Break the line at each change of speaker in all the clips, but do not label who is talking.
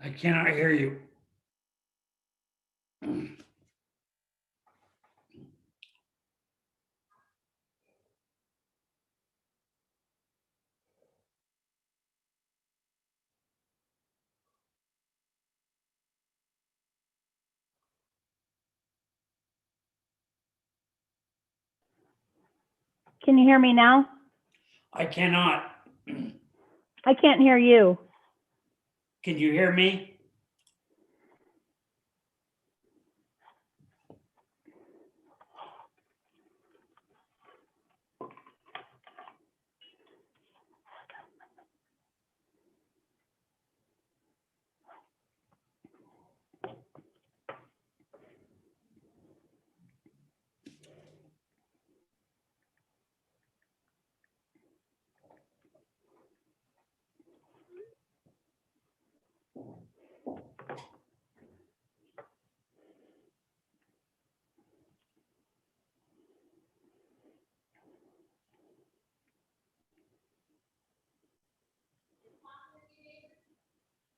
I cannot hear you.
Can you hear me now?
I cannot.
I can't hear you.
Can you hear me?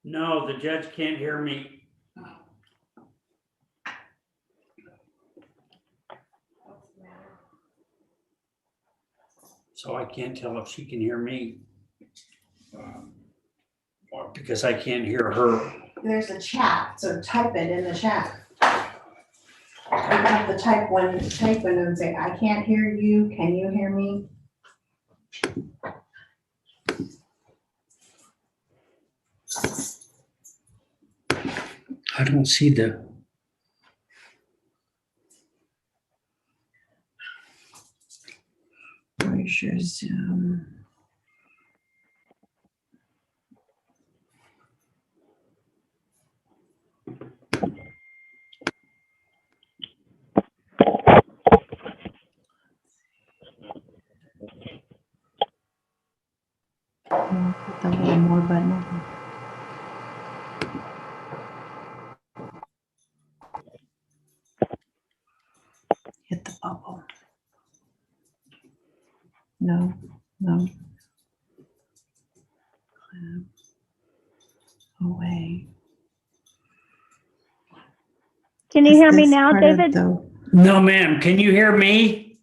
No, the judge can't hear me. So I can't tell if she can hear me. Or because I can't hear her.
There's a chat, so type it in the chat. You have to type in and say, I can't hear you, can you hear me?
I don't see the.
Where's your Zoom? Put the little more button over. Hit the bubble. No. Away.
Can you hear me now, David?
No, ma'am. Can you hear me?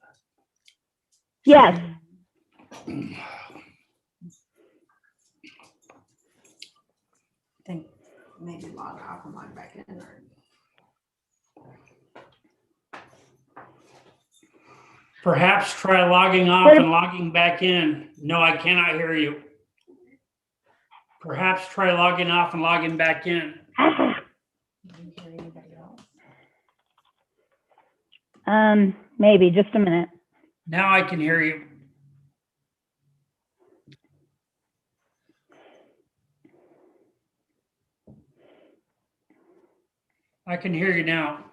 Yes.
I think maybe log off and log back in.
Perhaps try logging off and logging back in. No, I cannot hear you. Perhaps try logging off and logging back in.
Maybe, just a minute.
Now I can hear you. I can hear you now.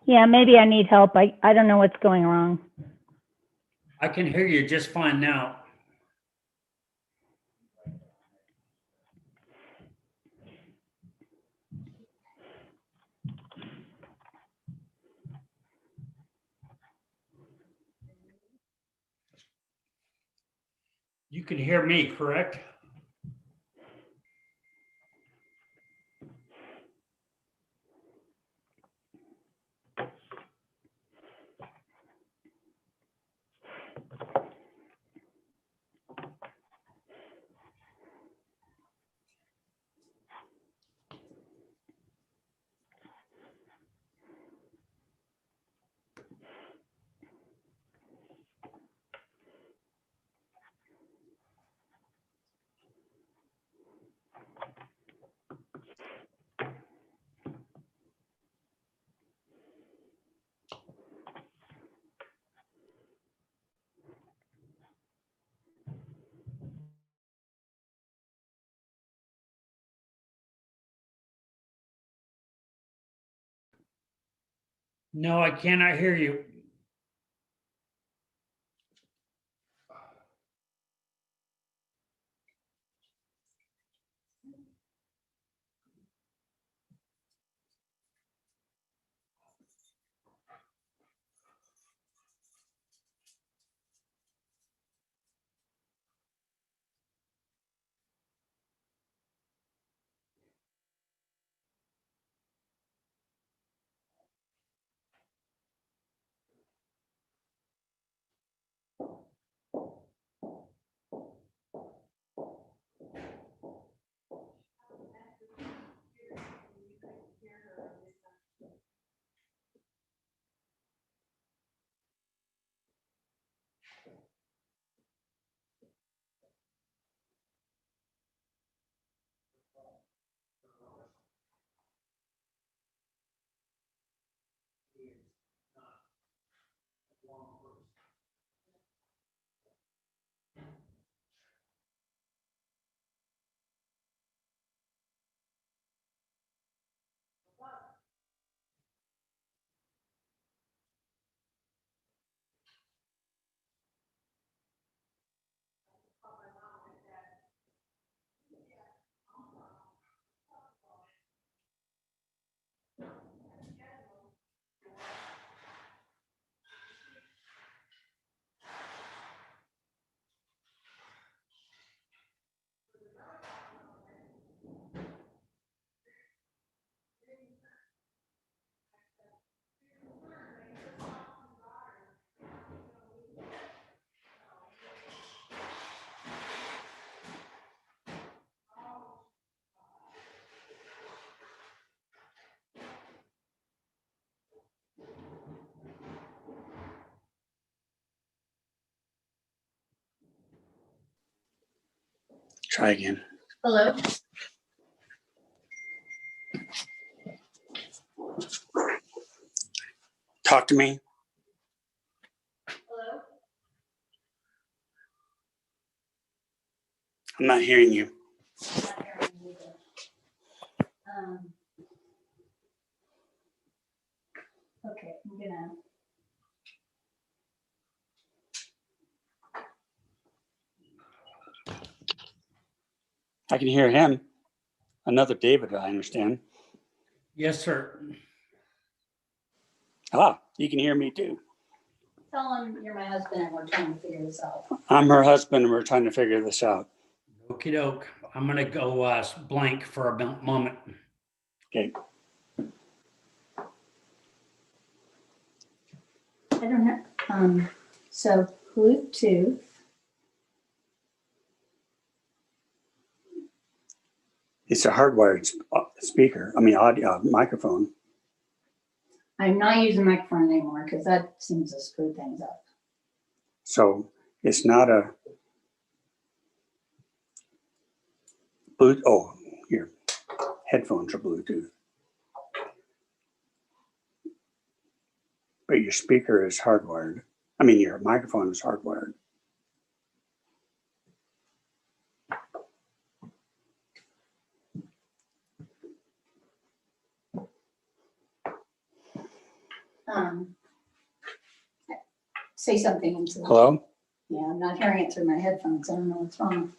Yeah, maybe I need help. I don't know what's going wrong.
I can hear you just fine now. You can hear me, correct? No, I cannot hear you.
Try again.
Hello?
Talk to me.
Hello?
I'm not hearing you.
Okay, I'm gonna.
I can hear him. Another David, I understand.
Yes, sir.
Ah, you can hear me too.
Tell him you're my husband and we're trying to figure this out.
I'm her husband and we're trying to figure this out.
Okie doke. I'm gonna go blank for a moment.
Okay.
I don't have, so Bluetooth.
It's a hardwired speaker. I mean, audio microphone.
I'm not using microphone anymore because that seems to screw things up.
So it's not a Bluetooth. Oh, your headphones are Bluetooth. But your speaker is hardwired. I mean, your microphone is hardwired.
Say something into the.
Hello?
Yeah, I'm not hearing it through my headphones. I don't know what's wrong.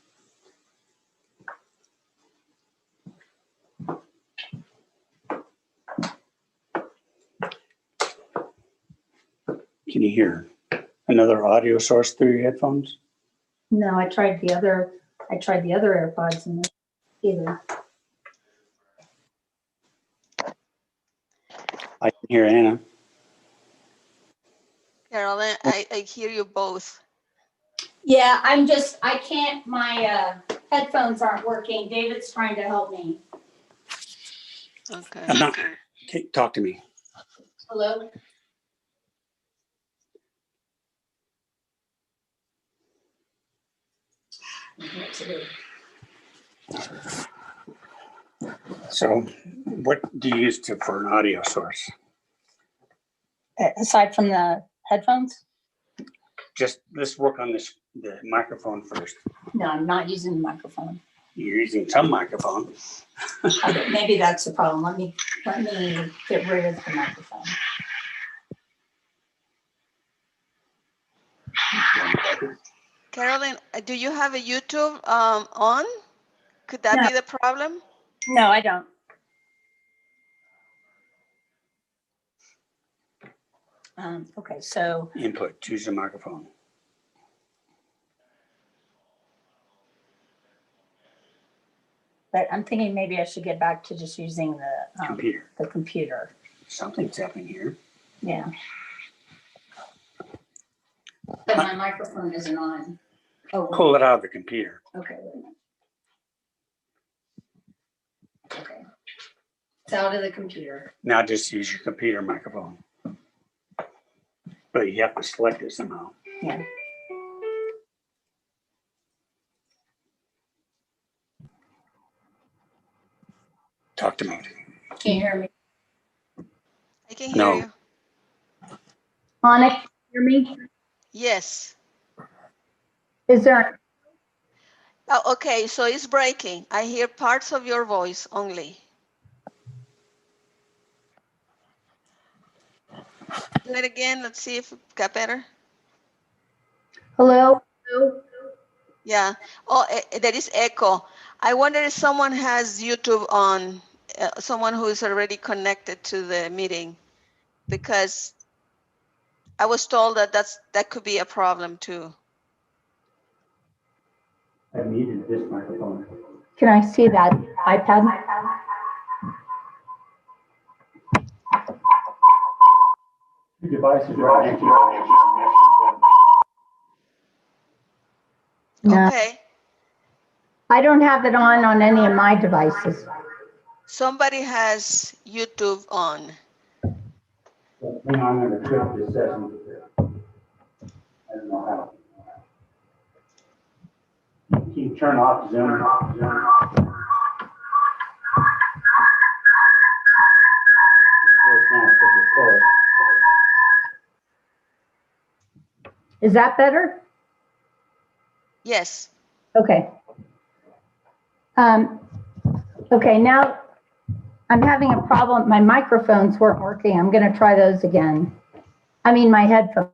Can you hear another audio source through your headphones?
No, I tried the other AirPods and either.
I can hear Anna.
Carolyn, I hear you both.
Yeah, I can't, my headphones aren't working. David's trying to help me.
Okay.
I'm not. Okay, talk to me.
Hello? What to do?
So what do you use for an audio source?
Aside from the headphones?
Just let's work on the microphone first.
No, I'm not using the microphone.
You're using some microphone.
Maybe that's the problem. Let me get rid of the microphone.
Carolyn, do you have a YouTube on? Could that
No.
be the problem?
No, I don't. Okay, so
Input, choose the microphone.
but I'm thinking maybe I should get back to just using
Computer.
the computer.
Something's happening here.
Yeah. But my microphone isn't on. Oh,
Pull it out of the computer.
okay, wait a minute. Okay. It's out of the computer.
Now just use your computer microphone. But you have to select it somehow.
Yeah.
Talk to me.
Can you hear me?
I can hear
No.
you.
Anna, can you hear me?
Yes.
Is there,
Oh, okay, so it's breaking. I hear parts of your voice only. Do it again. Let's see if it got better.
hello?
Yeah. Oh, there is echo. I wonder if someone has YouTube on, someone who is already connected to the meeting, because I was told that that could be a problem too.
I muted this microphone.
Can I see that iPad?
Devices
are
No,
Okay.
I don't have it on any of my devices.
Somebody has YouTube on.
Hang on, I'm gonna quit this session. I don't know how. Can you turn off Zoom?
Is that better?
Yes.
Okay. Okay, now I'm having a problem. My microphones weren't working. I'm going to try those again. I mean, my headphones.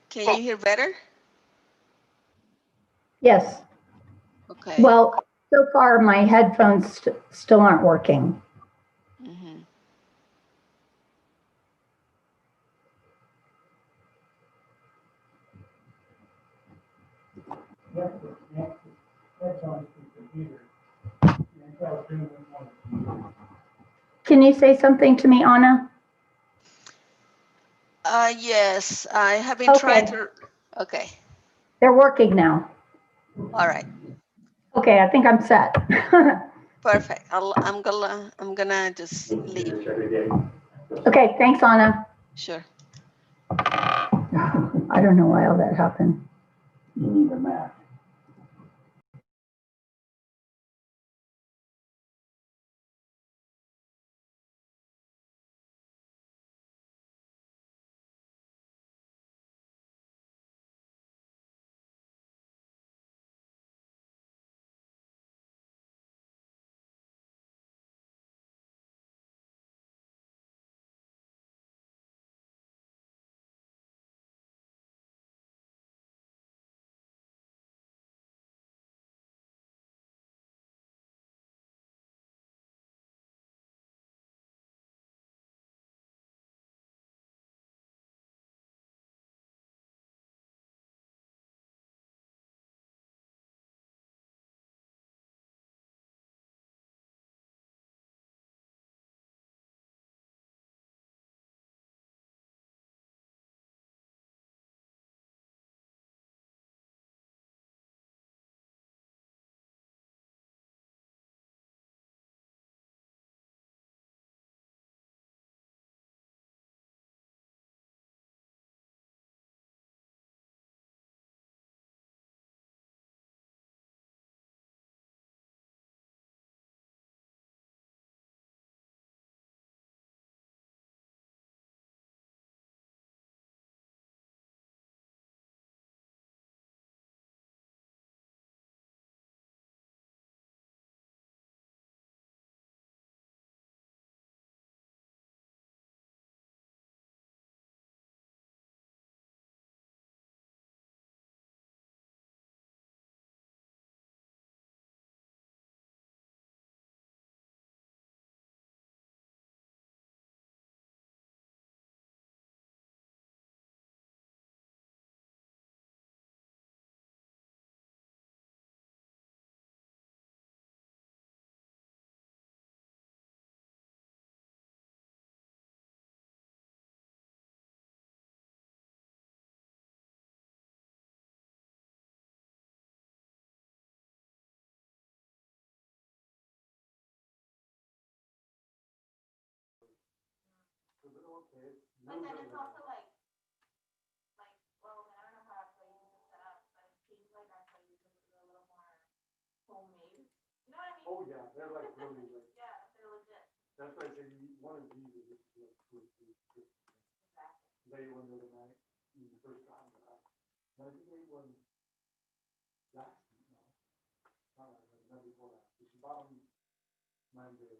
Can you hear better?
Yes.
Okay.
Well, so far my headphones still aren't working.
Mhm.
Can you say something to me, Anna?
Yes, I have been trying
Okay.
to. Okay.
They're working now.
All right.
Okay, I think I'm set.
Perfect. I'm gonna just leave.
Okay, thanks, Anna.
Sure.
I don't know why all that happened.
You need a map.
But then it's also like, well, I don't know how actually use it set up, but it seems like actually use it a little more homemade. You know what I mean?
Oh, yeah, they're like really like,
Yeah, they're legit.
that's why I say one of these is just like,
Exactly.
they went the other night, the first time, but I think they won last, no, not last, but the night before last, she bought them Monday.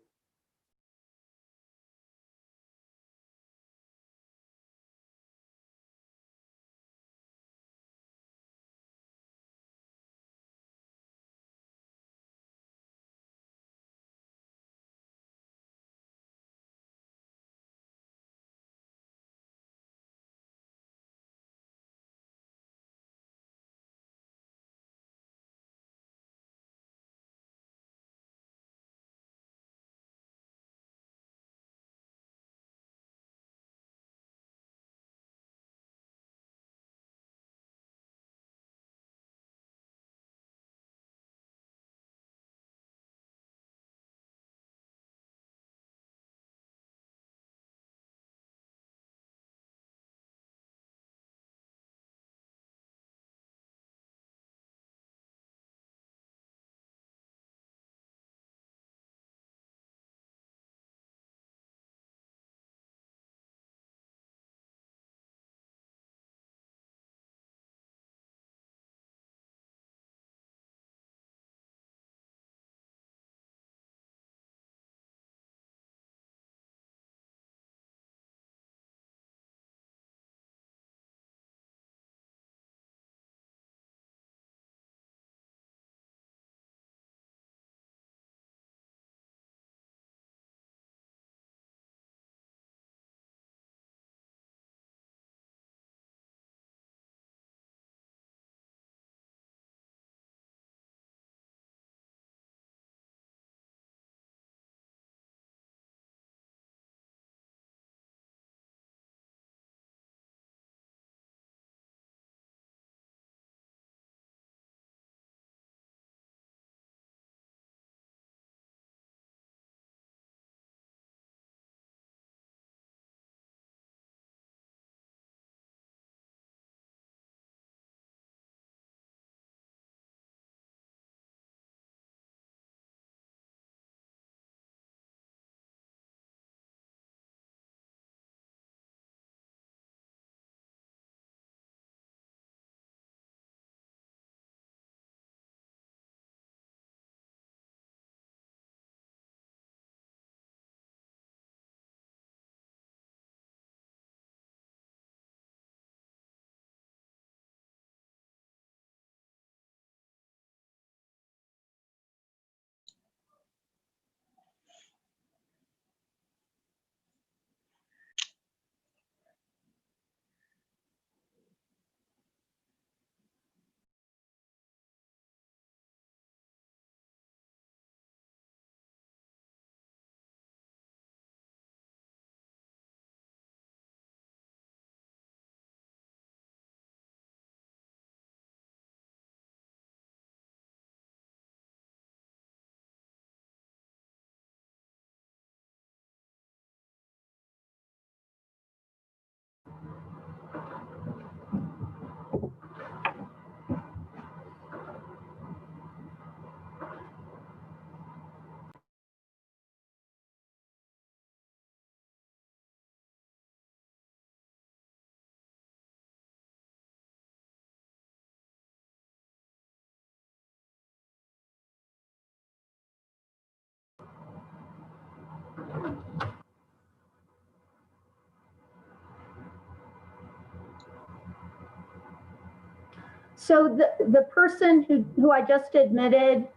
So the person who I just admitted,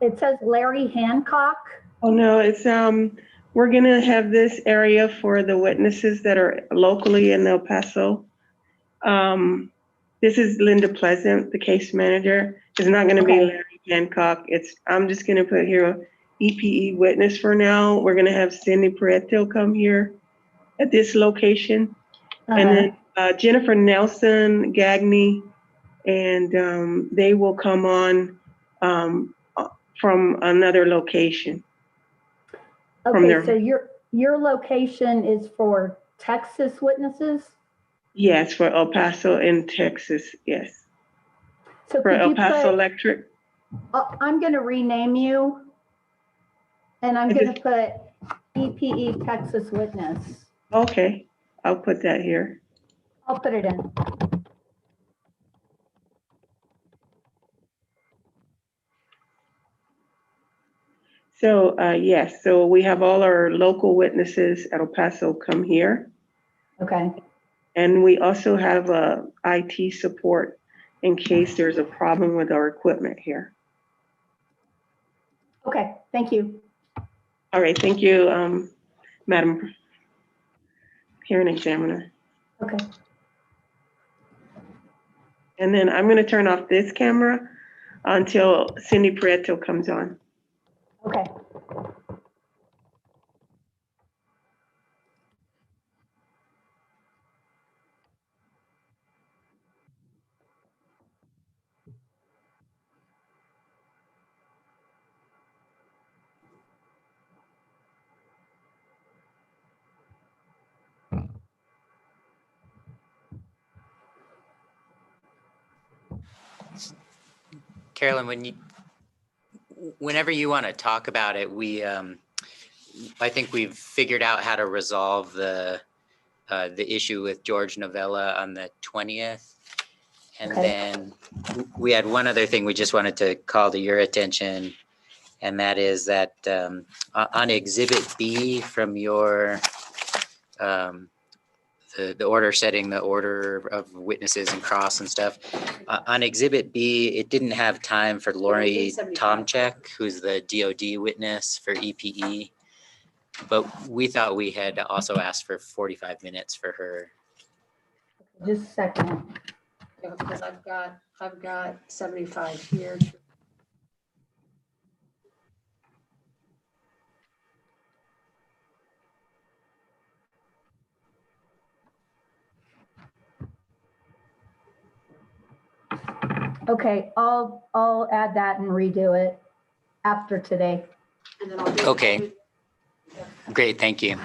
it says Larry Hancock.
Oh, no, it's, we're gonna have this area for the witnesses that are locally in El Paso. This is Linda Pleasant, the case manager. It's not gonna be
Okay.
Larry Hancock. I'm just gonna put here a EPE witness for now. We're gonna have Cindy Pareto come here at this location. And then Jennifer Nelson, Gagney, and they will come on from another location. From
Okay,
their-
so your location is for Texas witnesses?
Yes, for El Paso in Texas, yes.
So
For
could
El
you
Paso
put,
Electric.
I'm going to rename you, and I'm
I
going to
just-
put EPE Texas Witness.
Okay, I'll put that here.
I'll put it in.
So, yes, so we have all our local witnesses at El Paso come here.
Okay.
And we also have IT support in case there's a problem with our equipment here.
Okay, thank you.
All right, thank you, Madam Hearing Examiner.
Okay.
And then I'm going to turn off this camera until Cindy Prieto comes on.
Okay.
Carolyn, whenever you want to talk about it, I think we've figured out how to resolve the issue with George Novella on the 20th. And
Okay.
then we had one other thing we just wanted to call to your attention, and that is that on Exhibit B from your the order setting the order of witnesses and cross and stuff. On Exhibit B, it didn't have time for Lori Tomczyk, who's the DOD witness for EPE. But we thought we had also asked for 45 minutes for her.
Just a second.
Yeah, because I've got 75 here.
Okay, I'll add that and redo it after today.
And then I'll do.
Okay. Great, thank you.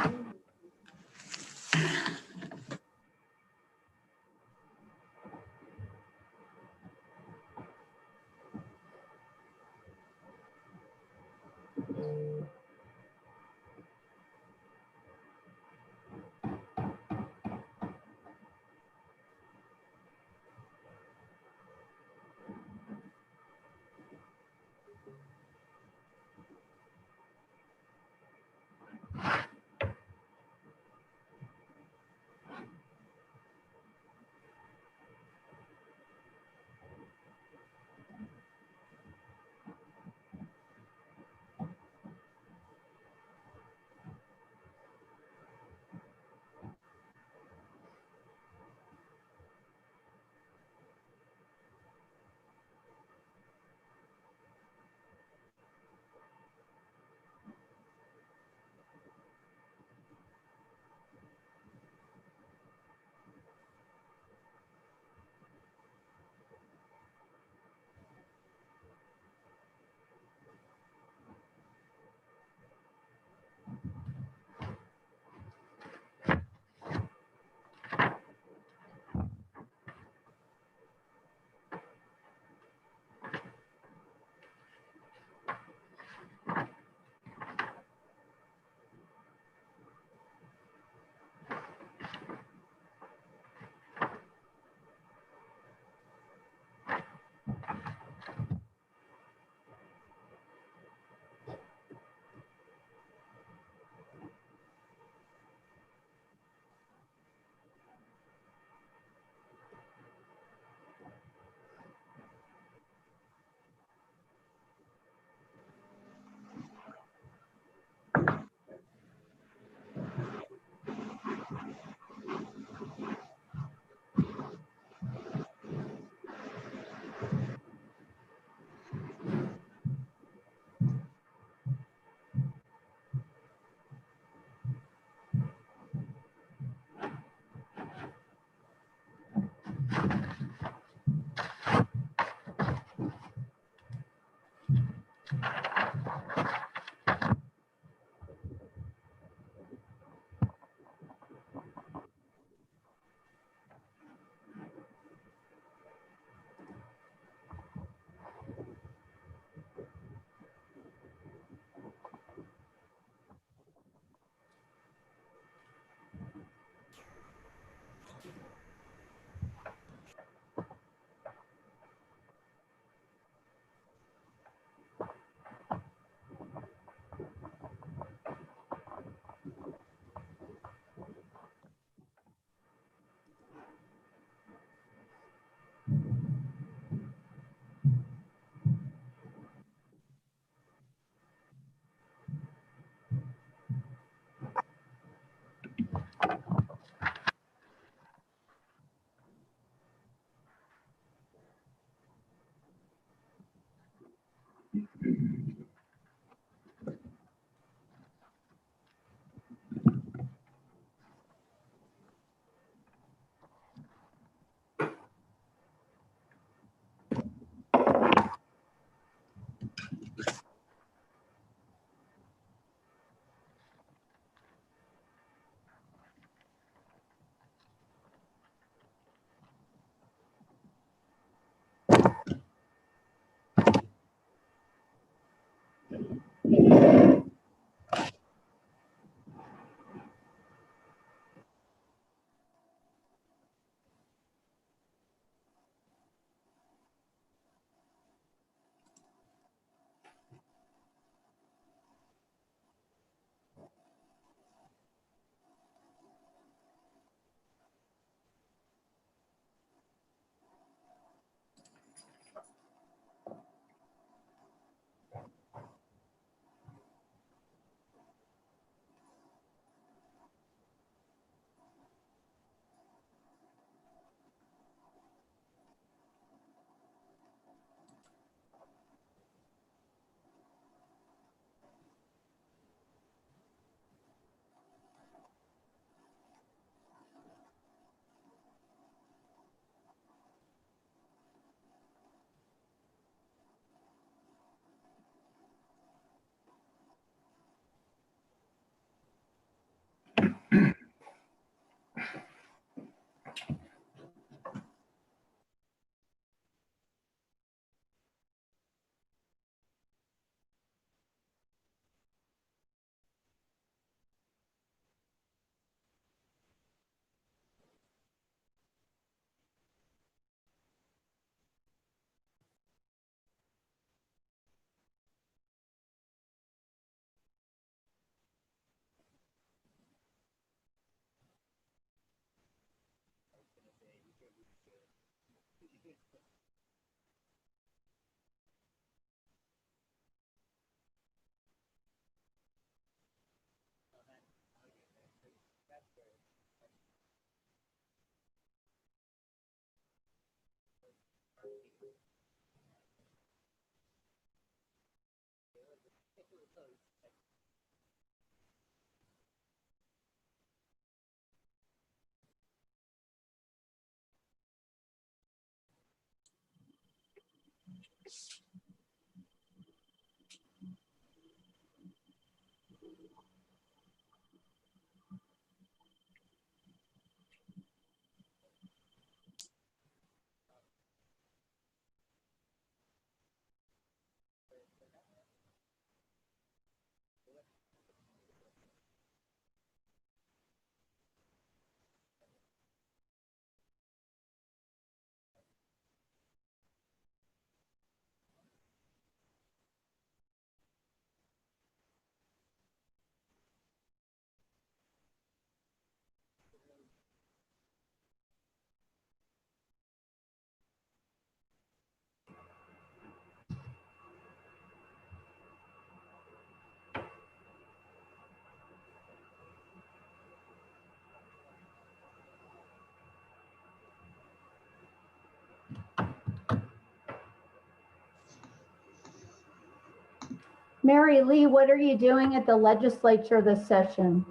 Mary Lee, what are you doing at the legislature this session?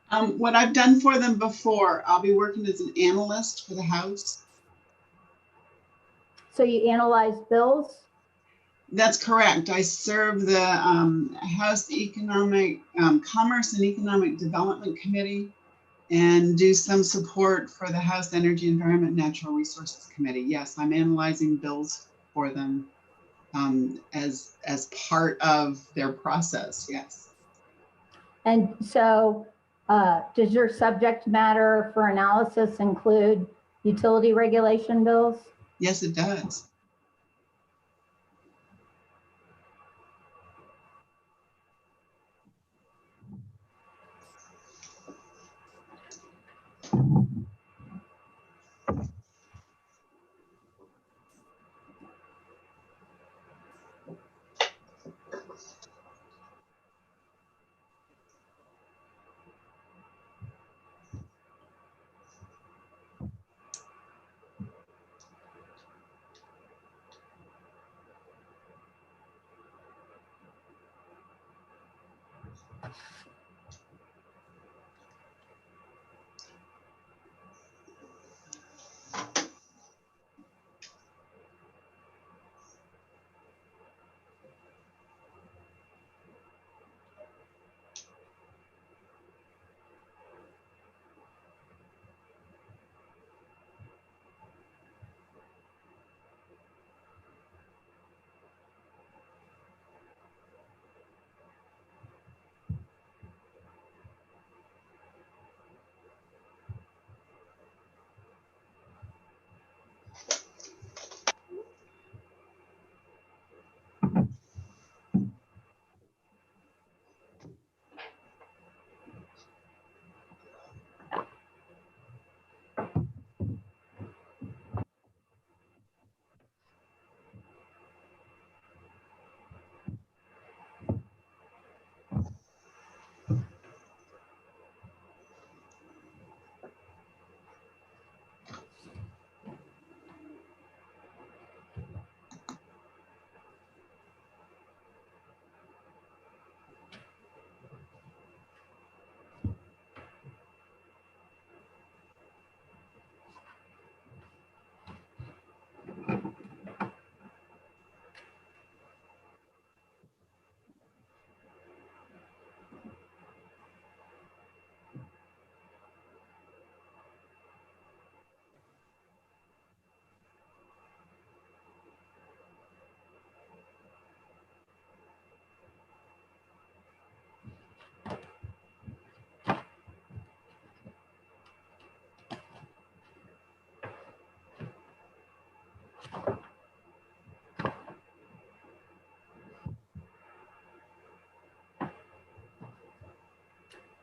What I've done for them before, I'll be working as an analyst for the House.
So you analyze bills?
That's correct. I serve the House Economic Commerce and Economic Development Committee and do some support for the House Energy, Environment, Natural Resources Committee. Yes, I'm analyzing bills for them as part of their process. Yes.
And so does your subject matter for analysis include utility regulation bills?
Yes, it does.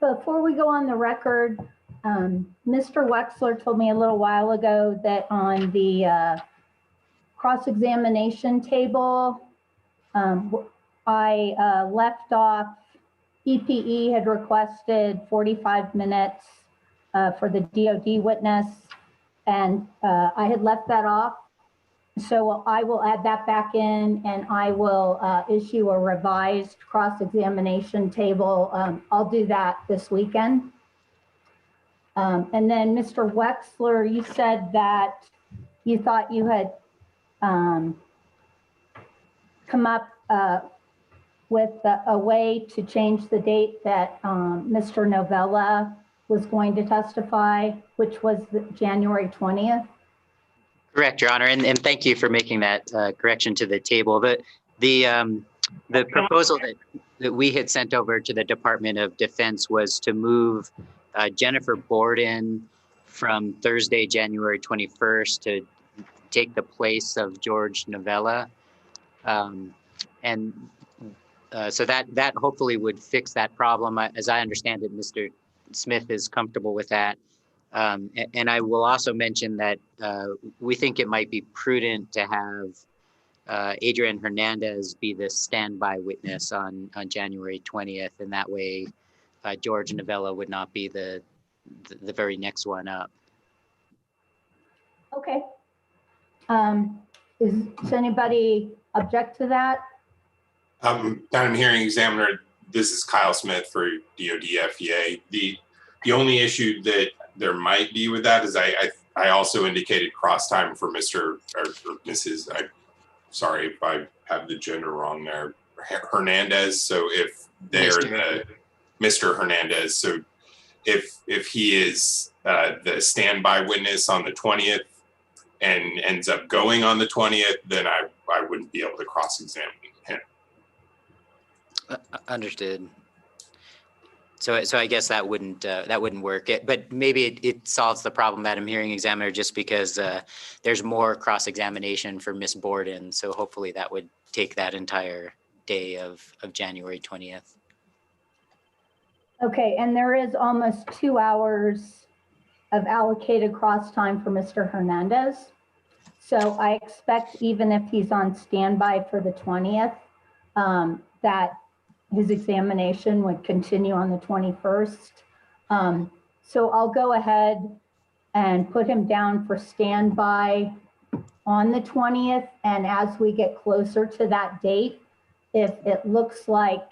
Before we go on the record, Mr. Wexler told me a little while ago that on the cross-examination table, I left off, EPE had requested 45 minutes for the DOD witness, and I had left that off. So I will add that back in, and I will issue a revised cross-examination table. I'll do that this weekend. And then Mr. Wexler, you said that you thought you had come up with a way to change the date that Mr. Novella was going to testify, which was January 20th.
Correct, Your Honor, and thank you for making that correction to the table. The proposal that we had sent over to the Department of Defense was to move Jennifer Borden from Thursday, January 21st to take the place of George Novella. So that hopefully would fix that problem. As I understand it, Mr. Smith is comfortable with that. And I will also mention that we think it might be prudent to have Adrian Hernandez be the standby witness on January 20th. And that way, George Novella would not be the very next one up.
Okay. Does anybody object to that?
Madam Hearing Examiner, this is Kyle Smith for DOD FEA. The only issue that there might be with that is I also indicated cross time for Mr. or Mrs. I'm sorry if I have the gender wrong there, Hernandez. So if they're Mr. Hernandez, so if he is the standby witness on the 20th and ends up going on the 20th, then I wouldn't be able to cross-examine him.
Understood. So I guess that wouldn't work. But maybe it solves the problem, Madam Hearing Examiner, just because there's more cross-examination for Miss Borden. So hopefully that would take that entire day of January 20th.
Okay, and there is almost 2 hours of allocated cross time for Mr. Hernandez. So I expect even if he's on standby for the 20th, that his examination would continue on the 21st. So I'll go ahead and put him down for standby on the 20th. And as we get closer to that date, if it looks like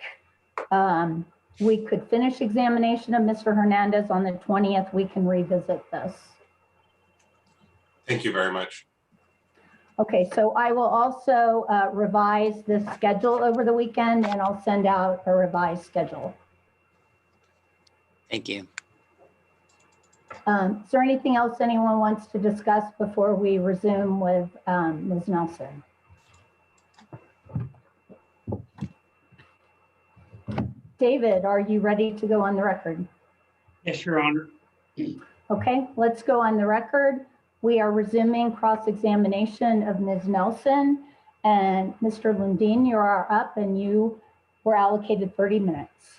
we could finish examination of Mr. Hernandez on the 20th, we can revisit this.
Thank you very much.
Okay, so I will also revise this schedule over the weekend, and I'll send out a revised schedule.
Thank you.
Is there anything else anyone wants to discuss before we resume with Ms. Nelson? David, are you ready to go on the record?
Yes, Your Honor.
Okay, let's go on the record. We are resuming cross-examination of Ms. Nelson, and Mr. Lundin, you are up and you were allocated 30 minutes.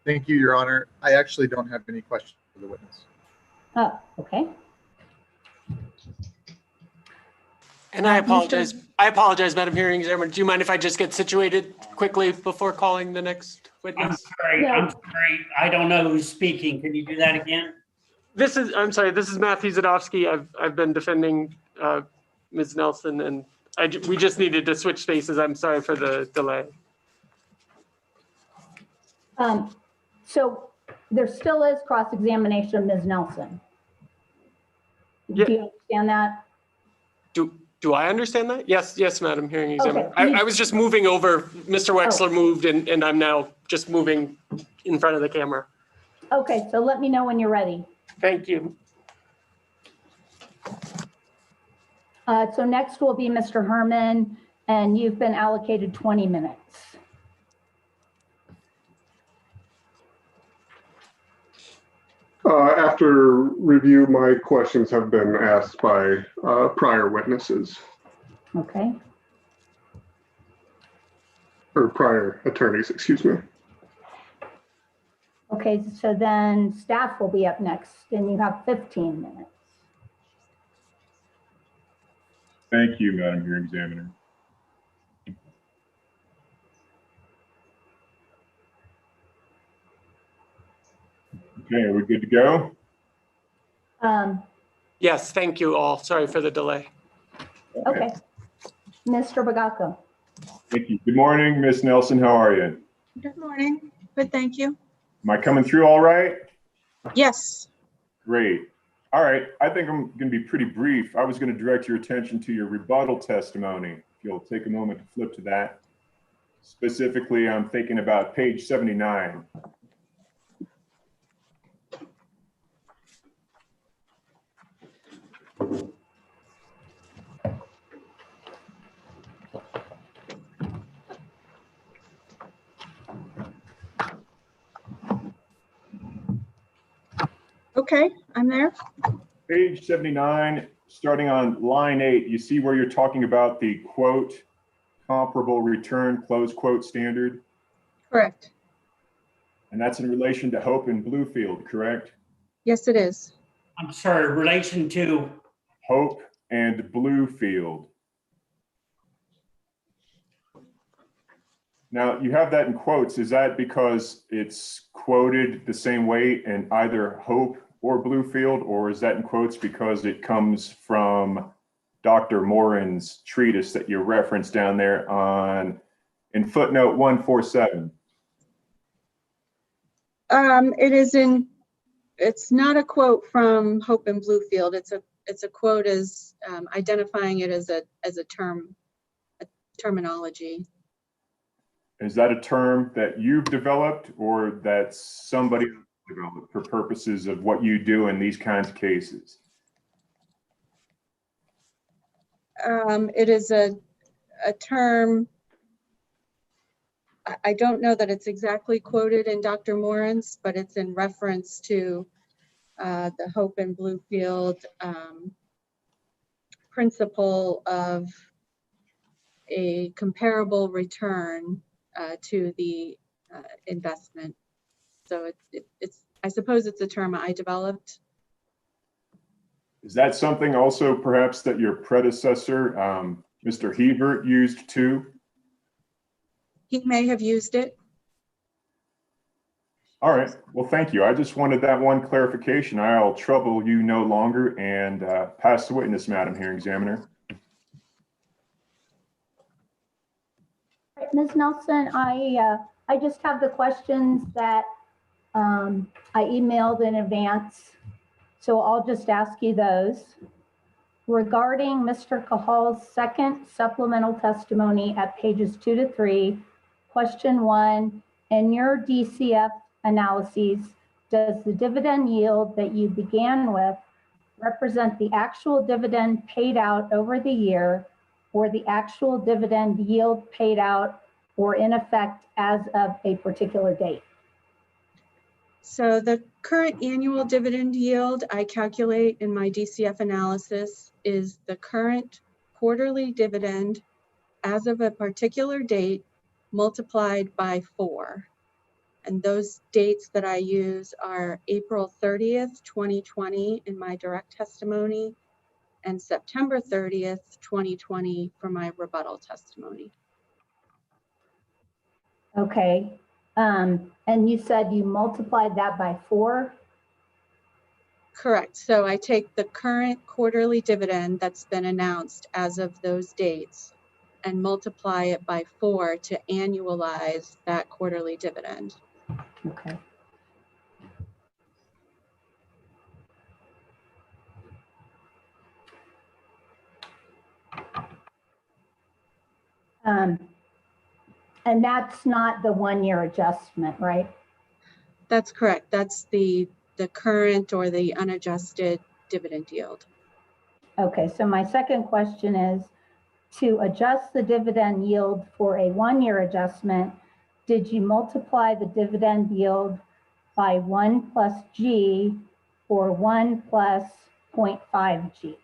Thank you, Your Honor. I actually don't have any questions for the witness.
Oh, okay.
And I apologize. I apologize, Madam Hearing Examiner. Do you mind if I just get situated quickly before calling the next witness?
I'm sorry. I don't know who's speaking. Can you do that again?
I'm sorry, this is Matthew Zadowski. I've been defending Ms. Nelson, and we just needed to switch spaces. I'm sorry for the delay.
So there still is cross-examination of Ms. Nelson.
Yeah.
Do you understand that?
Do I understand that? Yes, Madam Hearing Examiner.
Okay.
I was just moving over. Mr. Wexler moved, and I'm now just moving in front of the camera.
Okay, so let me know when you're ready.
Thank you.
So next will be Mr. Herman, and you've been allocated 20 minutes.
After review, my questions have been asked by prior witnesses.
Okay.
Or prior attorneys, excuse me.
Okay, so then staff will be up next, and you have 15 minutes.
Thank you, Madam Hearing Examiner. Okay, are we good to go?
Yes, thank you all. Sorry for the delay.
Okay. Mr. Bagaco.
Thank you. Good morning, Ms. Nelson. How are you?
Good morning. Good, thank you.
Am I coming through all right?
Yes.
Great. All right. I think I'm going to be pretty brief. I was going to direct your attention to your rebuttal testimony. If you'll take a moment to flip to that. Specifically, I'm thinking about page 79.
Okay, I'm there.
Page 79, starting on line 8, you see where you're talking about the quote, comparable return, close quote standard?
Correct.
And that's in relation to Hope and Bluefield, correct?
Yes, it is.
I'm sorry, relation to?
Hope and Bluefield. Now, you have that in quotes. Is that because it's quoted the same way in either Hope or Bluefield, or is that in quotes because it comes from Dr. Morin's treatise that you referenced down there in footnote 147?
It's not a quote from Hope and Bluefield. It's a quote as identifying it as a terminology.
Is that a term that you've developed or that somebody developed for purposes of what you do in these kinds of cases?
It is a term. I don't know that it's exactly quoted in Dr. Morin's, but it's in reference to the Hope and Bluefield principle of a comparable return to the investment. So I suppose it's a term I developed.
Is that something also perhaps that your predecessor, Mr. Hebert, used too?
He may have used it.
All right. Well, thank you. I just wanted that one clarification. I'll trouble you no longer and pass the witness, Madam Hearing Examiner.
Ms. Nelson, I just have the questions that I emailed in advance, so I'll just ask you those. Regarding Mr. Cahal's second supplemental testimony at pages 2 to 3, question 1, in your DCF analyses, does the dividend yield that you began with represent the actual dividend paid out over the year or the actual dividend yield paid out or in effect as of a particular date?
So the current annual dividend yield I calculate in my DCF analysis is the current quarterly dividend as of a particular date multiplied by 4. And those dates that I use are April 30th, 2020 in my direct testimony and September 30th, 2020 for my rebuttal testimony.
Okay. And you said you multiplied that by 4?
Correct. So I take the current quarterly dividend that's been announced as of those dates and multiply it by 4 to annualize that quarterly dividend.
Okay. And that's not the 1-year adjustment, right?
That's correct. That's the current or the unadjusted dividend yield.
Okay, so my second question is, to adjust the dividend yield for a 1-year adjustment, did you multiply the dividend yield by 1 plus G or 1 plus 0.5 G?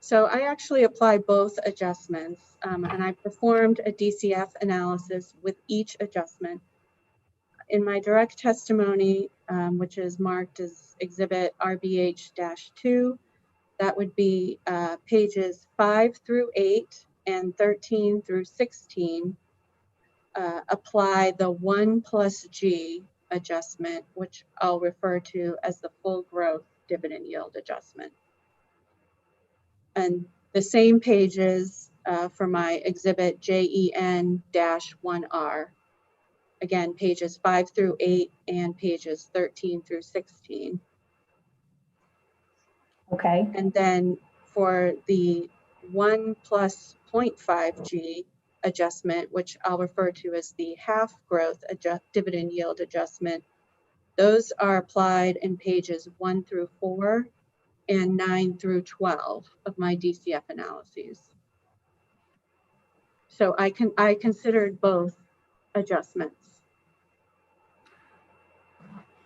So I actually applied both adjustments and I performed a DCF analysis with each adjustment. In my direct testimony, which is marked as Exhibit RBH-2, that would be pages 5 through 8 and 13 through 16, apply the 1+G adjustment, which I'll refer to as the full growth dividend yield adjustment. And the same pages for my exhibit JEN-1R. Again, pages 5 through 8 and pages 13 through 16.
Okay.
And then for the 1+0.5G adjustment, which I'll refer to as the half growth dividend yield adjustment, those are applied in pages 1 through 4 and 9 through 12 of my DCF analyses. So I considered both adjustments.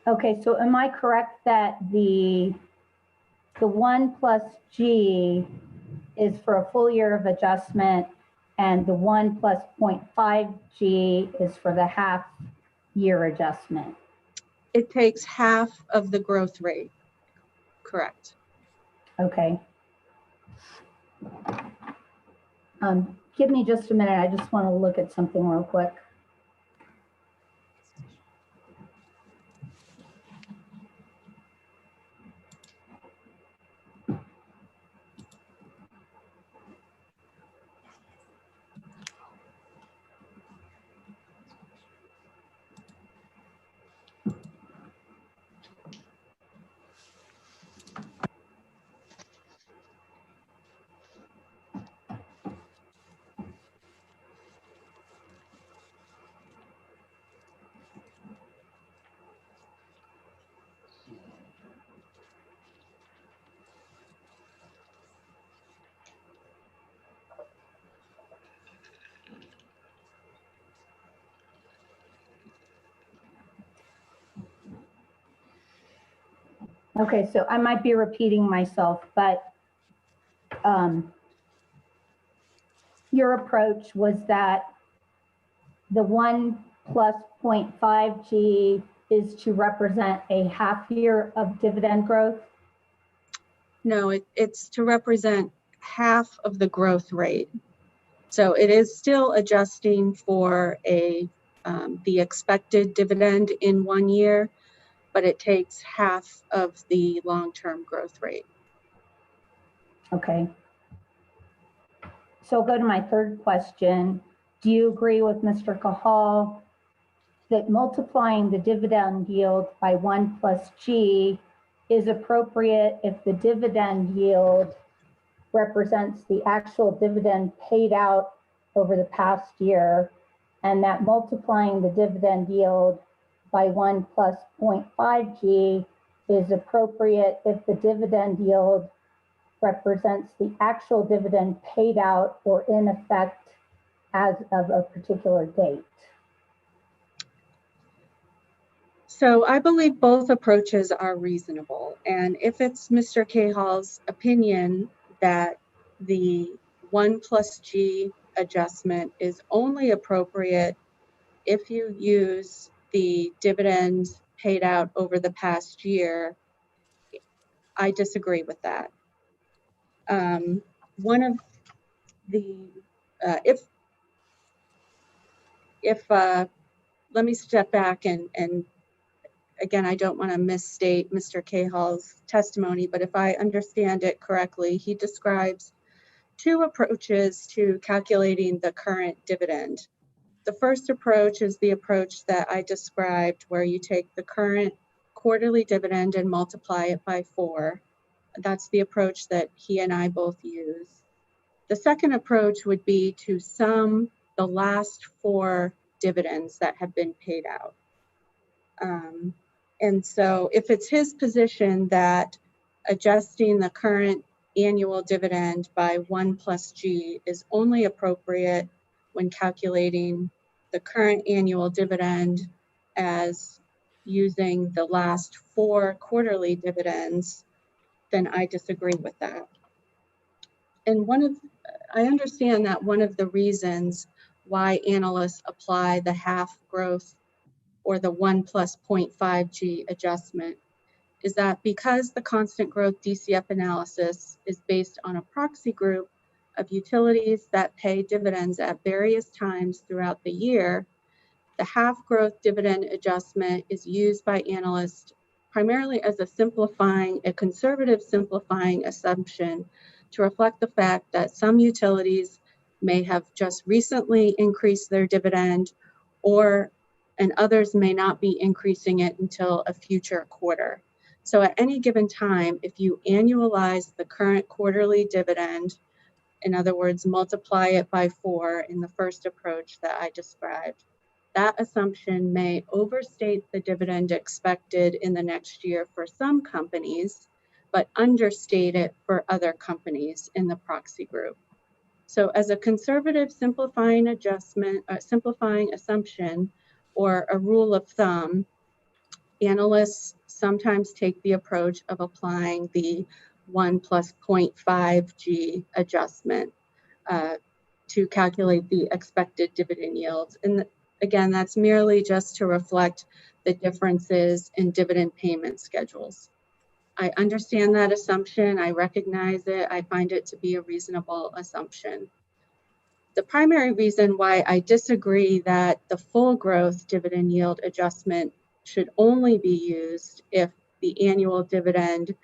Okay, so am I correct that the 1+G is for a full year of adjustment and the 1+0.5G is for the half year adjustment?
It takes half of the growth rate, correct.
Okay. Give me just a minute. I just want to look at something real quick. Okay, so I might be repeating myself, but your approach was that the 1+0.5G is to represent a half year of dividend growth?
No, it's to represent half of the growth rate. So it is still adjusting for the expected dividend in 1 year, but it takes half of the long-term growth rate.
Okay. So I'll go to my third question. Do you agree with Mr. Cahal that multiplying the dividend yield by 1+G is appropriate if the dividend yield represents the actual dividend paid out over the past year, and that multiplying the dividend yield by 1+0.5G is appropriate if the dividend yield represents the actual dividend paid out or in effect as of a particular date?
So I believe both approaches are reasonable. And if it's Mr. Cahal's opinion that the 1+G adjustment is only appropriate if you use the dividends paid out over the past year, I disagree with that. One of the, let me step back and again, I don't want to misstate Mr. Cahal's testimony, but if I understand it correctly, he describes two approaches to calculating the current dividend. The first approach is the approach that I described, where you take the current quarterly dividend and multiply it by 4. That's the approach that he and I both use. The second approach would be to sum the last 4 dividends that have been paid out. And so if it's his position that adjusting the current annual dividend by 1+G is only appropriate when calculating the current annual dividend as using the last 4 quarterly dividends, then I disagree with that. And I understand that one of the reasons why analysts apply the half growth or the 1+0.5G adjustment is that because the constant growth DCF analysis is based on a proxy group of utilities that pay dividends at various times throughout the year, the half growth dividend adjustment is used by analysts primarily as a conservative simplifying assumption to reflect the fact that some utilities may have just recently increased their dividend and others may not be increasing it until a future quarter. So at any given time, if you annualize the current quarterly dividend, in other words, multiply it by 4 in the first approach that I described, that assumption may overstate the dividend expected in the next year for some companies, but understate it for other companies in the proxy group. So as a conservative simplifying assumption, or a rule of thumb, analysts sometimes take the approach of applying the 1 plus 0.5G adjustment to calculate the expected dividend yields. And again, that's merely just to reflect the differences in dividend payment schedules. I understand that assumption. I recognize it. I find it to be a reasonable assumption. The primary reason why I disagree that the full growth dividend yield adjustment should only be used if the annual dividend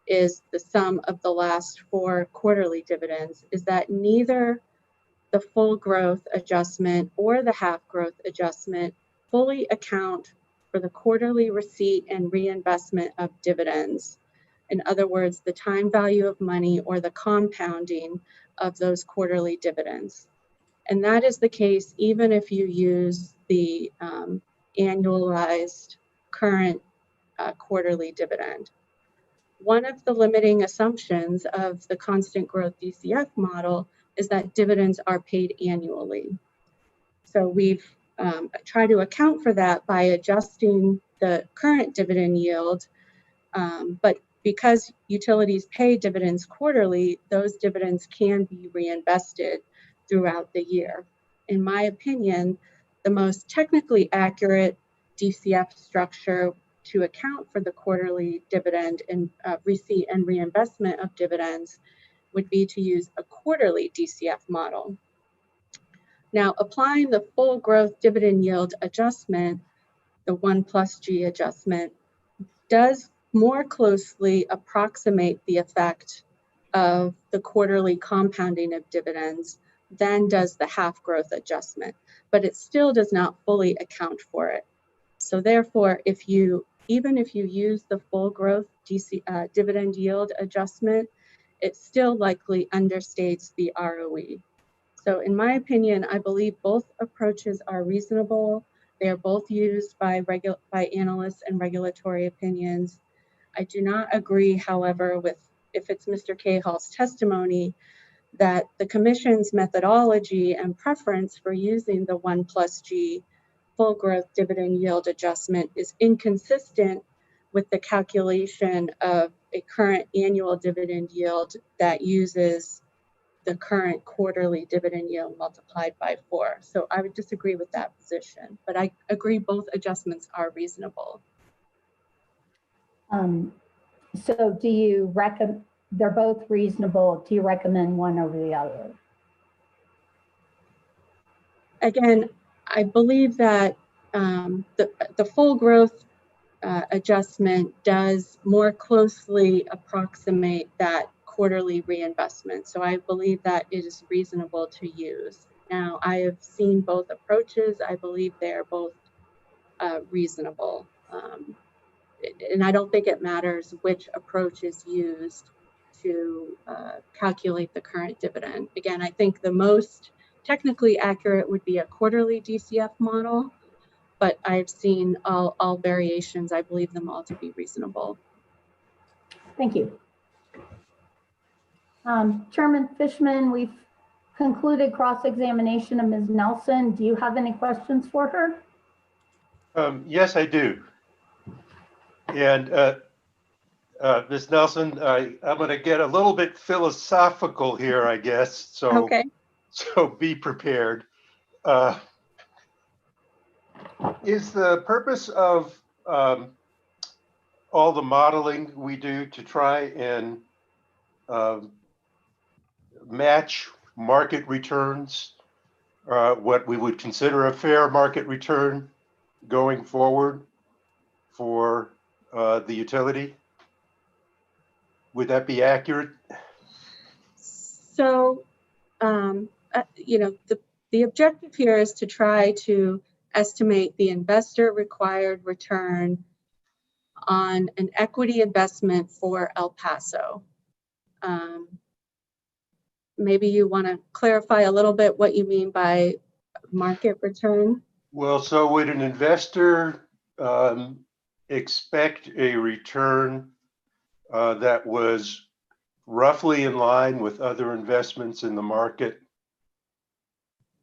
is the sum of the last 4 quarterly dividends is that neither the full growth adjustment or the half growth adjustment fully account for the quarterly receipt and reinvestment of dividends. In other words, the time value of money or the compounding of those quarterly dividends. And that is the case even if you use the annualized current quarterly dividend. One of the limiting assumptions of the constant growth DCF model is that dividends are paid annually. So we've tried to account for that by adjusting the current dividend yield, but because utilities pay dividends quarterly, those dividends can be reinvested throughout the year. In my opinion, the most technically accurate DCF structure to account for the quarterly dividend and receipt and reinvestment of dividends would be to use a quarterly DCF model. Now, applying the full growth dividend yield adjustment, the 1 plus G adjustment, does more closely approximate the effect of the quarterly compounding of dividends than does the half growth adjustment, but it still does not fully account for it. So therefore, even if you use the full growth dividend yield adjustment, it still likely understates the ROE. So in my opinion, I believe both approaches are reasonable. They are both used by analysts and regulatory opinions. I do not agree, however, with if it's Mr. Cahall's testimony that the Commission's methodology and preference for using the 1 plus G full growth dividend yield adjustment is inconsistent with the calculation of a current annual dividend yield that uses the current quarterly dividend yield multiplied by 4. So I would disagree with that position, but I agree both adjustments are reasonable.
So do you recommend, they're both reasonable, do you recommend one over the other?
Again, I believe that the full growth adjustment does more closely approximate that quarterly reinvestment. So I believe that it is reasonable to use. Now, I have seen both approaches. I believe they're both reasonable. And I don't think it matters which approach is used to calculate the current dividend. Again, I think the most technically accurate would be a quarterly DCF model, but I've seen all variations. I believe them all to be reasonable.
Thank you. Chairman Fishman, we've concluded cross-examination of Ms. Nelson. Do you have any questions for her?
Yes, I do. And Ms. Nelson, I'm going to get a little bit philosophical here, I guess. So,
okay.
So be prepared. Is the purpose of all the modeling we do to try and match market returns, what we would consider a fair market return going forward for the utility? Would that be accurate?
So, the objective here is to try to estimate the investor required return on an equity investment for El Paso. Maybe you want to clarify a little bit what you mean by market return?
Well, so would an investor expect a return that was roughly in line with other investments in the market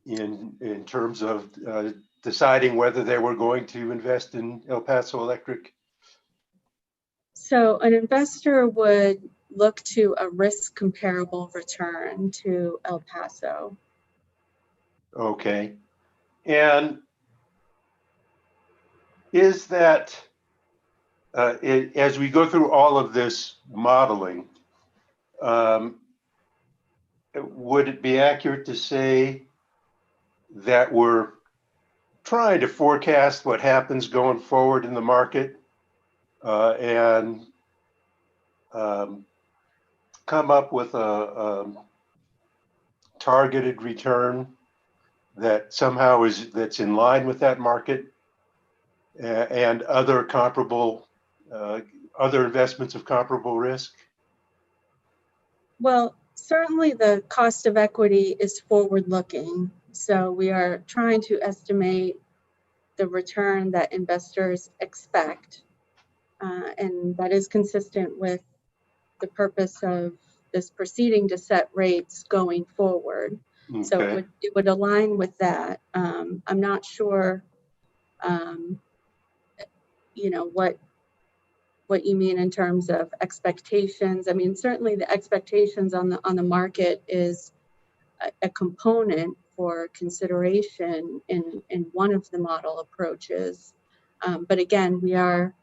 in terms of deciding whether they were going to invest in El Paso Electric?
So an investor would look to a risk comparable return to El Paso.
Okay. And is that, as we go through all of this modeling, would it be accurate to say that we're trying to forecast what happens going forward in the market and come up with a targeted return that somehow that's in line with that market and other comparable other investments of comparable risk?
Well, certainly the cost of equity is forward-looking. So we are trying to estimate the return that investors expect. And that is consistent with the purpose of this proceeding to set rates going forward. Okay. So it would align with that. I'm not sure, what you mean in terms of expectations. I mean, certainly the expectations on the market is a component for consideration in one of the model approaches. But again, we are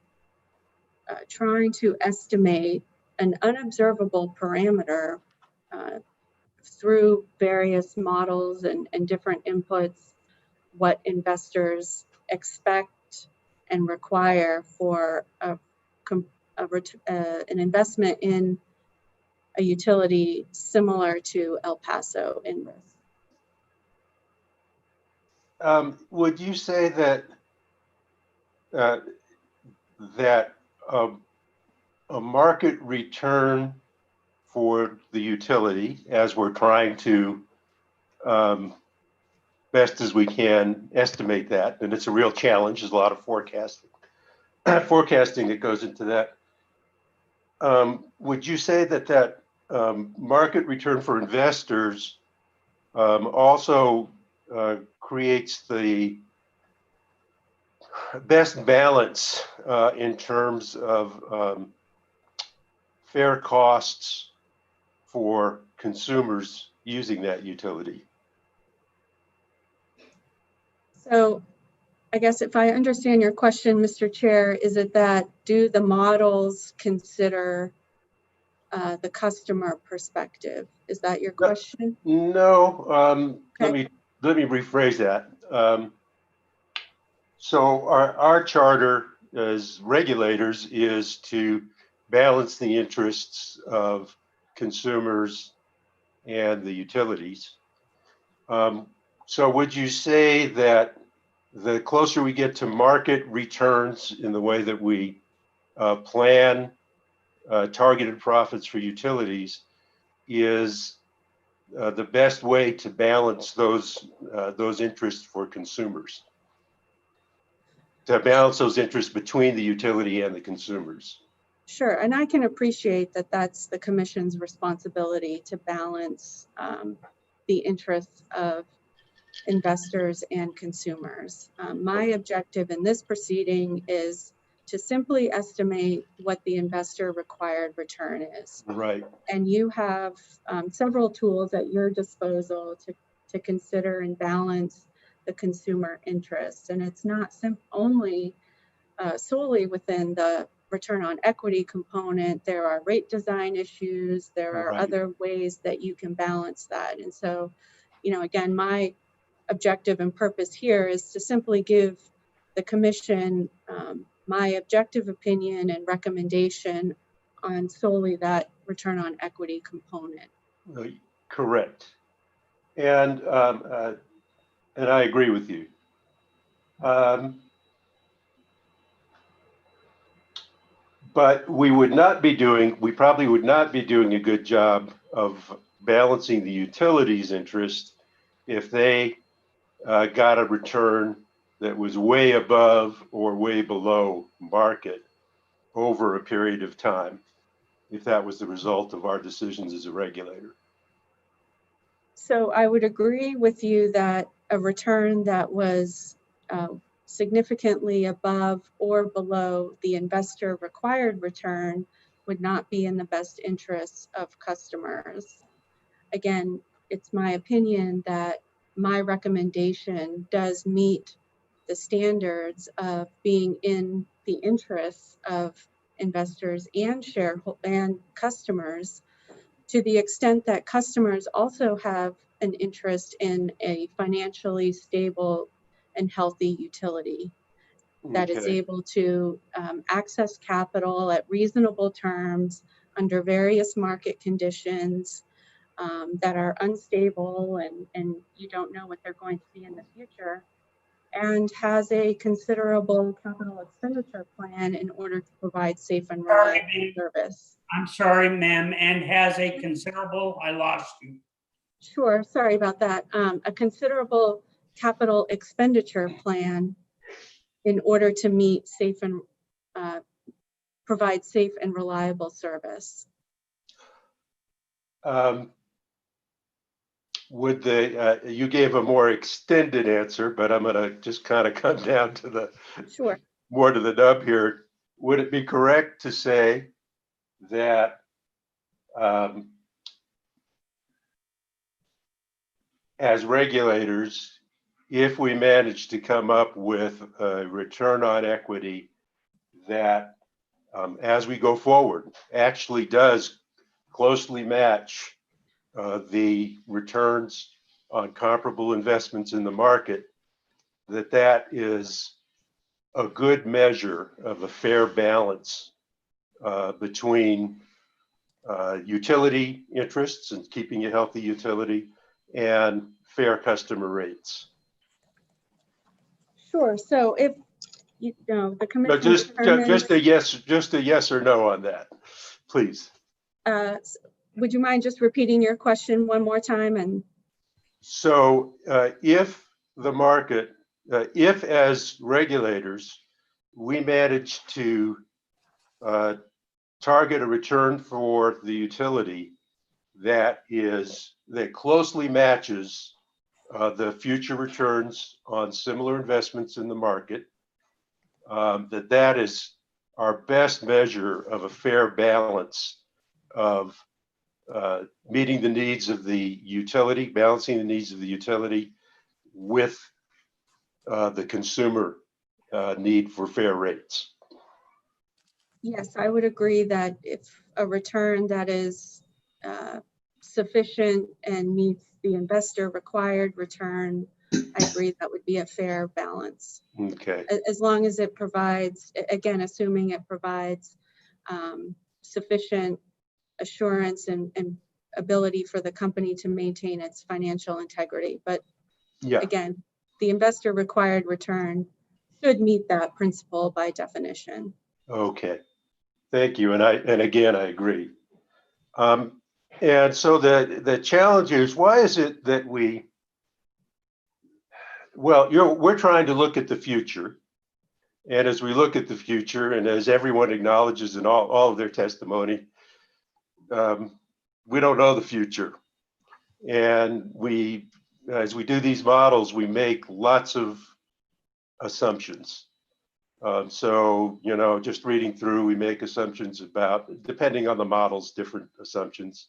trying to estimate an unobservable parameter through various models and different inputs, what investors expect and require for an investment in a utility similar to El Paso in risk.
Would you say that a market return for the utility, as we're trying to best as we can estimate that, and it's a real challenge, there's a lot of forecasting that goes into that. Would you say that market return for investors also creates the best balance in terms of fair costs for consumers using that utility?
So I guess if I understand your question, Mr. Chair, is it that do the models consider the customer perspective? Is that your question?
No.
Okay.
Let me rephrase that. So our charter as regulators is to balance the interests of consumers and the utilities. So would you say that the closer we get to market returns in the way that we plan targeted profits for utilities is the best way to balance those interests for consumers, to balance those interests between the utility and the consumers?
Sure, and I can appreciate that that's the Commission's responsibility to balance the interests of investors and consumers. My objective in this proceeding is to simply estimate what the investor required return is.
Right.
And you have several tools at your disposal to consider and balance the consumer interests. And it's not only solely within the return on equity component, there are rate design issues, there are
Right.
other ways that you can balance that. And so, you know, again, my objective and purpose here is to simply give the commission my objective opinion and recommendation on solely that return on equity component.
Correct. And I agree with you. But we probably would not be doing a good job of balancing the utilities' interest if they got a return that was way above or way below market over a period of time, if that was the result of our decisions as a regulator.
So I would agree with you that a return that was significantly above or below the investor required return would not be in the best interests of customers. Again, it's my opinion that my recommendation does meet the standards of being in the interests of investors and and customers, to the extent that customers also have an interest in a financially stable and healthy utility that is
Okay.
able to access capital at reasonable terms under various market conditions that are unstable and you don't know what they're going to be in the future, and has a considerable capital expenditure plan in order to provide safe and reliable service.
I'm sorry, ma'am, and has a considerable, I lost you.
Sure, sorry about that. A considerable capital expenditure plan in order to meet provide safe and reliable service.
You gave a more extended answer, but I'm gonna just kind of come down to the more to the nub here. Would it be correct to say that as regulators, if we manage to come up with a return on equity that, as we go forward, actually does closely match the returns on comparable investments in the market, that is a good measure of a fair balance between utility interests and keeping a healthy utility and fair customer rates?
Sure. So if you know the commission,
No, just a yes or no on that, please.
Would you mind just repeating your question one more time? And
so, if the market, if as regulators we manage to target a return for the utility that closely matches the future returns on similar investments in the market, that is our best measure of a fair balance of meeting the needs of the utility, balancing the needs of the utility with the consumer need for fair rates.
yes, I would agree that if a return that is sufficient and meets the investor required return, I agree that would be a fair balance.
Okay.
As long as it provides, again, assuming it provides sufficient assurance and ability for the company to maintain its financial integrity. But again, the investor required return should meet that principle by definition.
Okay, thank you. And again, I agree. And so the challenge is, why is it that we're trying to look at the future. And as we look at the future, and as everyone acknowledges in all of their testimony, we don't know the future. And as we do these models, we make lots of assumptions. So, just reading through, we make assumptions about, depending on the models, different assumptions.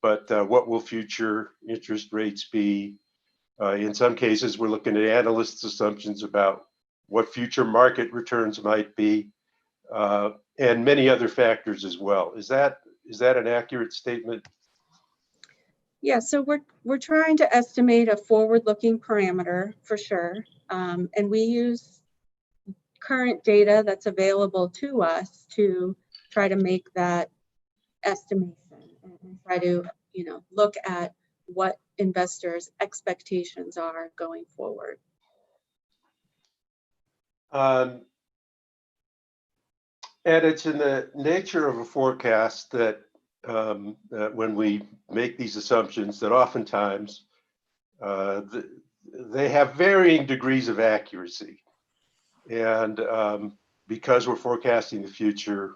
But what will future interest rates be? In some cases, we're looking at analysts' assumptions about what future market returns might be. and many other factors as well. Is that an accurate statement?
Yeah, so we're trying to estimate a forward-looking parameter for sure. And we use current data that's available to us to try to make that estimation and try to, look at what investors' expectations are going forward.
And it's in the nature of a forecast that when we make these assumptions, that oftentimes they have varying degrees of accuracy. And because we're forecasting the future,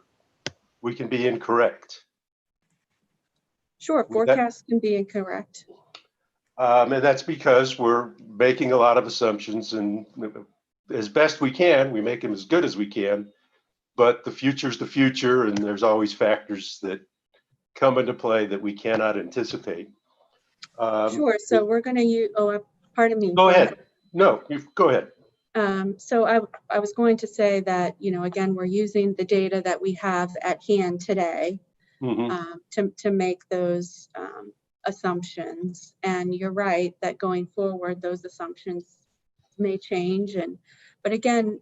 we can be incorrect.
Sure, forecasts can be incorrect.
And that's because we're making a lot of assumptions, and as best we can, we make them as good as we can. But the future's the future, and there's always factors that come into play that we cannot anticipate.
Sure, so we're going to use, pardon me.
Go ahead. No, go ahead.
So I was going to say that, again, we're using the data that we have at hand today to make those assumptions. And you're right that going forward, those assumptions may change. But again,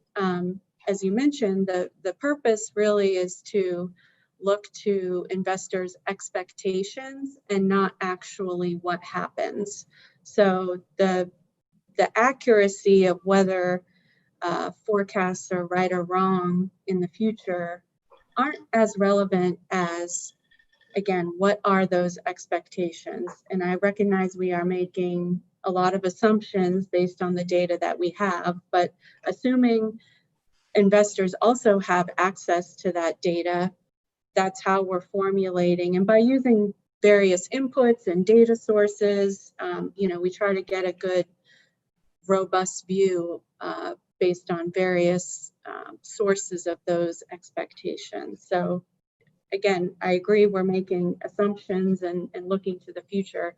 as you mentioned, the purpose really is to look to investors' expectations and not actually what happens. So the accuracy of whether forecasts are right or wrong in the future aren't as relevant as, again, what are those expectations? And I recognize we are making a lot of assumptions based on the data that we have, but assuming investors also have access to that data, that's how we're formulating. And by using various inputs and data sources, we try to get a good, robust view based on various sources of those expectations. So again, I agree we're making assumptions and looking to the future,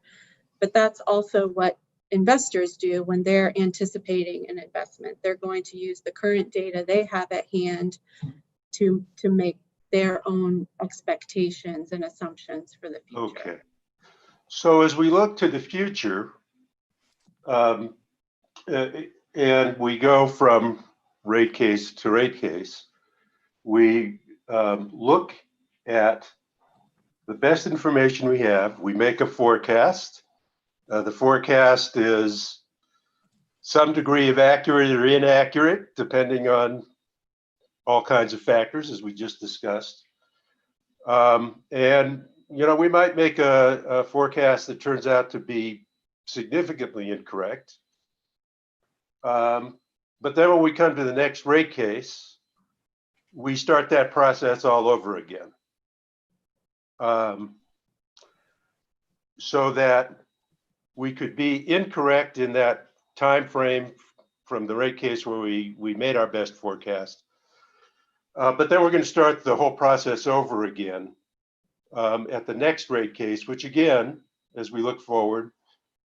but that's also what investors do when they're anticipating an investment. They're going to use the current data they have at hand to make their own expectations and assumptions for the future.
Okay. So as we look to the future, and we go from rate case to rate case, we look at the best information we have. We make a forecast. The forecast is some degree of accurate or inaccurate, depending on all kinds of factors, as we just discussed. And, we might make a forecast that turns out to be significantly incorrect. But then when we come to the next rate case, we start that process all over again. So that we could be incorrect in that time frame from the rate case where we made our best forecast. But then we're going to start the whole process over again at the next rate case, which again, as we look forward,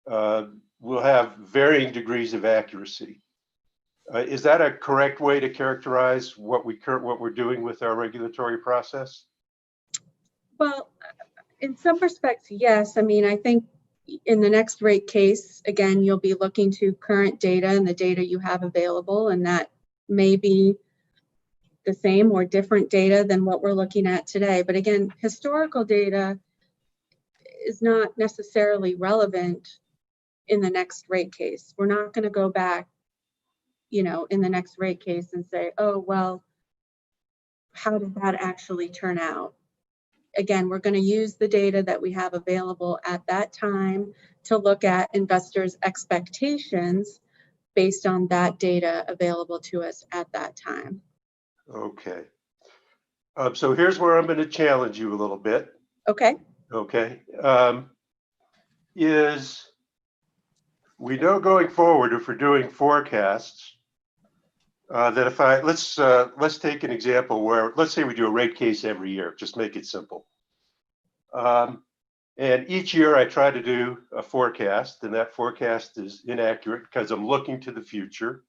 will have varying degrees of accuracy. Is that a correct way to characterize what we're doing with our regulatory process?
Well, in some respects, yes. I mean, I think in the next rate case, again, you'll be looking to current data and the data you have available, and that may be the same or different data than what we're looking at today. But again, historical data is not necessarily relevant in the next rate case. We're not going to go back, in the next rate case and say, oh, well, how did that actually turn out? Again, we're going to use the data that we have available at that time to look at investors' expectations based on that data available to us at that time.
Okay. So here's where I'm going to challenge you a little bit.
Okay.
Okay. Is we know going forward, if we're doing forecasts, that if let's take an example where, let's say we do a rate case every year, just make it simple. And each year I try to do a forecast, and that forecast is inaccurate because I'm looking to the future.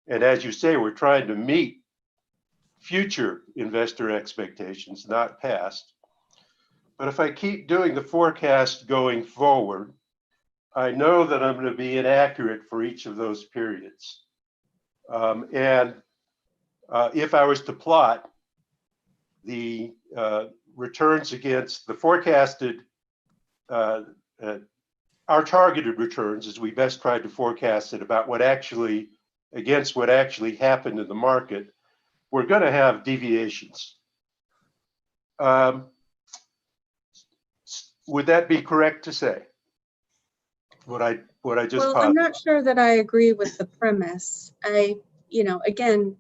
And as you say, we're trying to meet future investor expectations, not past. But if I keep doing the forecast going forward, I know that I'm going to be inaccurate for each of those periods. If I was to plot the returns against the forecasted, our targeted returns, as we best tried to forecast it, about what actually, against what actually happened in the market, we're going to have deviations. Would that be correct to say? What I just
Well,
posited?
I'm not sure that I agree with the premise. Again,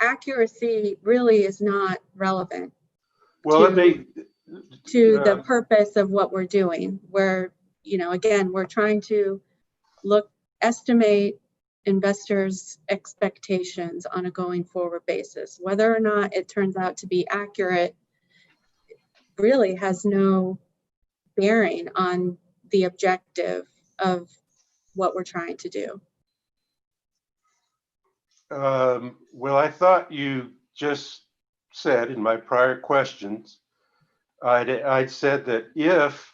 accuracy really is not relevant
Well,
to the purpose of what we're doing. Again, we're trying to estimate investors' expectations on a going forward basis. Whether or not it turns out to be accurate really has no bearing on the objective of what we're trying to do.
Well, I thought you just said in my prior questions, I'd said that if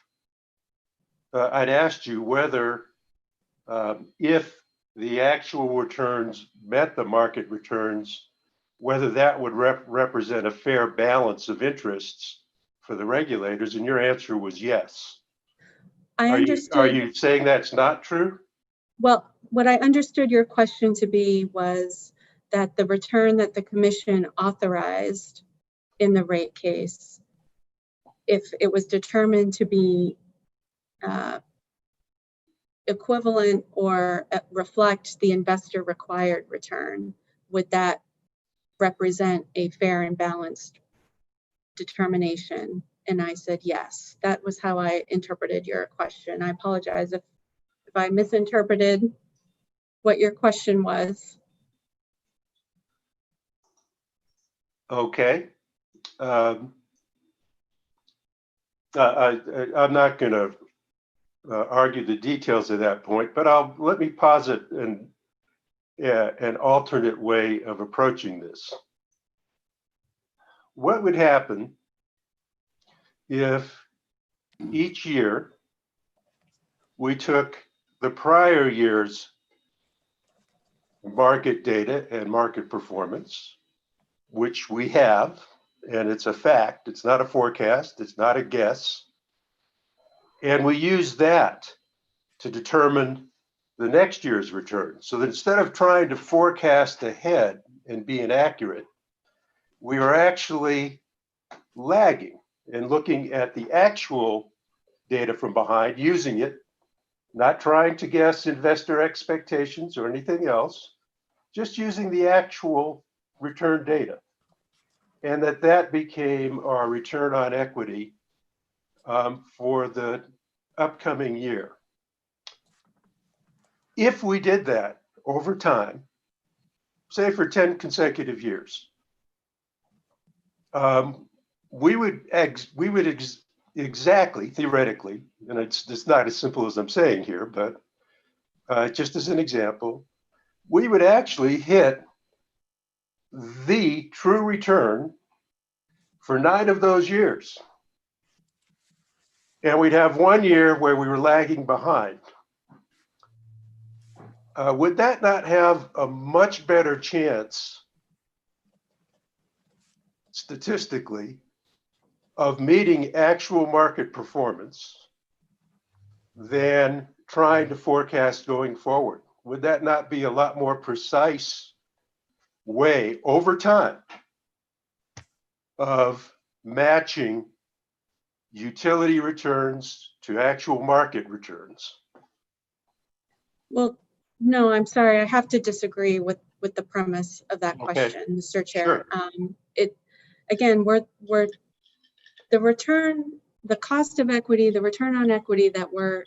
I'd asked you whether if the actual returns met the market returns, whether that would represent a fair balance of interests for the regulators, and your answer was yes.
I understood.
Are you saying that's not true?
Well, what I understood your question to be was that the return that the commission authorized in the rate case, if it was determined to be equivalent or reflect the investor required return, would that represent a fair and balanced determination? And I said yes. That was how I interpreted your question. I apologize if I misinterpreted what your question was.
Okay. I'm not going to argue the details of that point, but let me posit an alternate way of approaching this. What would happen if each year we took the prior year's market data and market performance, which we have, and it's a fact, it's not a forecast, it's not a guess, and we use that to determine the next year's return. So that instead of trying to forecast ahead and be inaccurate, we are actually lagging and looking at the actual data from behind, using it, not trying to guess investor expectations or anything else, just using the actual return data. And that became our return on equity for the upcoming year. If we did that over time, say for 10 consecutive years, we would exactly, theoretically, and it's not as simple as I'm saying here, but just as an example, we would actually hit the true return for 9 of those years. And we'd have 1 year where we were lagging behind. Would that not have a much better chance, statistically, of meeting actual market performance than trying to forecast going forward? Would that not be a lot more precise way over time of matching utility returns to actual market returns?
Well, no, I'm sorry. I have to disagree with the premise of that question, Mr. Chair. Sure. Again, the return, the cost of equity, the return on equity that we're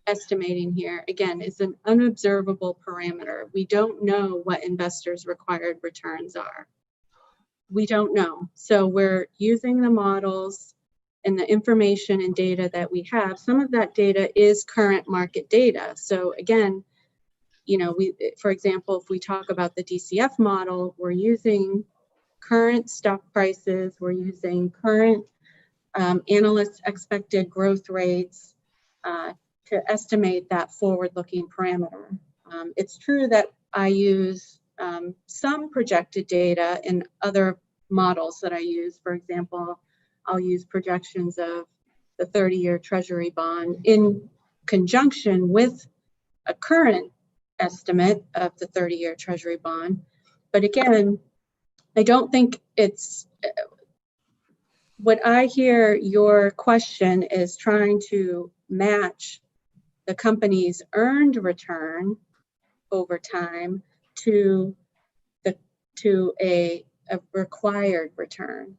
estimating here, again, is an unobservable parameter. We don't know what investors' required returns are. We don't know. So we're using the models and the information and data that we have. Some of that data is current market data. So again, for example, if we talk about the DCF model, we're using current stock prices. We're using current analysts' expected growth rates to estimate that forward-looking parameter. It's true that I use some projected data in other models that I use. For example, I'll use projections of the 30-year Treasury bond in conjunction with a current estimate of the 30-year Treasury bond. But again, I don't think it's, what I hear your question is trying to match the company's earned return over time to a required return.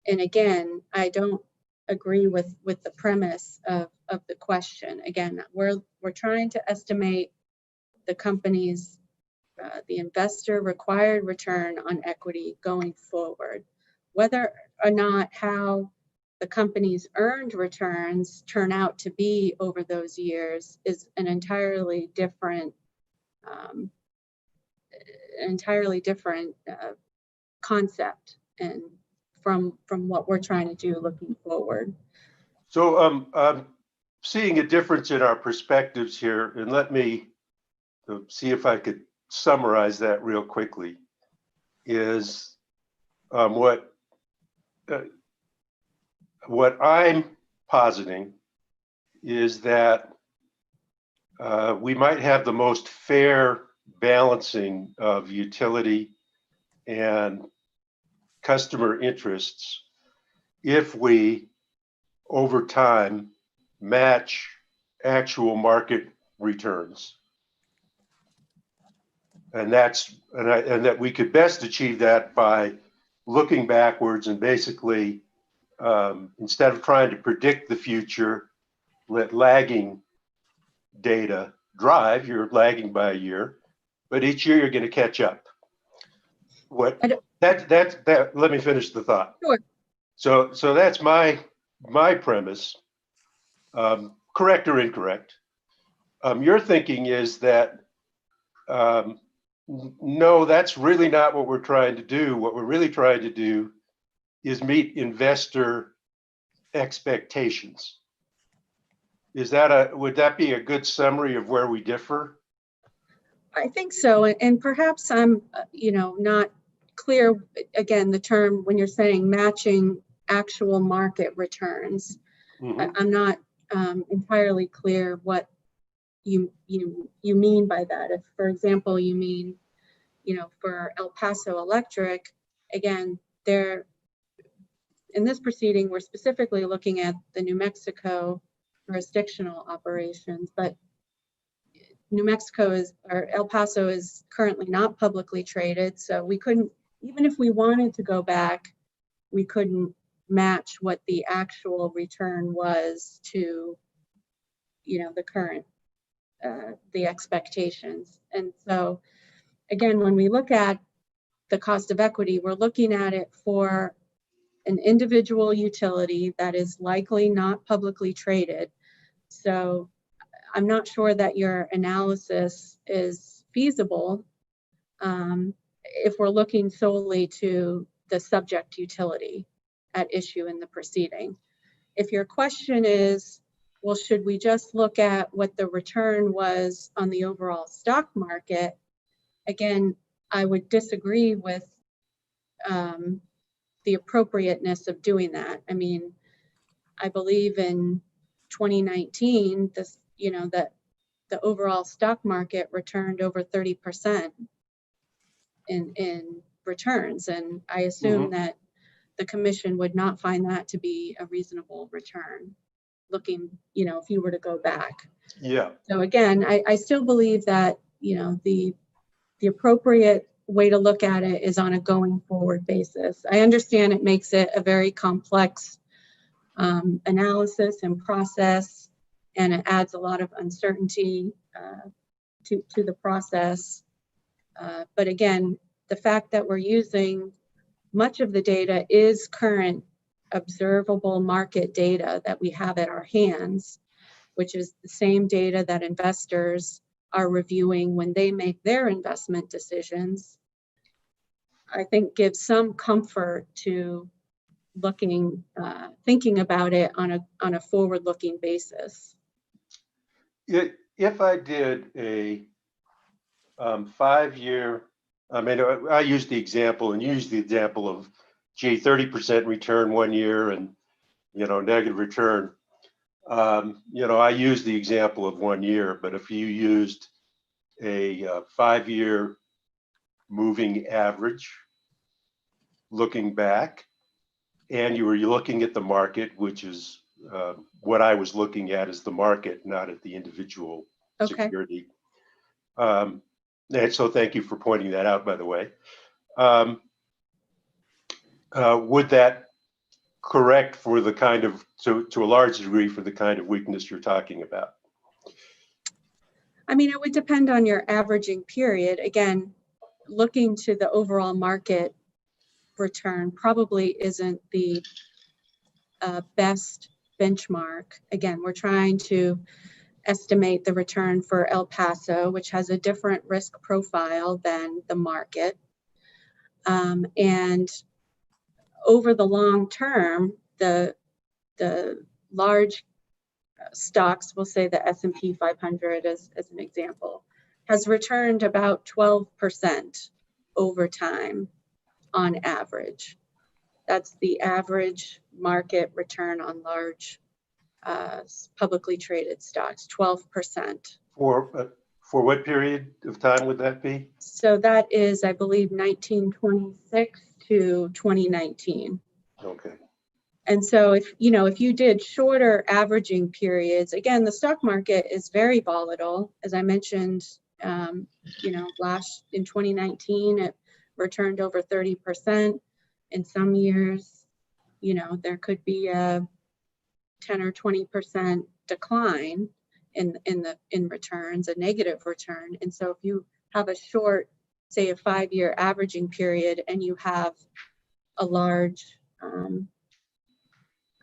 And again, I don't agree with the premise of the question. Again, we're trying to estimate the company's the investor required return on equity going forward. Whether or not how the company's earned returns turn out to be over those years is an entirely different concept, and from what we're trying to do looking forward.
So I'm seeing a difference in our perspectives here, and let me see if I could summarize that real quickly. Is what I'm positing is that we might have the most fair balancing of utility and customer interests if we, over time, match actual market returns. And that we could best achieve that by looking backwards and basically, instead of trying to predict the future, let lagging data drive. You're lagging by a year, but each year you're going to catch up. Let me finish the thought.
Sure.
So that's my premise, correct or incorrect. Your thinking is that no, that's really not what we're trying to do. What we're really trying to do is meet investor expectations. Would that be a good summary of where we differ?
I think so, and perhaps I'm, not clear. Again, the term when you're saying matching actual market returns, I'm not entirely clear what you mean by that. If, for example, you mean, for El Paso Electric, again, in this proceeding, we're specifically looking at the New Mexico jurisdictional operations, but New Mexico or El Paso is currently not publicly traded, so we couldn't, even if we wanted to go back, we couldn't match what the actual return was to, the current, the expectations. And so, again, when we look at the cost of equity, we're looking at it for an individual utility that is likely not publicly traded. So I'm not sure that your analysis is feasible if we're looking solely to the subject utility at issue in the proceeding. If your question is, well, should we just look at what the return was on the overall stock market? Again, I would disagree with the appropriateness of doing that. I mean, I believe in 2019, that the overall stock market returned over 30% in returns. And I assume that the commission would not find that to be a reasonable return looking, if you were to go back.
Yeah.
So again, I still believe that, the appropriate way to look at it is on a going forward basis. I understand it makes it a very complex analysis and process, and it adds a lot of uncertainty to the process. But again, the fact that we're using much of the data is current observable market data that we have at our hands, which is the same data that investors are reviewing when they make their investment decisions. I think gives some comfort to looking, thinking about it on a forward-looking basis.
If I did a 5-year, I mean, I used the example and used the example of, gee, 30% return 1 year and, negative return. I used the example of 1 year, but if you used a 5-year moving average, looking back, and you were looking at the market, which is what I was looking at is the market, not at the individual security. And so thank you for pointing that out, by the way. Would that correct for the kind of, to a large degree, for the kind of weakness you're talking about?
I mean, it would depend on your averaging period. Again, looking to the overall market return probably isn't the best benchmark. Again, we're trying to estimate the return for El Paso, which has a different risk profile than the market. And over the long term, the large stocks, we'll say the S&P 500 as an example, has returned about 12% over time on average. That's the average market return on large publicly traded stocks, 12%.
For what period of time would that be?
So that is, I believe, 1926 to 2019.
Okay.
And so if you did shorter averaging periods, again, the stock market is very volatile. As I mentioned, in 2019, it returned over 30%. In some years, there could be a 10 or 20% decline in returns, a negative return. And so if you have a short, say a 5-year averaging period, and you have a large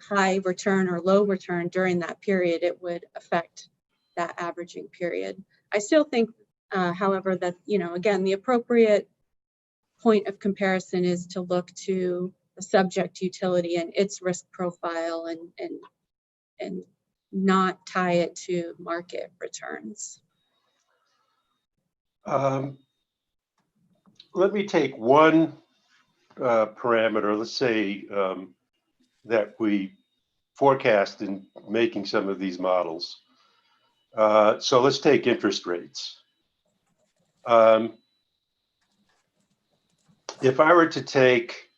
high return or low return during that period, it would affect that averaging period. I still think, however, that, again, the appropriate point of comparison is to look to the subject utility and its risk profile and not tie it to market returns.
Let me take one parameter, let's say that we forecast in making some of these models. So let's take interest rates. If I were to take,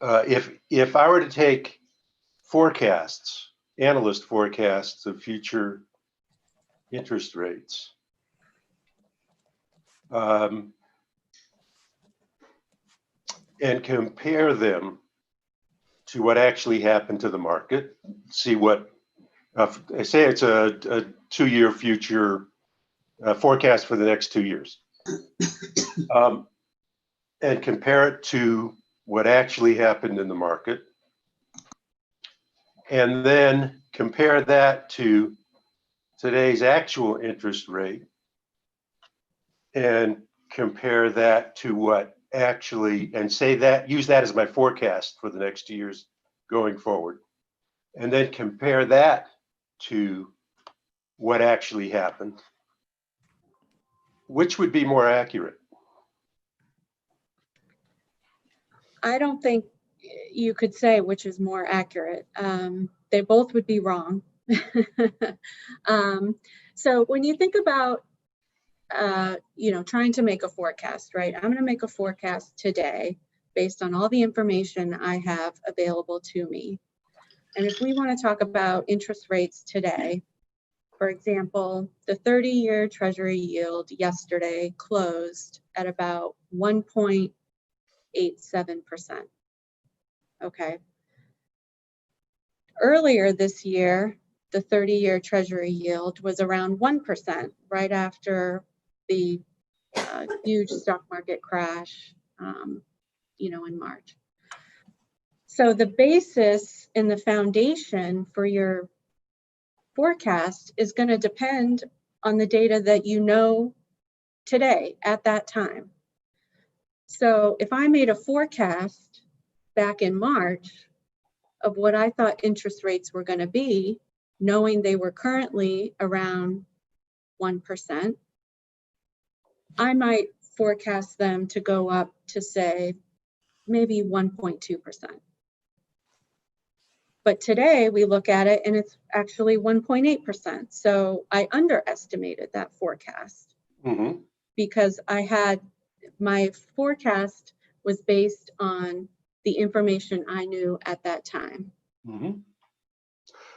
if I were to take forecasts, analyst forecasts of future interest rates, and compare them to what actually happened to the market, see what, I say it's a 2-year future forecast for the next 2 years, and compare it to what actually happened in the market, and then compare that to today's actual interest rate, and compare that to what actually, and say that, use that as my forecast for the next 2 years going forward, and then compare that to what actually happened. Which would be more accurate?
I don't think you could say which is more accurate. They both would be wrong. So when you think about, trying to make a forecast, right? I'm going to make a forecast today based on all the information I have available to me. And if we want to talk about interest rates today, for example, the 30-year Treasury yield yesterday closed at about 1.87%. Okay. Earlier this year, the 30-year Treasury yield was around 1%, right after the huge stock market crash, in March. So the basis and the foundation for your forecast is going to depend on the data that you know today at that time. So if I made a forecast back in March of what I thought interest rates were going to be, knowing they were currently around 1%, I might forecast them to go up to, say, maybe 1.2%. But today we look at it and it's actually 1.8%. So I underestimated that forecast because my forecast was based on the information I knew at that time. And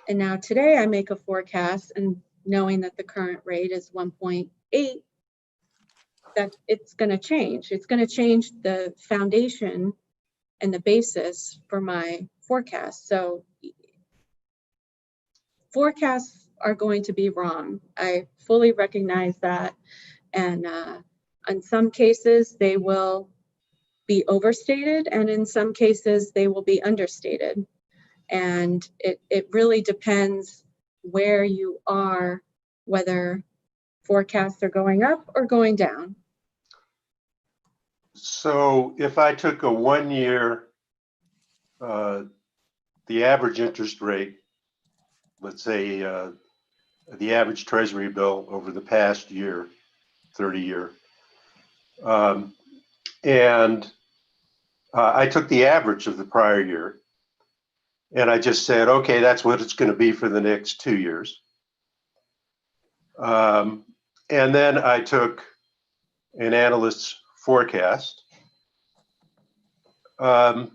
now today I make a forecast and knowing that the current rate is 1.8, that it's going to change. It's going to change the foundation and the basis for my forecast. So forecasts are going to be wrong. I fully recognize that. And in some cases, they will be overstated, and in some cases, they will be understated. And it really depends where you are, whether forecasts are going up or going down.
So if I took a 1 year, the average interest rate, let's say the average treasury bill over the past year, 30 year, and I took the average of the prior year, and I just said, okay, that's what it's going to be for the next 2 years. And then I took an analyst's forecast. Are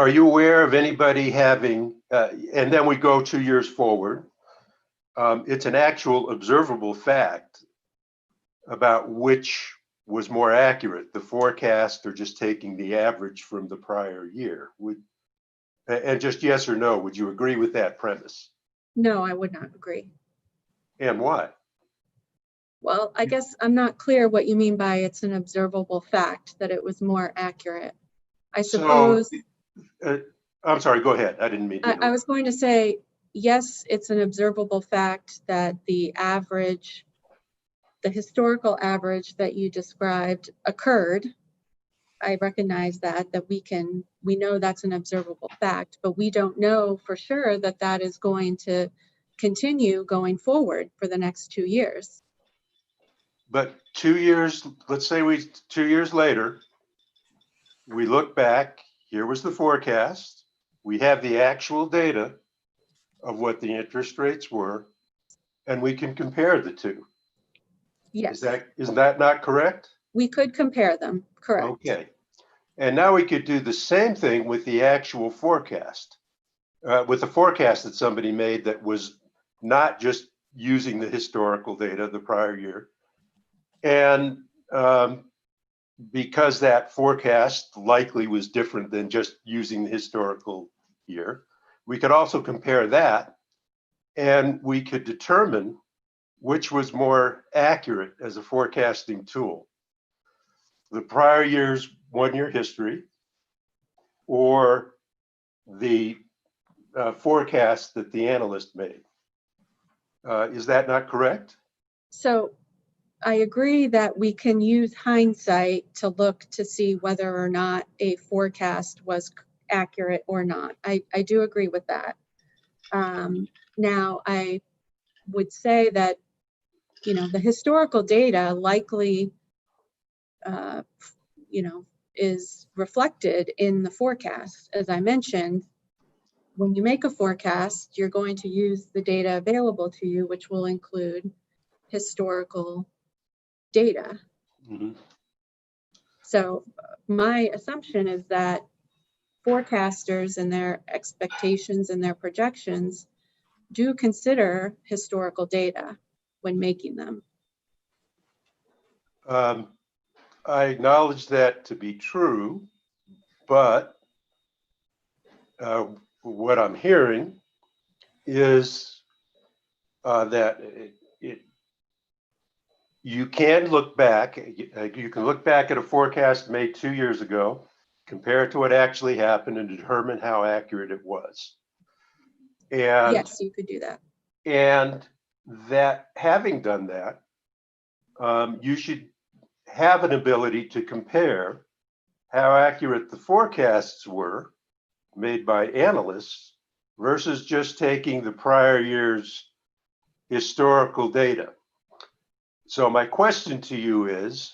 you aware of anybody having, and then we go 2 years forward, it's an actual observable fact about which was more accurate, the forecast or just taking the average from the prior year? And just yes or no, would you agree with that premise?
No, I would not agree.
And why?
Well, I guess I'm not clear what you mean by it's an observable fact, that it was more accurate. I suppose.
So, I'm sorry, go ahead. I didn't mean to interrupt.
I was going to say, yes, it's an observable fact that the average, the historical average that you described occurred. I recognize that we know that's an observable fact, but we don't know for sure that that is going to continue going forward for the next 2 years.
But 2 years, let's say 2 years later, we look back, here was the forecast. We have the actual data of what the interest rates were, and we can compare the two.
Yes.
Isn't that not correct?
We could compare them, correct.
Okay. And now we could do the same thing with the actual forecast, with the forecast that somebody made that was not just using the historical data the prior year. And because that forecast likely was different than just using the historical year, we could also compare that, and we could determine which was more accurate as a forecasting tool. The prior year's 1 year history or the forecast that the analyst made. Is that not correct?
So I agree that we can use hindsight to look to see whether or not a forecast was accurate or not. I do agree with that. Now, I would say that, the historical data likely, is reflected in the forecast. As I mentioned, when you make a forecast, you're going to use the data available to you, which will include historical data. So my assumption is that forecasters and their expectations and their projections do consider historical data when making them.
I acknowledge that to be true, but what I'm hearing is that you can look back. You can look back at a forecast made 2 years ago, compare it to what actually happened, and determine how accurate it was. And
yes, you could do that.
And that having done that, you should have an ability to compare how accurate the forecasts were made by analysts versus just taking the prior year's historical data. So my question to you is,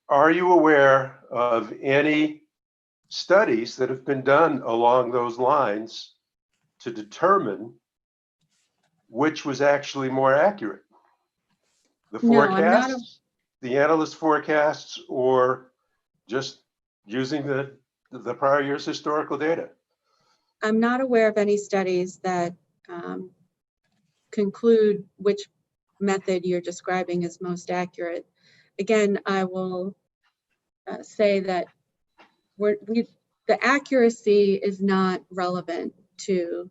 are you aware of any studies that have been done along those lines to determine which was actually more accurate? The
No, I'm not
forecasts, the analyst forecasts, or just using the prior year's historical data?
I'm not aware of any studies that conclude which method you're describing is most accurate. Again, I will say that the accuracy is not relevant to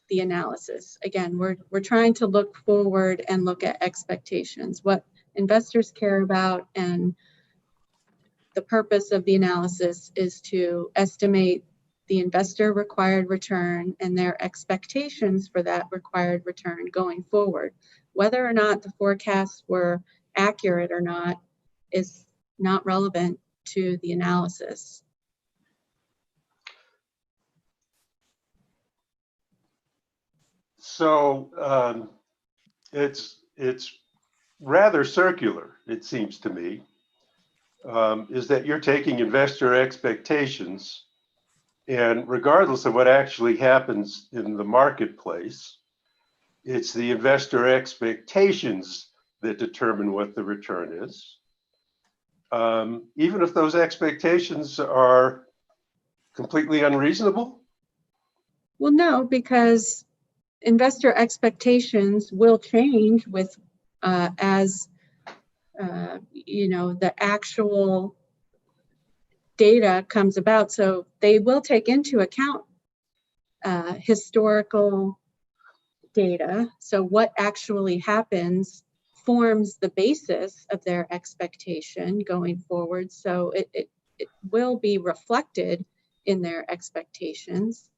the analysis. Again, we're trying to look forward and look at expectations, what investors care about, and the purpose of the analysis is to estimate the investor required return and their expectations for that required return going forward. Whether or not the forecasts were accurate or not is not relevant to the analysis.
So it's rather circular, it seems to me, is that you're taking investor expectations, and regardless of what actually happens in the marketplace, it's the investor expectations that determine what the return is. Even if those expectations are completely unreasonable?
Well, no, because investor expectations will change with as you know, the actual data comes about. So they will take into account historical data. So what actually happens forms the basis of their expectation going forward. So it will be reflected in their expectations.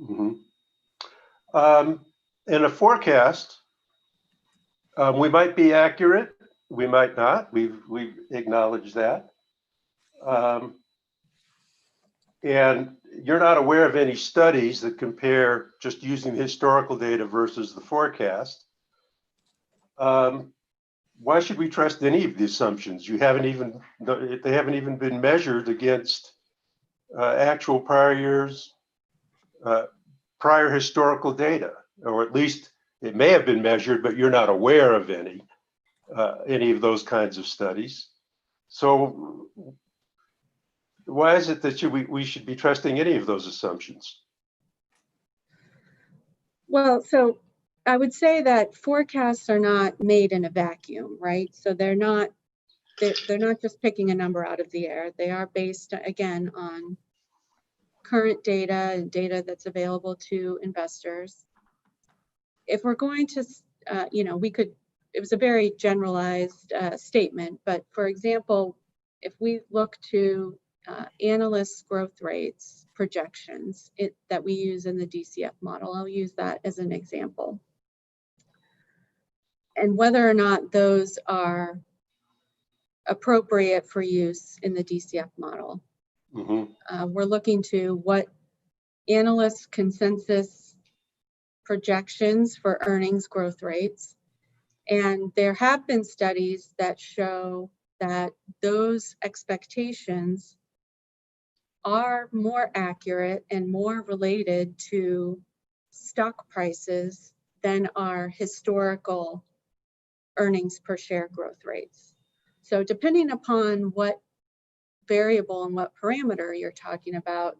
Mm-hmm. In a forecast, we might be accurate, we might not. We've acknowledged that. And you're not aware of any studies that compare just using historical data versus the forecast. Why should we trust any of the assumptions? They haven't even been measured against actual prior years, prior historical data, or at least it may have been measured, but you're not aware of any of those kinds of studies. So why is it that we should be trusting any of those assumptions?
Well, so I would say that forecasts are not made in a vacuum, right? So they're not just picking a number out of the air. They are based, again, on current data and data that's available to investors. If we're going to, you know, it was a very generalized statement, but for example, if we look to analysts' growth rates projections that we use in the DCF model, I'll use that as an example. And whether or not those are appropriate for use in the DCF model. Mm-hmm. We're looking to what analysts' consensus projections for earnings growth rates. And there have been studies that show that those expectations are more accurate and more related to stock prices than our historical earnings per share growth rates. So depending upon what variable and what parameter you're talking about,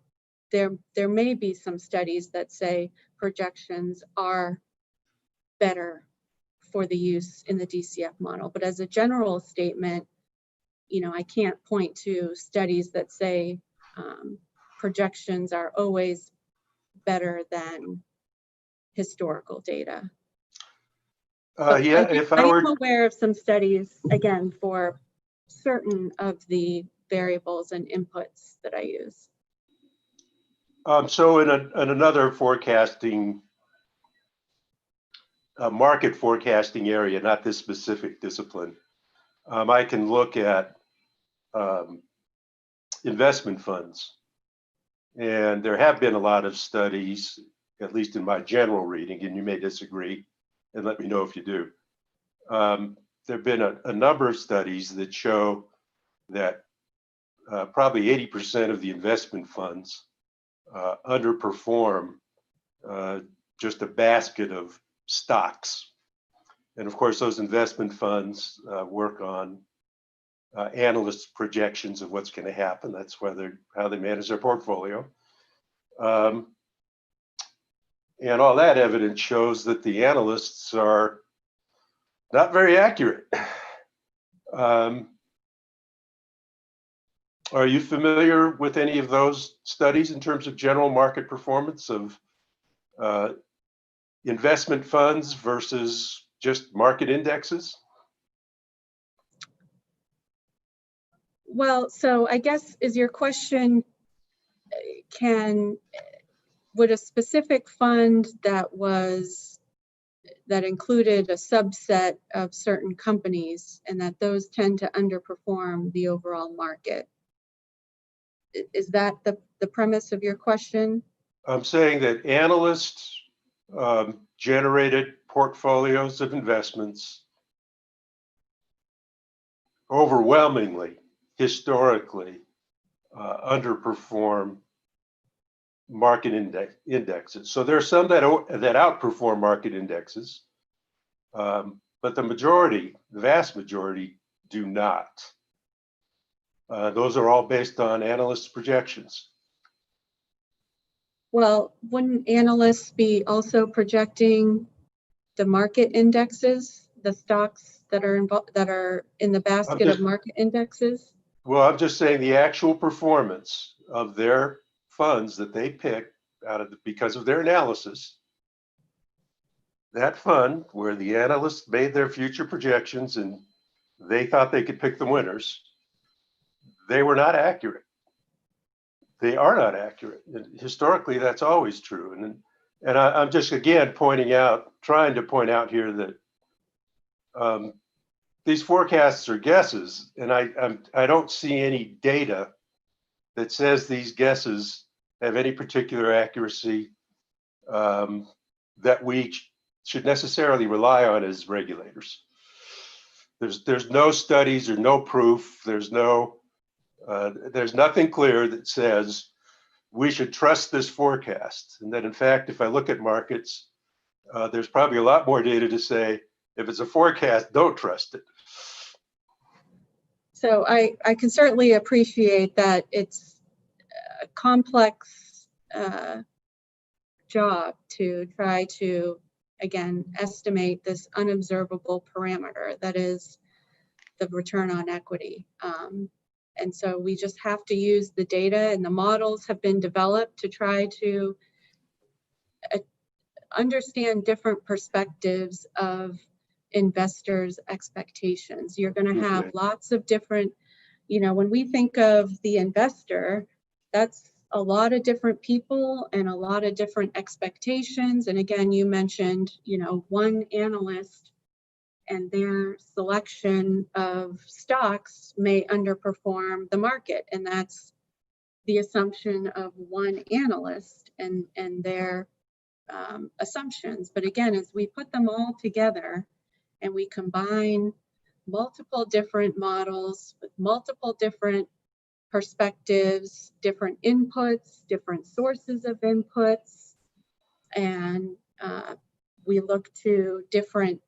there may be some studies that say projections are better for the use in the DCF model. But as a general statement, you know, I can't point to studies that say projections are always better than historical data.
Yeah, if I were
aware of some studies, again, for certain of the variables and inputs that I use.
So in another forecasting, market forecasting area, not this specific discipline, I can look at investment funds. And there have been a lot of studies, at least in my general reading, and you may disagree, and let me know if you do. There have been a number of studies that show that probably 80% of the investment funds underperform just a basket of stocks. And of course, those investment funds work on analysts' projections of what's going to happen. That's how they manage their portfolio. And all that evidence shows that the analysts are not very accurate. Are you familiar with any of those studies in terms of general market performance of investment funds versus just market indexes?
Well, so I guess is your question, would a specific fund that included a subset of certain companies and that those tend to underperform the overall market? Is that the premise of your question?
I'm saying that analysts generated portfolios of investments overwhelmingly, historically, underperform market indexes. So there are some that outperform market indexes, but the vast majority do not. Those are all based on analysts' projections.
Well, wouldn't analysts be also projecting the market indexes, the stocks that are in the basket of market indexes?
Well, I'm just saying the actual performance of their funds that they pick because of their analysis. That fund where the analysts made their future projections and they thought they could pick the winners, they were not accurate. They are not accurate. And historically, that's always true. And I'm just again trying to point out here that these forecasts are guesses, and I don't see any data that says these guesses have any particular accuracy that we should necessarily rely on as regulators. There's no studies or no proof. There's nothing clear that says we should trust this forecast. And that in fact, if I look at markets, there's probably a lot more data to say, if it's a forecast, don't trust it.
So I can certainly appreciate that it's a complex job to try to, again, estimate this unobservable parameter that is the return on equity. And so we just have to use the data, and the models have been developed to try to understand different perspectives of investors' expectations. You're going to have lots of different, when we think of the investor, that's a lot of different people and a lot of different expectations. And again, you mentioned, one analyst and their selection of stocks may underperform the market. And that's the assumption of one analyst and their assumptions. But again, as we put them all together and we combine multiple different models with multiple different perspectives, different inputs, different sources of inputs, and we look to different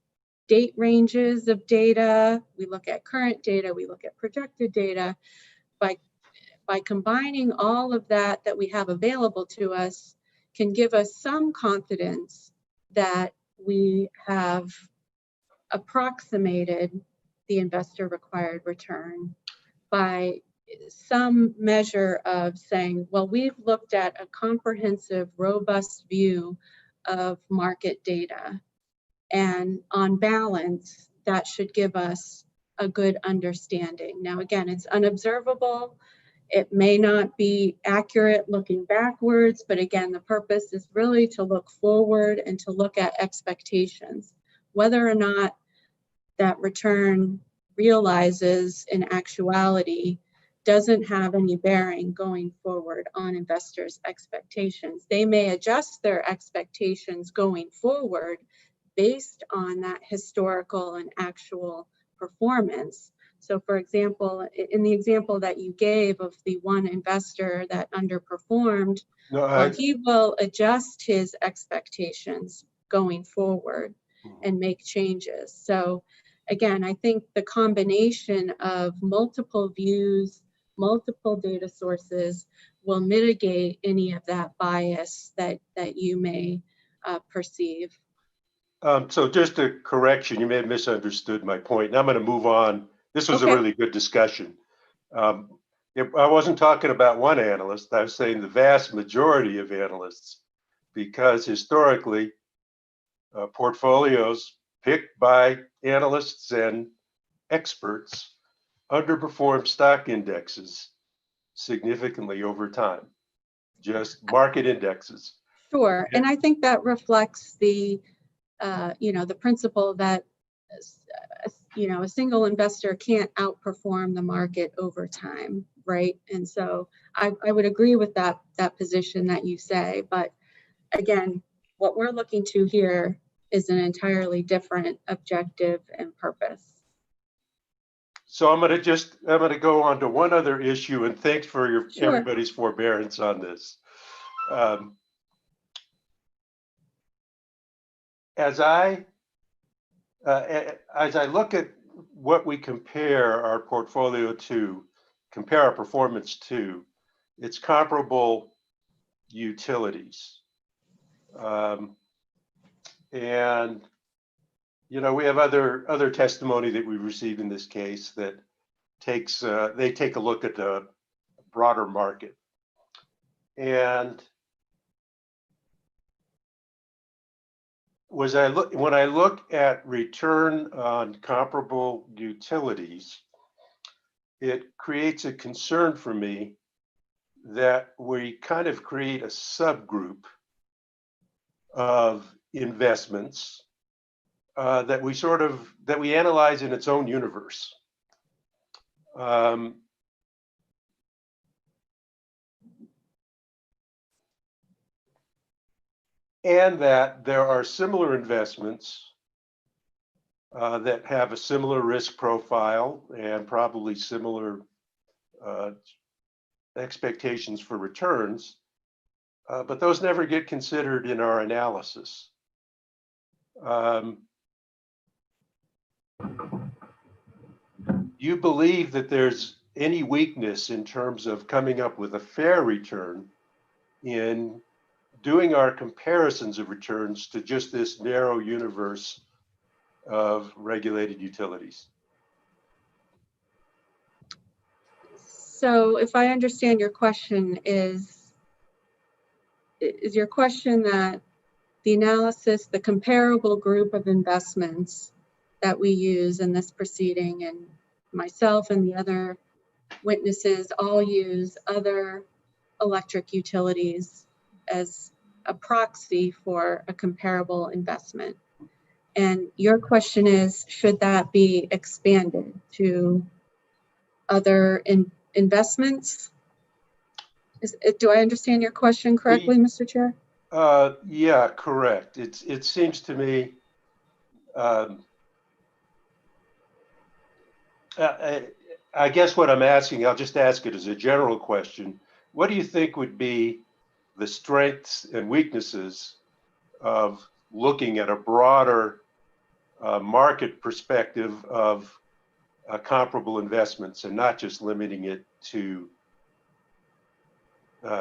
date ranges of data, we look at current data, we look at projected data. By combining all of that we have available to us can give us some confidence that we have approximated the investor required return by some measure of saying, well, we've looked at a comprehensive, robust view of market data. And on balance, that should give us a good understanding. Now, again, it's unobservable. It may not be accurate looking backwards, but again, the purpose is really to look forward and to look at expectations. Whether or not that return realizes in actuality doesn't have any bearing going forward on investors' expectations. They may adjust their expectations going forward based on that historical and actual performance. So for example, in the example that you gave of the one investor that underperformed, he will adjust his expectations going forward and make changes. So again, I think the combination of multiple views, multiple data sources will mitigate any of that bias that you may perceive.
So just a correction, you may have misunderstood my point. And I'm going to move on. This was a really good discussion. I wasn't talking about one analyst. I was saying the vast majority of analysts, because historically, portfolios picked by analysts and experts underperform stock indexes significantly over time, just market indexes.
Sure, and I think that reflects the the principle that a single investor can't outperform the market over time, right? And so I would agree with that position that you say, but again, what we're looking to here is an entirely different objective and purpose.
So I'm going to go on to one other issue, and thanks for everybody's forbearance on this. As I look at what we compare our portfolio to, compare our performance to, it's comparable utilities. And we have other testimony that we received in this case that they take a look at the broader market. And when I look at return on comparable utilities, it creates a concern for me that we kind of create a subgroup of investments that we analyze in its own universe. And that there are similar investments that have a similar risk profile and probably similar expectations for returns, but those never get considered in our analysis. You believe that there's any weakness in terms of coming up with a fair return in doing our comparisons of returns to just this narrow universe of regulated utilities?
So if I understand your question, is your question that the analysis, the comparable group of investments that we use in this proceeding, and myself and the other witnesses all use other electric utilities as a proxy for a comparable investment? And your question is, should that be expanded to other investments? Do I understand your question correctly, Mr. Chair?
Yeah, correct. It seems to me, I guess what I'm asking, I'll just ask it as a general question. What do you think would be the strengths and weaknesses of looking at a broader market perspective of comparable investments and not just limiting it to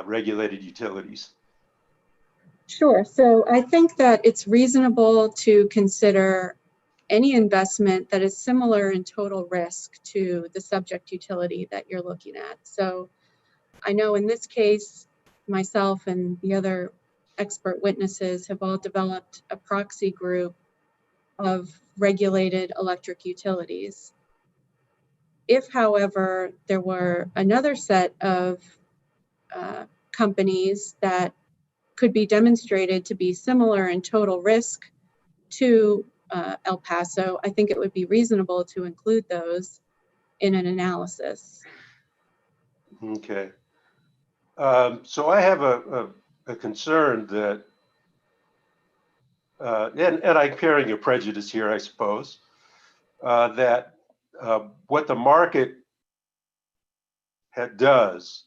regulated utilities?
Sure. So I think that it's reasonable to consider any investment that is similar in total risk to the subject utility that you're looking at. So I know in this case, myself and the other expert witnesses have all developed a proxy group of regulated electric utilities. If, however, there were another set of companies that could be demonstrated to be similar in total risk to El Paso, I think it would be reasonable to include those in an analysis.
Okay. So I have a concern that, and I'm carrying a prejudice here, I suppose, that what the market does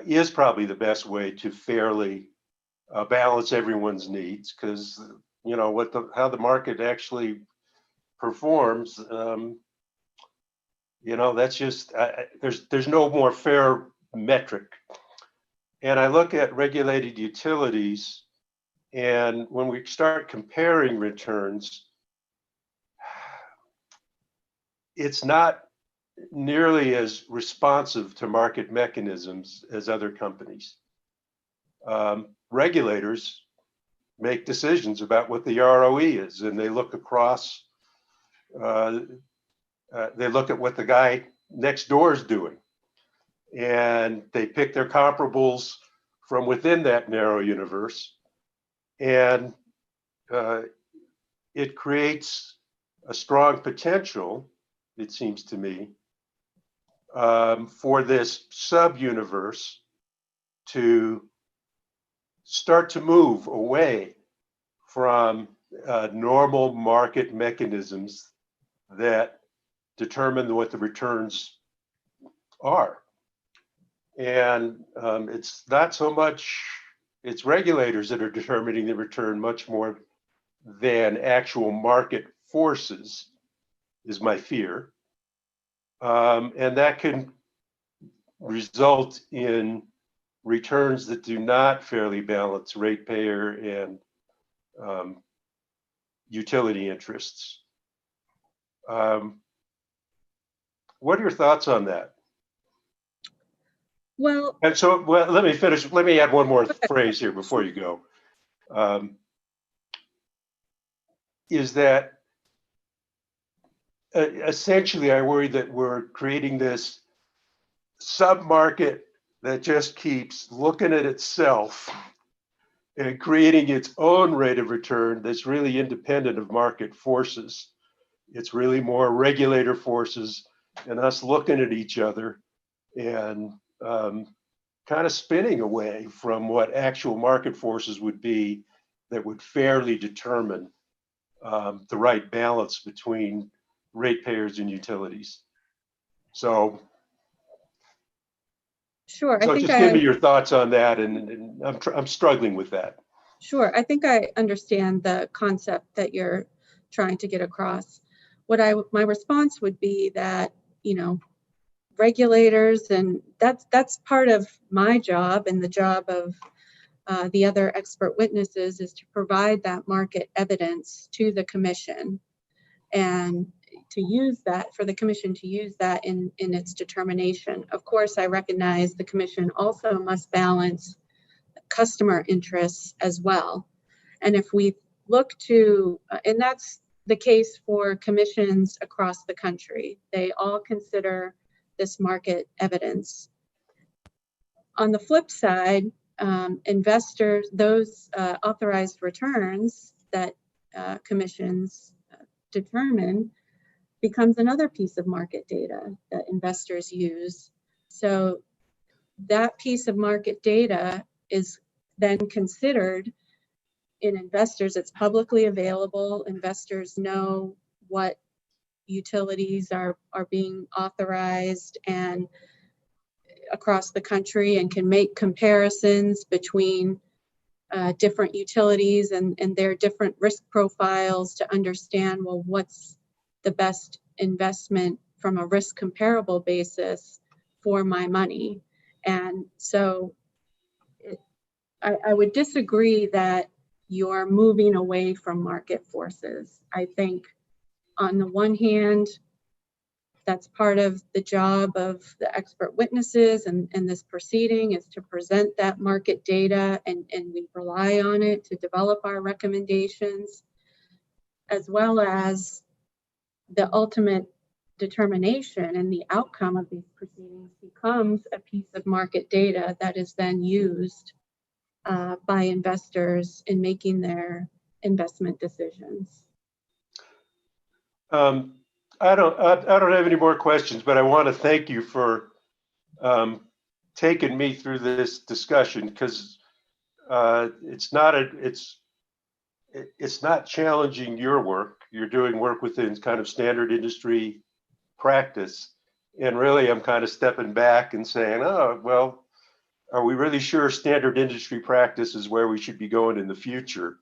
is probably the best way to fairly balance everyone's needs, because you know how the market actually performs. You know, that's just there's no more fair metric. And I look at regulated utilities, and when we start comparing returns, it's not nearly as responsive to market mechanisms as other companies. Regulators make decisions about what the ROE is, and they look across, they look at what the guy next door is doing, and they pick their comparables from within that narrow universe, and it creates a strong potential, it seems to me, for this sub-universe to start to move away from normal market mechanisms that determine what the returns are. And it's not so much, it's regulators that are determining the return much more than actual market forces, is my fear. And that can result in returns that do not fairly balance ratepayer and utility interests. What are your thoughts on that?
Well,
and so let me finish. Let me add one more phrase here before you go. Is that essentially I worry that we're creating this sub-market that just keeps looking at itself and creating its own rate of return that's really independent of market forces. It's really more regulator forces and us looking at each other and kind of spinning away from what actual market forces would be that would fairly determine the right balance between ratepayers and utilities. So,
sure.
So just give me your thoughts on that, and I'm struggling with that.
Sure. I think I understand the concept that you're trying to get across. My response would be that, you know, regulators, and that's part of my job and the job of the other expert witnesses, is to provide that market evidence to the commission and to use that, for the commission to use that in its determination. Of course, I recognize the commission also must balance customer interests as well. And if we look to, and that's the case for commissions across the country, they all consider this market evidence. On the flip side, investors, those authorized returns that commissions determine, becomes another piece of market data that investors use. So that piece of market data is then considered in investors. It's publicly available. Investors know what utilities are being authorized and across the country, and can make comparisons between different utilities and their different risk profiles to understand, well, what's the best investment from a risk comparable basis for my money. And so I would disagree that you're moving away from market forces. I think on the one hand, that's part of the job of the expert witnesses and this proceeding, is to present that market data, and we rely on it to develop our recommendations, as well as the ultimate determination and the outcome of these proceedings becomes a piece of market data that is then used by investors in making their investment decisions.
I don't have any more questions, but I want to thank you for taken me through this discussion because it's not challenging your work. You're doing work within kind of standard industry practice. And really, I'm kind of stepping back and saying, oh, well, are we really sure standard industry practice is where we should be going in the future?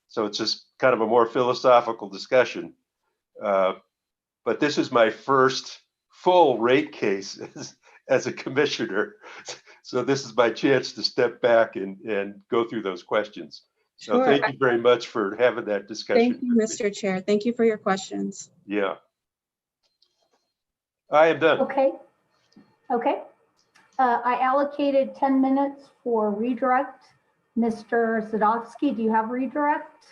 So it's just kind of a more philosophical discussion. But this is my first full rate case as a commissioner. So this is my chance to step back and go through those questions. So
Sure.
thank you very much for having that discussion.
Thank you, Mr. Chair. Thank you for your questions.
Yeah. I am done.
Okay. Okay. I allocated 10 minutes for redirect. Mr. Zadowski, do you have redirect?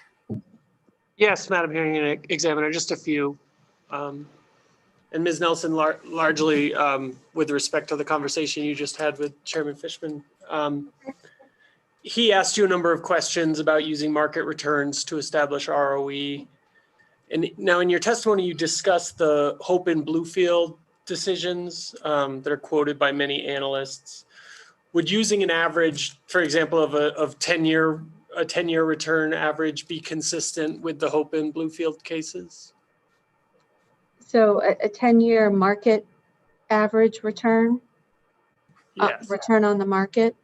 Yes, Madam Hearing Examiner, just a few. And Ms. Nelson, largely with respect to the conversation you just had with Chairman Fishman, he asked you a number of questions about using market returns to establish ROE. And now in your testimony, you discussed the Hope and Bluefield decisions that are quoted by many analysts. Would using an average, for example, of a 10-year return average be consistent with the Hope and Bluefield cases?
So a 10-year market average return?
Yes.
Return on the market?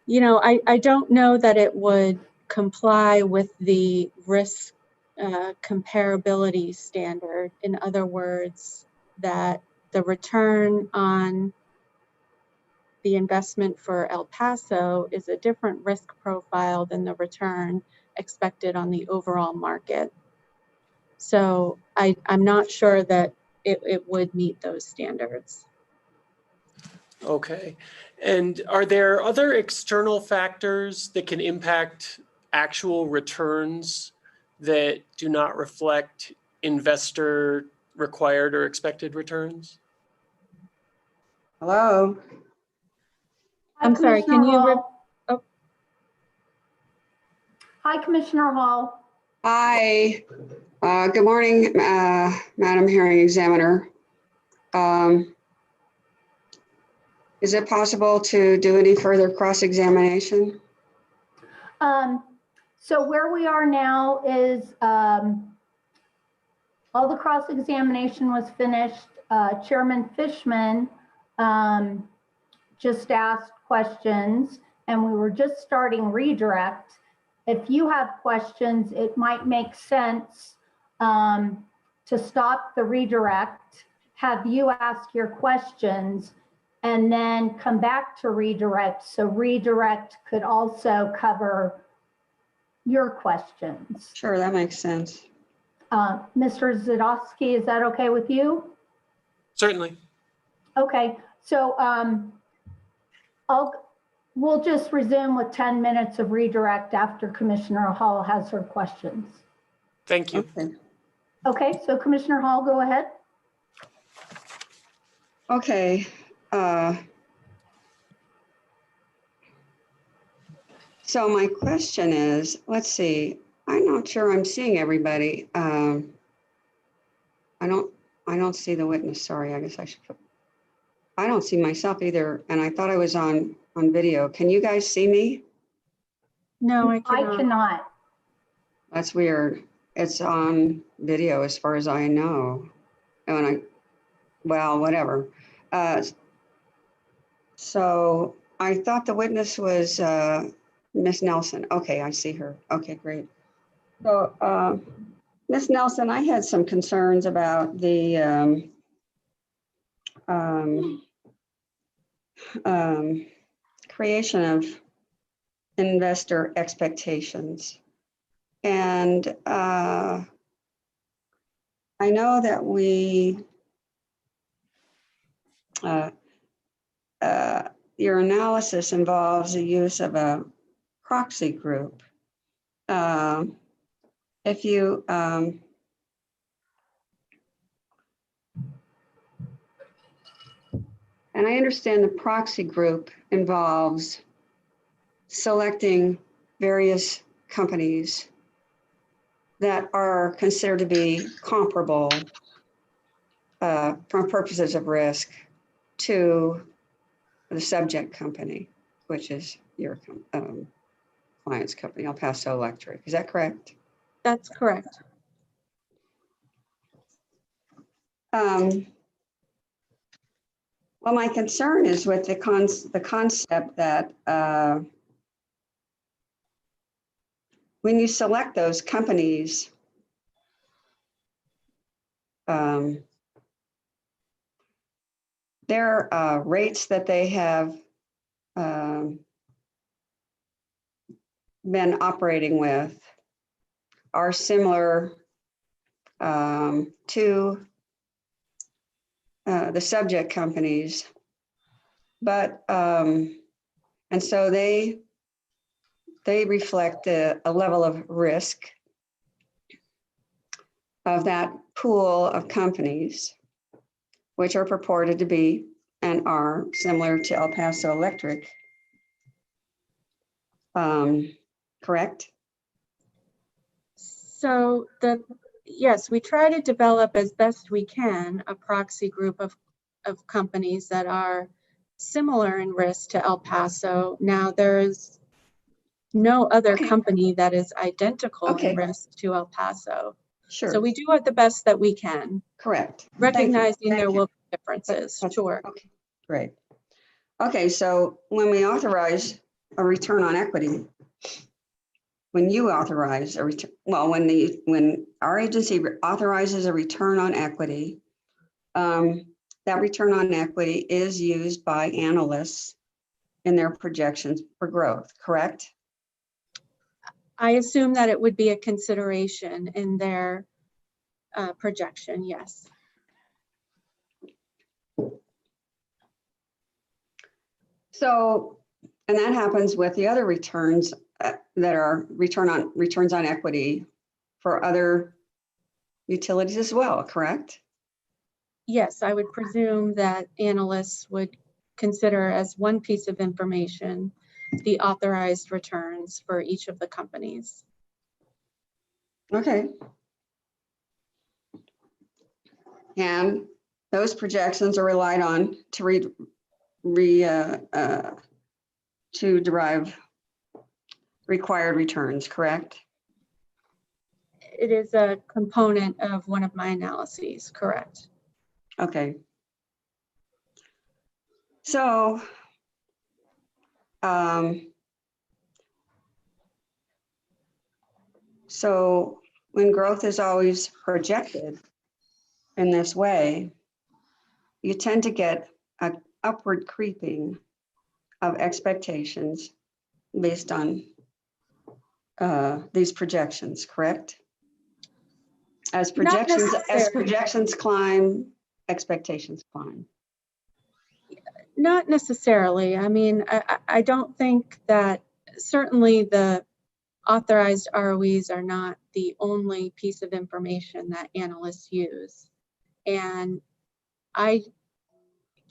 You know, I don't know that it would comply with the risk comparability standard. In other words, that the return on the investment for El Paso is a different risk profile than the return expected on the overall market. So I'm not sure that it would meet those standards.
Okay. And are there other external factors that can impact actual returns that do not reflect investor required or expected returns?
Hello?
I'm sorry, can you? Oh.
Hi, Commissioner Hall.
Hi. Good morning, Madam Hearing Examiner. Is it possible to do any further cross-examination?
So where we are now is all the cross-examination was finished. Chairman Fishman just asked questions and we were just starting redirect. If you have questions, it might make sense to stop the redirect, have you ask your questions, and then come back to redirect. So redirect could also cover your questions.
Sure, that makes sense.
Mr. Zadowski, is that okay with you?
Certainly.
Okay, so we'll just resume with 10 minutes of redirect after Commissioner Hall has her questions.
Thank you.
Okay, so Commissioner Hall, go ahead.
Okay. So my question is, let's see, I'm not sure I'm seeing everybody. I don't see the witness. Sorry, I guess I should put, I don't see myself either. And I thought I was on video. Can you guys see me?
No, I cannot.
I cannot.
That's weird. It's on video as far as I know. And well, whatever. So I thought the witness was Miss Nelson. Okay, I see her. Okay, great. So Miss Nelson, I had some concerns about the creation of investor expectations. And I know that your analysis involves the use of a proxy group. If you and I understand the proxy group involves selecting various companies that are considered to be comparable from purposes of risk to the subject company, which is your client's company, El Paso Electric. Is that correct?
That's correct.
Well, my concern is with the concept that when you select those companies, their rates that they have been operating with are similar to the subject companies, but and so they reflect a level of risk of that pool of companies, which are purported to be and are similar to El Paso Electric. Correct?
So yes, we try to develop as best we can a proxy group of companies that are similar in risk to El Paso. Now, there is no other company that is identical in risk to El Paso.
Sure.
So we do the best that we can.
Correct.
Recognizing there will be differences. Sure.
Okay, great. Okay, so when we authorize a return on equity, when you authorize a return, well, when our agency authorizes a return on equity, that return on equity is used by analysts in their projections for growth, correct?
I assume that it would be a consideration in their projection, yes.
So, and that happens with the other returns that are returns on equity for other utilities as well, correct?
Yes, I would presume that analysts would consider as one piece of information the authorized returns for each of the companies.
Okay. And those projections are relied on to derive required returns, correct?
It is a component of one of my analyses, correct?
Okay. So, so when growth is always projected in this way, you tend to get an upward creeping of expectations based on these projections, correct? As projections climb, expectations climb.
Not necessarily. I mean, I don't think that, certainly the authorized ROEs are not the only piece of information that analysts use. And I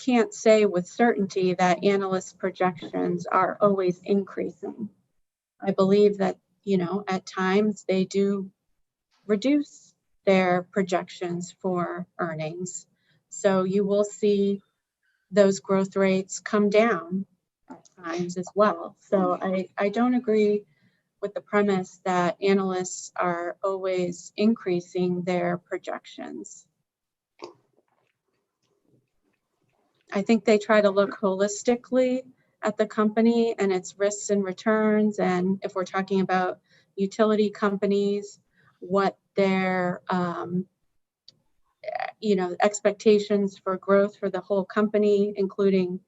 can't say with certainty that analysts' projections are always increasing. I believe that, you know, at times they do reduce their projections for earnings. So you will see those growth rates come down at times as well. So I don't agree with the premise that analysts are always increasing their projections. I think they try to look holistically at the company and its risks and returns. And if we're talking about utility companies, what their expectations for growth for the whole company, including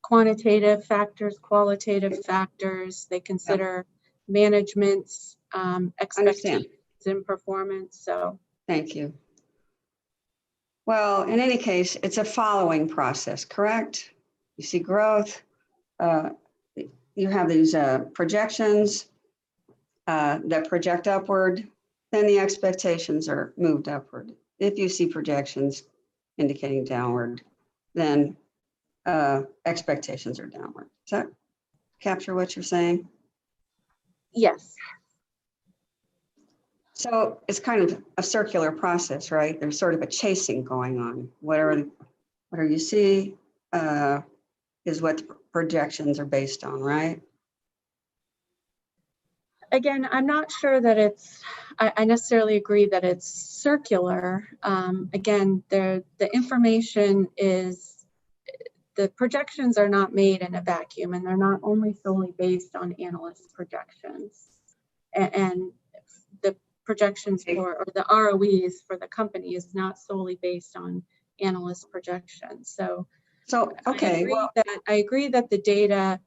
quantitative factors, qualitative factors. They consider management's expectations and performance. So
thank you. Well, in any case, it's a following process, correct? You see growth, you have these projections that project upward, then the expectations are moved upward. If you see projections indicating downward, then expectations are downward. Does that capture what you're saying?
Yes.
So it's kind of a circular process, right? There's sort of a chasing going on. Whatever you see, is what the projections are based on, right?
Again, I'm not sure that I necessarily agree that it's circular. Again, the information is, the projections are not made in a vacuum, and they're not only solely based on analyst projections. And the projections for, or the ROEs for the company is not solely based on analyst projections. So
okay,
I agree that the data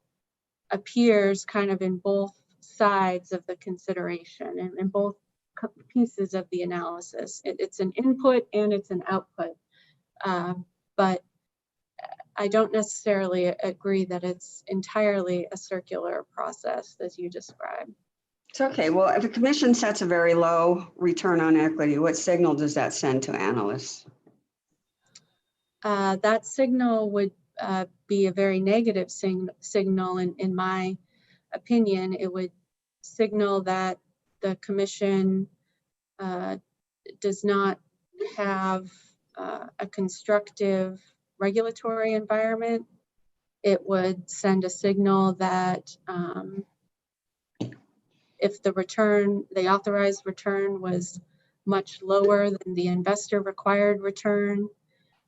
appears kind of in both sides of the consideration and in both pieces of the analysis. It's an input and it's an output, but I don't necessarily agree that it's entirely a circular process as you described.
It's okay. Well, if a commission sets a very low return on equity, what signal does that send to analysts?
That signal would be a very negative signal in my opinion. It would signal that the commission does not have a constructive regulatory environment. It would send a signal that if the return, the authorized return was much lower than the investor required return,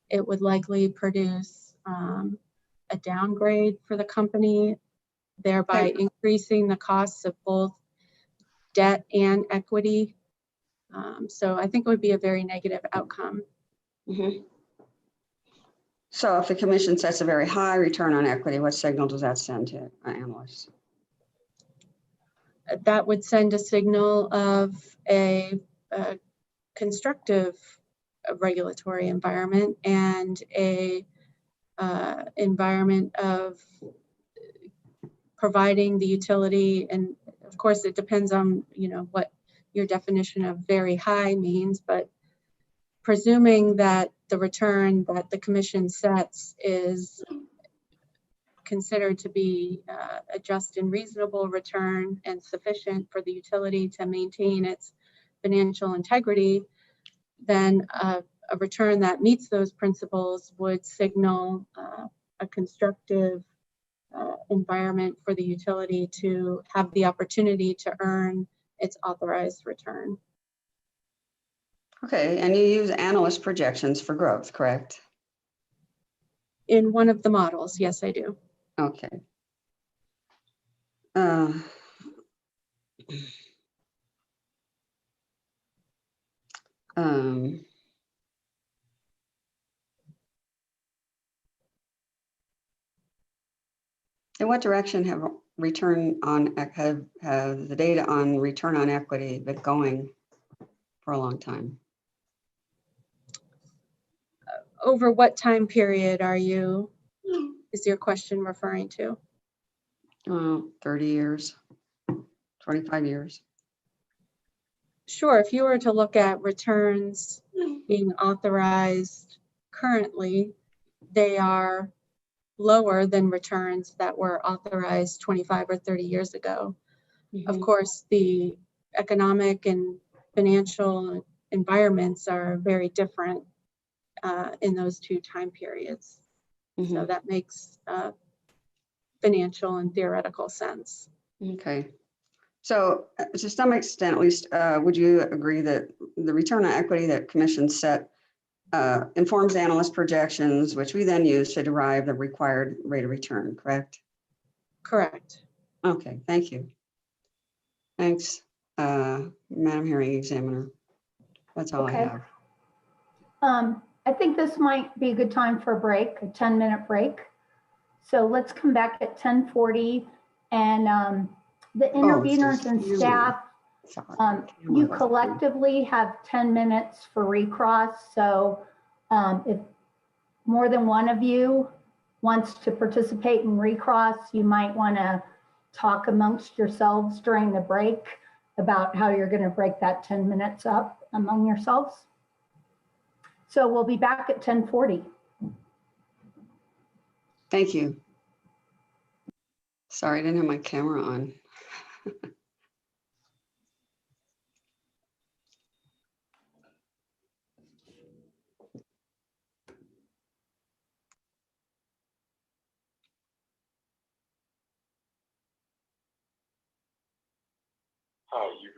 it would likely produce a downgrade for the company, thereby increasing the costs of both debt and equity. So I think it would be a very negative outcome.
Mm-hmm. So if the commission sets a very high return on equity, what signal does that send to analysts?
That would send a signal of a constructive regulatory environment and a environment of providing the utility. And of course, it depends on, you know, what your definition of very high means, but presuming that the return that the commission sets is considered to be a just and reasonable return and sufficient for the utility to maintain its financial integrity, then a return that meets those principles would signal a constructive environment for the utility to have the opportunity to earn its authorized return.
Okay, and you use analyst projections for growth, correct?
In one of the models, yes, I do.
Okay. In what direction have the data on return on equity been going for a long time?
Over what time period is your question referring to?
30 years, 25 years.
Sure, if you were to look at returns being authorized currently, they are lower than returns that were authorized 25 or 30 years ago. Mm-hmm. Of course, the economic and financial environments are very different in those two time periods. Mm-hmm. So that makes financial and theoretical sense.
Okay. So to some extent, at least, would you agree that the return on equity that commission set informs analyst projections, which we then use to derive the required rate of return, correct?
Correct.
Okay, thank you. Thanks, Madam Hearing Examiner. That's all I have.
I think this might be a good time for a break, a 10-minute break. So let's come back at 10:40 and the interveners and staff, you collectively have 10 minutes for recross. So if more than one of you wants to participate in recross, you might want to talk amongst yourselves during the break about how you're going to break that 10 minutes up among yourselves. So we'll be back at 10:40.
Thank you. Sorry, I didn't have my camera on.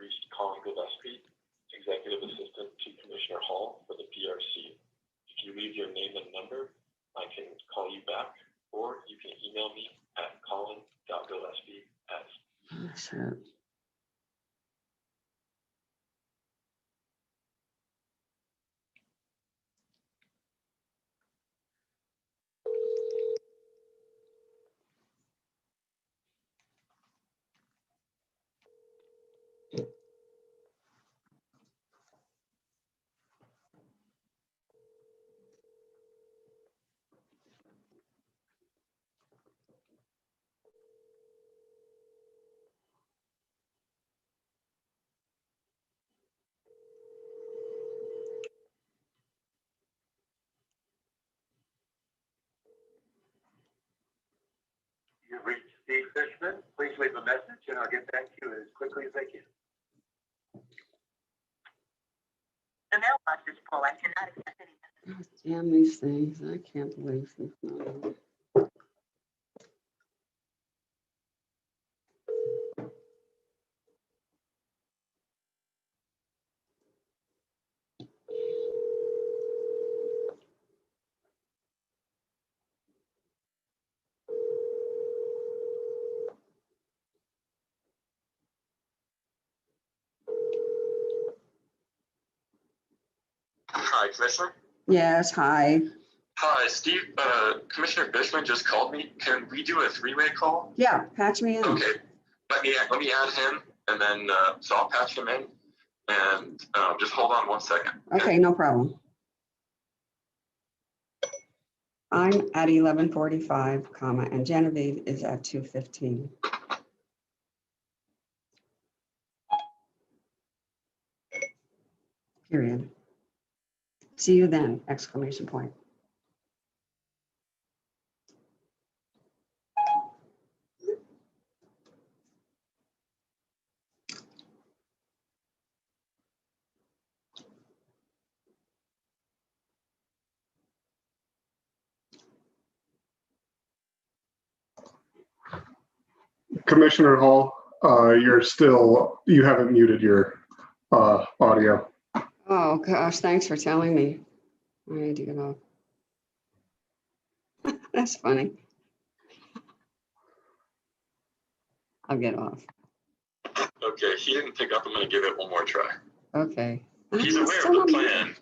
reached Colin Gillespie, Executive Assistant to Commissioner Hall for the PRC. If you leave your name and number, I can call you back, or you can email me at colin.gillespie@.
Sure.
You've reached Steve Fishman. Please leave a message and I'll get back to you as quickly as I can.
The mailbox is full. I cannot accept any.
God damn these things. I can't believe this.
Hi, Commissioner.
Yes, hi.
Hi, Steve. Commissioner Fishman just called me. Can we do a three-way call?
Yeah, patch me in.
Okay. Let me add him, and then so I'll patch him in, and just hold on 1 second.
Okay, no problem. I'm at 11:45, comma, and Genevieve is at 2:15. Period. See you then, exclamation point.
Commissioner Hall, you haven't muted your audio.
Oh, gosh, thanks for telling me. I need to get off. That's funny. I'll get off.
Okay, he didn't pick up. I'm going to give it one more try.
Okay.
He's aware of the plan.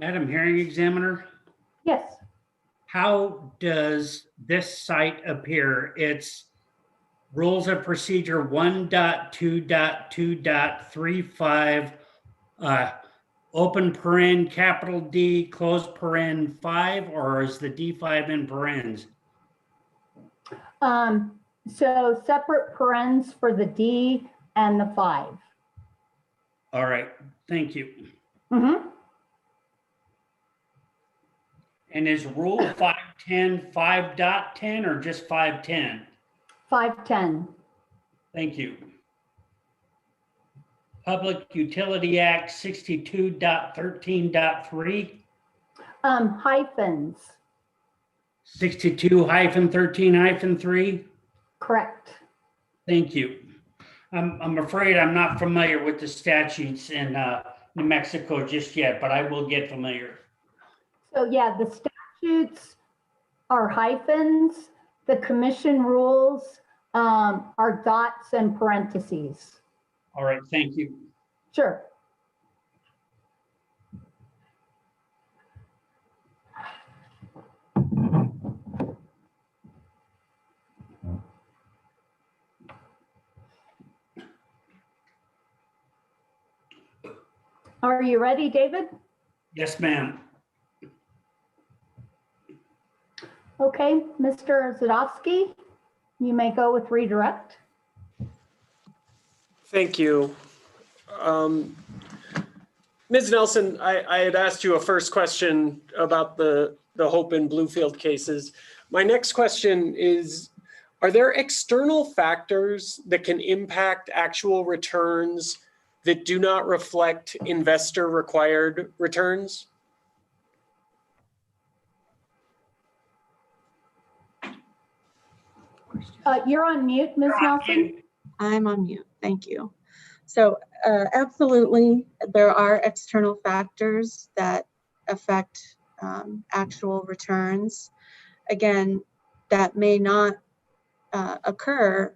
Madam Hearing Examiner,
Yes.
how does this site appear? It's Rules of Procedure 1.2.2.35, open paren, capital D, close paren 5, or is the D5 in parens?
So separate parens for the D and the 5.
All right, thank you.
Mm-hmm.
And is Rule 510 5.10 or just 510?
510.
Thank you. Public Utility Act 62.13.3.
Hyphens.
62-13-3.
Correct.
Thank you. I'm afraid I'm not familiar with the statutes in New Mexico just yet, but I will get familiar.
So yeah, the statutes are hyphens. The commission rules are dots and parentheses.
All right, thank you.
Sure. Are you ready, David?
Yes, ma'am.
Okay, Mr. Zadowski, you may go with redirect.
Thank you. Ms. Nelson, I had asked you a first question about the Hope and Bluefield cases. My next question is, are there external factors that can impact actual returns that do not reflect investor required returns?
You're on mute, Ms. Nelson.
I'm on mute. Thank you. So absolutely, there are external factors that affect actual returns. Again, that may not occur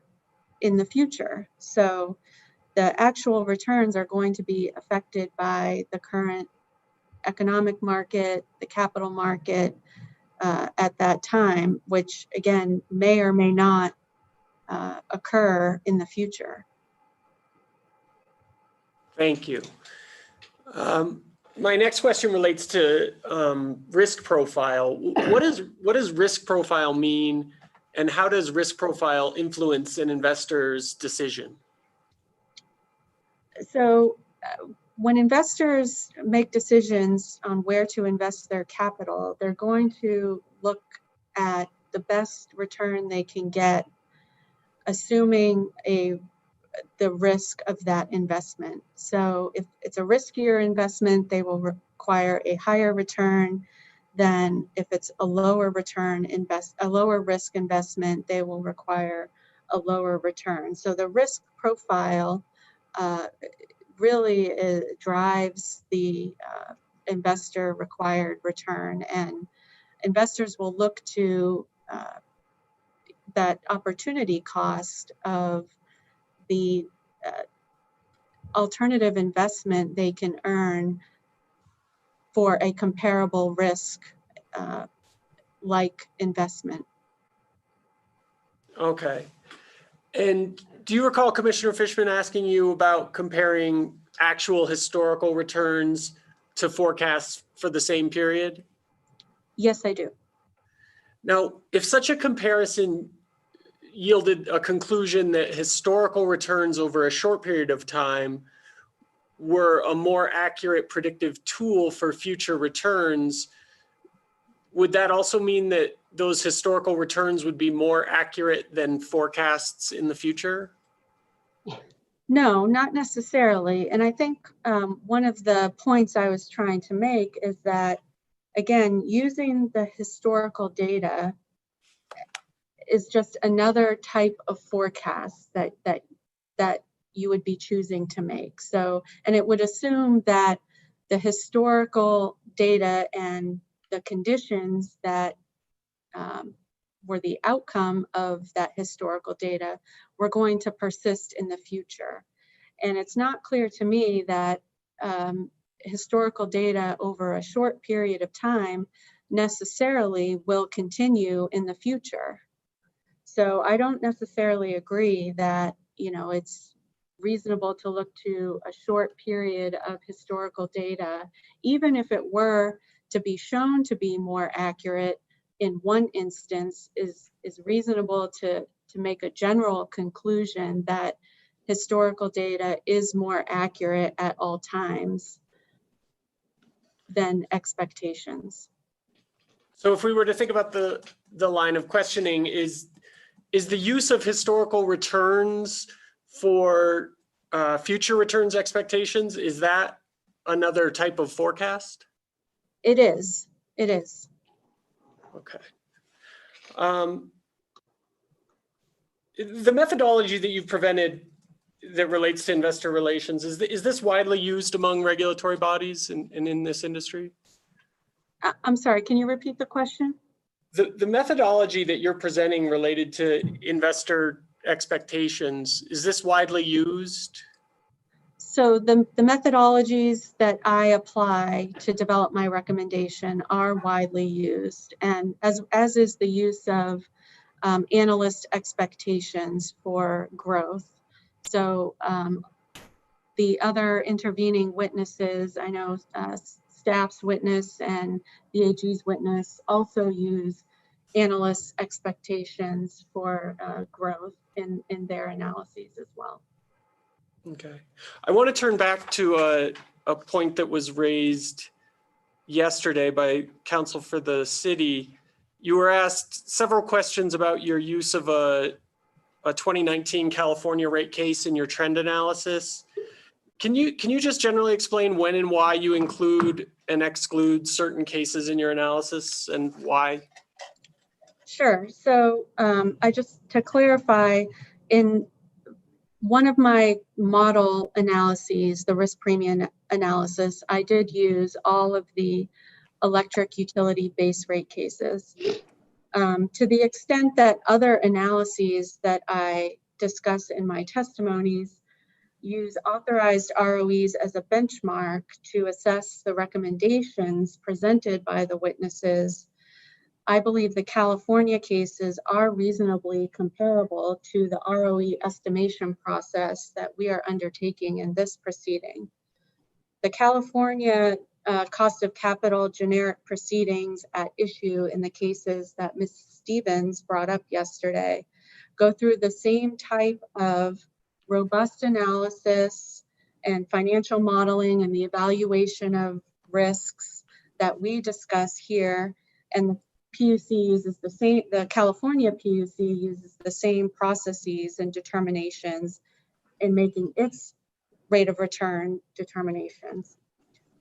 in the future. So the actual returns are going to be affected by the current economic market, the capital market at that time, which again may or may not occur in the future.
Thank you. My next question relates to risk profile. What does risk profile mean, and how does risk profile influence an investor's decision?
So when investors make decisions on where to invest their capital, they're going to look at the best return they can get, assuming the risk of that investment. So if it's a riskier investment, they will require a higher return than if it's a lower return a lower risk investment, they will require a lower return. So the risk profile really drives the investor required return, and investors will look to that opportunity cost of the alternative investment they can earn for a comparable risk like investment.
Okay. And do you recall Commissioner Fishman asking you about comparing actual historical returns to forecasts for the same period?
Yes, I do.
Now, if such a comparison yielded a conclusion that historical returns over a short period of time were a more accurate predictive tool for future returns, would that also mean that those historical returns would be more accurate than forecasts in the future?
No, not necessarily. And I think one of the points I was trying to make is that, again, using the historical data is just another type of forecast that you would be choosing to make. So, and it would assume that the historical data and the conditions that were the outcome of that historical data were going to persist in the future. And it's not clear to me that historical data over a short period of time necessarily will continue in the future. So I don't necessarily agree that, it's reasonable to look to a short period of historical data, even if it were to be shown to be more accurate in one instance, is reasonable to make a general conclusion that historical data is more accurate at all times than expectations.
So if we were to think about the line of questioning, is the use of historical returns for future returns expectations, is that another type of forecast?
It is. It is.
Okay. The methodology that you've presented that relates to investor relations, is this widely used among regulatory bodies and in this industry?
I'm sorry, can you repeat the question?
The methodology that you're presenting related to investor expectations, is this widely used?
So the methodologies that I apply to develop my recommendation are widely used, and as is the use of analyst expectations for growth. So the other intervening witnesses, I know staff's witness and the AG's witness also use analyst expectations for growth in their analyses as well.
Okay. I want to turn back to a point that was raised yesterday by counsel for the city. You were asked several questions about your use of a 2019 California rate case in your trend analysis. Can you just generally explain when and why you include and exclude certain cases in your analysis and why?
Sure. So to clarify, in one of my model analyses, the risk premium analysis, I did use all of the electric utility base rate cases. To the extent that other analyses that I discuss in my testimonies use authorized ROEs as a benchmark to assess the recommendations presented by the witnesses, I believe the California cases are reasonably comparable to the ROE estimation process that we are undertaking in this proceeding. The California cost of capital generic proceedings at issue in the cases that Ms. Stevens brought up yesterday go through the same type of robust analysis and financial modeling and the evaluation of risks that we discuss here, and the PUC uses the same, the California PUC uses the same processes and determinations in making its rate of return determinations.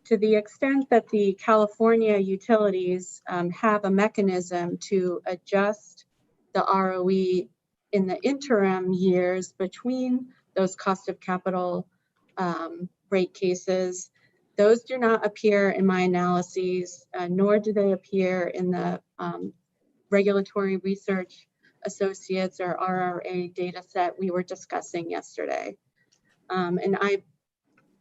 To the extent that the California utilities have a mechanism to adjust the ROE in the interim years between those cost of capital rate cases, those do not appear in my analyses, nor do they appear in the Regulatory Research Associates or RRA data set we were discussing yesterday. And I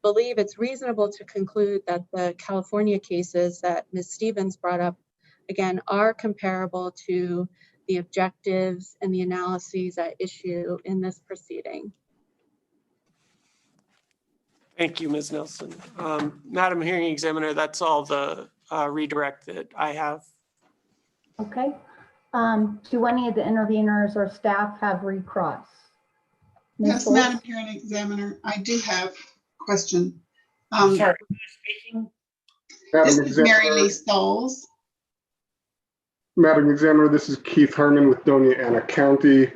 believe it's reasonable to conclude that the California cases that Ms. Stevens brought up, again, are comparable to the objectives and the analyses at issue in this proceeding.
Thank you, Ms. Nelson. Madam Hearing Examiner, that's all the redirect that I have.
Okay. Do any of the interveners or staff have recross?
Yes, Madam Hearing Examiner, I do have a question.
Sorry, who's speaking?
This is Mary Lee Stoles.
Madam Examiner, this is Keith Harmon with Doña Ana County.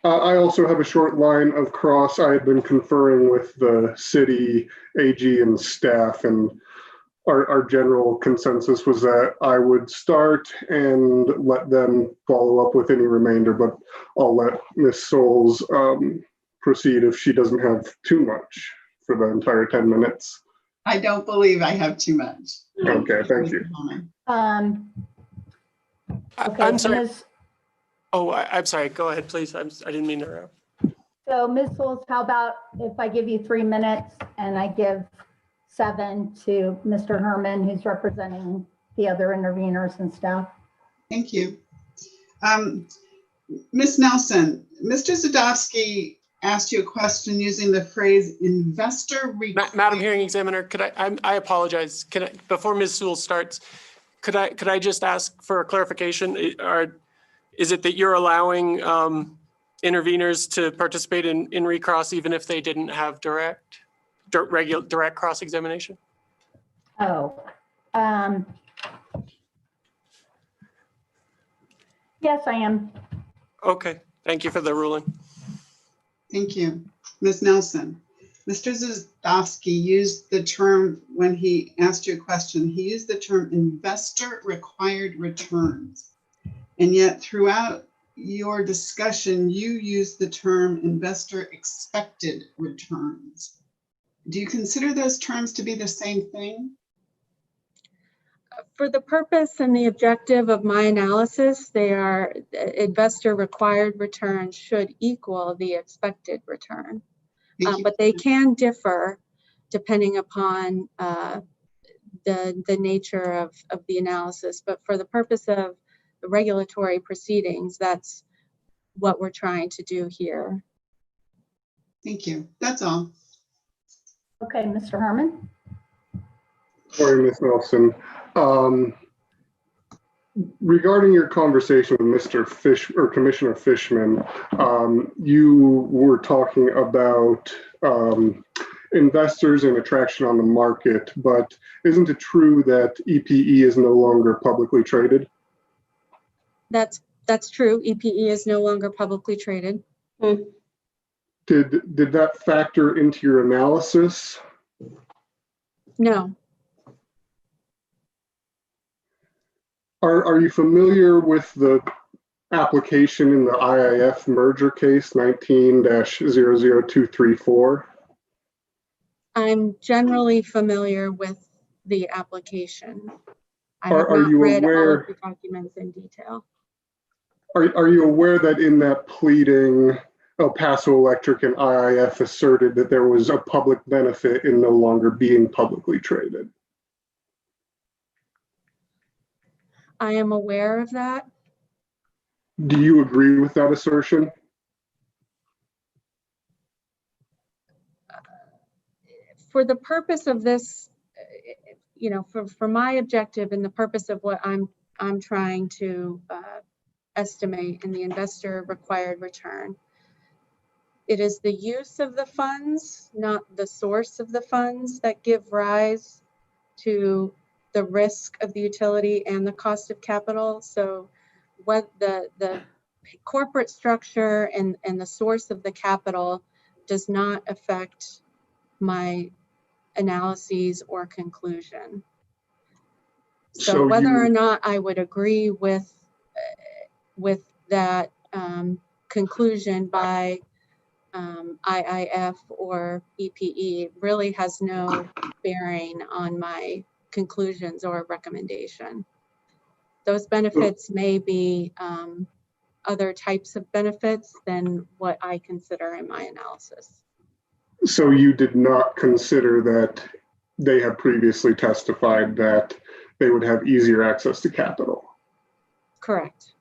I also have a short line of cross. I had been conferring with the city AG and staff, and our general consensus was that I would start and let them follow up with any remainder, but I'll let Ms. Souls proceed if she doesn't have too much for the entire 10 minutes.
I don't believe I have too much.
Okay, thank you.
Okay,
I'm sorry.
Ms.
Oh, I'm sorry. Go ahead, please. I didn't mean to interrupt.
So Ms. Souls, how about if I give you 3 minutes and I give 7 to Mr. Herman, who's representing the other interveners and staff.
Thank you. Ms. Nelson, Mr. Zadowski asked you a question using the phrase investor.
Madam Hearing Examiner, could I apologize. Can I, before Ms. Sewell starts, could I just ask for a clarification? Is it that you're allowing interveners to participate in recross even if they didn't have direct cross-examination?
Oh, yes, I am.
Okay, thank you for the ruling.
Thank you. Ms. Nelson, Mr. Zadowski used the term, when he asked you a question, he used the term investor required returns. And yet throughout your discussion, you used the term investor expected returns. Do you consider those terms to be the same thing?
For the purpose and the objective of my analysis, they are investor required returns should equal the expected return. But they can differ depending upon the nature of the analysis. But for the purpose of the regulatory proceedings, that's what we're trying to do here.
Thank you. That's all.
Okay, Mr. Herman.
Sorry, Ms. Nelson. Regarding your conversation with Mr. Fish or Commissioner Fishman, you were talking about investors and attraction on the market, but isn't it true that EPE is no longer publicly traded?
That's true. EPE is no longer publicly traded.
Did that factor into your analysis?
No.
Are you familiar with the application in the IIF merger case 19-00234?
I'm generally familiar with the application. I have
Are
not
you
read all
aware?
of the documents in detail.
Are you aware that in that pleading, El Paso Electric and IIF asserted that there was a public benefit in no longer being publicly traded?
I am aware of that.
Do you agree with that assertion?
For the purpose of this, for my objective and the purpose of what I'm trying to estimate in the investor required return, it is the use of the funds, not the source of the funds, that give rise to the risk of the utility and the cost of capital. So what the corporate structure and the source of the capital does not affect my analyses or conclusion. So whether or not I would agree with that conclusion by IIF or EPE really has no bearing on my conclusions or recommendation. Those benefits may be other types of benefits than what I consider in my analysis.
So you did not consider that they had previously testified that they would have easier access to capital?
Correct.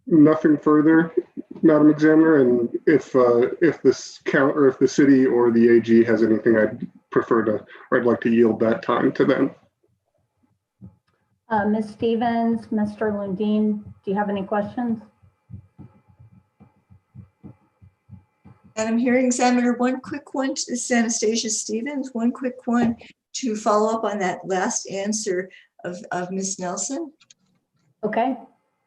Nothing further, Madam Examiner, and if the city or the AG has anything, I'd like to yield that time to them.
Ms. Stevens, Mr. Lundin, do you have any questions?
Madam Hearing Examiner, one quick one. This is Anastasia Stevens. One quick one to follow up on that last answer of Ms. Nelson.
Okay.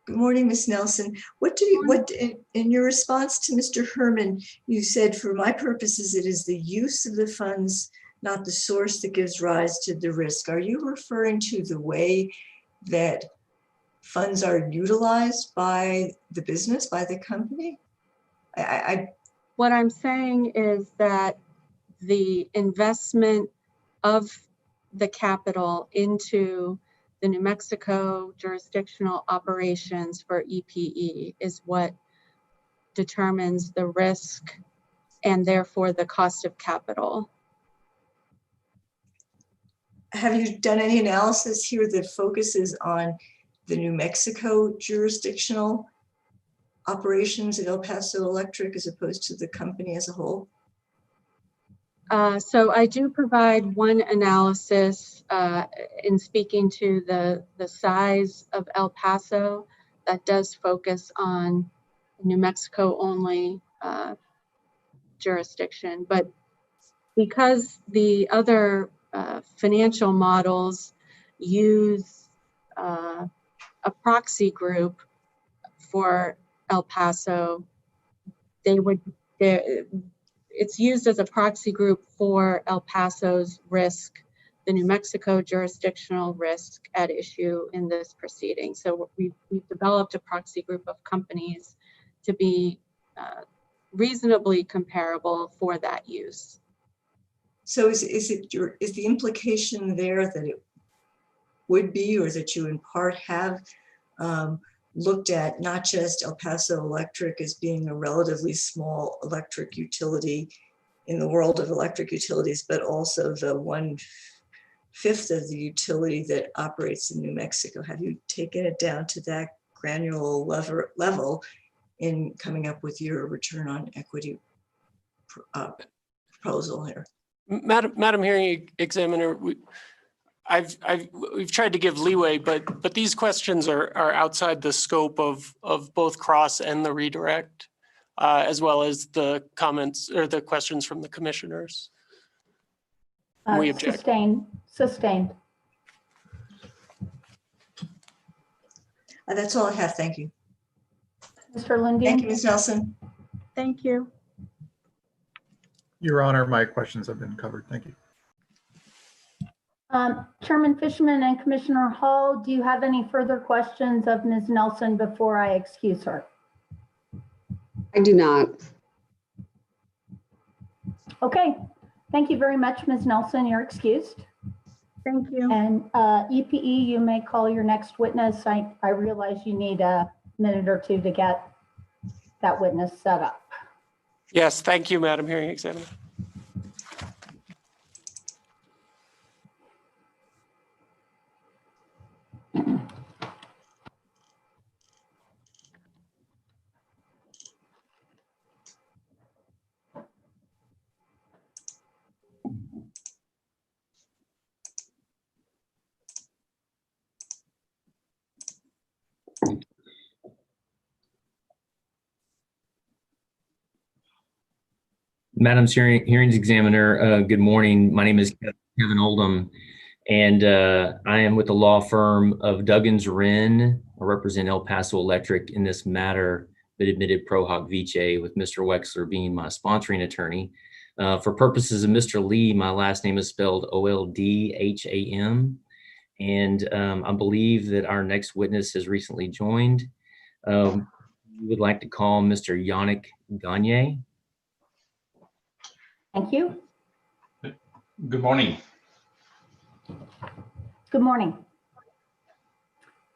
Good morning, Ms. Nelson. What in your response to Mr. Herman, you said, for my purposes, it is the use of the funds, not the source, that gives rise to the risk. Are you referring to the way that funds are utilized by the business, by the company?
What I'm saying is that the investment of the capital into the New Mexico jurisdictional operations for EPE is what determines the risk and therefore the cost of capital.
Have you done any analysis here that focuses on the New Mexico jurisdictional operations at El Paso Electric as opposed to the company as a whole?
So I do provide one analysis in speaking to the size of El Paso that does focus on New Mexico only jurisdiction. But because the other financial models use a proxy group for El Paso, it's used as a proxy group for El Paso's risk, the New Mexico jurisdictional risk at issue in this proceeding. So we've developed a proxy group of companies to be reasonably comparable for that use.
So is the implication there that it would be, or that you in part have looked at not just El Paso Electric as being a relatively small electric utility in the world of electric utilities, but also the 1/5 of the utility that operates in New Mexico? Have you taken it down to that granular level in coming up with your return on equity proposal here?
Madam Hearing Examiner, we've tried to give leeway, but these questions are outside the scope of both cross and the redirect, as well as the comments or the questions from the commissioners. We object.
Sustained.
That's all I have. Thank you.
Mr. Lundin.
Thank you, Ms. Nelson.
Thank you.
Your Honor, my questions have been covered. Thank you.
Chairman Fishman and Commissioner Hall, do you have any further questions of Ms. Nelson before I excuse her?
I do not.
Okay, thank you very much, Ms. Nelson. You're excused.
Thank you.
And EPE, you may call your next witness. I realize you need a minute or two to get that witness set up.
Yes, thank you, Madam Hearing Examiner.
Madam Hearings Examiner, good morning. My name is Kevin Oldham, and I am with the law firm of Duggins Wren. I represent El Paso Electric in this matter that admitted Pro Hoc Vice, with Mr. Wexler being my sponsoring attorney. For purposes of Mr. Lee, my last name is spelled Oldham, and I believe that our next witness has recently joined. We would like to call Mr. Yannick Gagne.
Thank you.
Good morning.
Good morning.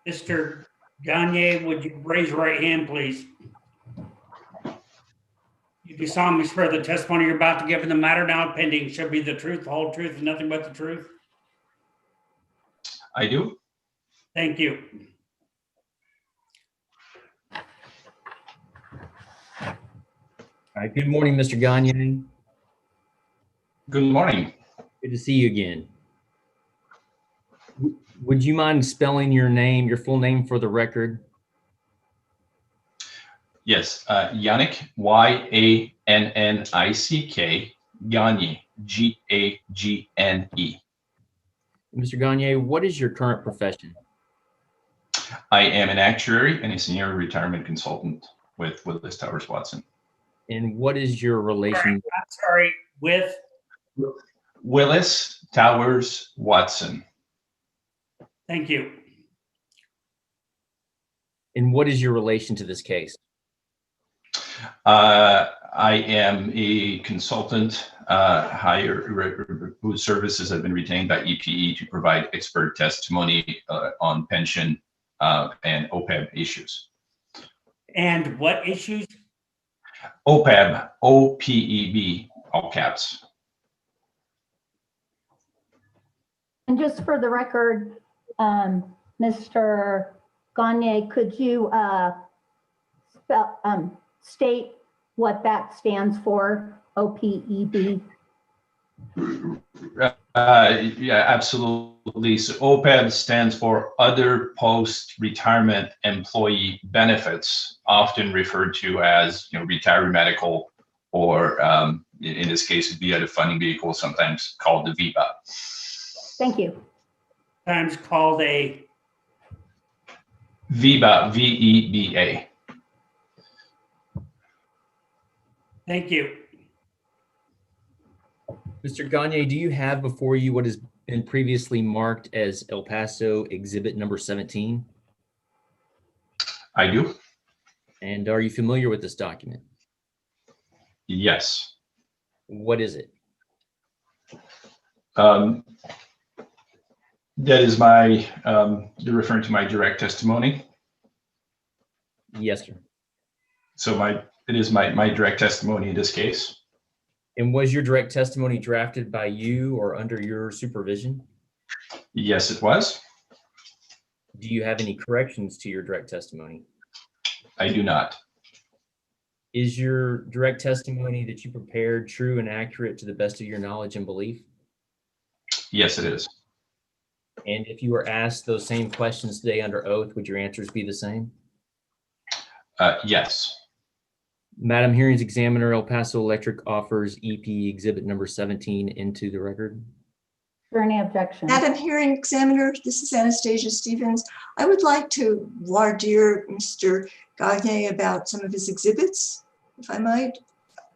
Mr. Gagne, would you raise your right hand, please? You do solemnly swear the testimony you're about to give in the matter now pending shall be the truth, the whole truth, and nothing but the truth?
I do.
Thank you.
All right, good morning, Mr. Gagne.
Good morning.
Good to see you again. Would you mind spelling your name, your full name for the record?
Yes, Yannick, Y-A-N-N-I-C-K, Gagne, G-A-G-N-E.
Mr. Gagne, what is your current profession?
I am an actuary and a senior retirement consultant with Willis Towers Watson.
And what is your relation?
I'm sorry, with?
Willis Towers Watson.
Thank you.
And what is your relation to this case?
I am a consultant whose services have been retained by EPE to provide expert testimony on pension and OPEB issues.
And what issues?
OPEB, OPEB, all caps.
And just for the record, Mr. Gagne, could you state what that stands for, OPEB?
Yeah, absolutely. So OPEB stands for Other Post-Retirement Employee Benefits, often referred to as retiree medical, or in this case, via the funding vehicle, sometimes called the VEBA.
Thank you.
Sometimes called a
VEBA, V-E-B-A.
Thank you.
Mr. Gagne, do you have before you what has been previously marked as El Paso Exhibit number 17?
I do.
And are you familiar with this document?
Yes.
What is it?
That is my, you're referring to my direct testimony?
Yes, sir.
So it is my direct testimony in this case.
And was your direct testimony drafted by you or under your supervision?
Yes, it was.
Do you have any corrections to your direct testimony?
I do not.
Is your direct testimony that you prepared true and accurate to the best of your knowledge and belief?
Yes, it is.
And if you were asked those same questions today under oath, would your answers be the same?
Yes.
Madam Hearings Examiner, El Paso Electric offers EP Exhibit number 17 into the record.
Is there any objection?
Madam Hearing Examiner, this is Anastasia Stevens. I would like to voir dire Mr. Gagne about some of his exhibits, if I might.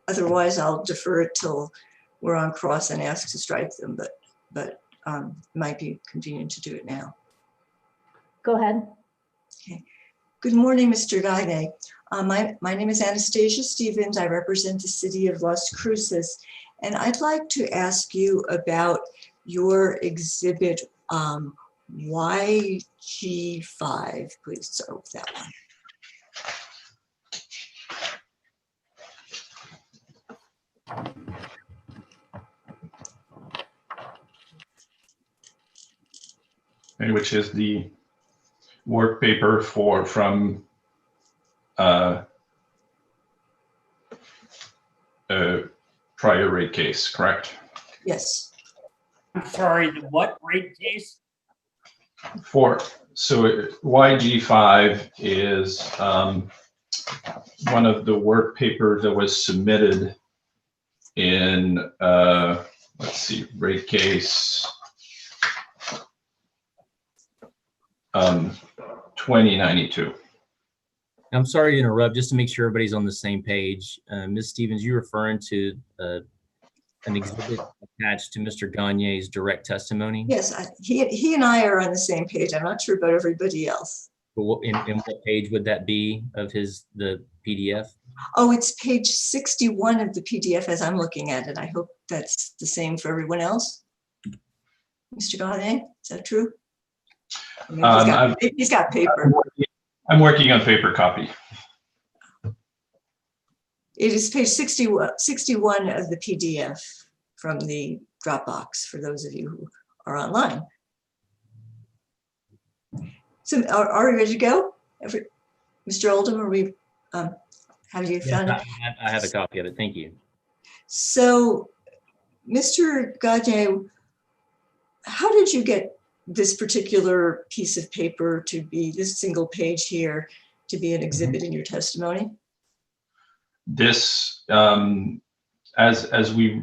Otherwise, I'll defer it till we're on cross and ask to strike them, but it might be convenient to do it now.
Go ahead.
Okay. Good morning, Mr. Gagne. My name is Anastasia Stevens. I represent the city of Las Cruces, and I'd like to ask you about your exhibit YG5. Please start with that one.
And which is the work paper from a prior rate case, correct?
Yes.
I'm sorry, the what rate case?
So YG5 is one of the work papers that was submitted in, let's see, rate case 2092.
I'm sorry to interrupt, just to make sure everybody's on the same page. Ms. Stevens, you referring to an exhibit attached to Mr. Gagne's direct testimony?
Yes, he and I are on the same page. I'm not sure about everybody else.
But in what page would that be of the PDF?
Oh, it's page 61 of the PDF as I'm looking at it. I hope that's the same for everyone else. Mr. Gagne, is that true? I mean, he's got paper.
I'm working on paper copy.
It is page 61 of the PDF from the Dropbox for those of you who are online. So are we ready to go? Mr. Oldham, are we, have you found it?
I have a copy of it. Thank you.
So, Mr. Gagne, how did you get this particular piece of paper to be, this single page here, to be an exhibit in your testimony?
This, as we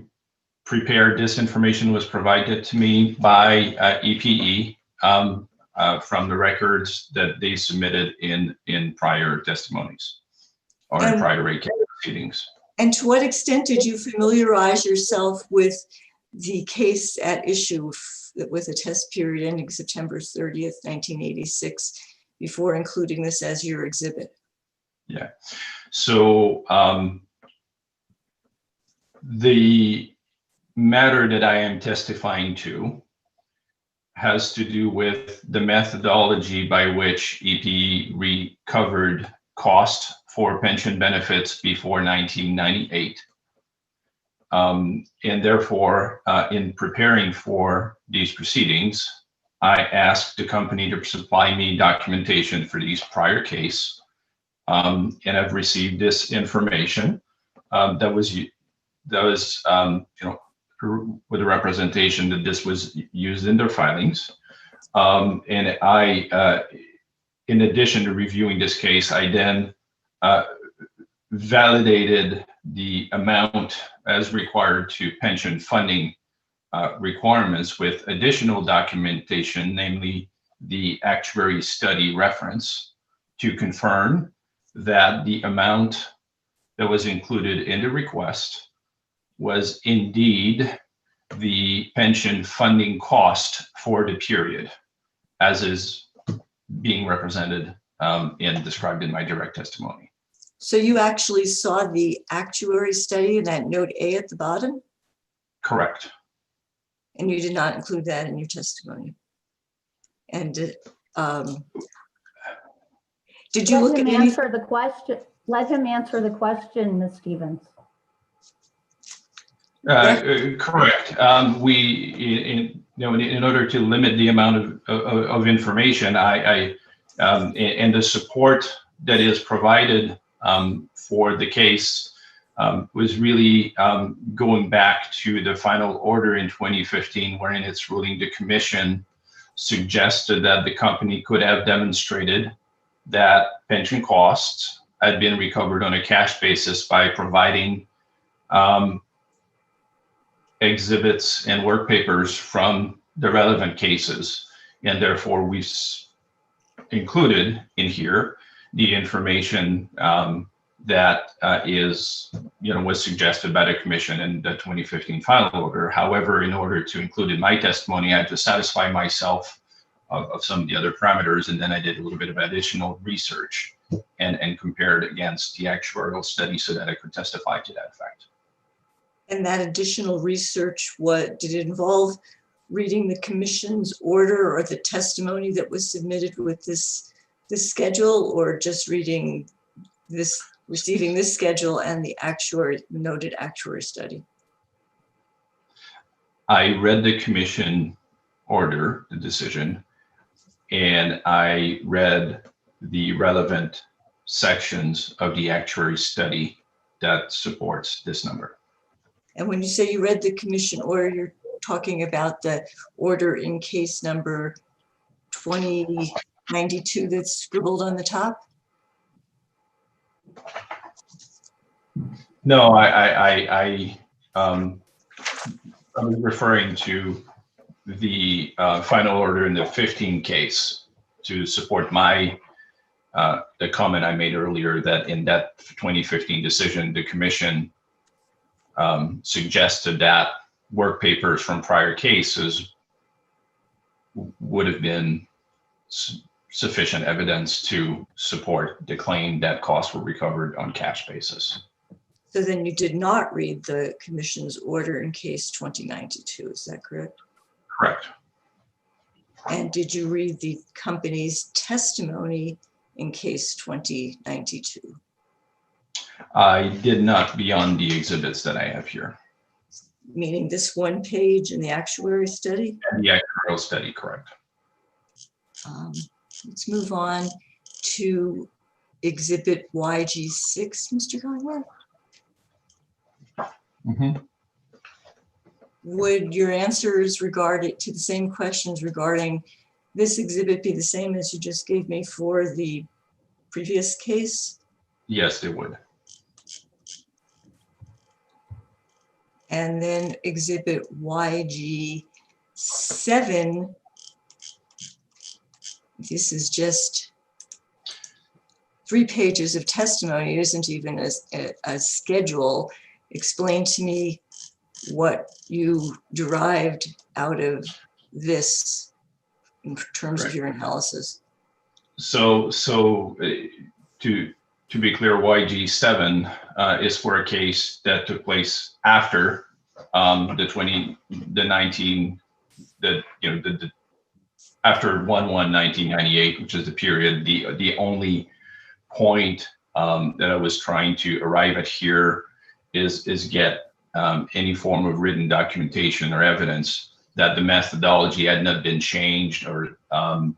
prepared, this information was provided to me by EPE from the records that they submitted in prior testimonies or in prior rate case proceedings.
And to what extent did you familiarize yourself with the case at issue with a test period ending September 30th, 1986, before including this as your exhibit?
Yeah, so the matter that I am testifying to has to do with the methodology by which EPE recovered cost for pension benefits before 1998. And therefore, in preparing for these proceedings, I asked the company to supply me documentation for these prior case. And I've received this information that was with a representation that this was used in their filings. And I, in addition to reviewing this case, I then validated the amount as required to pension funding requirements with additional documentation, namely the actuary study reference, to confirm that the amount that was included in the request was indeed the pension funding cost for the period, as is being represented and described in my direct testimony.
So you actually saw the actuary study in that note A at the bottom,
Correct.
and you did not include that in your testimony? And did you look at any?
Answer the question. Let him answer the question, Ms. Stevens.
Correct. In order to limit the amount of information, and the support that is provided for the case was really going back to the final order in 2015, wherein its ruling, the commission suggested that the company could have demonstrated that pension costs had been recovered on a cash basis by providing exhibits and work papers from the relevant cases. And therefore we've included in here the information that was suggested by the commission in the 2015 final order. However, in order to include in my testimony, I had to satisfy myself of some of the other parameters, and then I did a little bit of additional research and compared against the actuarial study so that I could testify to that fact.
And that additional research, did it involve reading the commission's order or the testimony that was submitted with this schedule, or just receiving this schedule and the noted actuary study?
I read the commission order, the decision, and I read the relevant sections of the actuary study that supports this number.
And when you say you read the commission order, you're talking about the order in case number 2092 that's scribbled on the top?
No, I was referring to the final order in the 15 case to support the comment I made earlier that in that 2015 decision, the commission suggested that work papers from prior cases would have been sufficient evidence to support the claim that costs were recovered on cash basis.
So then you did not read the commission's order in case 2092, is that correct?
Correct.
And did you read the company's testimony in case 2092?
I did not, beyond the exhibits that I have here.
Meaning this one page in the actuary study?
The actuarial study, correct.
Let's move on to exhibit YG6, Mr. Conway. Would your answers to the same questions regarding this exhibit be the same as you just gave me for the previous case?
Yes, it would.
And then exhibit YG7, this is just 3 pages of testimony. It isn't even a schedule. Explain to me what you derived out of this in terms of your analysis.
So to be clear, YG7 is for a case that took place after after 1/1/1998, which is the period. The only point that I was trying to arrive at here is get any form of written documentation or evidence that the methodology had not been changed, or and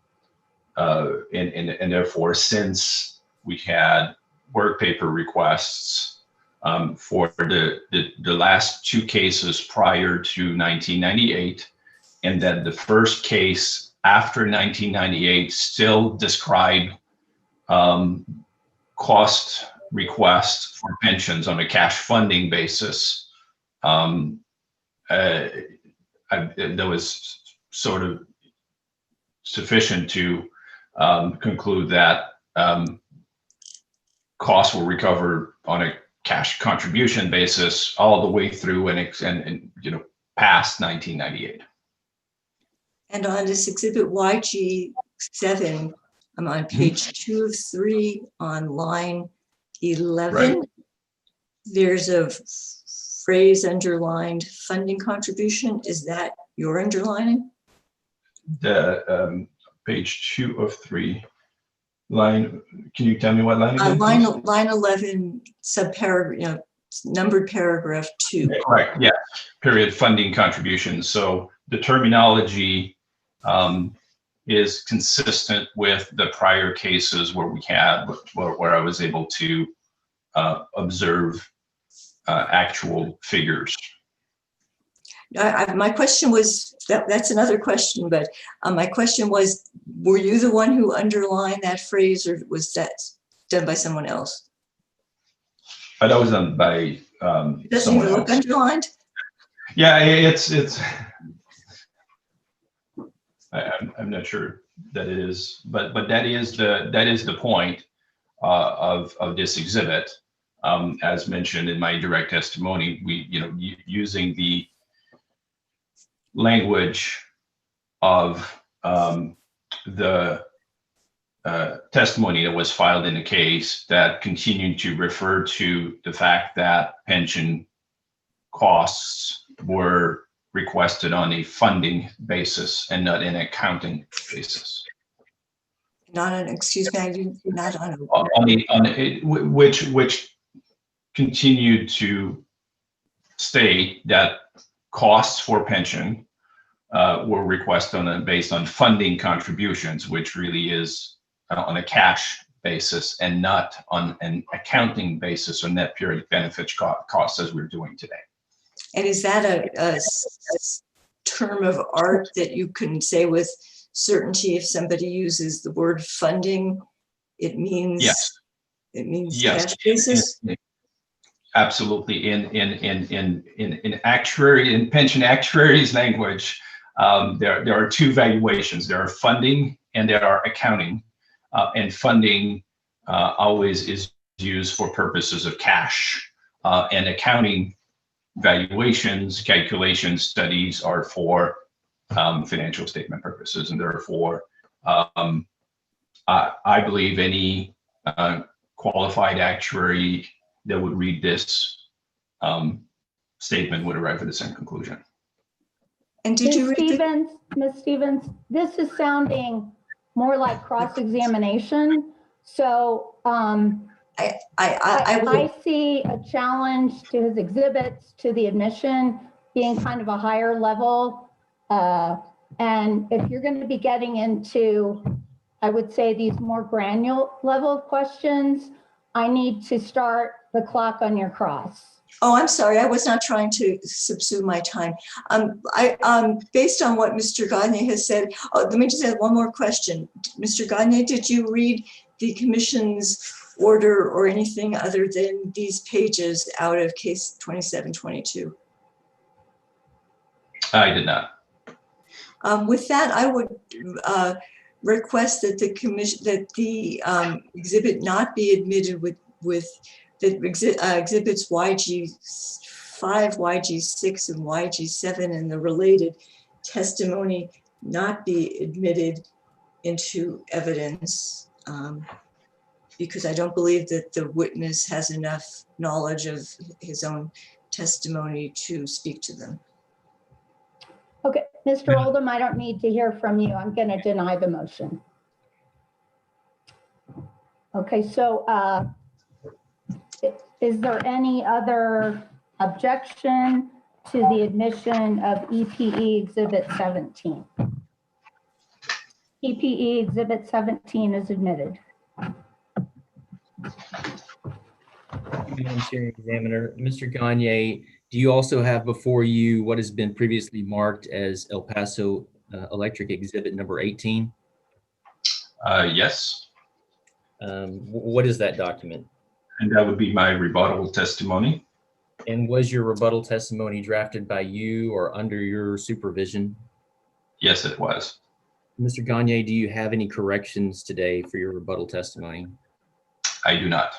therefore, since we had work paper requests for the last two cases prior to 1998, and that the first case after 1998 still described cost requests for pensions on a cash funding basis. That was sort of sufficient to conclude that costs were recovered on a cash contribution basis all the way through and past 1998.
And on this exhibit YG7, I'm on page 2 of 3 on line 11.
Right.
There's a phrase underlined, funding contribution. Is that your underlining?
The page 2 of 3 line. Can you tell me what line? Again,
Line 11, subparagraph, numbered paragraph 2.
Correct. Yeah. Period. Funding contributions. So the terminology is consistent with the prior cases where we had, where I was able to observe actual figures.
My question was, that's another question, but my question was, were you the one who underlined that phrase, or was that done by someone else?
That was done by
Doesn't
someone
even look
else.
underlined?
Yeah, it's. I'm not sure that it is, but that is the point of this exhibit. As mentioned in my direct testimony, we using the language of the testimony that was filed in the case that continued to refer to the fact that pension costs were requested on a funding basis and not an accounting basis.
Not on, excuse me, I didn't, not on.
Which continued to state that costs for pension were requested based on funding contributions, which really is on a cash basis and not on an accounting basis or net periodic benefits costs as we're doing today.
And is that a term of art that you can say with certainty if somebody uses the word funding, it means,
yes,
it means
yes,
cash basis?
Absolutely. In pension actuaries language, there are two valuations. There are funding and there are accounting. And funding always is used for purposes of cash, and accounting valuations, calculations, studies are for financial statement purposes, and therefore I believe any qualified actuary that would read this statement would arrive at the same conclusion.
And did you read
Ms. Stevens, this is sounding more like cross-examination. So I see a challenge to his exhibits, to the admission being kind of a higher level. And if you're going to be getting into, I would say, these more granular level questions, I need to start the clock on your cross.
Oh, I'm sorry. I was not trying to subsume my time. Based on what Mr. Gagne has said, let me just add one more question. Mr. Gagne, did you read the commission's order or anything other than these pages out of case 2722?
I did not.
With that, I would request that the commission, that the exhibit not be admitted with that exhibits YG5, YG6, and YG7 and the related testimony not be admitted into evidence, because I don't believe that the witness has enough knowledge of his own testimony to speak to them.
Okay, Mr. Oldham, I don't need to hear from you. I'm going to deny the motion. Okay, so Is there any other objection to the admission of EPE Exhibit 17? EPE Exhibit 17 is admitted.
Madam Hearing Examiner, Mr. Gagne, do you also have before you what has been previously marked as El Paso Electric Exhibit number 18?
Yes,
What is that document?
and that would be my rebuttal testimony.
And was your rebuttal testimony drafted by you or under your supervision?
Yes, it was.
Mr. Gagne, do you have any corrections today for your rebuttal testimony?
I do not.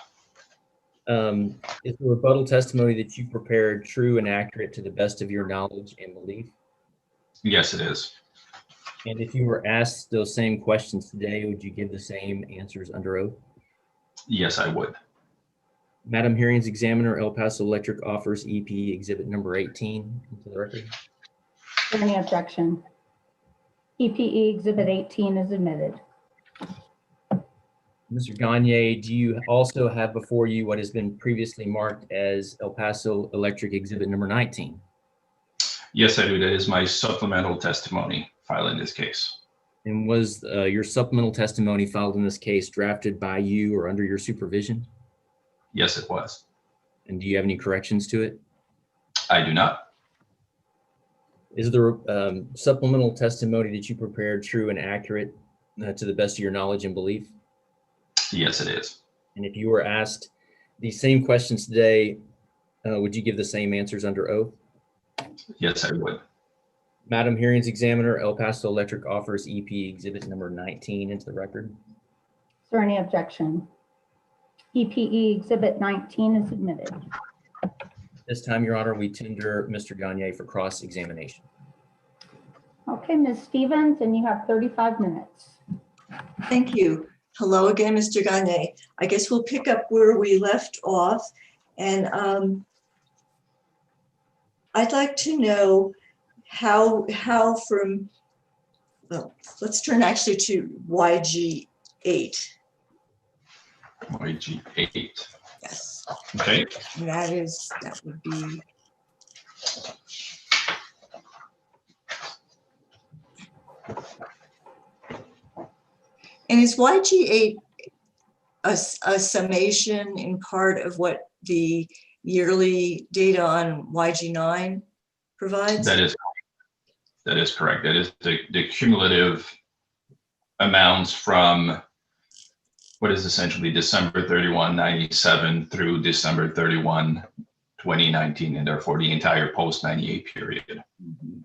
Is the rebuttal testimony that you prepared true and accurate to the best of your knowledge and belief?
Yes, it is.
And if you were asked those same questions today, would you give the same answers under oath?
Yes, I would.
Madam Hearings Examiner, El Paso Electric offers EPE Exhibit number 18 into the record.
Is there any objection? EPE Exhibit 18 is admitted.
Mr. Gagne, do you also have before you what has been previously marked as El Paso Electric Exhibit number 19?
Yes, I do. That is my supplemental testimony filed in this case.
And was your supplemental testimony filed in this case drafted by you or under your supervision?
Yes, it was.
And do you have any corrections to it?
I do not.
Is the supplemental testimony that you prepared true and accurate to the best of your knowledge and belief?
Yes, it is.
And if you were asked these same questions today, would you give the same answers under oath?
Yes, I would.
Madam Hearings Examiner, El Paso Electric offers EPE Exhibit number 19 into the record.
Is there any objection? EPE Exhibit 19 is admitted.
This time, Your Honor, we tender Mr. Gagne for cross-examination.
Okay, Ms. Stevens, and you have 35 minutes.
Thank you. Hello again, Mr. Gagne. I guess we'll pick up where we left off. And I'd like to know how from, well, let's turn actually to YG8.
YG8.
Yes.
Okay.
That would be. And is YG8 a summation in part of what the yearly data on YG9 provides?
That is correct. That is the cumulative amounts from what is essentially December 31, 97 through December 31, 2019, and therefore the entire post-98 period.
Mm-hmm.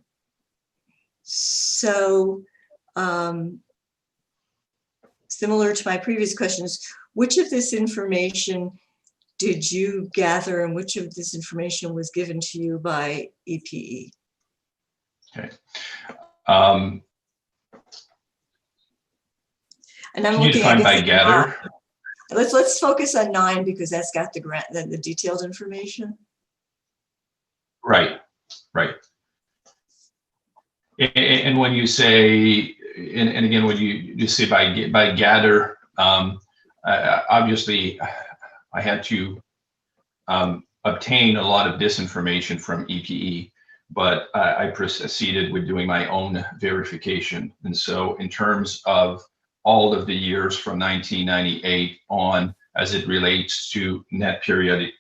So, similar to my previous questions, which of this information did you gather and which of this information was given to you by EPE?
Okay.
And I'm
can you
looking
define
at
by gather?
Let's focus on 9 because that's got the detailed information.
Right. And when you say, and again, when you say by gather, obviously I had to obtain a lot of this information from EPE, but I proceeded with doing my own verification. And so in terms of all of the years from 1998 on, as it relates to net periodic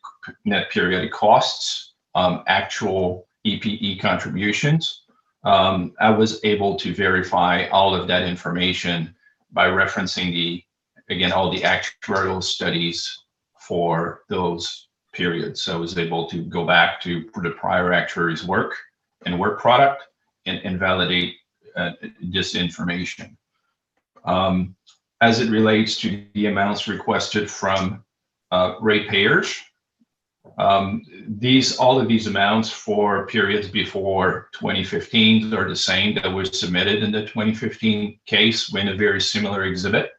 costs, actual EPE contributions, I was able to verify all of that information by referencing all the actuarial studies for those periods. So I was able to go back to the prior actuary's work and work product and validate this information. As it relates to the amounts requested from ratepayers, all of these amounts for periods before 2015 are the same that were submitted in the 2015 case in a very similar exhibit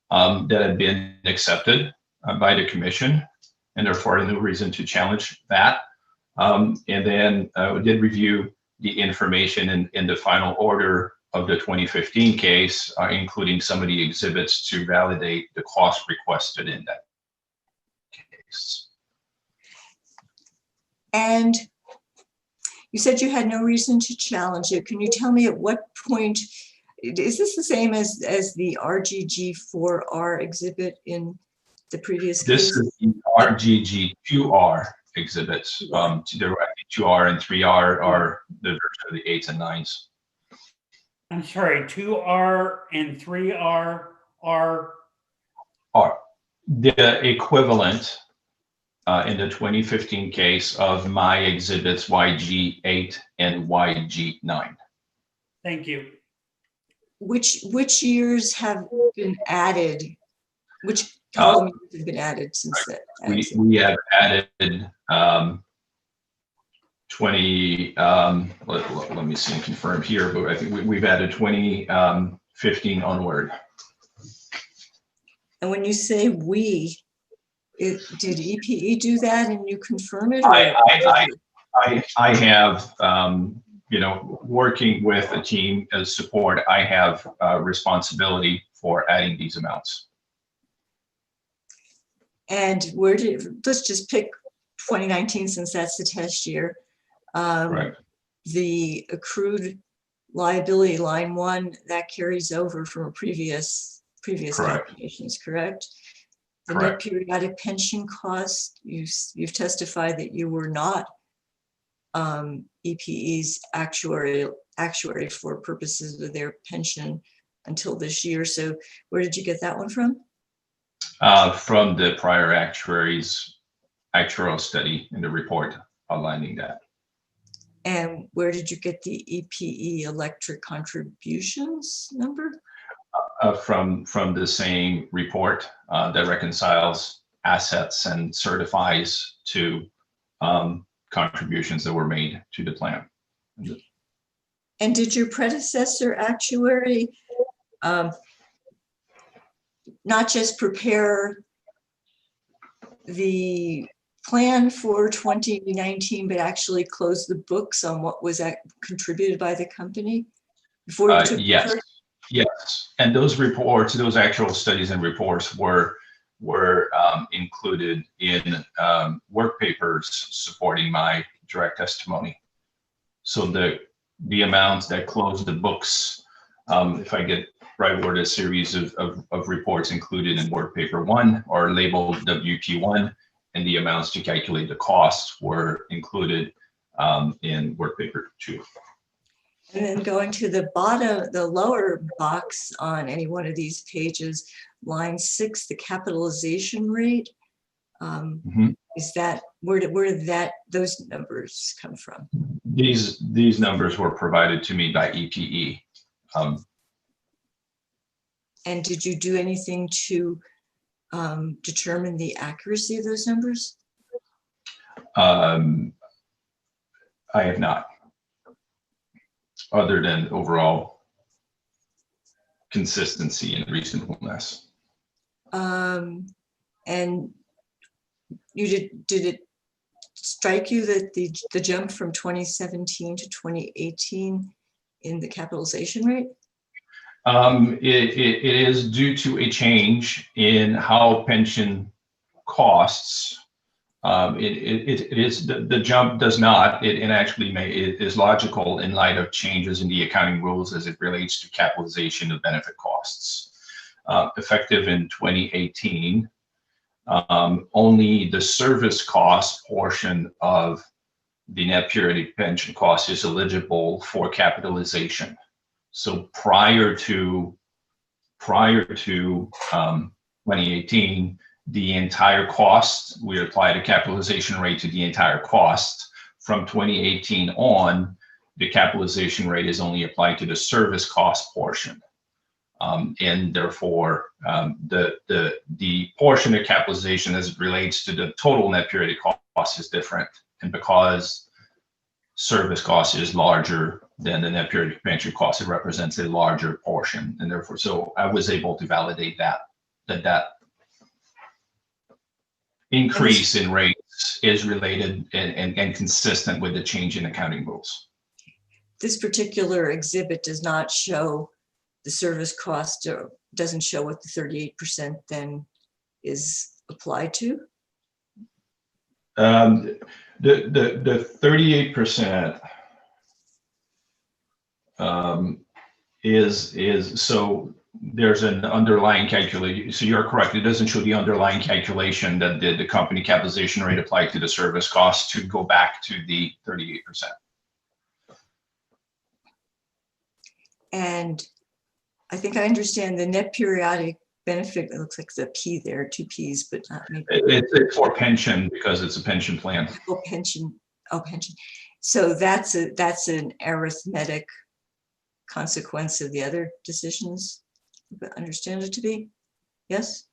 that had been accepted by the commission, and therefore no reason to challenge that. And then we did review the information in the final order of the 2015 case, including some of the exhibits to validate the cost requested in that case.
And you said you had no reason to challenge it. Can you tell me at what point, is this the same as the RGG4R exhibit in the previous
This
case?
is the RGG2R exhibits. There were 2R and 3R are the version of the 8s and 9s.
I'm sorry, 2R and 3R are,
Are the equivalent in the 2015 case of my exhibits YG8 and YG9.
thank you.
Which years have been added? Which column years have been added since that?
We have added 20, let me see and confirm here, but I think we've added 2015 onward.
And when you say we, did EPE do that and you confirm it?
I have, working with a team as support, I have responsibility for adding these amounts.
And let's just pick 2019 since that's the test year.
Right.
The accrued liability line 1, that carries over from previous
Correct.
calculations, correct? The net
Correct.
periodic pension cost, you've testified that you were not EPE's actuary for purposes of their pension until this year. So where did you get that one from?
From the prior actuary's actuarial study in the report outlining that.
And where did you get the EPE electric contributions number?
From the same report that reconciles assets and certifies to contributions that were made to the plan.
And did your predecessor actuary not just prepare the plan for 2019, but actually close the books on what was contributed by the company before you took
Yes.
over?
Yes, and those reports, those actual studies and reports were included in work papers supporting my direct testimony. So the amounts that closed the books, if I get right word, a series of reports included in work paper 1 are labeled WP1, and the amounts to calculate the costs were included in work paper 2.
And then going to the bottom, the lower box on any one of these pages, line 6, the capitalization rate. Is that where did those numbers come from?
These numbers were provided to me by EPE.
And did you do anything to determine the accuracy of those numbers?
I have not, other than overall consistency and reasonableness.
And did it strike you that the jump from 2017 to 2018 in the capitalization rate?
It is due to a change in how pension costs. It is the jump does not. It actually it is logical in light of changes in the accounting rules as it relates to capitalization of benefit costs. Effective in 2018, only the service cost portion of the net periodic pension cost is eligible for capitalization. So prior to 2018, the entire cost, we applied a capitalization rate to the entire cost. From 2018 on, the capitalization rate is only applied to the service cost portion. And therefore, the portion of capitalization as it relates to the total net periodic cost is different. And because service cost is larger than the net periodic pension cost, it represents a larger portion. And therefore, so I was able to validate that increase in rates is related and consistent with the change in accounting rules.
This particular exhibit does not show the service cost, or doesn't show what the 38% then is applied to?
The 38% is so there's an underlying calculation. So you're correct. It doesn't show the underlying calculation that the company capitalization rate applied to the service cost to go back to the 38%.
And I think I understand the net periodic benefit. It looks like the P there, two Ps, but not maybe.
It's for pension because it's a pension plan.
Oh, pension. Oh, pension. So that's an arithmetic consequence of the other decisions. I understand it to be. Yes.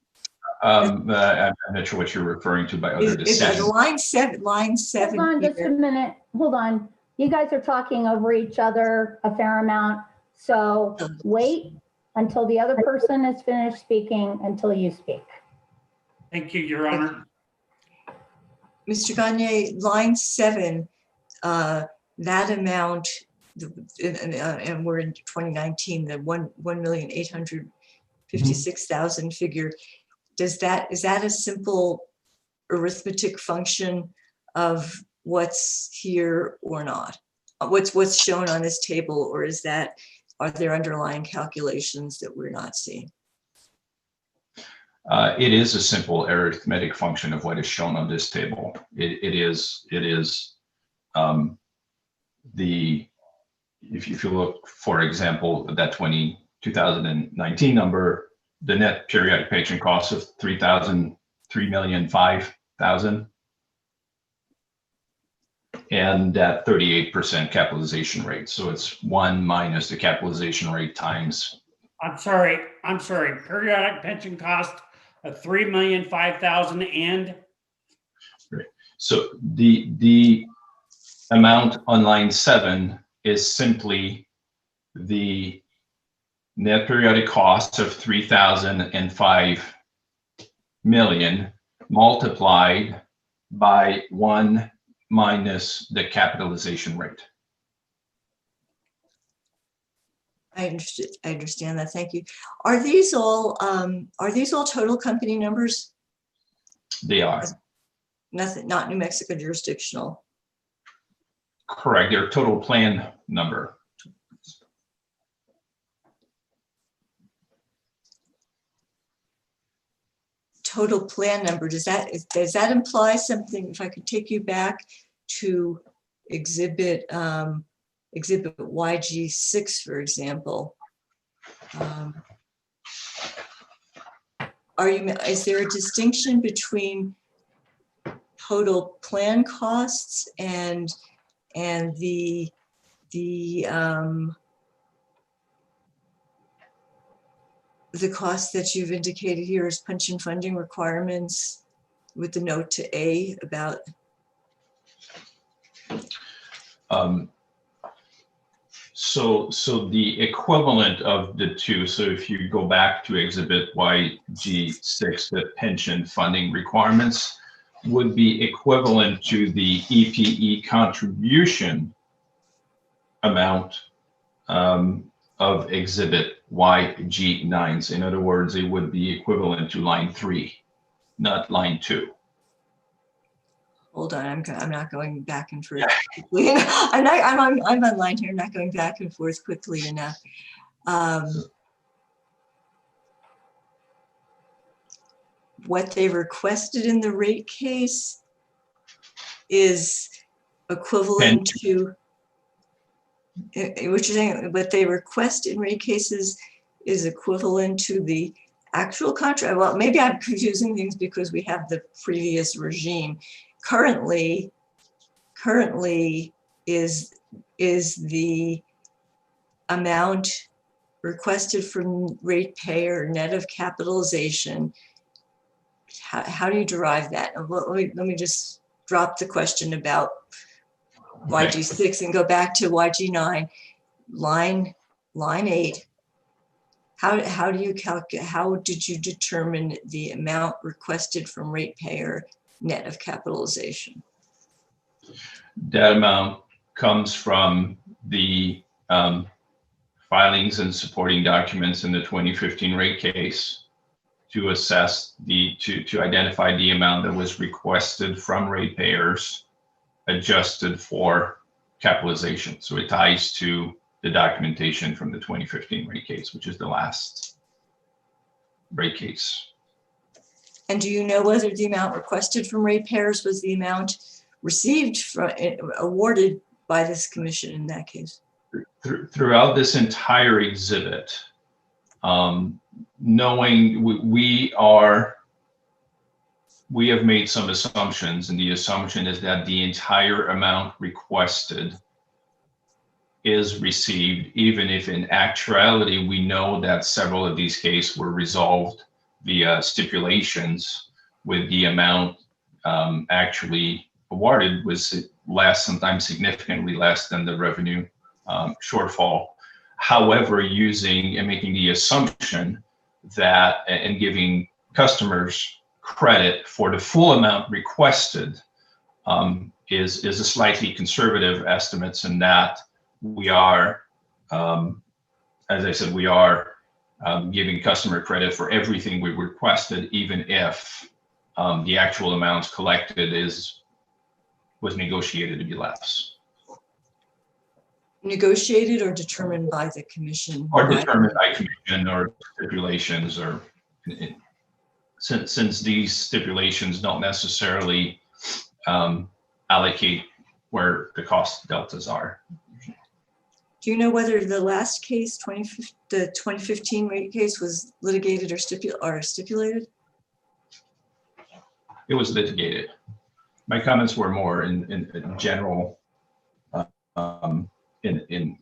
I'm not sure what you're referring to by other
Is
decisions.
line seven.
Hold on just a
here.
minute. Hold on. You guys are talking over each other a fair amount. So wait until the other person is finished speaking until you speak.
Thank you, Your Honor.
Mr. Gagne, line 7, that amount, and we're in 2019, the 1,856,000 figure, is that a simple arithmetic function of what's here or not? What's shown on this table, or are there underlying calculations that we're not seeing?
It is a simple arithmetic function of what is shown on this table. It is if you look, for example, at that 2019 number, the net periodic patron cost of $3,005,000, and that 38% capitalization rate. So it's 1 minus the capitalization rate times.
I'm sorry. Periodic pension cost of $3,005,000 and.
So the amount on line 7 is simply the net periodic cost of 3,005 million multiplied by 1 minus the capitalization rate.
I understand that. Thank you. Are these all total company numbers?
They are.
Nothing, not New Mexico jurisdictional.
Correct. Their total plan number.
Total plan number, does that imply something? If I could take you back to exhibit YG6, for example. Is there a distinction between total plan costs and the cost that you've indicated here as pension funding requirements with the note to A about?
So the equivalent of the two, so if you go back to exhibit YG6, the pension funding requirements would be equivalent to the EPE contribution amount of exhibit YG9s. In other words, it would be equivalent to line 3, not line 2.
Hold on, I'm not going back and forth quickly. I'm online here, I'm not going back and forth quickly enough. What they requested in the rate case is equivalent to, what you're saying, what they request in rate cases is equivalent to the actual contract. Well, maybe I'm confusing things because we have the previous regime. Currently is the amount requested from ratepayer net of capitalization. How do you derive that? Let me just drop the question about YG6 and go back to YG9, line 8. How do you calculate? How did you determine the amount requested from ratepayer net of capitalization?
That amount comes from the filings and supporting documents in the 2015 rate case to assess to identify the amount that was requested from ratepayers adjusted for capitalization. So it ties to the documentation from the 2015 rate case, which is the last rate case.
And do you know whether the amount requested from ratepayers was the amount received from, awarded by this commission in that case?
Throughout this entire exhibit, knowing we have made some assumptions, and the assumption is that the entire amount requested is received, even if in actuality we know that several of these cases were resolved via stipulations, with the amount actually awarded was less, sometimes significantly less than the revenue shortfall. However, using and making the assumption that and giving customers credit for the full amount requested is a slightly conservative estimates, in that we are, as I said, we are giving customer credit for everything we requested, even if the actual amounts collected was negotiated to be less.
Negotiated or determined by the commission?
Or determined by commission or stipulations, or since these stipulations don't necessarily allocate where the cost deltas are.
Do you know whether the last case, the 2015 rate case, was litigated or stipulated?
It was litigated. My comments were more in general, in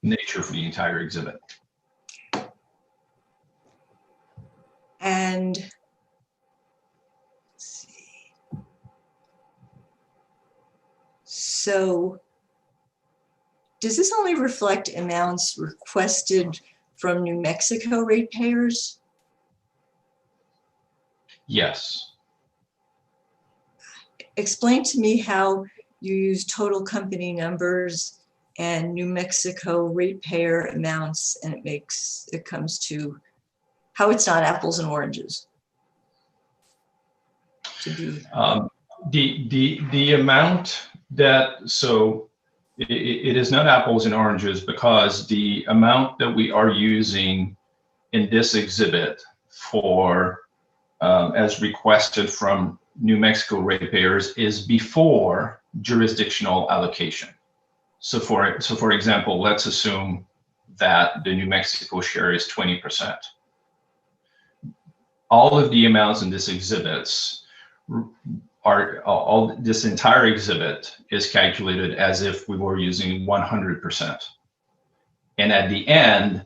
nature for the entire exhibit.
And let's see. So does this only reflect amounts requested from New Mexico ratepayers?
Yes.
Explain to me how you use total company numbers and New Mexico ratepayer amounts, and it comes to how it's not apples and oranges.
The amount that, so it is not apples and oranges, because the amount that we are using in this exhibit for as requested from New Mexico ratepayers is before jurisdictional allocation. So for example, let's assume that the New Mexico share is 20%. All of the amounts in this exhibits this entire exhibit is calculated as if we were using 100%. And at the end,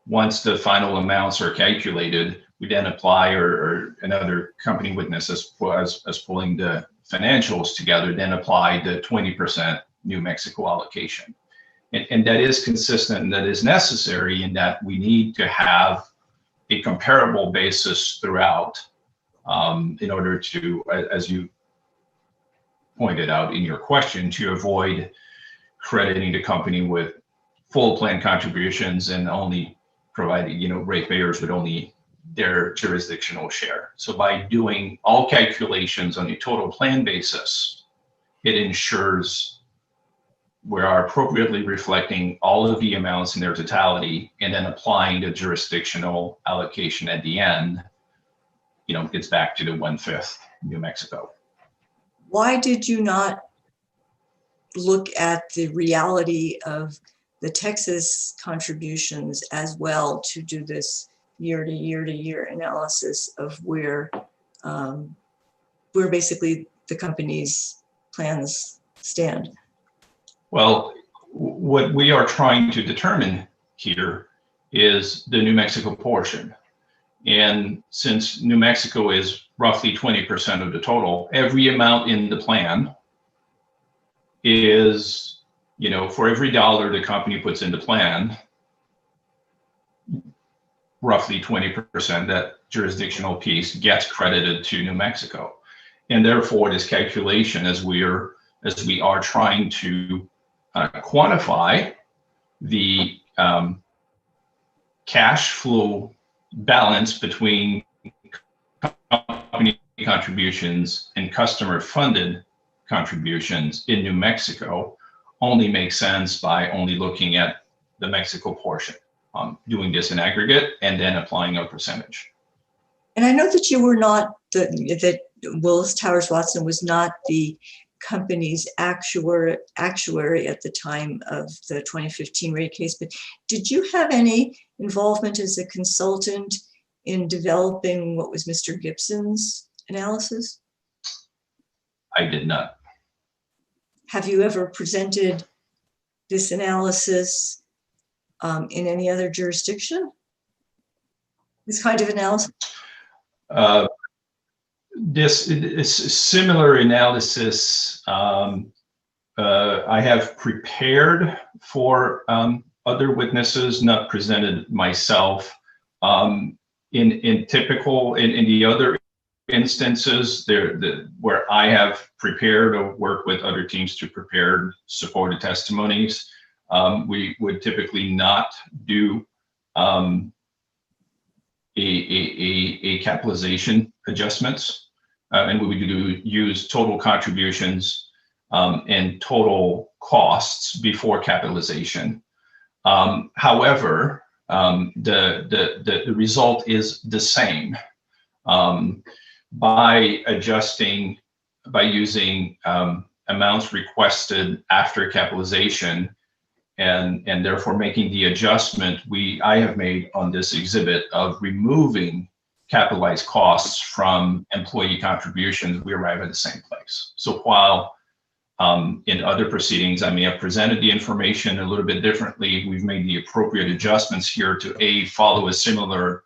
once the final amounts are calculated, we then apply, or another company witness as pulling the financials together, then apply the 20% New Mexico allocation. And that is consistent, and that is necessary, in that we need to have a comparable basis throughout in order to, as you pointed out in your question, to avoid crediting the company with full plan contributions and only providing, ratepayers with only their jurisdictional share. So by doing all calculations on a total plan basis, it ensures we are appropriately reflecting all of the amounts in their totality, and then applying the jurisdictional allocation at the end, gets back to the 1/5 New Mexico.
Why did you not look at the reality of the Texas contributions as well to do this year to year analysis of where basically the company's plans stand?
Well, what we are trying to determine here is the New Mexico portion. And since New Mexico is roughly 20% of the total, every amount in the plan is, for every dollar the company puts in the plan, roughly 20%, that jurisdictional piece gets credited to New Mexico. And therefore, this calculation, as we are trying to quantify the cash flow balance between contributions and customer-funded contributions in New Mexico only make sense by only looking at the Mexico portion, doing this in aggregate and then applying a percentage.
And I know that you were not, that Willis Towers Watson was not the company's actuary at the time of the 2015 rate case, but did you have any involvement as a consultant in developing what was Mr. Gibson's analysis?
I did not.
Have you ever presented this analysis in any other jurisdiction? This kind of analysis?
This is similar analysis. I have prepared for other witnesses, not presented myself. In the other instances where I have prepared or worked with other teams to prepare supported testimonies, we would typically not do a capitalization adjustments, and we would use total contributions and total costs before capitalization. However, the result is the same by using amounts requested after capitalization, and therefore making the adjustment I have made on this exhibit of removing capitalized costs from employee contributions. We arrive at the same place. So while in other proceedings I may have presented the information a little bit differently, we've made the appropriate adjustments here to follow a similar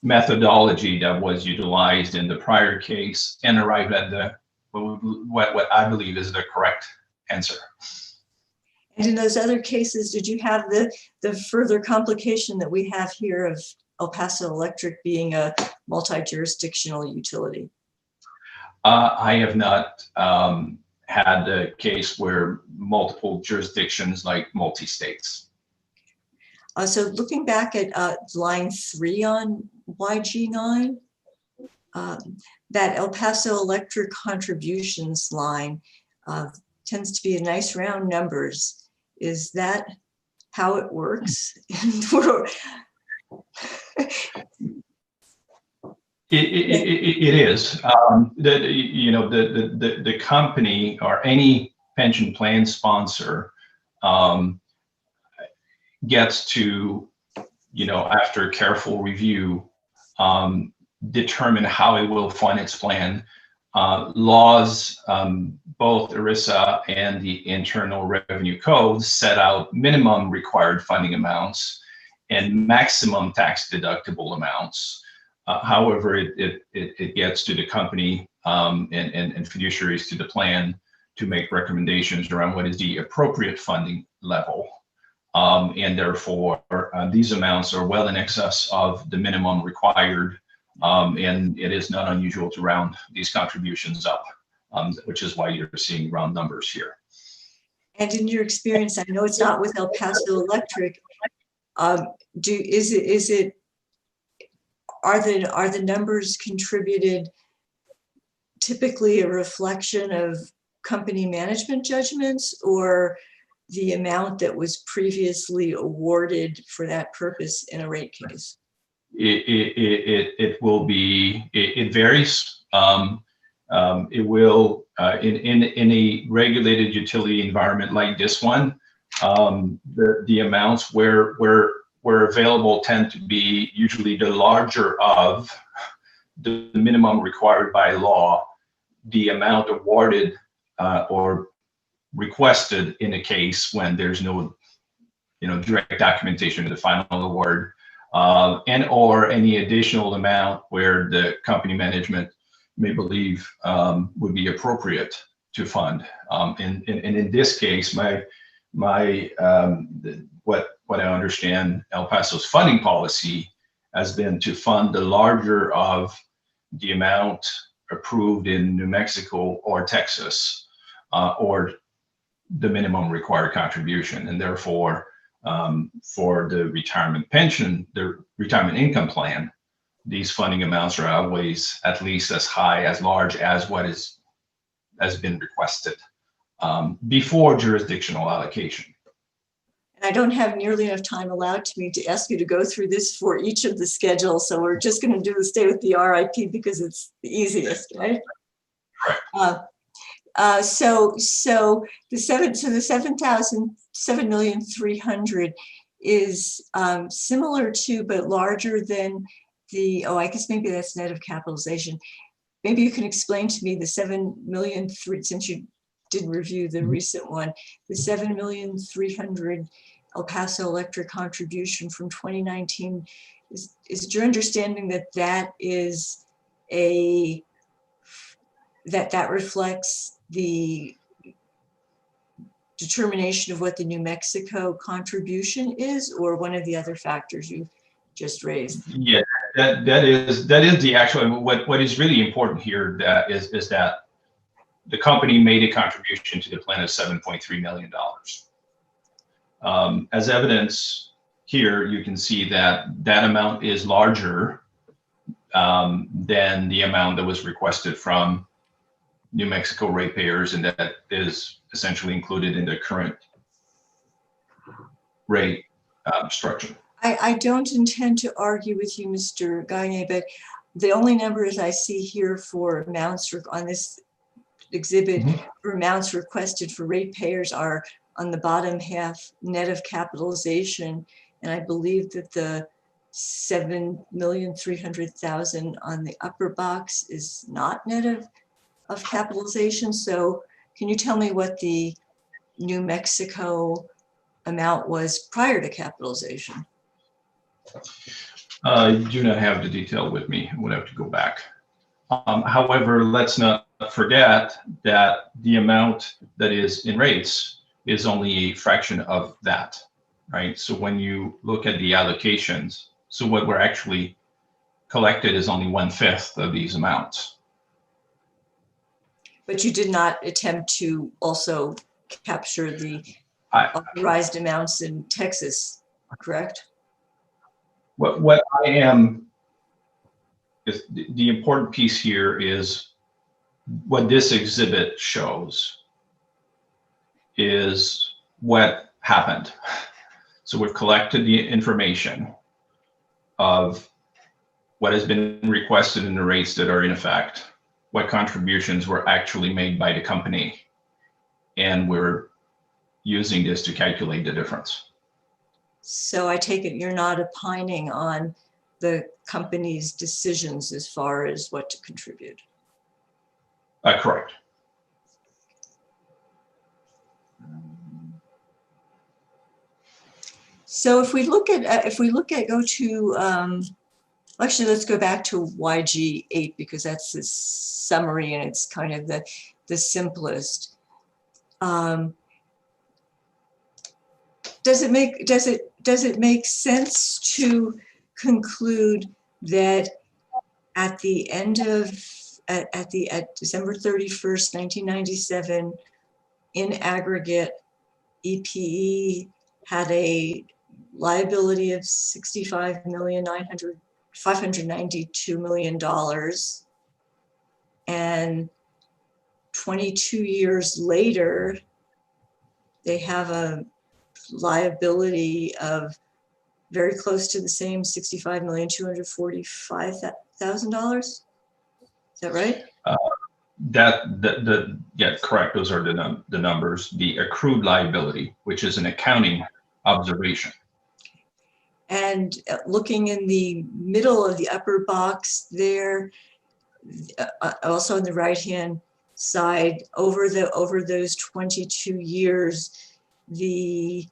methodology that was utilized in the prior case and arrive at what I believe is the correct answer.
And in those other cases, did you have the further complication that we have here of El Paso Electric being a multi-jurisdictional utility?
I have not had a case where multiple jurisdictions, like multi-states.
So looking back at line 3 on YG9, that El Paso Electric contributions line tends to be a nice round numbers. Is that how it works?
It is. The company or any pension plan sponsor gets to, after careful review, determine how it will fund its plan. Laws, both ERISA and the Internal Revenue Code, set out minimum required funding amounts and maximum tax deductible amounts. However, it gets to the company and fiduciaries to the plan to make recommendations around what is the appropriate funding level. And therefore, these amounts are well in excess of the minimum required. And it is not unusual to round these contributions up, which is why you're seeing round numbers here.
And in your experience, I know it's not with El Paso Electric. Are the numbers contributed typically a reflection of company management judgments, or the amount that was previously awarded for that purpose in a rate case?
It will be, it varies. It will, in a regulated utility environment like this one, the amounts where available tend to be usually the larger of the minimum required by law, the amount awarded or requested in a case when there's no direct documentation of the final award, and or any additional amount where the company management may believe would be appropriate to fund. And in this case, what I understand El Paso's funding policy has been to fund the larger of the amount approved in New Mexico or Texas, or the minimum required contribution. And therefore, for the retirement pension, the retirement income plan, these funding amounts are always at least as high, as large as what has been requested before jurisdictional allocation.
And I don't have nearly enough time allowed to me to ask you to go through this for each of the schedules. So we're just going to stay with the RIP because it's the easiest, right? So the 7,300,000 is similar to, but larger than the, I guess maybe that's net of capitalization. Maybe you can explain to me the 7,000,003, since you did review the recent one, the 7,300,000 El Paso Electric contribution from 2019. Is it your understanding that that is that reflects the determination of what the New Mexico contribution is, or one of the other factors you just raised?
Yeah, that is the actual, what is really important here is that the company made a contribution to the plan of $7.3 million. As evidence here, you can see that that amount is larger than the amount that was requested from New Mexico ratepayers, and that is essentially included in the current rate structure.
I don't intend to argue with you, Mr. Gagne, but the only numbers I see here for amounts on this exhibit for amounts requested for ratepayers are on the bottom half, net of capitalization. And I believe that the 7,300,000 on the upper box is not net of capitalization. So can you tell me what the New Mexico amount was prior to capitalization?
I do not have the detail with me. I would have to go back. However, let's not forget that the amount that is in rates is only a fraction of that, right? So when you look at the allocations, so what we're actually collected is only 1/5 of these amounts.
But you did not attempt to also capture the authorized amounts in Texas, correct?
What I am, is the important piece here is what this exhibit shows is what happened. So we've collected the information of what has been requested in the rates that are in effect, what contributions were actually made by the company, and we're using this to calculate the difference.
So I take it you're not opining on the company's decisions as far as what to contribute.
Correct.
So if we look at, go to, actually, let's go back to YG8 because that's the summary and it's kind of the simplest. Does it make sense to conclude that at the end of at December 31st, 1997, in aggregate, EPE had a liability of $65,592,000, and 22 years later, they have a liability of very close to the same $65,245,000. Is that right?
Yeah, correct. Those are the numbers. The accrued liability, which is an accounting observation.
And looking in the middle of the upper box there, also on the right-hand side, over those 22 years, the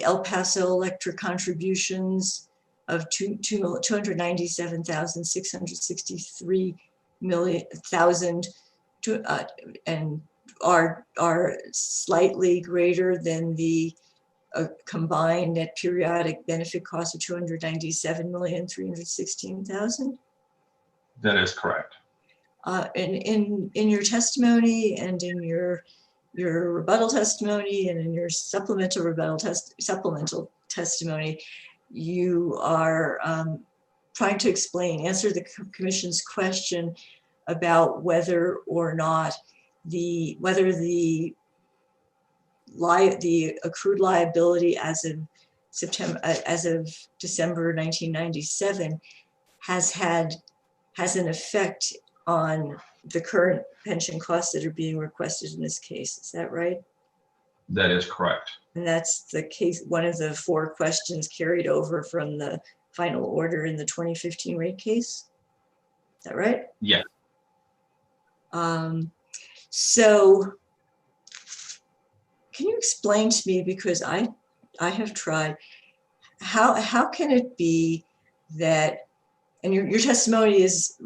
El Paso Electric contributions of $297,663,000 and are slightly greater than the combined net periodic benefit cost of $297,316,000.
That is correct.
In your testimony and in your rebuttal testimony and in your supplemental testimony, you are trying to answer the commission's question about whether or not the accrued liability as of December 1997 has an effect on the current pension costs that are being requested in this case. Is that right?
That is correct.
And that's the case, one of the 4 questions carried over from the final order in the 2015 rate case. Is that right?
Yeah.
So can you explain to me, because I have tried, how can it be that, and your testimony is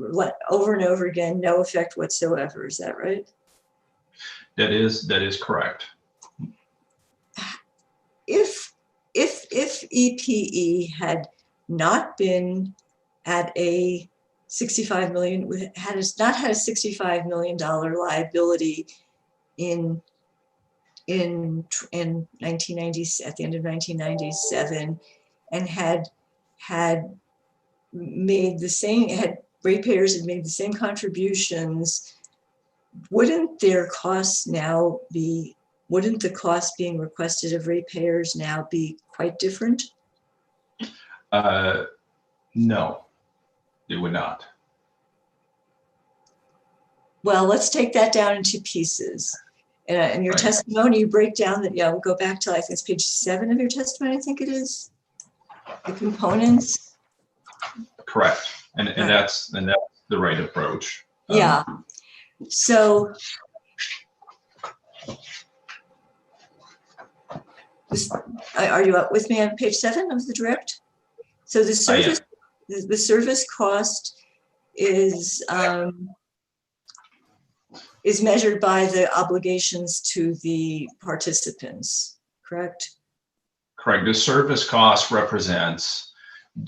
over and over again, no effect whatsoever, is that right?
That is correct.
If EPE had not been at a $65 million, had not had a $65 million liability in 1990, at the end of 1997, and had made the same, ratepayers had made the same contributions, wouldn't their costs now be, wouldn't the cost being requested of ratepayers now be quite different?
No, it would not.
Well, let's take that down into pieces. In your testimony, you break down that, we'll go back to, I think it's page 7 of your testimony, I think it is, the components.
Correct. And that's the right approach.
Yeah. So are you up with me on page 7 of the direct? So the service cost is measured by the obligations to the participants, correct?
Correct. The service cost represents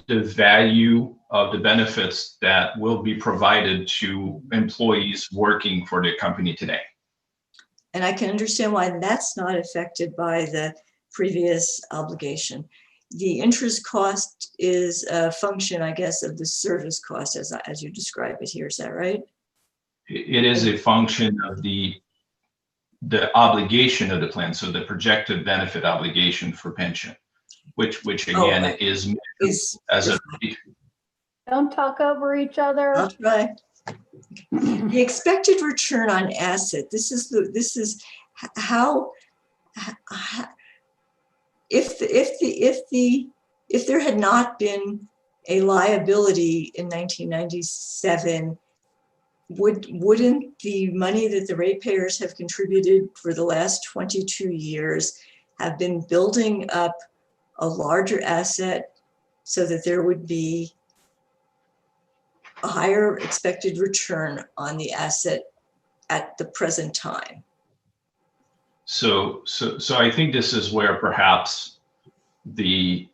the value of the benefits that will be provided to employees working for the company today.
And I can understand why that's not affected by the previous obligation. The interest cost is a function, I guess, of the service cost as you describe it here. Is that right?
It is a function of the obligation of the plan, so the projected benefit obligation for pension, which again is as a.
Don't talk over each other.
I'll try. The expected return on asset. This is how if there had not been a liability in 1997. Wouldn't the money that the ratepayers have contributed for the last 22 years have been building up a larger asset so that there would be a higher expected return on the asset at the present time?
So I think this is where perhaps the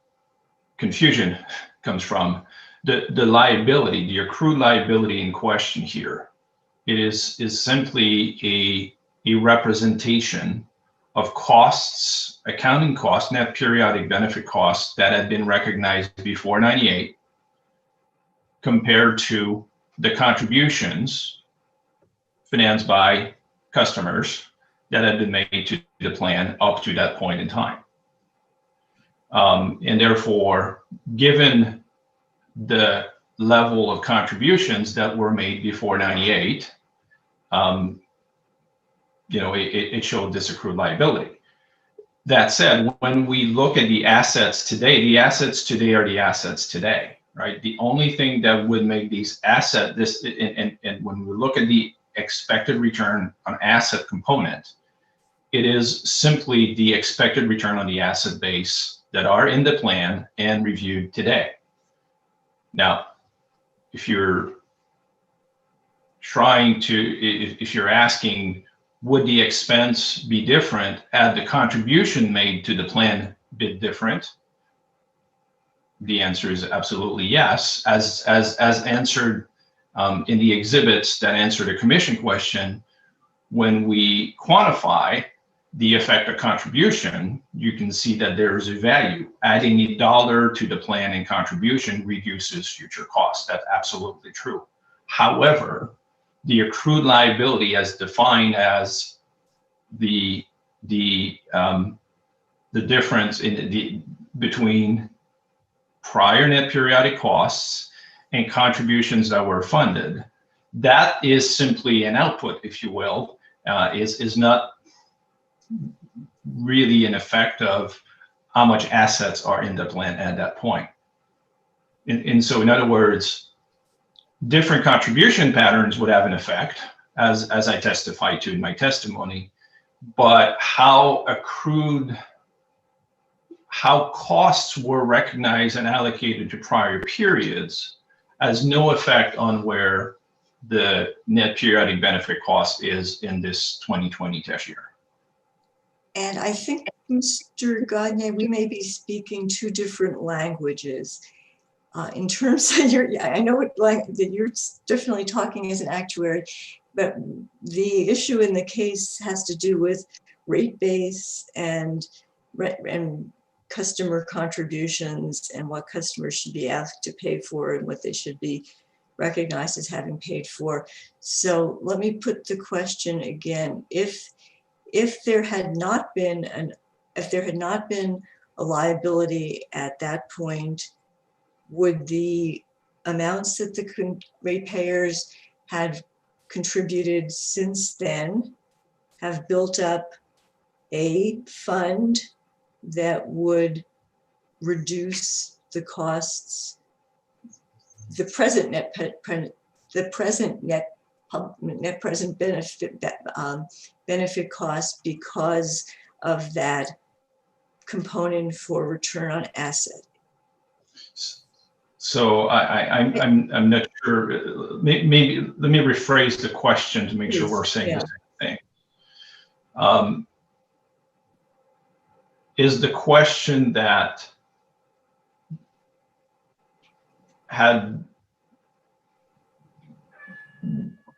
confusion comes from. The liability, the accrued liability in question here, it is simply a representation of costs, accounting costs, net periodic benefit costs that had been recognized before 98 compared to the contributions financed by customers that had been made to the plan up to that point in time. And therefore, given the level of contributions that were made before 98, it showed this accrued liability. That said, when we look at the assets today are the assets today, right? The only thing that would make these assets, and when we look at the expected return on asset component, it is simply the expected return on the asset base that are in the plan and reviewed today. Now, if you're asking, would the expense be different had the contribution made to the plan been different? The answer is absolutely yes. As answered in the exhibits that answer the commission question, when we quantify the effect of contribution, you can see that there is a value. Adding $1 to the plan and contribution reduces future costs. That's absolutely true. However, the accrued liability as defined as the difference between prior net periodic costs and contributions that were funded, that is simply an output, if you will, is not really an effect of how much assets are in the plan at that point. And so in other words, different contribution patterns would have an effect, as I testified to in my testimony, but how costs were recognized and allocated to prior periods has no effect on where the net periodic benefit cost is in this 2020 test year.
And I think, Mr. Gagne, we may be speaking two different languages. In terms of I know that you're definitely talking as an actuary, but the issue in the case has to do with rate base and customer contributions and what customers should be asked to pay for and what they should be recognized as having paid for. So let me put the question again. If there had not been a liability at that point, would the amounts that the ratepayers had contributed since then have built up a fund that would reduce the costs, the present net present benefit cost because of that component for return on asset?
So I'm not sure. Maybe let me rephrase the question to make sure we're saying the same thing. Is the question that had,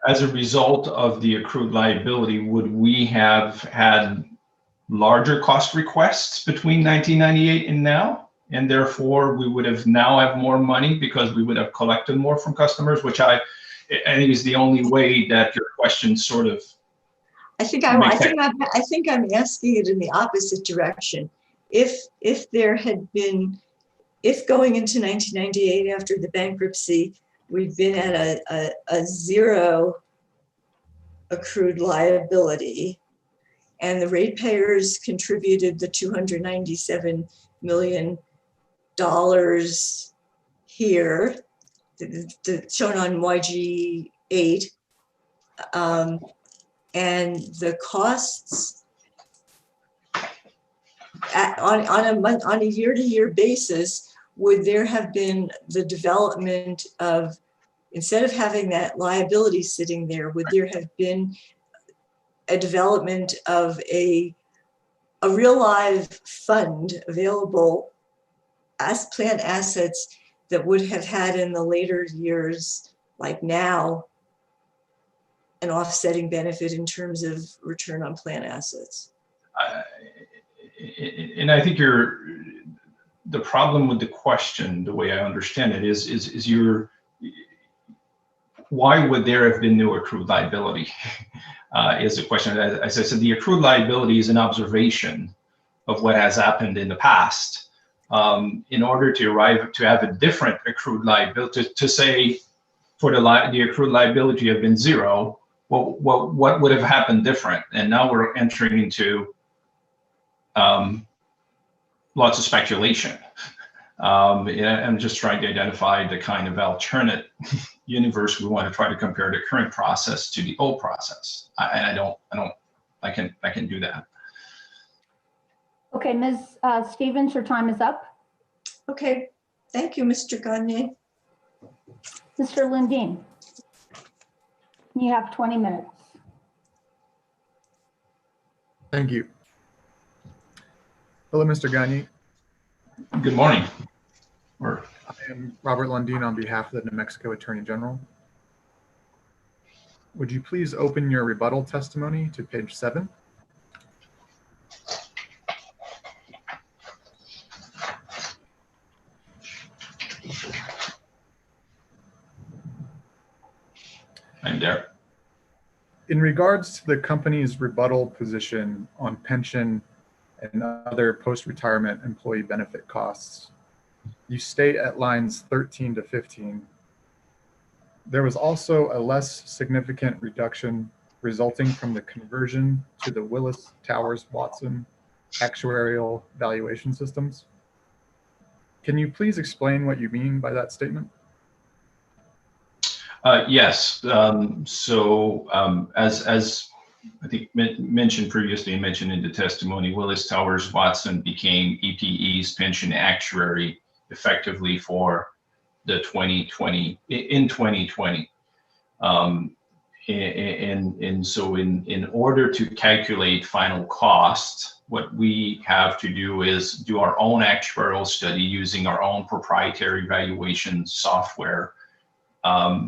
as a result of the accrued liability, would we have had larger cost requests between 1998 and now? And therefore we would have now have more money because we would have collected more from customers, which I think is the only way that your question sort of.
I think I'm asking it in the opposite direction. If going into 1998 after the bankruptcy, we've been at a zero accrued liability, and the ratepayers contributed the $297 million here, shown on YG 8, and the costs on a year-to-year basis, would there have been the development of, instead of having that liability sitting there, would there have been a development of a real live fund available as plan assets that would have had in the later years, like now, an offsetting benefit in terms of return on plan assets?
And I think the problem with the question, the way I understand it, is why would there have been no accrued liability? Is the question. As I said, the accrued liability is an observation of what has happened in the past. In order to have a different accrued liability, to say for the accrued liability to have been zero, what would have happened different? And now we're entering into lots of speculation. I'm just trying to identify the kind of alternate universe we want to try to compare the current process to the old process. I can do that.
Okay, Ms. Stevens, your time is up.
Okay, thank you, Mr. Gagne.
Mr. Lundin, you have 20 minutes.
Thank you. Hello, Mr. Gagne.
Good morning.
I am Robert Lundin on behalf of the New Mexico Attorney General. Would you please open your rebuttal testimony to page 7?
I'm there.
In regards to the company's rebuttal position on pension and other post-retirement employee benefit costs, you state at lines 13 to 15, there was also a less significant reduction resulting from the conversion to the Willis Towers Watson actuarial valuation systems. Can you please explain what you mean by that statement?
Yes. As I think mentioned previously, mentioned in the testimony, Willis Towers Watson became EPE's pension actuary effectively for the 2020. And so in order to calculate final cost, what we have to do is do our own actuarial study using our own proprietary valuation software,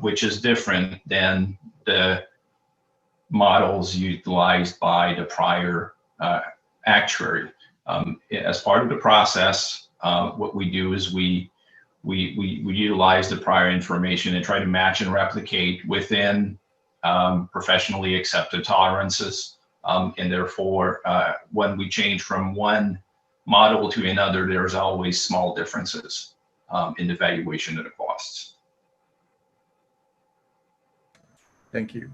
which is different than the models utilized by the prior actuary. As part of the process, what we do is we utilize the prior information and try to match and replicate within professionally accepted tolerances. And therefore, when we change from one model to another, there's always small differences in the valuation of the costs.
Thank you.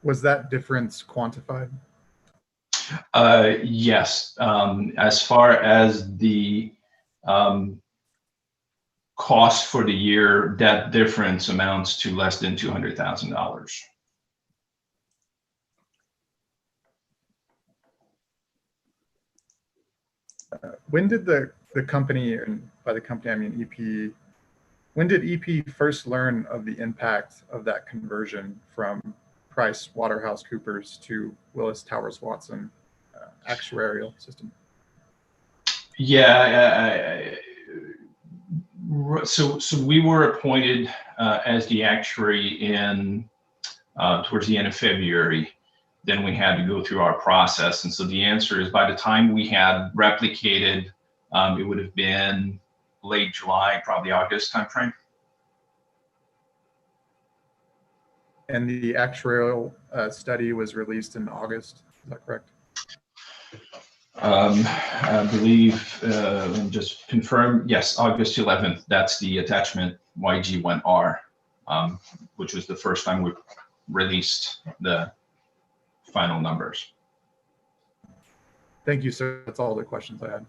Was that difference quantified?
Yes. As far as the cost for the year, that difference amounts to less than $200,000.
When did the company, and by the company I mean EPE, when did EPE first learn of the impact of that conversion from Price Waterhouse Coopers to Willis Towers Watson actuarial system?
Yeah, so we were appointed as the actuary in towards the end of February. Then we had to go through our process, and so the answer is by the time we had replicated, it would have been late July, probably August timeframe.
And the actuarial study was released in August, is that correct?
I believe, let me just confirm, yes, August 11th, that's the attachment YG1R, which was the first time we released the final numbers.
Thank you, sir. That's all the questions I had.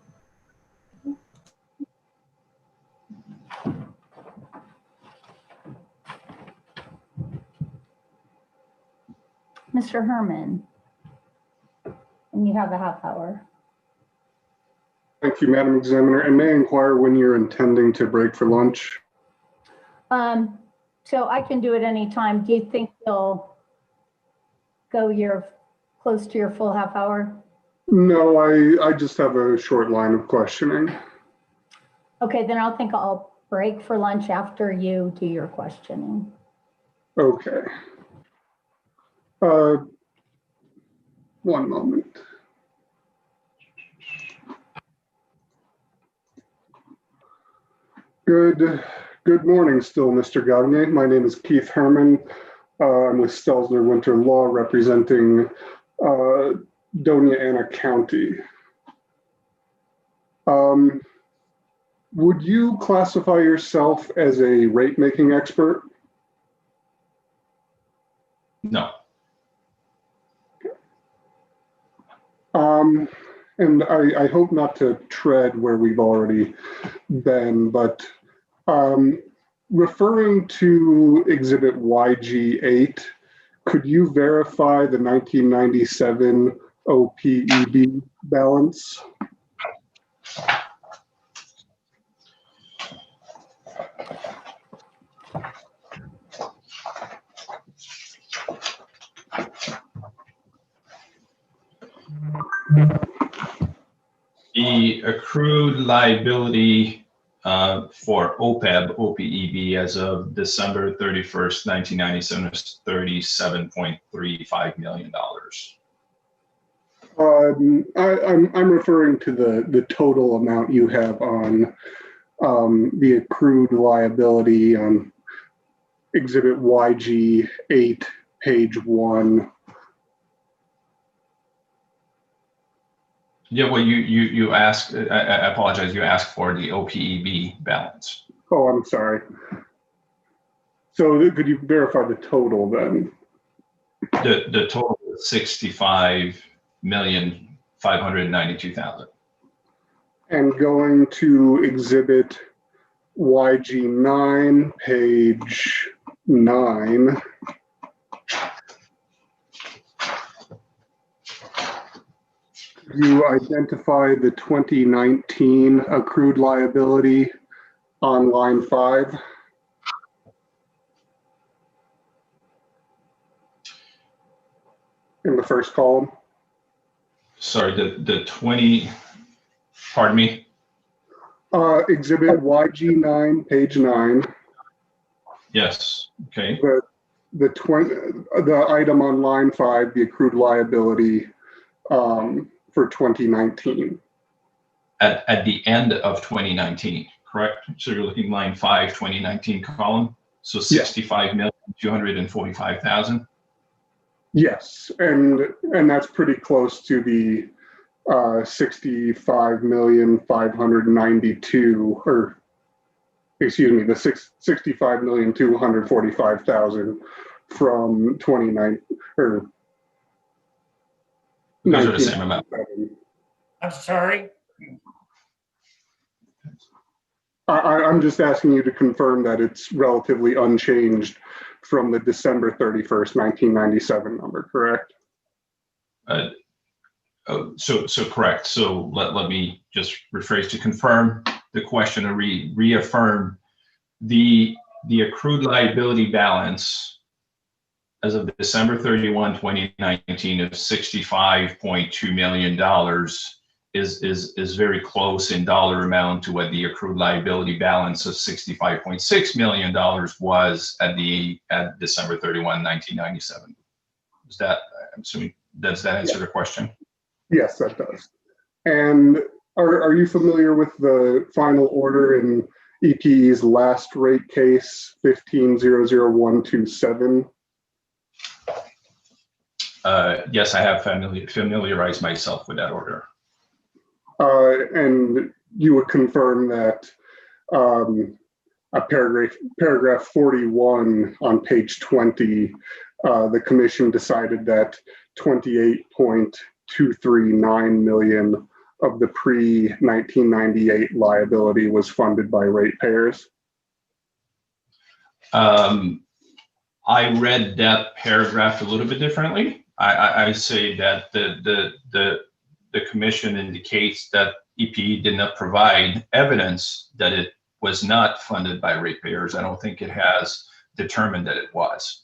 Mr. Herman, and you have a half hour.
Thank you, Madam Examiner. And may I inquire when you're intending to break for lunch?
So I can do it anytime. Do you think you'll go close to your full half hour?
No, I just have a short line of questioning.
Okay, then I'll break for lunch after you do your questioning.
Okay. One moment. Good morning still, Mr. Gagne. My name is Keith Herman. I'm with Stelzner Winter Law representing Doña Ana County. Would you classify yourself as a rate-making expert?
No.
And I hope not to tread where we've already been, but referring to Exhibit YG8, could you verify the 1997 OPEB balance?
The accrued liability for OPEB as of December 31st, 1997 is $37.35 million.
I'm referring to the total amount you have on the accrued liability on Exhibit YG 8, page 1.
Yeah, well, you asked, I apologize, you asked for the OPEB balance.
Oh, I'm sorry. So could you verify the total then?
The total is 65,592,000.
And going to Exhibit YG9, page 9. You identify the 2019 accrued liability on line 5. In the first column.
Sorry, the 20, pardon me?
Exhibit YG9, page 9.
Yes, okay.
The item on line 5, the accrued liability for 2019.
At the end of 2019, correct? So you're looking line 5, 2019 column. So 65,245,000.
Yes, and that's pretty close to the 65,592,000, or excuse me, the 65,245,000 from 29 or.
Those are the same amount.
I'm sorry.
I'm just asking you to confirm that it's relatively unchanged from the December 31st, 1997 number, correct?
So correct. So let me just rephrase to confirm the question or reaffirm the accrued liability balance as of December 31, 2019 of $65.2 million is very close in dollar amount to what the accrued liability balance of $65.6 million was at December 31, 1997. Is that, I'm assuming, does that answer the question?
Yes, that does. And are you familiar with the final order in EPE's last rate case, 1500127?
Yes, I have familiarized myself with that order.
And you would confirm that paragraph 41 on page 20, the commission decided that 28.239 million of the pre-1998 liability was funded by ratepayers?
I read that paragraph a little bit differently. I say that the commission indicates that EPE did not provide evidence that it was not funded by ratepayers. I don't think it has determined that it was.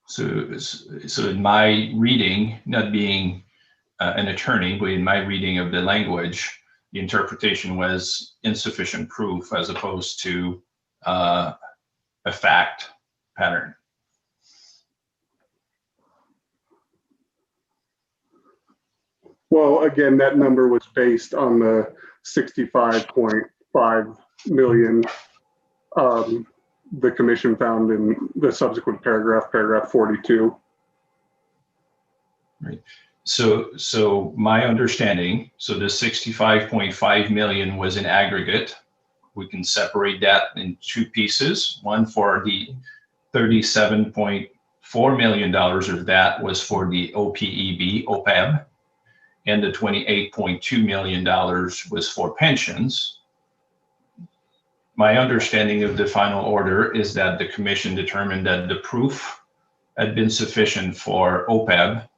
So in my reading, not being an attorney, but in my reading of the language, the interpretation was insufficient proof as opposed to a fact pattern.
Well, again, that number was based on the 65.5 million the commission found in the subsequent paragraph 42.
Right. So my understanding, so the 65.5 million was in aggregate. We can separate that in two pieces. One for the $37.4 million of that was for the OPEB, and the $28.2 million was for pensions. My understanding of the final order is that the commission determined that the proof had been sufficient for OPEB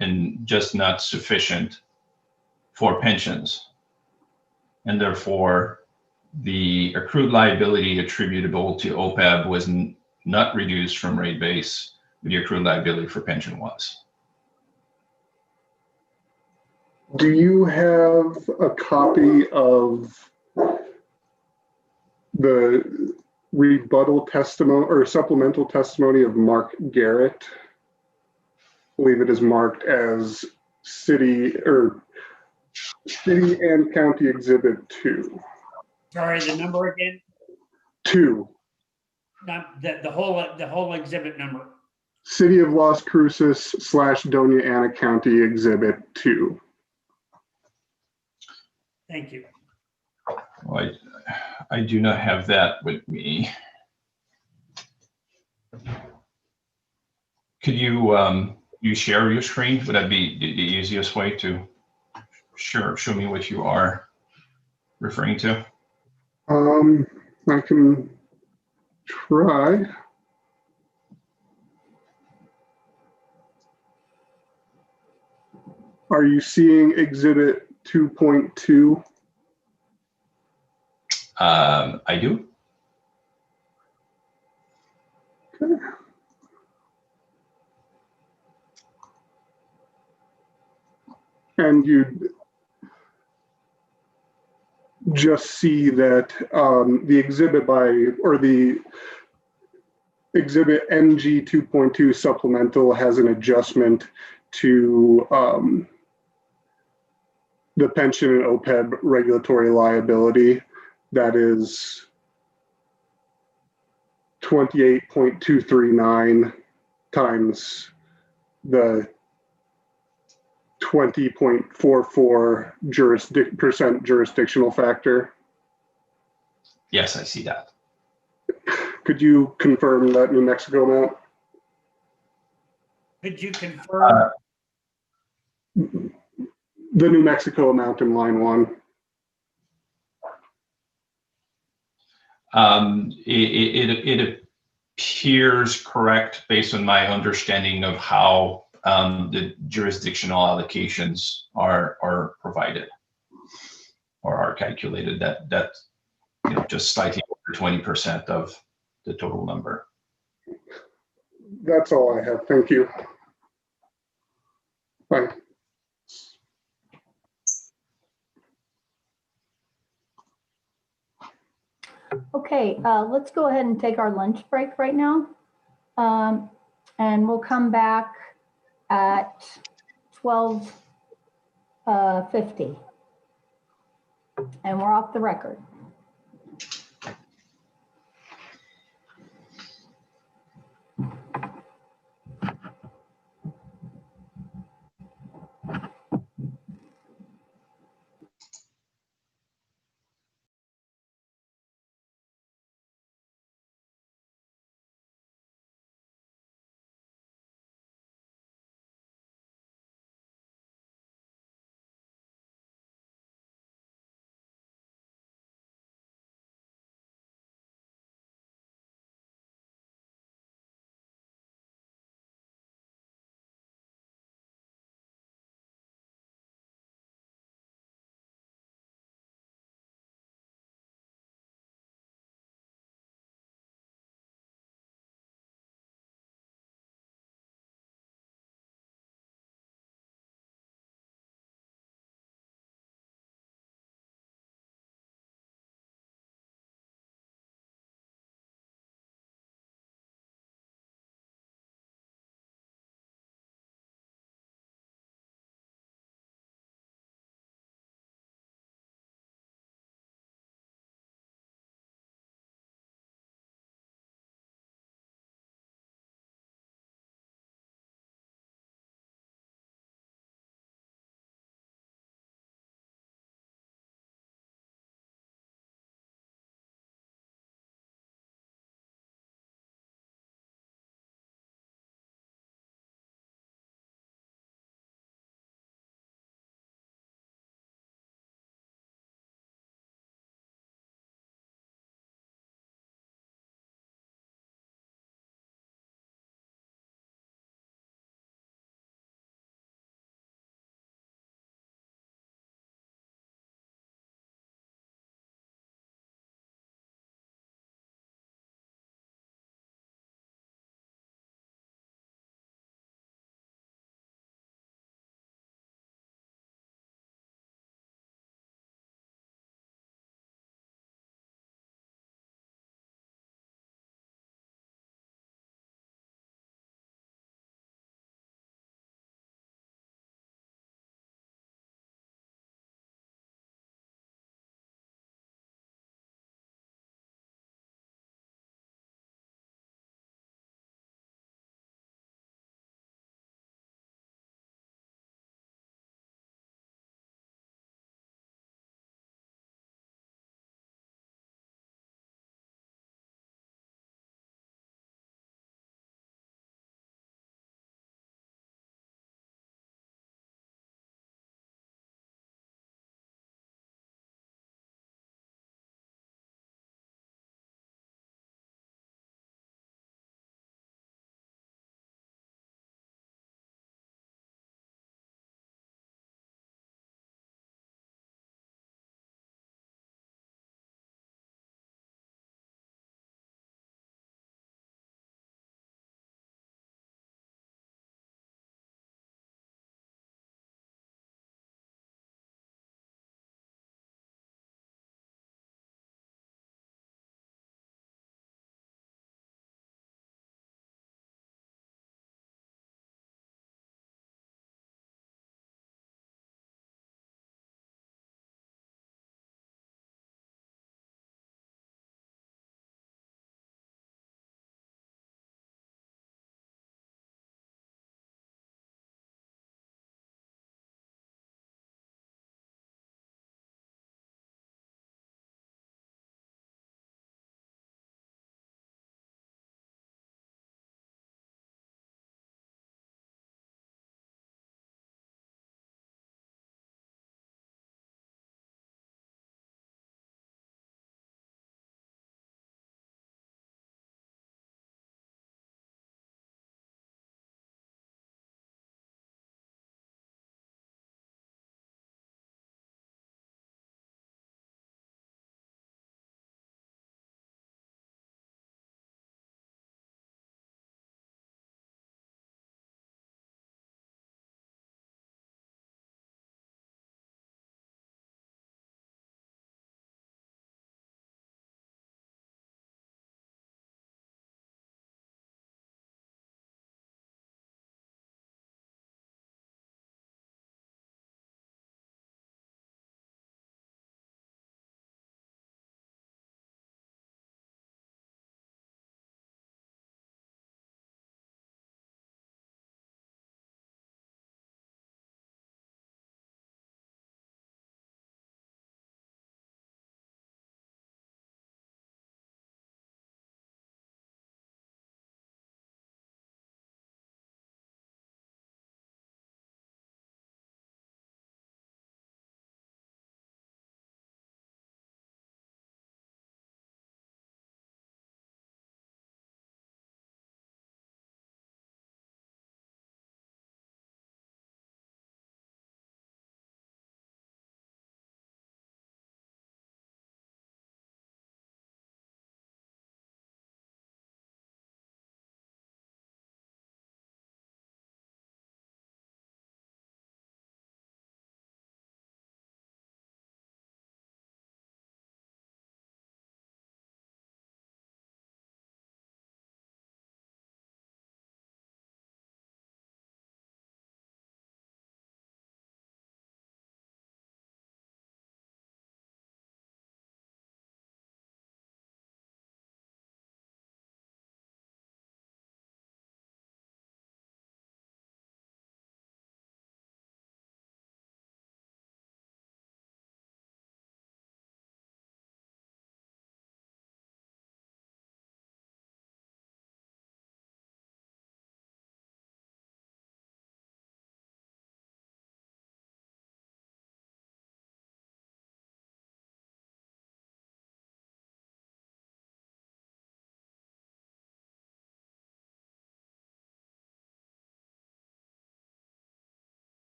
and just not sufficient for pensions. And therefore, the accrued liability attributable to OPEB was not reduced from rate base, but the accrued liability for pension was.
Do you have a copy of the rebuttal testimony or supplemental testimony of Mark Garrett? I believe it is marked as city or City and County Exhibit 2.
Sorry, the number again?
2.
Not the whole exhibit number.
City of Las Cruces / Doña Ana County Exhibit 2.
Thank you.
Well, I do not have that with me. Could you share your screen? Would that be the easiest way to show me what you are referring to?
I can try. Are you seeing Exhibit 2.2?
I do.
Okay. And you just see that the exhibit the exhibit NG 2.2 supplemental has an adjustment to the pension and OPEB regulatory liability that is 28.239 times the 20.44 percent jurisdictional factor.
Yes, I see that.
Could you confirm that New Mexico amount?
Could you confirm?
The New Mexico amount in line 1.
It appears correct based on my understanding of how the jurisdictional allocations are provided or are calculated. That just slightly over 20% of the total number.
That's all I have. Thank you. Bye.
Okay, let's go ahead and take our lunch break right now. And we'll come back at 12:50. And we're off the record.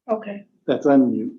Okay.
That's unmute.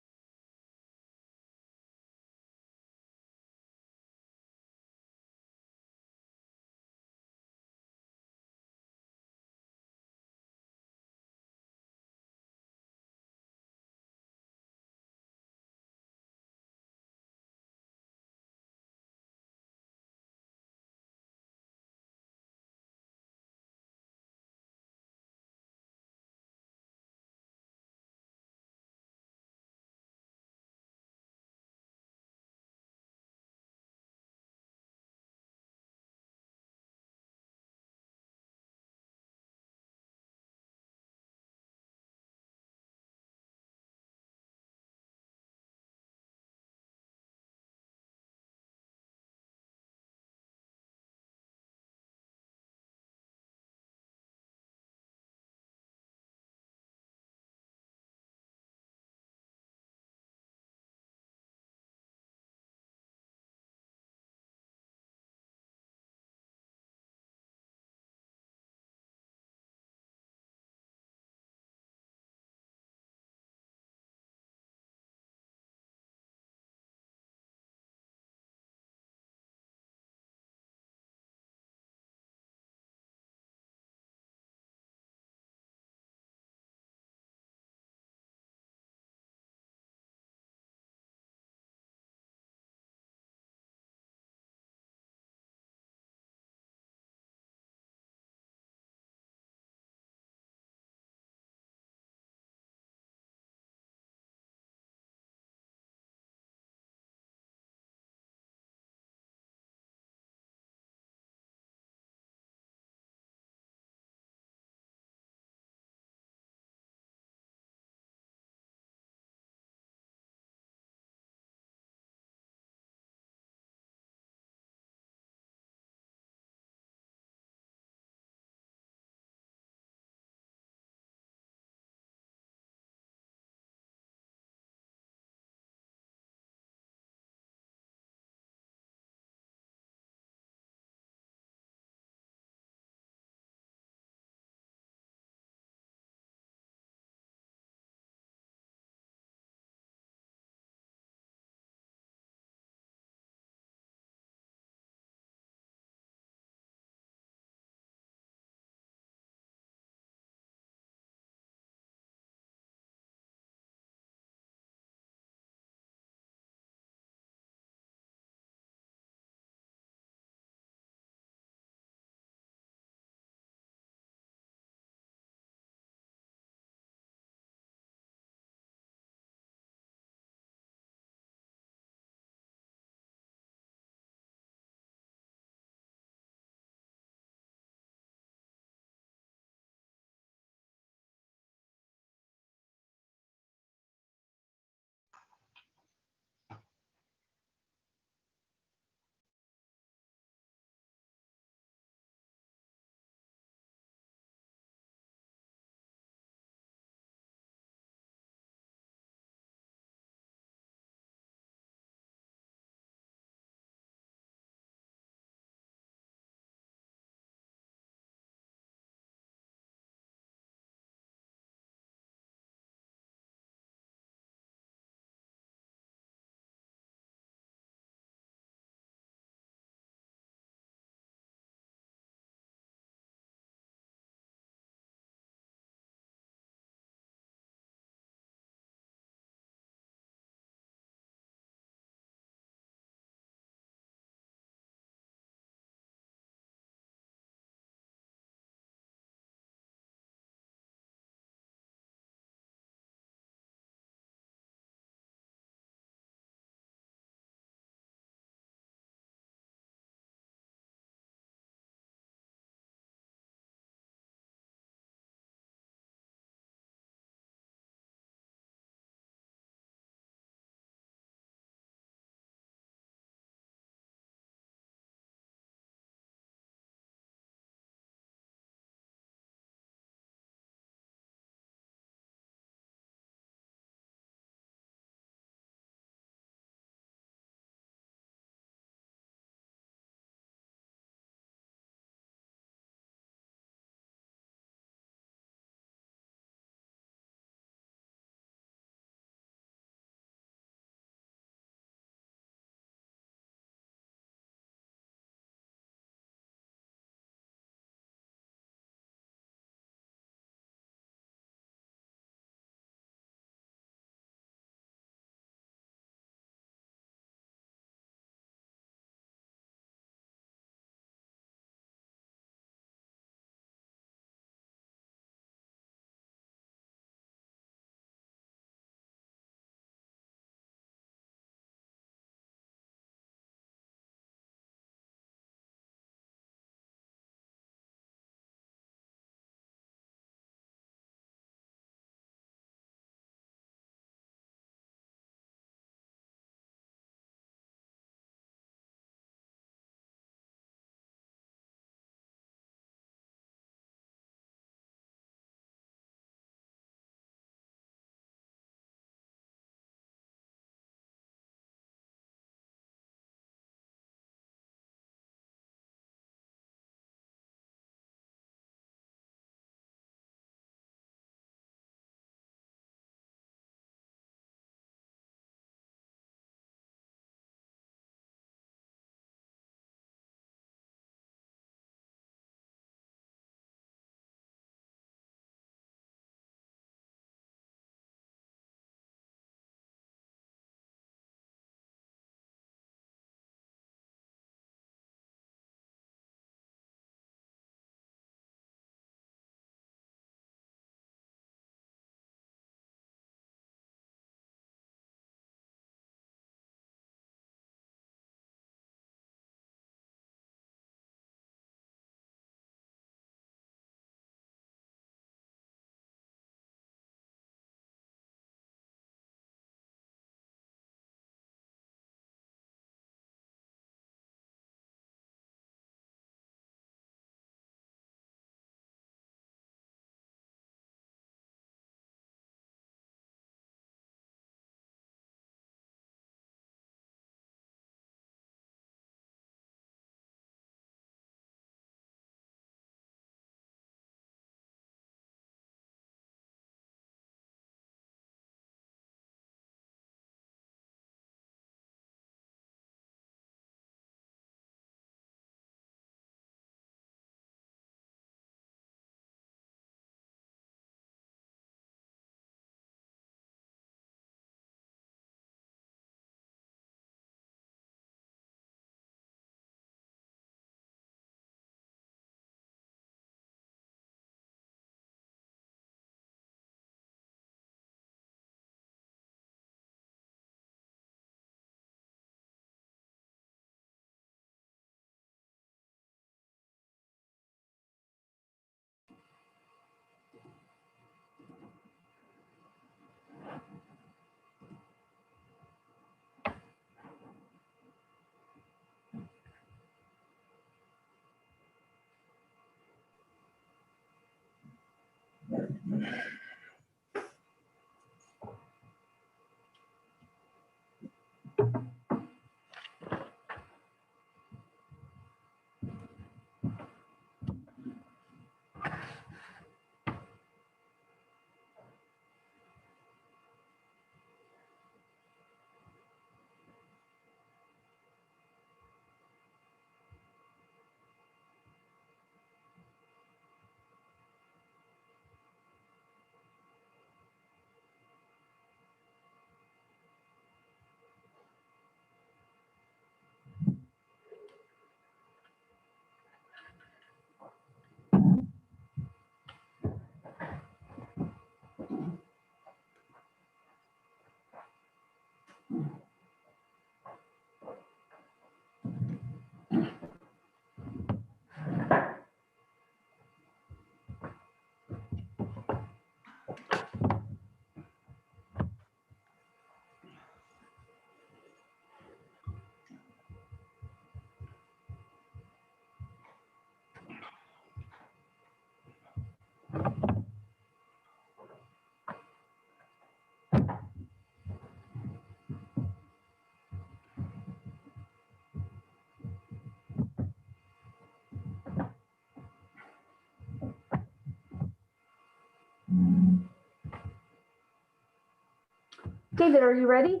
David, are you ready?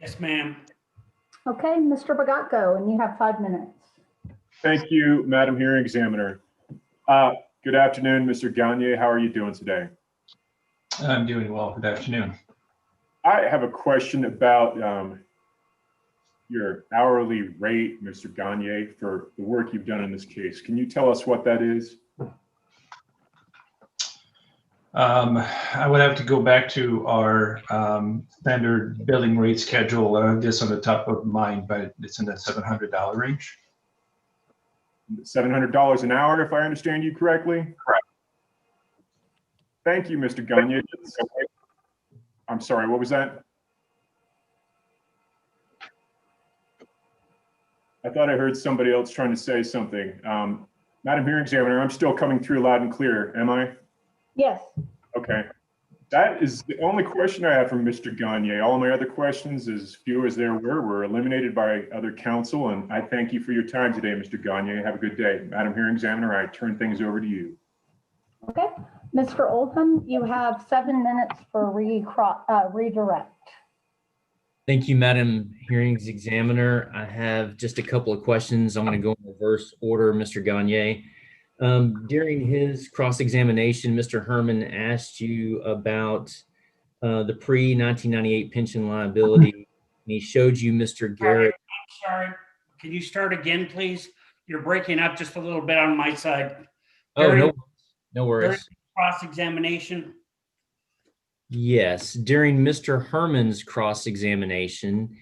Yes, ma'am.
Okay, Mr. Bagatko, and you have 5 minutes.
Thank you, Madam Hearing Examiner. Good afternoon, Mr. Gagne. How are you doing today?
I'm doing well. Good afternoon.
I have a question about your hourly rate, Mr. Gagne, for the work you've done in this case. Can you tell us what that is?
I would have to go back to our standard billing rate schedule. This on the top of mind, but it's in the $700 range.
$700 an hour, if I understand you correctly?
Correct.
Thank you, Mr. Gagne. I'm sorry, what was that? I thought I heard somebody else trying to say something. Madam Hearing Examiner, I'm still coming through loud and clear, am I?
Yes.
Okay. That is the only question I have from Mr. Gagne. All of my other questions, as few as there were eliminated by other counsel, and I thank you for your time today, Mr. Gagne. Have a good day. Madam Hearing Examiner, I turn things over to you.
Okay, Mr. Oldham, you have 7 minutes for redirect.
Thank you, Madam Hearings Examiner. I have just a couple of questions. I'm going to go in reverse order, Mr. Gagne. During his cross-examination, Mr. Herman asked you about the pre-1998 pension liability, and he showed you Mr. Garrett.
I'm sorry. Can you start again, please? You're breaking up just a little bit on my side.
Oh, no
During
worries.
cross-examination.
Yes, during Mr. Herman's cross-examination,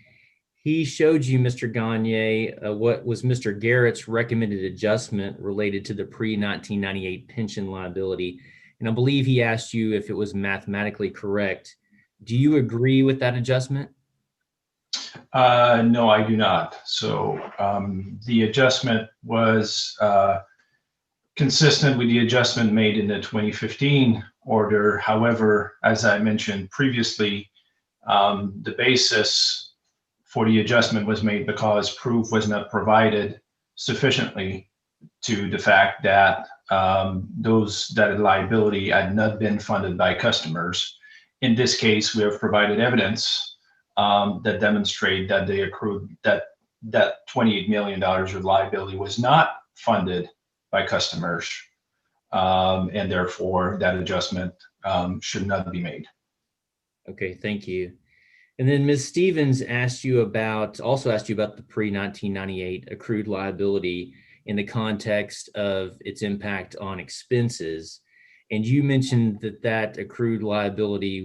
he showed you, Mr. Gagne, what was Mr. Garrett's recommended adjustment related to the pre-1998 pension liability. And I believe he asked you if it was mathematically correct. Do you agree with that adjustment?
No, I do not. So the adjustment was consistent with the adjustment made in the 2015 order. However, as I mentioned previously, the basis for the adjustment was made because proof was not provided sufficiently to the fact that that liability had not been funded by customers. In this case, we have provided evidence that demonstrate that they accrued that $28 million of liability was not funded by customers, and therefore that adjustment should not be made.
Okay, thank you. And then Ms. Stevens also asked you about the pre-1998 accrued liability in the context of its impact on expenses. And you mentioned that accrued liability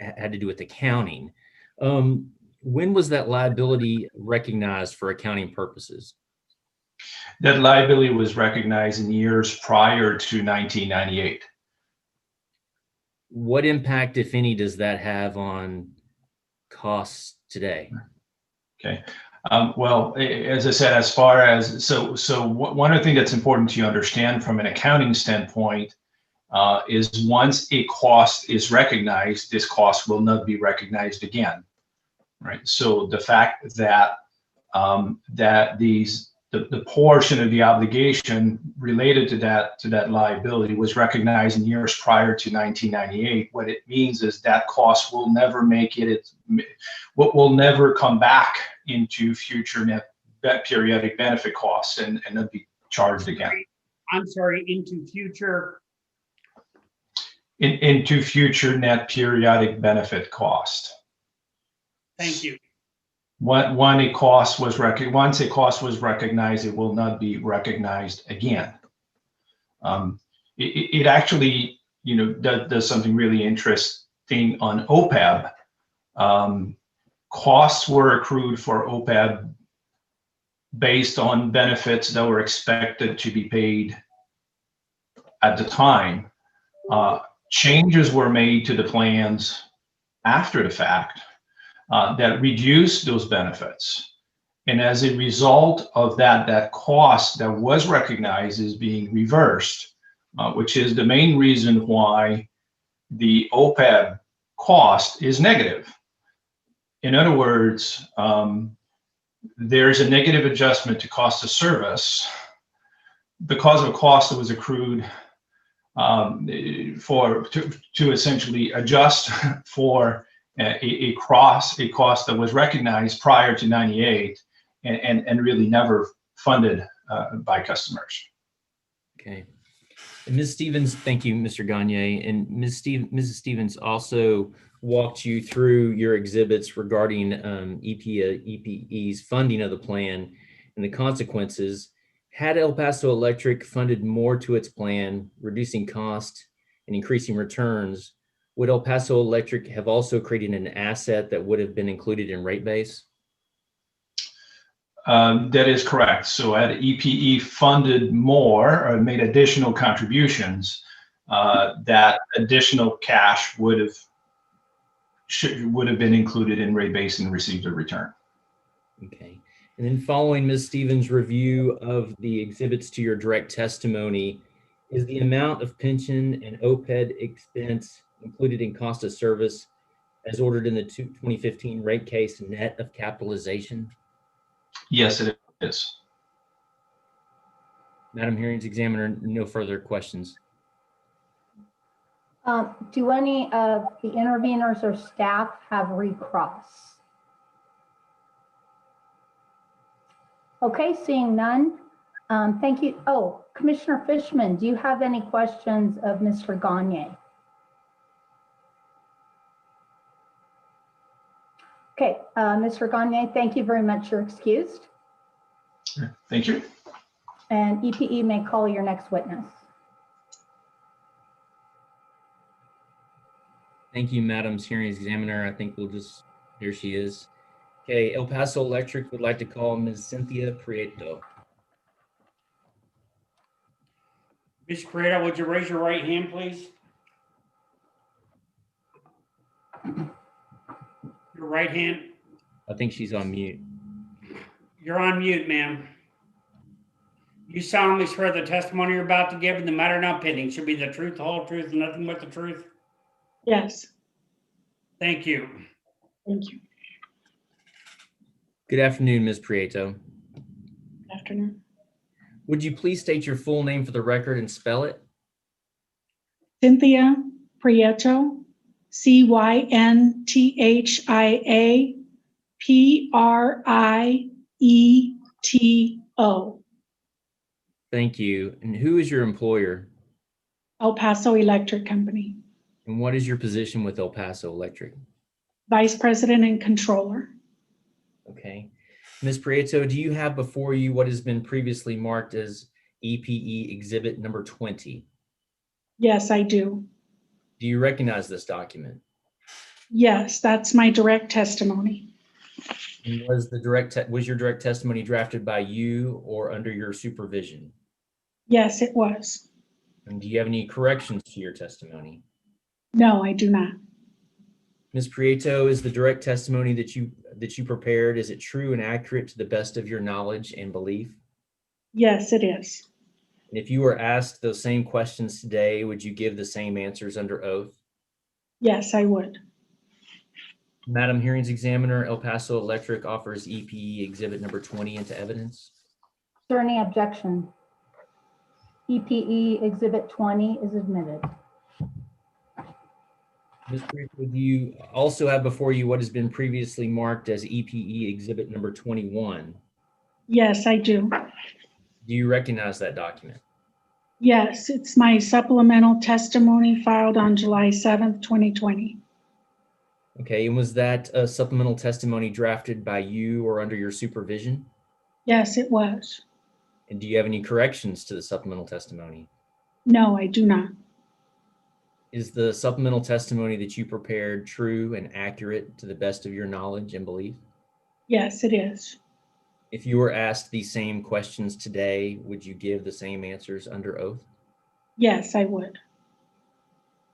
had to do with accounting. When was that liability recognized for accounting purposes?
That liability was recognized in years prior to 1998.
What impact, if any, does that have on costs today?
Okay. Well, as I said, as far as, so one of the things that's important to understand from an accounting standpoint is once a cost is recognized, this cost will not be recognized again, right? So the fact that the portion of the obligation related to that liability was recognized in years prior to 1998. What it means is that cost will never will never come back into future net periodic benefit costs and not be charged again.
I'm sorry, into future.
Into future net periodic benefit cost.
Thank you.
Once a cost was recognized, it will not be recognized again. It actually, does something really interesting on OPEB. Costs were accrued for OPEB based on benefits that were expected to be paid at the time. Changes were made to the plans after the fact that reduced those benefits. And as a result of that cost that was recognized is being reversed, which is the main reason why the OPEB cost is negative. In other words, there's a negative adjustment to cost of service because of a cost that was accrued to essentially adjust for a cost that was recognized prior to 98 and really never funded by customers.
Okay. And Ms. Stevens, thank you, Mr. Gagne. And Mrs. Stevens also walked you through your exhibits regarding EPE's funding of the plan and the consequences. Had El Paso Electric funded more to its plan, reducing cost and increasing returns, would El Paso Electric have also created an asset that would have been included in rate base?
That is correct. So had EPE funded more or made additional contributions, that additional cash would have been included in rate base and received a return.
Okay. And then following Ms. Stevens' review of the exhibits to your direct testimony, is the amount of pension and OPEB expense included in cost of service as ordered in the 2015 rate case net of capitalization?
Yes, it is.
Madam Hearings Examiner, no further questions.
Do any of the interveners or staff have recross? Okay, seeing none. Thank you. Oh, Commissioner Fishman, do you have any questions of Mr. Gagne? Okay, Mr. Gagne, thank you very much. You're excused.
Thank you.
And EPE may call your next witness.
Thank you, Madam Hearings Examiner. I think we'll just, here she is. Okay, El Paso Electric would like to call Ms. Cynthia Prieto.
Ms. Prieto, would you raise your right hand, please? Your right hand.
I think she's on mute.
You're on mute, ma'am. You solemnly swear the testimony you're about to give in the matter now pending should be the truth, the whole truth, and nothing but the truth?
Yes.
Thank you.
Thank you.
Good afternoon, Ms. Prieto.
Good afternoon.
Would you please state your full name for the record and spell it?
Cynthia Prieto, CYNTHIA PRIETO.
Thank you. And who is your employer?
El Paso Electric Company,
And what is your position with El Paso Electric?
Vice President and Controller.
Okay. Ms. Prieto, do you have before you what has been previously marked as EPE Exhibit number 20?
Yes, I do.
Do you recognize this document?
Yes, that's my direct testimony.
And was your direct testimony drafted by you or under your supervision?
Yes, it was.
And do you have any corrections to your testimony?
No, I do not.
Ms. Prieto, is the direct testimony that you prepared, is it true and accurate to the best of your knowledge and belief?
Yes, it is.
And if you were asked those same questions today, would you give the same answers under oath?
Yes, I would.
Madam Hearings Examiner, El Paso Electric offers EPE Exhibit number 20 into evidence.
Is there any objection? EPE Exhibit 20 is admitted.
Ms. Prieto, do you also have before you what has been previously marked as EPE Exhibit number 21?
Yes, I do.
Do you recognize that document?
Yes, it's my supplemental testimony filed on July 7th, 2020.
Okay, and was that a supplemental testimony drafted by you or under your supervision?
Yes, it was.
And do you have any corrections to the supplemental testimony?
No, I do not.
Is the supplemental testimony that you prepared true and accurate to the best of your knowledge and belief?
Yes, it is.
If you were asked these same questions today, would you give the same answers under oath?
Yes, I would.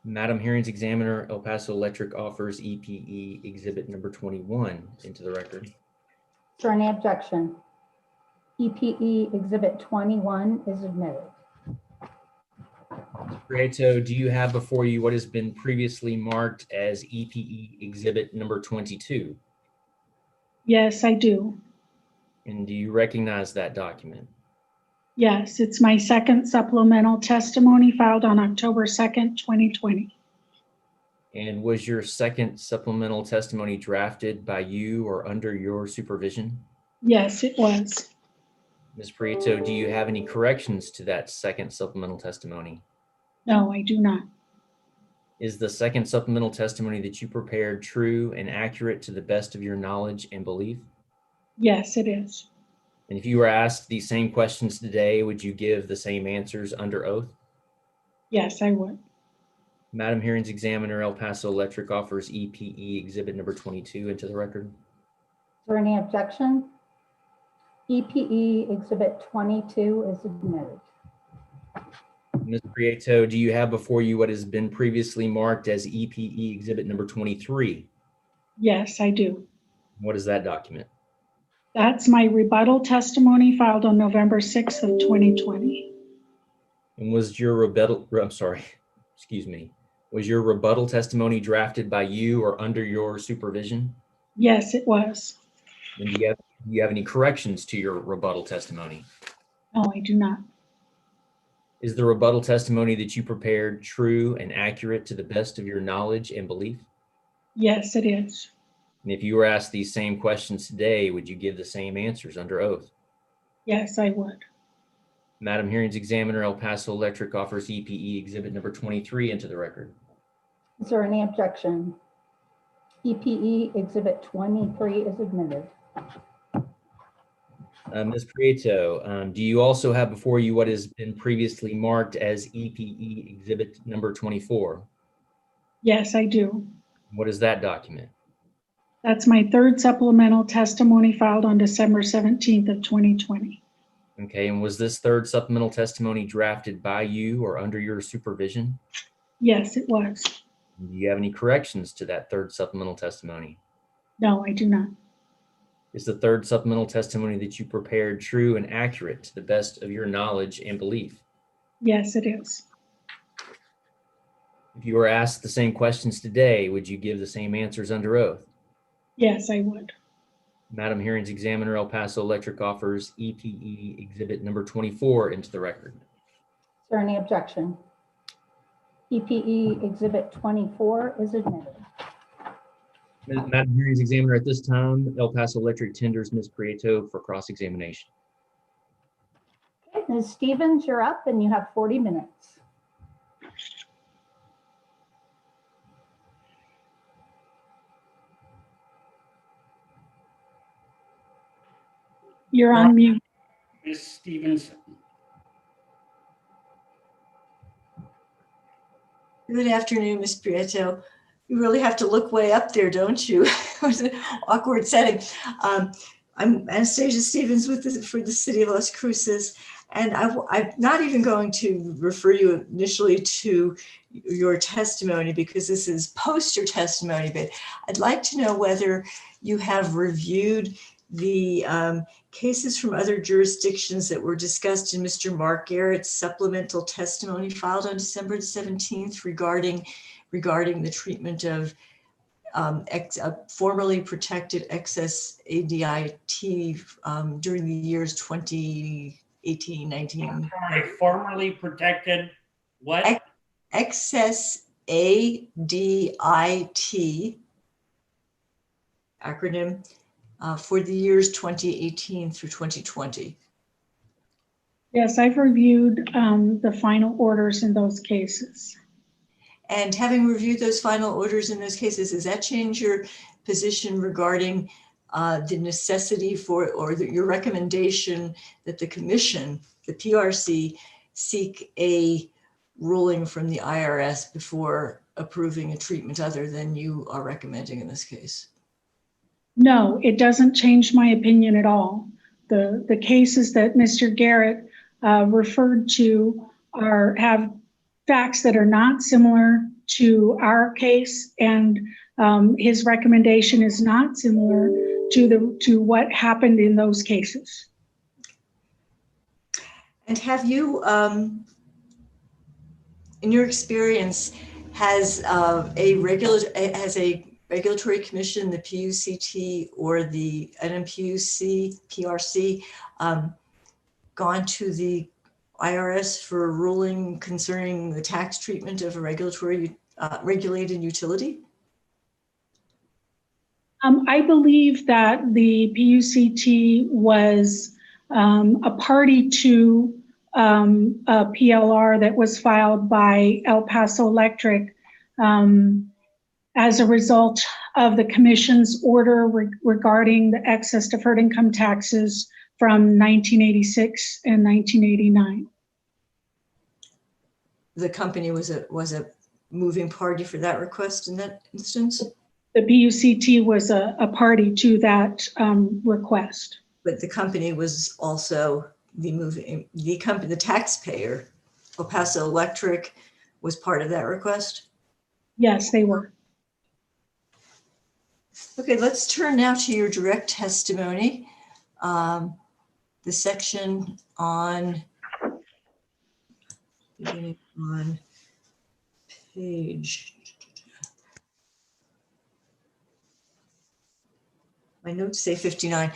Madam Hearings Examiner, El Paso Electric offers EPE Exhibit number 21 into the record.
Is there any objection? EPE Exhibit 21 is admitted.
Prieto, do you have before you what has been previously marked as EPE Exhibit number 22?
Yes, I do.
And do you recognize that document?
Yes, it's my second supplemental testimony filed on October 2nd, 2020.
And was your second supplemental testimony drafted by you or under your supervision?
Yes, it was.
Ms. Prieto, do you have any corrections to that second supplemental testimony?
No, I do not.
Is the second supplemental testimony that you prepared true and accurate to the best of your knowledge and belief?
Yes, it is.
And if you were asked these same questions today, would you give the same answers under oath?
Yes, I would.
Madam Hearings Examiner, El Paso Electric offers EPE Exhibit number 22 into the record.
Is there any objection? EPE Exhibit 22 is admitted.
Ms. Prieto, do you have before you what has been previously marked as EPE Exhibit number 23?
Yes, I do.
What is that document?
That's my rebuttal testimony filed on November 6th of 2020.
And was your rebuttal, was your rebuttal testimony drafted by you or under your supervision?
Yes, it was.
And do you have any corrections to your rebuttal testimony?
No, I do not.
Is the rebuttal testimony that you prepared true and accurate to the best of your knowledge and belief?
Yes, it is.
And if you were asked these same questions today, would you give the same answers under oath?
Yes, I would.
Madam Hearings Examiner, El Paso Electric offers EPE Exhibit number 23 into the record.
Is there any objection? EPE Exhibit 23 is admitted.
Ms. Prieto, do you also have before you what has been previously marked as EPE Exhibit number 24?
Yes, I do.
What is that document?
That's my third supplemental testimony filed on December 17th of 2020.
Okay, and was this third supplemental testimony drafted by you or under your supervision?
Yes, it was.
Do you have any corrections to that third supplemental testimony?
No, I do not.
Is the third supplemental testimony that you prepared true and accurate to the best of your knowledge and belief?
Yes, it is.
If you were asked the same questions today, would you give the same answers under oath?
Yes, I would.
Madam Hearings Examiner, El Paso Electric offers EPE Exhibit number 24 into the record.
Is there any objection? EPE Exhibit 24 is admitted.
Madam Hearings Examiner, at this time, El Paso Electric tenders Ms. Prieto for cross-examination.
Okay, Ms. Stevens, you're up and you have 40 minutes.
You're on mute.
Ms. Stevens.
Good afternoon, Ms. Prieto. You really have to look way up there, don't you? It was an awkward setting. I'm Anastasia Stevens for the City of Las Cruces, and I'm not even going to refer you initially to your testimony because this is poster testimony, but I'd like to know whether you have reviewed the cases from other jurisdictions that were discussed in Mr. Mark Garrett's supplemental testimony filed on December 17th regarding the treatment of formerly protected excess ADIT during the years 2018, 19.
Sorry, formerly protected what?
Excess ADIT acronym for the years 2018 through 2020.
Yes, I've reviewed the final orders in those cases.
And having reviewed those final orders in those cases, does that change your position regarding the necessity for, or your recommendation that the commission, the PRC, seek a ruling from the IRS before approving a treatment other than you are recommending in this case?
No, it doesn't change my opinion at all. The cases that Mr. Garrett referred to have facts that are not similar to our case, and his recommendation is not similar to what happened in those cases.
And have you, in your experience, has a regulatory commission, the PUCT or the NMPUC, PRC, gone to the IRS for a ruling concerning the tax treatment of a regulated utility?
I believe that the PUCT was a party to a PLR that was filed by El Paso Electric as a result of the commission's order regarding the excess deferred income taxes from 1986 and 1989.
The company was a moving party for that request in that instance?
The PUCT was a party to that request.
But the company was also the taxpayer, El Paso Electric, was part of that request?
Yes, they were.
Okay, let's turn now to your direct testimony. The section beginning on page, my notes say 59.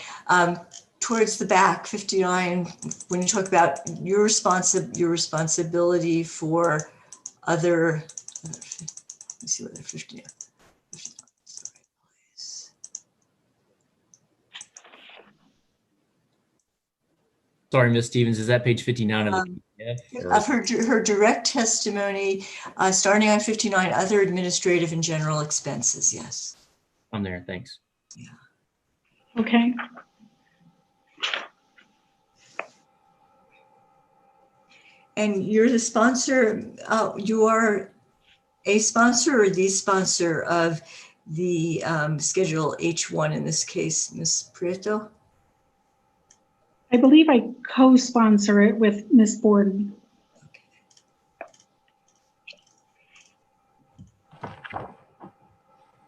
Towards the back, 59, when you talk about your responsibility for other, let me see what they're 59.
Sorry, Ms. Stevens, is that page 59 of the PDF?
I've heard her direct testimony, starting on 59, other administrative and general expenses, yes.
I'm there, thanks.
Okay.
And you're the sponsor, you are a sponsor or the sponsor of the Schedule H1 in this case, Ms. Prieto?
I believe I co-sponsor it with Ms. Borden.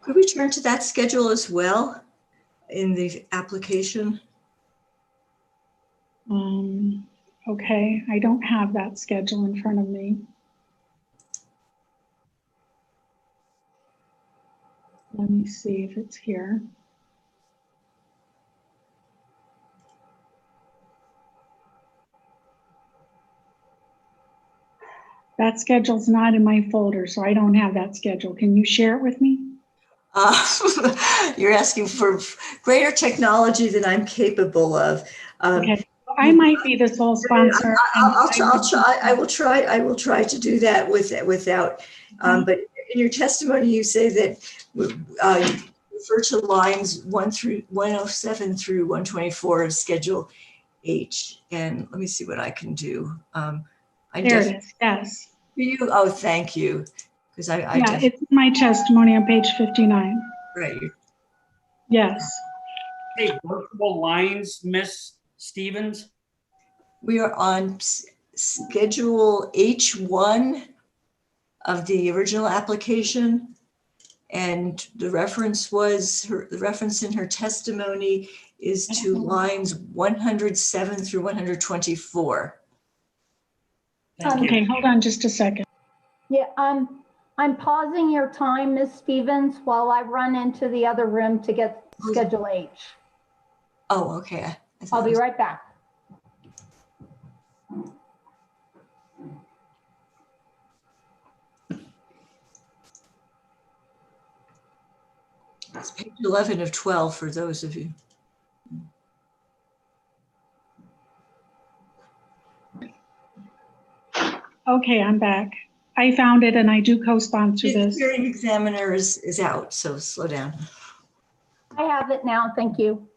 Could we turn to that schedule as well in the application?
Okay, I don't have that schedule in front of me. Let me see if it's here. That schedule's not in my folder, so I don't have that schedule. Can you share it with me?
You're asking for greater technology than I'm capable of.
Okay, I might be the sole sponsor.
I will try to do that without. But in your testimony, you say that you refer to lines 107 through 124 of Schedule H. And let me see what I can do.
There it is. Yes.
Oh, thank you. Because
yeah, it's my testimony on page 59.
Right.
Yes.
Hey, workable lines, Miss Stevens?
We are on Schedule H1 of the original application. And the reference in her testimony is to lines 107 through 124.
Okay, hold on just a second.
Yeah, I'm pausing your time, Ms. Stevens, while I run into the other room to get Schedule H.
Oh, okay.
I'll be right back.
It's page 11 of 12 for those of you.
Okay, I'm back. I found it and I do co-sponsor this.
The hearing examiner is out, so slow down.
I have it now, thank you.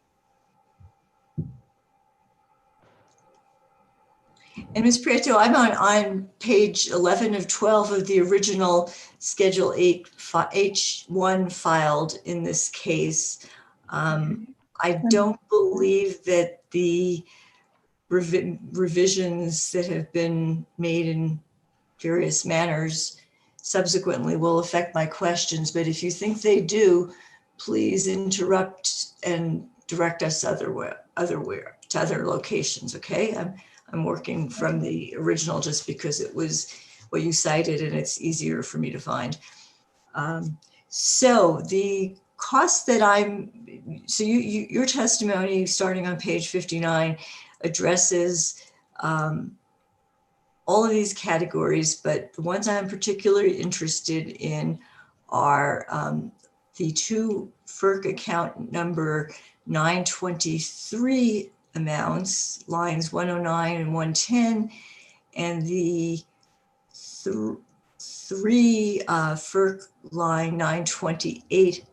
And Ms. Prieto, I'm on page 11 of 12 of the original Schedule H1 filed in this case. I don't believe that the revisions that have been made in various manners subsequently will affect my questions, but if you think they do, please interrupt and direct us to other locations, okay? I'm working from the original just because it was what you cited and it's easier for me to find. So the cost that your testimony starting on page 59 addresses all of these categories, but the ones I'm particularly interested in are the two FERC account number 923 amounts, lines 109 and 110, and the three FERC line 928.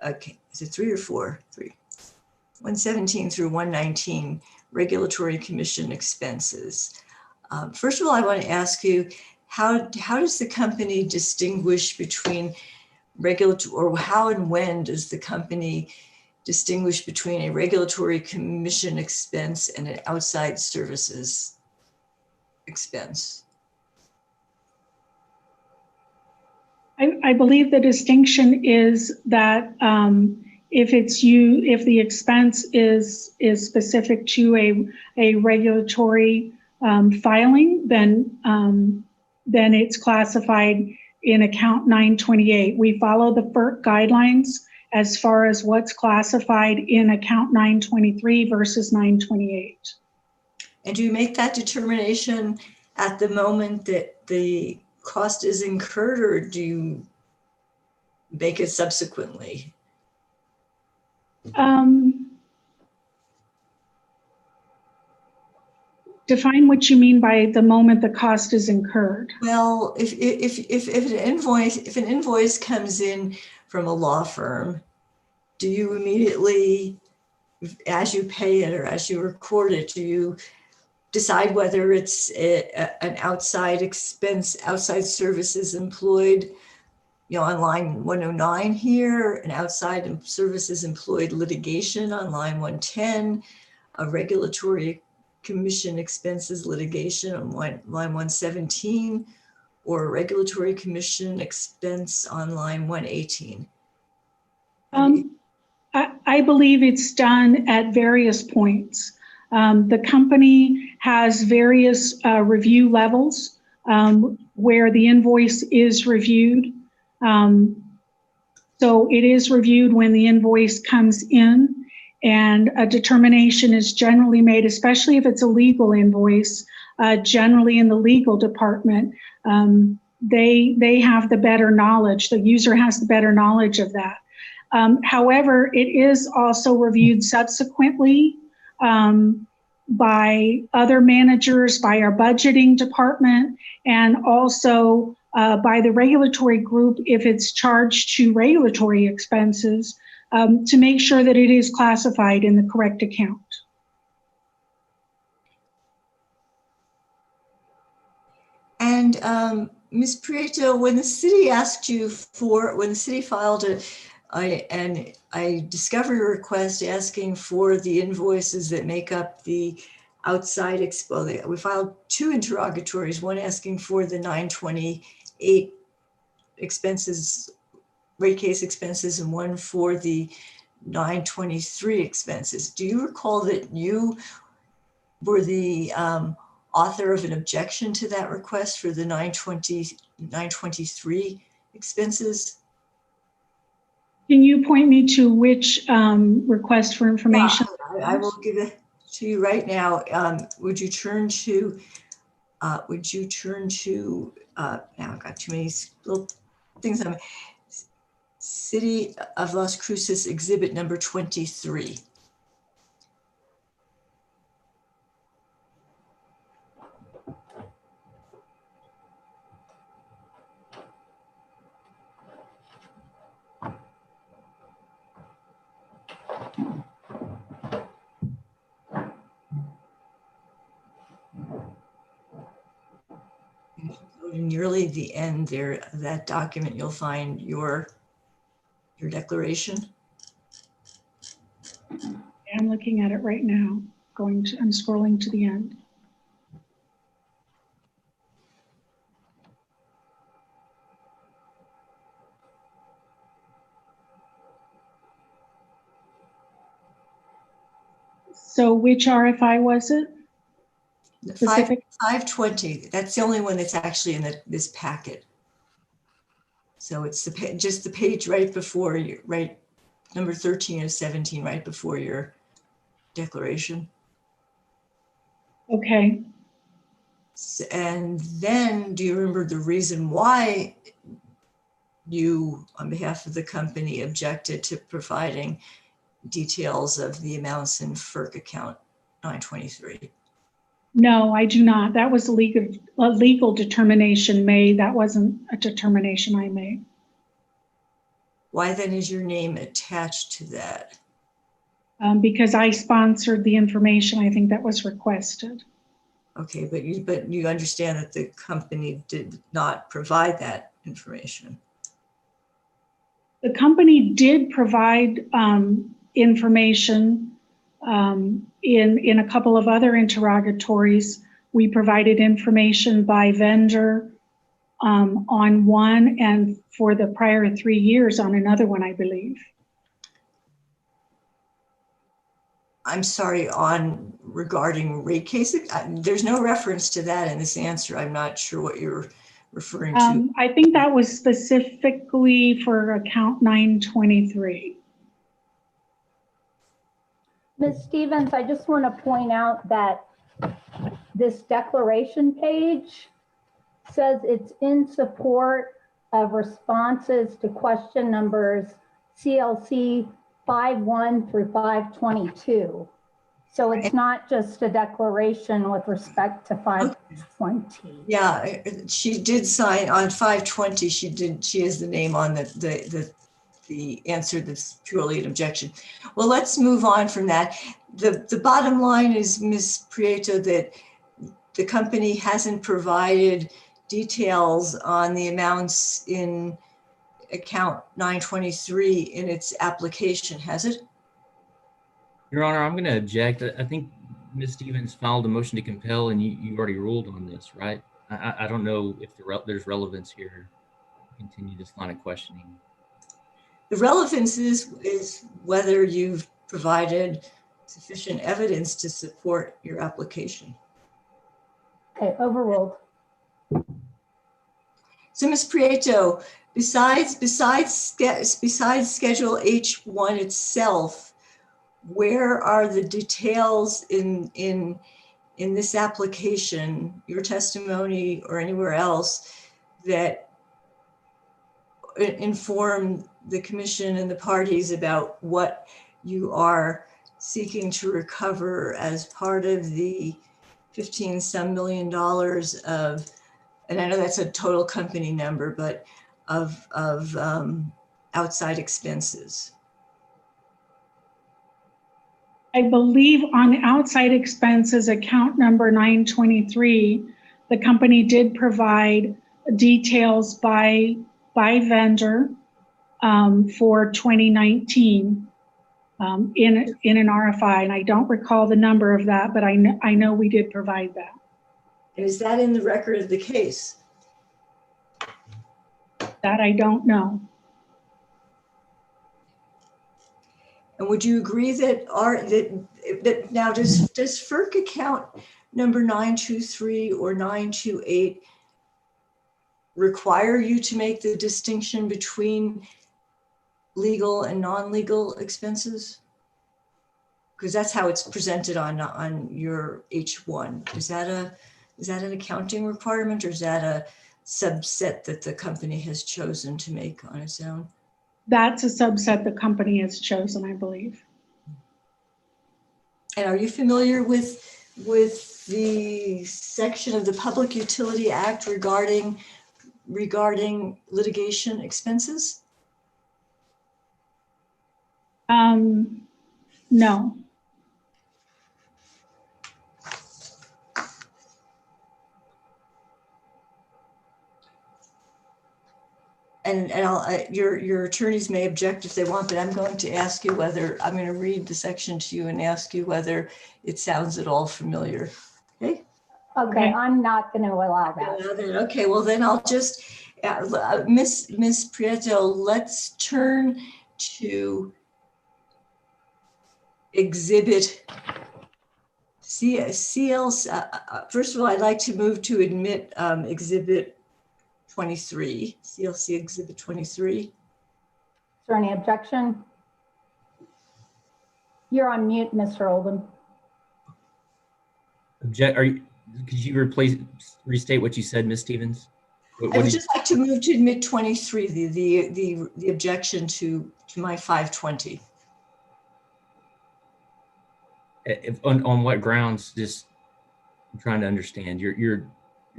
Okay, is it 3 or 4? 3. 117 through 119 regulatory commission expenses. First of all, I want to ask you, how does the company distinguish between regulatory, or how and when does the company distinguish between a regulatory commission expense and an outside services expense?
I believe the distinction is that if the expense is specific to a regulatory filing, then it's classified in account 928. We follow the FERC guidelines as far as what's classified in account 923 versus 928.
And do you make that determination at the moment that the cost is incurred, or do you make it subsequently?
Define what you mean by the moment the cost is incurred.
Well, if an invoice comes in from a law firm, do you immediately, as you pay it or as you record it, do you decide whether it's an outside expense, outside services employed, on line 109 here, an outside services employed litigation on line 110, a regulatory commission expenses litigation on line 117, or a regulatory commission expense on line 118?
I believe it's done at various points. The company has various review levels where the invoice is reviewed. So it is reviewed when the invoice comes in, and a determination is generally made, especially if it's a legal invoice, generally in the legal department. They have the better knowledge. The user has the better knowledge of that. However, it is also reviewed subsequently by other managers, by our budgeting department, and also by the regulatory group if it's charged to regulatory expenses, to make sure that it is classified in the correct account.
And Ms. Prieto, when the city asked you when the city filed a discovery request asking for the invoices that make up the outside expo, we filed 2 interrogatories, one asking for the 928 expenses, rate case expenses, and one for the 923 expenses. Do you recall that you were the author of an objection to that request for the 923 expenses?
Can you point me to which request for information?
I will give it to you right now. Would you turn to, now I've got too many little things on City of Las Cruces exhibit number 23. Nearly the end there, that document, you'll find your declaration.
I'm looking at it right now. I'm scrolling to the end. So which RFI was it?
520. That's the only one that's actually in this packet. So it's just the page right before you, right, number 13 of 17, right before your declaration.
Okay.
And then, do you remember the reason why you, on behalf of the company, objected to providing details of the amounts in FERC account 923?
No, I do not. That was a legal determination made. That wasn't a determination I made.
Why then is your name attached to that?
Because I sponsored the information I think that was requested.
Okay, but you understand that the company did not provide that information.
The company did provide information in a couple of other interrogatories. We provided information by vendor on one, and for the prior 3 years on another one, I believe.
I'm sorry, regarding rate cases, there's no reference to that in this answer. I'm not sure what you're referring to.
I think that was specifically for account 923.
Ms. Stevens, I just want to point out that this declaration page says it's in support of responses to question numbers CLC 51 through 522. So it's not just a declaration with respect to 520.
Yeah, she did sign on 520. She has the name on the answer that's purely an objection. Well, let's move on from that. The bottom line is, Ms. Prieto, that the company hasn't provided details on the amounts in account 923 in its application, has it?
Your Honor, I'm going to object. I think Ms. Stevens filed a motion to compel, and you already ruled on this, right? I don't know if there's relevance here. Continue this line of questioning.
The relevance is whether you've provided sufficient evidence to support your application.
Okay, overruled.
So, Ms. Prieto, besides Schedule H1 itself, where are the details in this application, your testimony or anywhere else, that inform the commission and the parties about what you are seeking to recover as part of the 15-some million of, and I know that's a total company number, but of outside expenses?
I believe on outside expenses, account number 923, the company did provide details by vendor for 2019 in an RFI, and I don't recall the number of that, but I know we did provide that.
And is that in the record of the case?
That I don't know.
And would you agree that now does FERC account number 923 or 928 require you to make the distinction between legal and non-legal expenses? Because that's how it's presented on your H1. Is that an accounting requirement, or is that a subset that the company has chosen to make on its own?
That's a subset the company has chosen, I believe.
And are you familiar with the section of the Public Utility Act regarding litigation expenses?
No.
And your attorneys may object if they want, but I'm going to ask you whether, I'm going to read the section to you and ask you whether it sounds at all familiar. Okay?
Okay, I'm not going to allow that.
Okay, well then I'll just, Ms. Prieto, let's turn to Exhibit CLC. First of all, I'd like to move to admit Exhibit 23, CLC Exhibit 23.
Is there any objection? You're on mute, Mr. Oldham.
Could you restate what you said, Ms. Stevens?
I would just like to move to admit 23, the objection to my 520.
On what grounds? Just I'm trying to understand. You're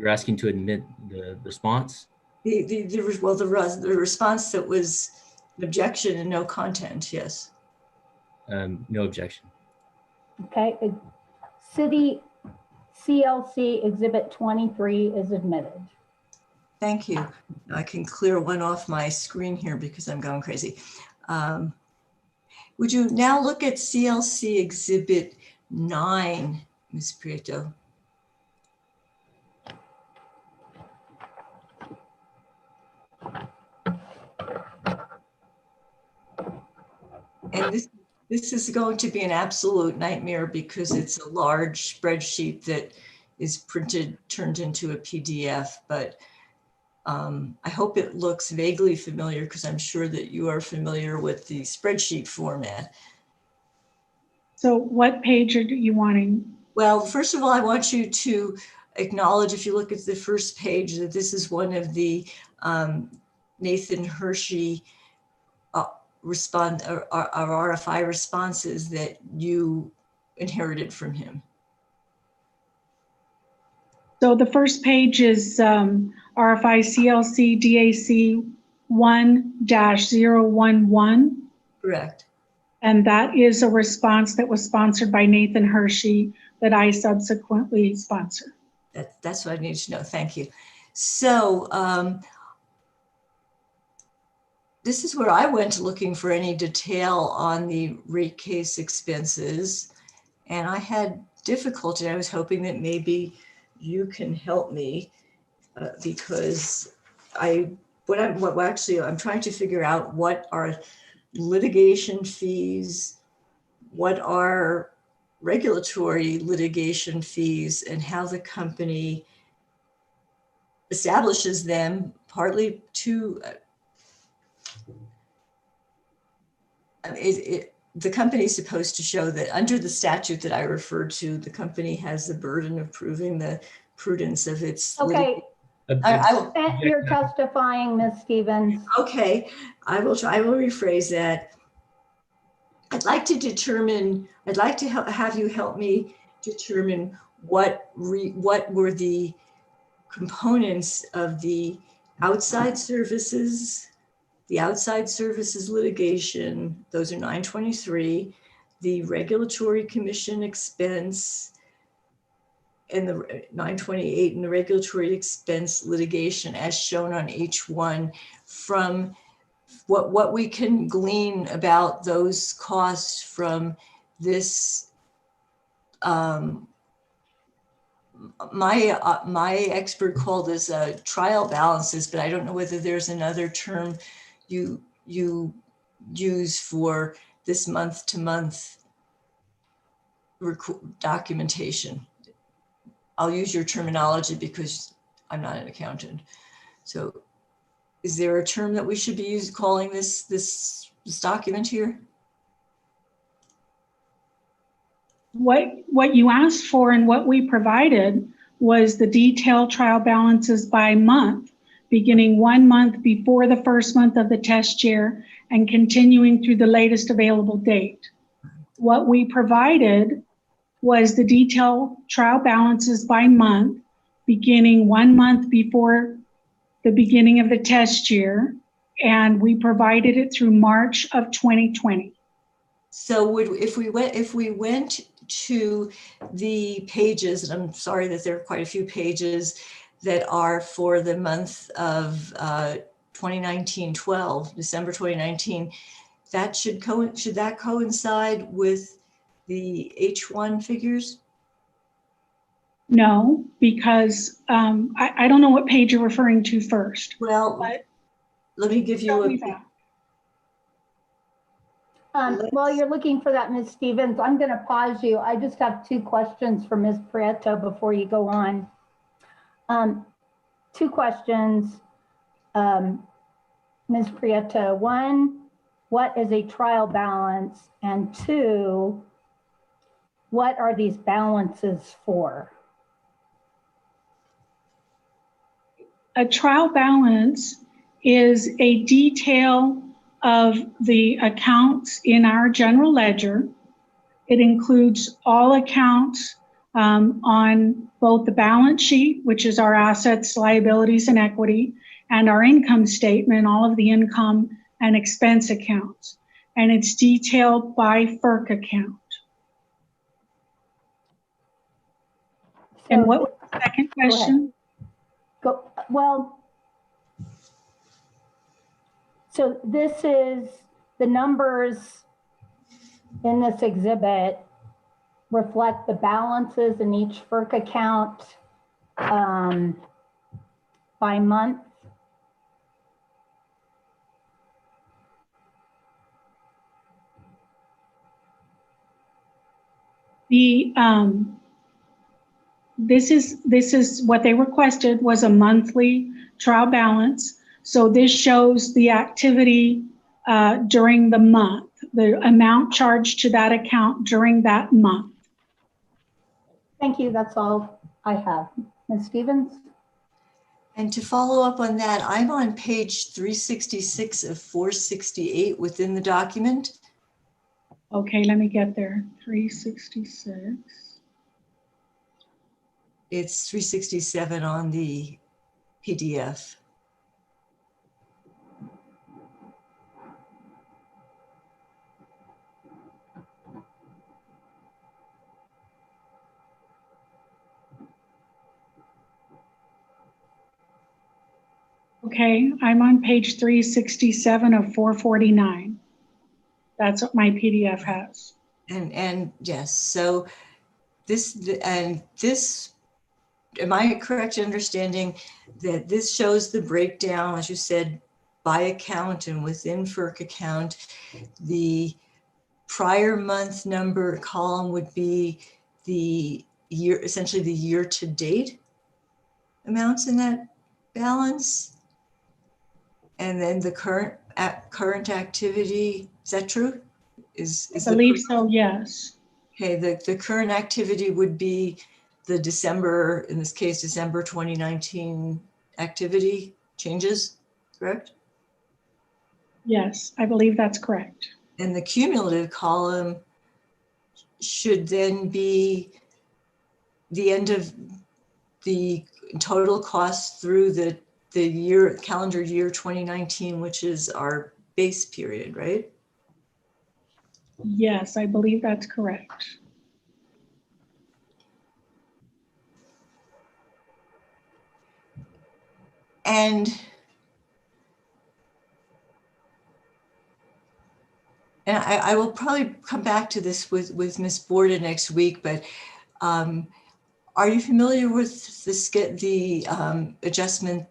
asking to admit the response?
The response that was an objection and no content, yes.
No objection.
Okay, City CLC Exhibit 23 is admitted.
Thank you. I can clear one off my screen here because I'm going crazy. Would you now look at CLC Exhibit 9, Ms. Prieto? And this is going to be an absolute nightmare because it's a large spreadsheet that is turned into a PDF, but I hope it looks vaguely familiar because I'm sure that you are familiar with the spreadsheet format.
So what page are you wanting?
Well, first of all, I want you to acknowledge, if you look at the first page, that this is one of the Nathan Hershey RFI responses that you inherited from him.
So the first page is RFI CLC DAC 1-011.
Correct.
And that is a response that was sponsored by Nathan Hershey that I subsequently sponsored.
That's what I need to know. Thank you. So this is where I went looking for any detail on the rate case expenses, and I had difficulty. I was hoping that maybe you can help me because I'm trying to figure out what are litigation fees, what are regulatory litigation fees, and how the company establishes them, partly to the company is supposed to show that under the statute that I referred to, the company has the burden of proving the prudence of its.
Okay. You're testifying, Ms. Stevens.
Okay, I will rephrase that. I'd like to have you help me determine what were the components of the outside services litigation. Those are 923, the regulatory commission expense, and the 928, and the regulatory expense litigation as shown on H1 from what we can glean about those costs from this. My expert called this trial balances, but I don't know whether there's another term you use for this month-to-month documentation. I'll use your terminology because I'm not an accountant. So is there a term that we should be calling this document here?
What you asked for and what we provided was the detailed trial balances by month, beginning 1 month before the first month of the test year and continuing through the latest available date. What we provided was the detailed trial balances by month, beginning 1 month before the beginning of the test year, and we provided it through March of 2020.
So if we went to the pages, and I'm sorry that there are quite a few pages that are for the month of 2019-12, December 2019, that should that coincide with the H1 figures?
No, because I don't know what page you're referring to first.
Well, let me give you
while you're looking for that, Ms. Stevens, I'm going to pause you. I just have 2 questions for Ms. Prieto before you go on. 2 questions, Ms. Prieto. 1, what is a trial balance? And 2, what are these balances for?
A trial balance is a detail of the accounts in our general ledger. It includes all accounts on both the balance sheet, which is our assets, liabilities, and equity, and our income statement, all of the income and expense accounts. And it's detailed by FERC account. And what was the second question?
Well, so this is the numbers in this exhibit reflect the balances in each FERC account by month.
This is what they requested was a monthly trial balance. So this shows the activity during the month, the amount charged to that account during that month.
Thank you. That's all I have. Ms. Stevens?
And to follow up on that, I'm on page 366 of 468 within the document.
Okay, let me get there. 366.
It's 367 on the PDF.
Okay, I'm on page 367 of 449. That's what my PDF has.
And yes, so this, am I correct in understanding that this shows the breakdown, as you said, by account and within FERC account? The prior month number column would be the year, essentially the year to date amounts in that balance. And then the current activity, is that true?
I believe so, yes.
Okay, the current activity would be the December, in this case, December 2019 activity changes, correct?
Yes, I believe that's correct.
And the cumulative column should then be the end of the total cost through the year, calendar year 2019, which is our base period, right?
Yes, I believe that's correct.
And I will probably come back to this with Ms. Borda next week, but are you familiar with the adjustment,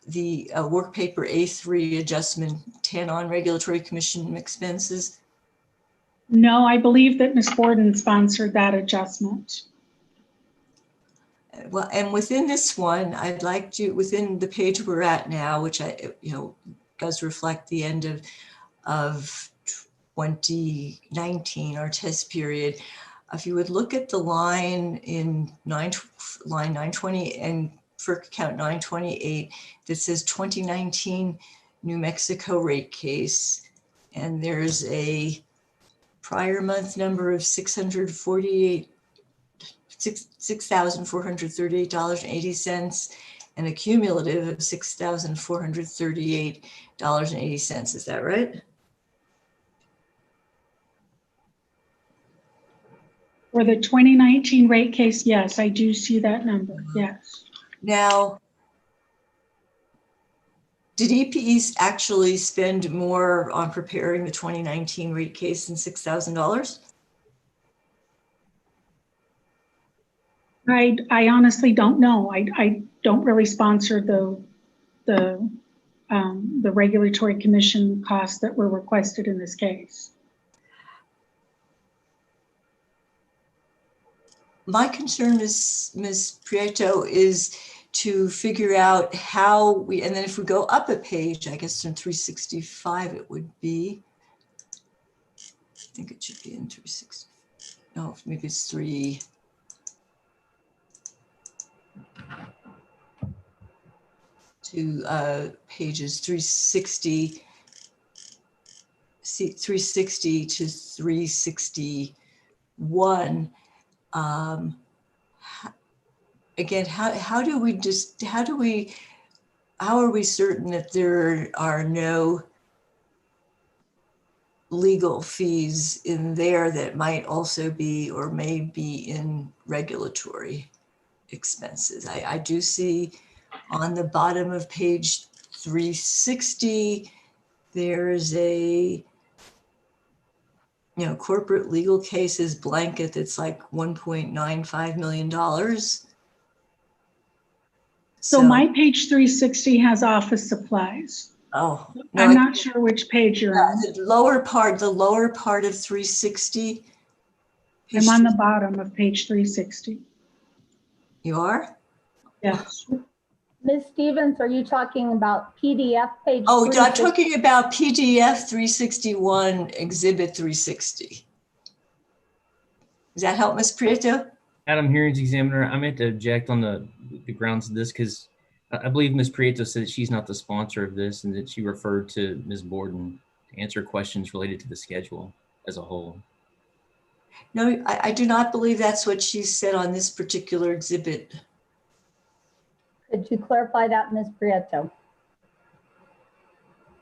the work paper A3 adjustment 10 on regulatory commission expenses?
No, I believe that Ms. Borden sponsored that adjustment.
Well, and within this one, I'd like to, within the page we're at now, which does reflect the end of 2019, our test period. If you would look at the line in line 920 and FERC account 928 that says 2019 New Mexico rate case, and there's a prior month number of $6,438.80 and a cumulative of $6,438.80. Is that right?
For the 2019 rate case, yes, I do see that number, yes.
Now, did EPEs actually spend more on preparing the 2019 rate case than $6,000?
I honestly don't know. I don't really sponsor the regulatory commission costs that were requested in this case.
My concern, Ms. Prieto, is to figure out how we, and then if we go up a page, I guess in 365 it would be, I think it should be in 360. No, maybe it's 3. to pages 360 to 361. Again, how are we certain that there are no legal fees in there that might also be or may be in regulatory expenses? I do see on the bottom of page 360, there's a corporate legal cases blanket that's like $1.95 million.
So my page 360 has office supplies.
Oh, no,
I'm not sure which page you're on.
The lower part of 360.
I'm on the bottom of page 360.
You are?
Yes.
Ms. Stevens, are you talking about PDF page?
Oh, I'm talking about PDF 361, Exhibit 360. Does that help, Ms. Prieto?
Madam Hearings Examiner, I meant to object on the grounds of this because I believe Ms. Prieto said that she's not the sponsor of this and that she referred to Ms. Borden to answer questions related to the schedule as a whole.
No, I do not believe that's what she said on this particular exhibit.
Could you clarify that, Ms. Prieto?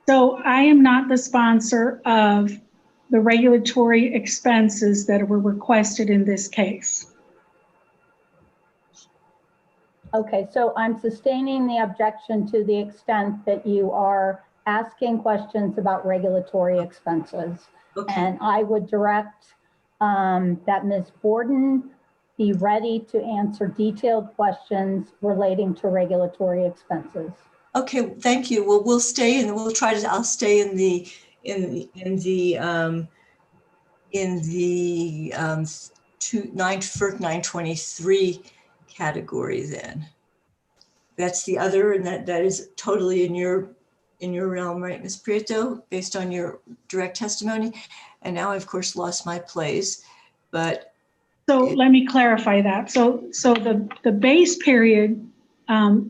So I am not the sponsor of the regulatory expenses that were requested in this case.
Okay, so I'm sustaining the objection to the extent that you are asking questions about regulatory expenses.
Okay.
And I would direct that Ms. Borden be ready to answer detailed questions relating to regulatory expenses.
Okay, thank you. Well, we'll stay and we'll try to. I'll stay in the FERC 923 category. Then that's the other, and that is totally in your realm, right, Ms. Prieto, based on your direct testimony. And now, I, of course, lost my place, but.
So let me clarify that. So the base period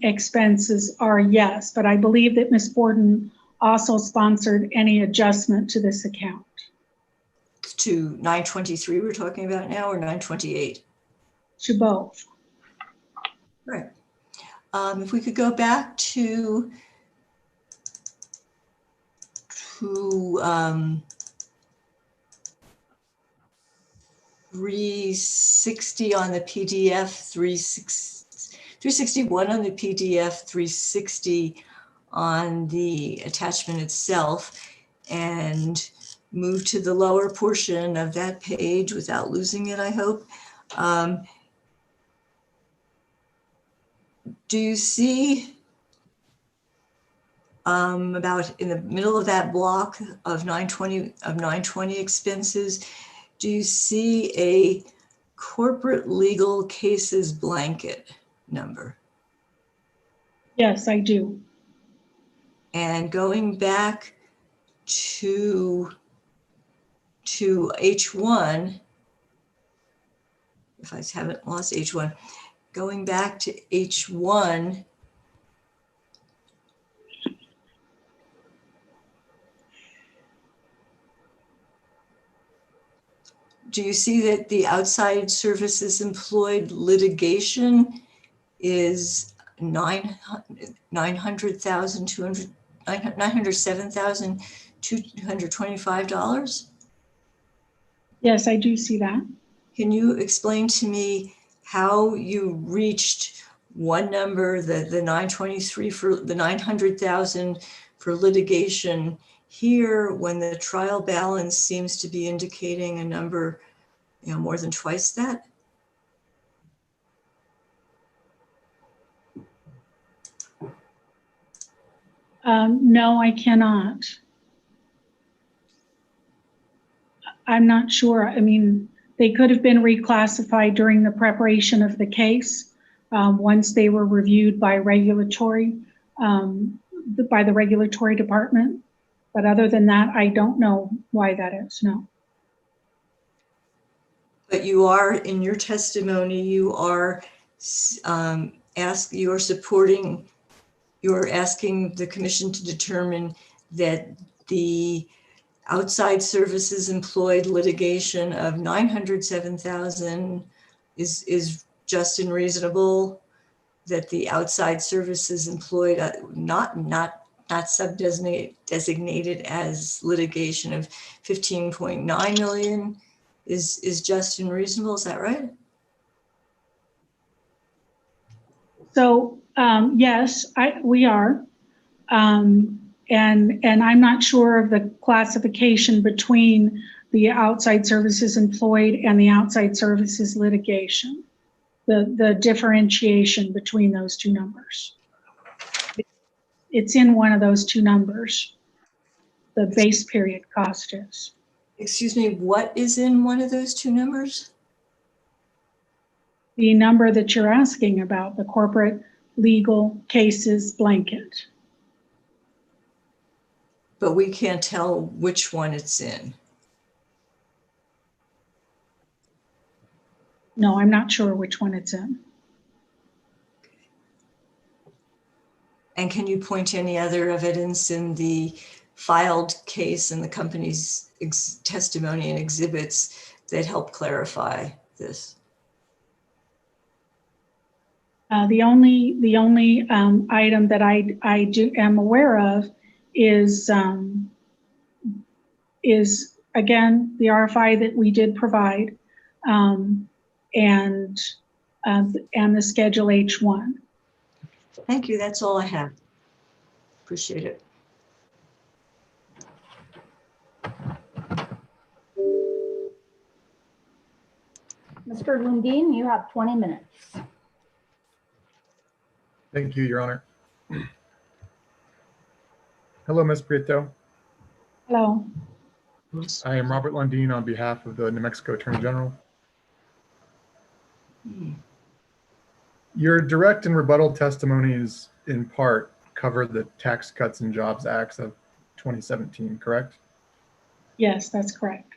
expenses are yes, but I believe that Ms. Borden also sponsored any adjustment to this account.
To 923 we're talking about now, or 928?
To both.
Right. If we could go back to 360 on the PDF, 361 on the PDF, 360 on the attachment itself, and move to the lower portion of that page without losing it, I hope. Do you see about in the middle of that block of 920 expenses, do you see a corporate legal cases blanket number?
Yes, I do.
And going back to H1, if I haven't lost H1, going back to H1, do you see that the outside services employed litigation is $907,225?
Yes, I do see that.
Can you explain to me how you reached one number, the 923 for the 900,000 for litigation here, when the trial balance seems to be indicating a number, more than twice that?
No, I cannot. I'm not sure. I mean, they could have been reclassified during the preparation of the case once they were reviewed by the regulatory department. But other than that, I don't know why that is, no.
But you are, in your testimony, you are supporting you're asking the commission to determine that the outside services employed litigation of 907,000 is just and reasonable, that the outside services employed, not designated as litigation of 15.9 million is just and reasonable. Is that right?
So yes, we are. And I'm not sure of the classification between the outside services employed and the outside services litigation, the differentiation between those two numbers. It's in one of those two numbers, the base period cost is.
Excuse me, what is in one of those two numbers?
The number that you're asking about, the corporate legal cases blanket.
But we can't tell which one it's in.
No, I'm not sure which one it's in.
And can you point to any other evidence in the filed case and the company's testimony and exhibits that help clarify this?
The only item that I am aware of is again the RFI that we did provide, and the Schedule H1.
Thank you. That's all I have. Appreciate it.
Mr. Lundin, you have 20 minutes.
Thank you, Your Honor. Hello, Ms. Prieto.
Hello.
I am Robert Lundin on behalf of the New Mexico Attorney General. Your direct and rebuttal testimonies in part cover the Tax Cuts and Jobs Acts of 2017, correct?
Yes, that's correct.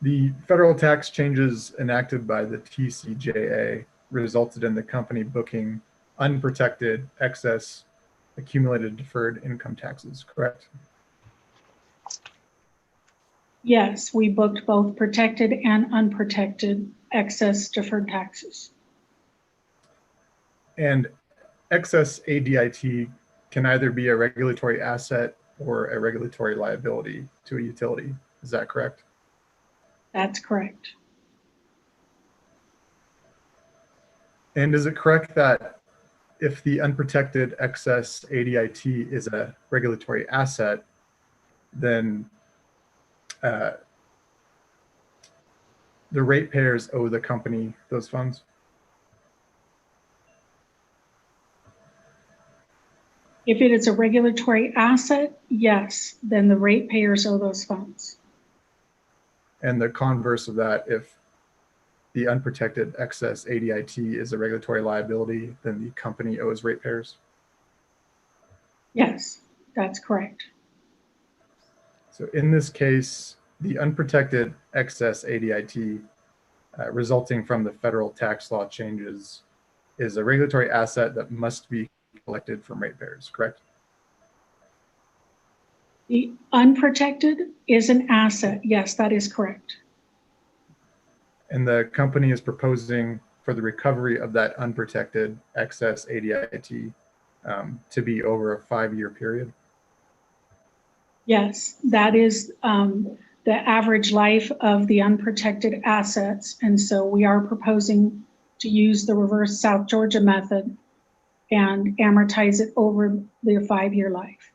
The federal tax changes enacted by the TCJA resulted in the company booking unprotected excess accumulated deferred income taxes, correct?
Yes, we booked both protected and unprotected excess deferred taxes.
And excess ADIT can either be a regulatory asset or a regulatory liability to a utility. Is that correct?
That's correct.
And is it correct that if the unprotected excess ADIT is a regulatory asset, then the ratepayers owe the company those funds?
If it is a regulatory asset, yes, then the ratepayers owe those funds.
And the converse of that, if the unprotected excess ADIT is a regulatory liability, then the company owes ratepayers?
Yes, that's correct.
So in this case, the unprotected excess ADIT resulting from the federal tax law changes is a regulatory asset that must be collected from ratepayers, correct?
The unprotected is an asset. Yes, that is correct.
And the company is proposing for the recovery of that unprotected excess ADIT to be over a 5-year period?
Yes, that is the average life of the unprotected assets. And so we are proposing to use the reverse South Georgia method and amortize it over the 5-year life.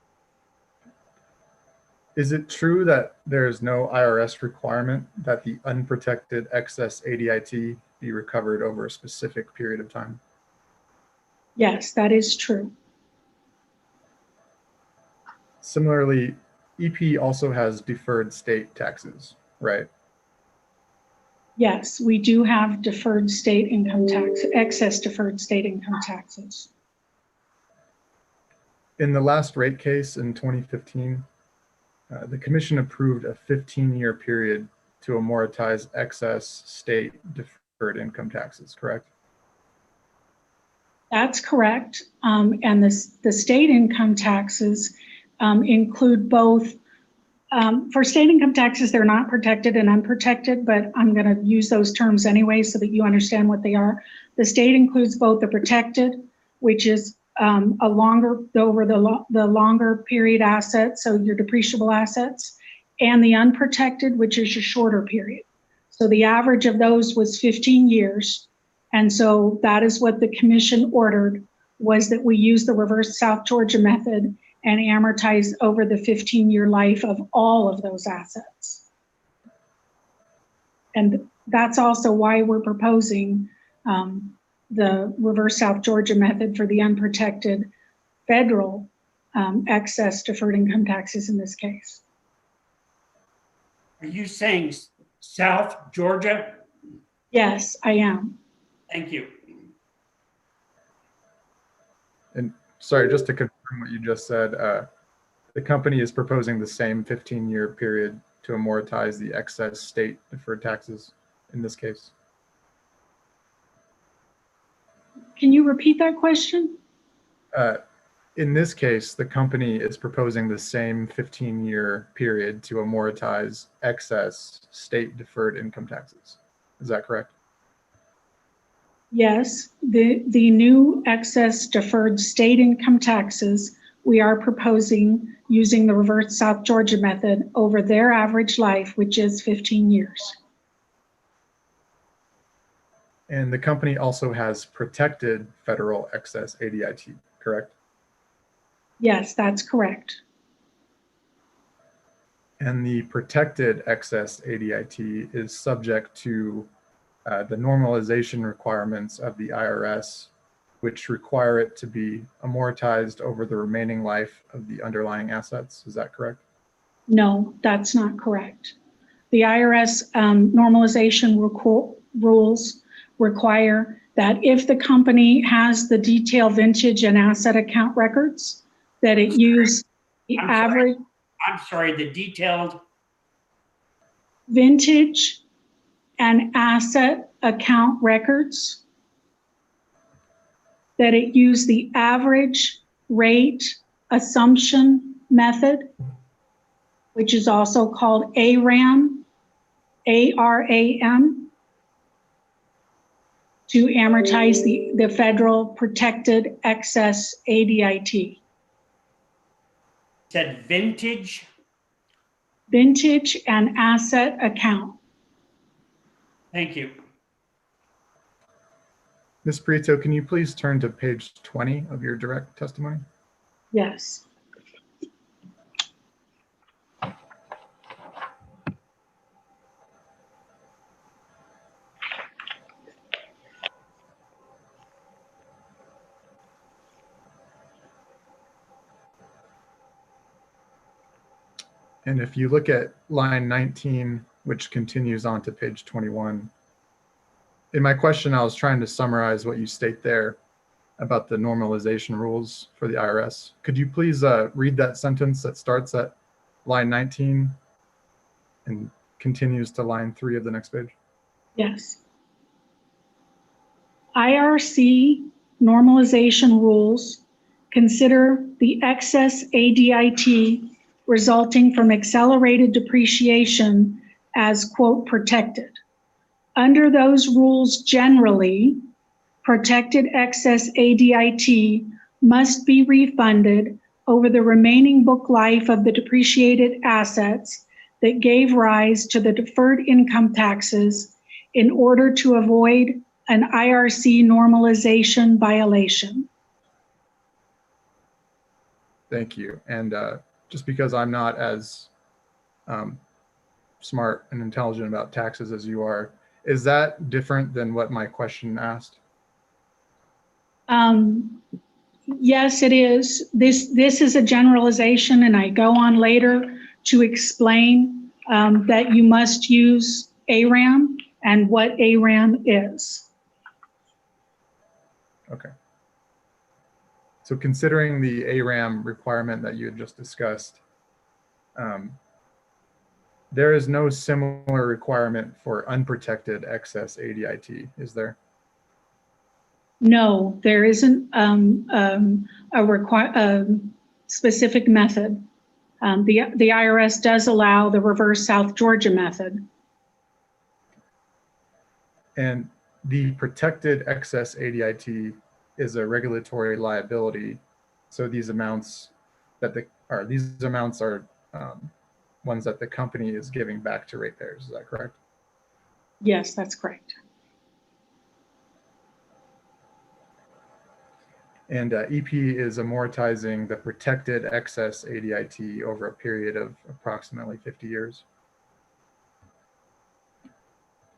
Is it true that there is no IRS requirement that the unprotected excess ADIT be recovered over a specific period of time?
Yes, that is true.
Similarly, EP also has deferred state taxes, right?
Yes, we do have deferred state income tax, excess deferred state income taxes.
In the last rate case in 2015, the commission approved a 15-year period to amortize excess state deferred income taxes, correct?
That's correct. And the state income taxes include both. For state income taxes, they're not protected and unprotected, but I'm going to use those terms anyway so that you understand what they are. The state includes both the protected, which is a longer, over the longer period asset, so your depreciable assets, and the unprotected, which is your shorter period. So the average of those was 15 years. And so that is what the commission ordered, was that we use the reverse South Georgia method and amortize over the 15-year life of all of those assets. And that's also why we're proposing the reverse South Georgia method for the unprotected federal excess deferred income taxes in this case.
Are you saying South Georgia?
Yes, I am.
Thank you.
And sorry, just to confirm what you just said, the company is proposing the same 15-year period to amortize the excess state deferred taxes in this case.
Can you repeat that question?
In this case, the company is proposing the same 15-year period to amortize excess state deferred income taxes. Is that correct?
Yes, the new excess deferred state income taxes, we are proposing using the reverse South Georgia method over their average life, which is 15 years.
And the company also has protected federal excess ADIT, correct?
Yes, that's correct.
And the protected excess ADIT is subject to the normalization requirements of the IRS, which require it to be amortized over the remaining life of the underlying assets. Is that correct?
No, that's not correct. The IRS normalization rules require that if the company has the detailed vintage and asset account records, that it use the average.
I'm sorry, the detailed
Vintage and asset account records, that it use the average rate assumption method, which is also called ARAM, ARAM, to amortize the federal protected excess ADIT.
said vintage.
Vintage and asset account.
Thank you.
Ms. Brito, can you please turn to page 20 of your direct testimony?
Yes.
And if you look at line 19, which continues on to page 21, in my question, I was trying to summarize what you state there about the normalization rules for the IRS. Could you please read that sentence that starts at line 19 and continues to line 3 of the next page?
Yes. IRC normalization rules consider the excess ADIT resulting from accelerated depreciation as, quote, protected. Under those rules generally, protected excess ADIT must be refunded over the remaining book life of the depreciated assets that gave rise to the deferred income taxes in order to avoid an IRC normalization violation.
Thank you. And just because I'm not as smart and intelligent about taxes as you are, is that different than what my question asked?
Yes, it is. This is a generalization, and I go on later to explain that you must use ARAM and what ARAM is.
Okay. So considering the ARAM requirement that you had just discussed, there is no similar requirement for unprotected excess ADIT, is there?
No, there isn't a specific method. The IRS does allow the reverse South Georgia method.
And the protected excess ADIT is a regulatory liability. So these amounts are ones that the company is giving back to ratepayers. Is that correct?
Yes, that's correct.
And EP is amortizing the protected excess ADIT over a period of approximately 50 years.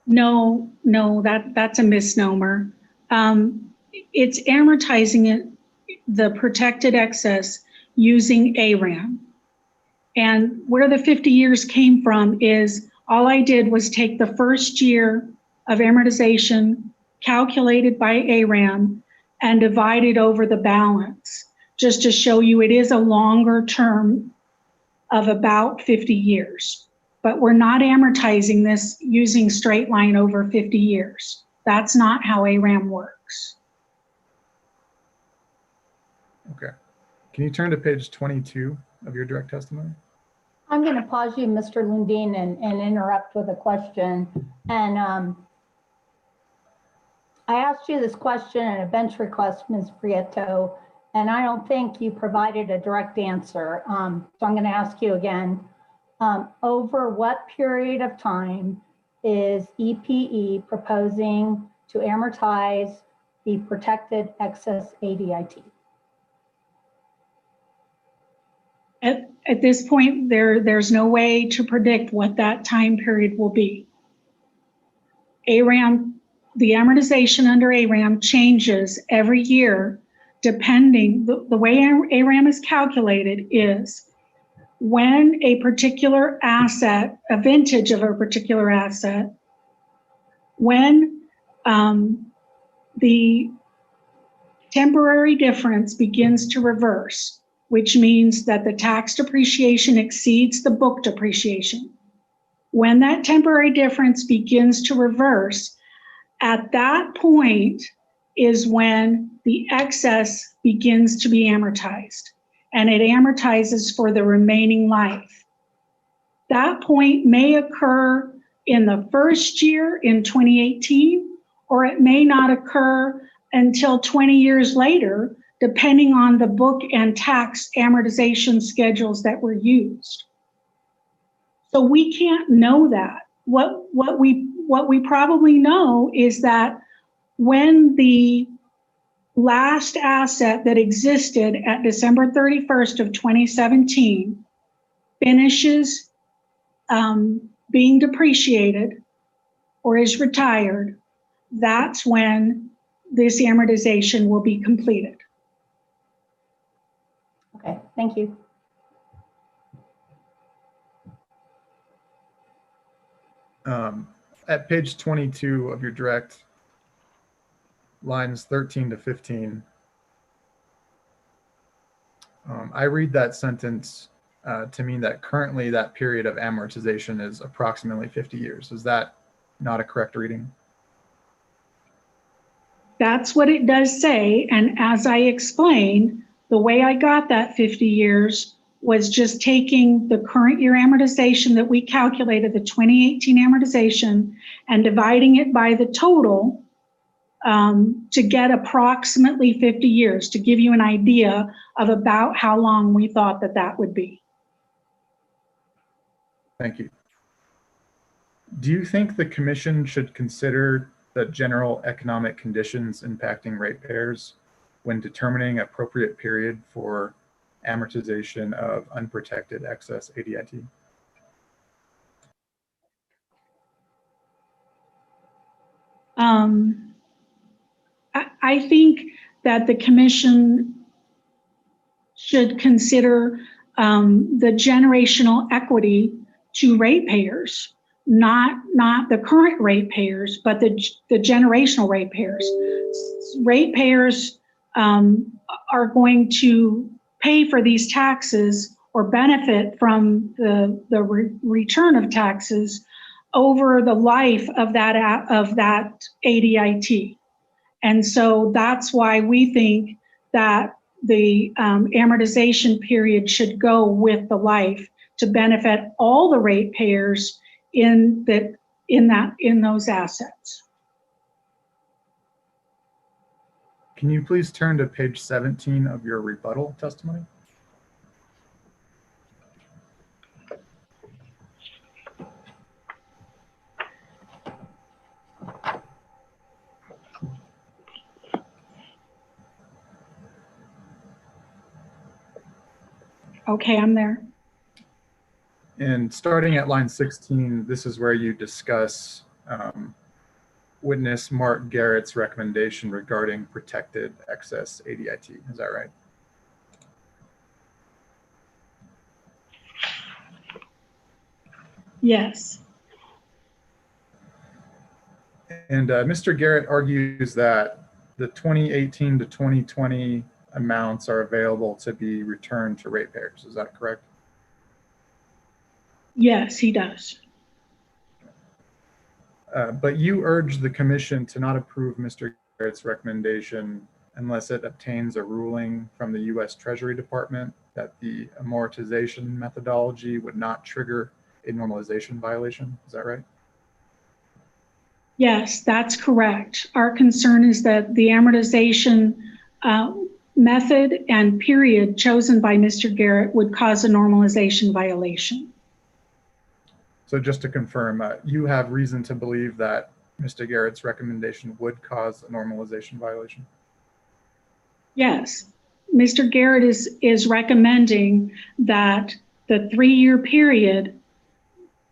No, that's a misnomer. It's amortizing it, the protected excess, using ARAM. And where the 50 years came from is all I did was take the first year of amortization calculated by ARAM and divide it over the balance, just to show you it is a longer term of about 50 years. But we're not amortizing this using straight line over 50 years. That's not how ARAM works.
Okay. Can you turn to page 22 of your direct testimony?
I'm going to pause you, Mr. Lundin, and interrupt with a question. And I asked you this question in a bench request, Ms. Prieto, and I don't think you provided a direct answer. So I'm going to ask you again. Over what period of time is EPE proposing to amortize the protected excess ADIT?
At this point, there's no way to predict what that time period will be. ARAM, the amortization under ARAM changes every year depending, the way ARAM is calculated is when a particular asset, a vintage of a particular asset, when the temporary difference begins to reverse, which means that the tax depreciation exceeds the book depreciation. When that temporary difference begins to reverse, at that point is when the excess begins to be amortized, and it amortizes for the remaining life. That point may occur in the first year in 2018, or it may not occur until 20 years later, depending on the book and tax amortization schedules that were used. So we can't know that. What we probably know is that when the last asset that existed at December 31st of 2017 finishes being depreciated or is retired, that's when this amortization will be completed.
Okay, thank you.
At page 22 of your direct, lines 13 to 15, I read that sentence to mean that currently that period of amortization is approximately 50 years. Is that not a correct reading?
That's what it does say. And as I explained, the way I got that 50 years was just taking the current year amortization that we calculated, the 2018 amortization, and dividing it by the total to get approximately 50 years, to give you an idea of about how long we thought that that would be.
Thank you. Do you think the commission should consider the general economic conditions impacting ratepayers when determining appropriate period for amortization of unprotected excess ADIT?
I think that the commission should consider the generational equity to ratepayers, not the current ratepayers, but the generational ratepayers. Ratepayers are going to pay for these taxes or benefit from the return of taxes over the life of that ADIT. And so that's why we think that the amortization period should go with the life to benefit all the ratepayers in those assets.
Can you please turn to page 17 of your rebuttal testimony?
Okay, I'm there.
And starting at line 16, this is where you discuss witness Mark Garrett's recommendation regarding protected excess ADIT. Is that right?
Yes.
And Mr. Garrett argues that the 2018 to 2020 amounts are available to be returned to ratepayers. Is that correct?
Yes, he does.
But you urge the commission to not approve Mr. Garrett's recommendation unless it obtains a ruling from the U.S. Treasury Department that the amortization methodology would not trigger a normalization violation. Is that right?
Yes, that's correct. Our concern is that the amortization method and period chosen by Mr. Garrett would cause a normalization violation.
So just to confirm, you have reason to believe that Mr. Garrett's recommendation would cause a normalization violation?
Yes, Mr. Garrett is recommending that the 3-year period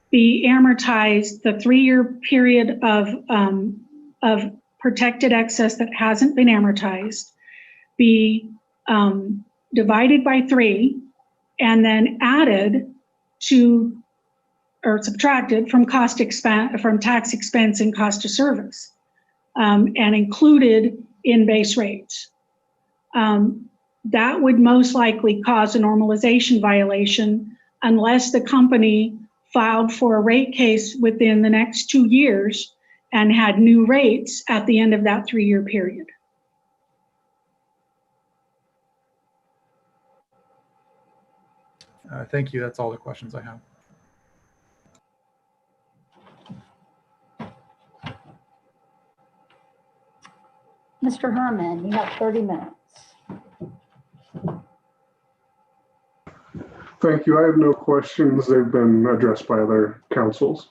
be amortized, the 3-year period of protected excess that hasn't been amortized be divided by 3 and then added to or subtracted from tax expense and cost of service and included in base rates. That would most likely cause a normalization violation unless the company filed for a rate case within the next 2 years and had new rates at the end of that 3-year period.
Thank you. That's all the questions I have.
Mr. Herman, you have 30 minutes.
Thank you. I have no questions. They've been addressed by other councils.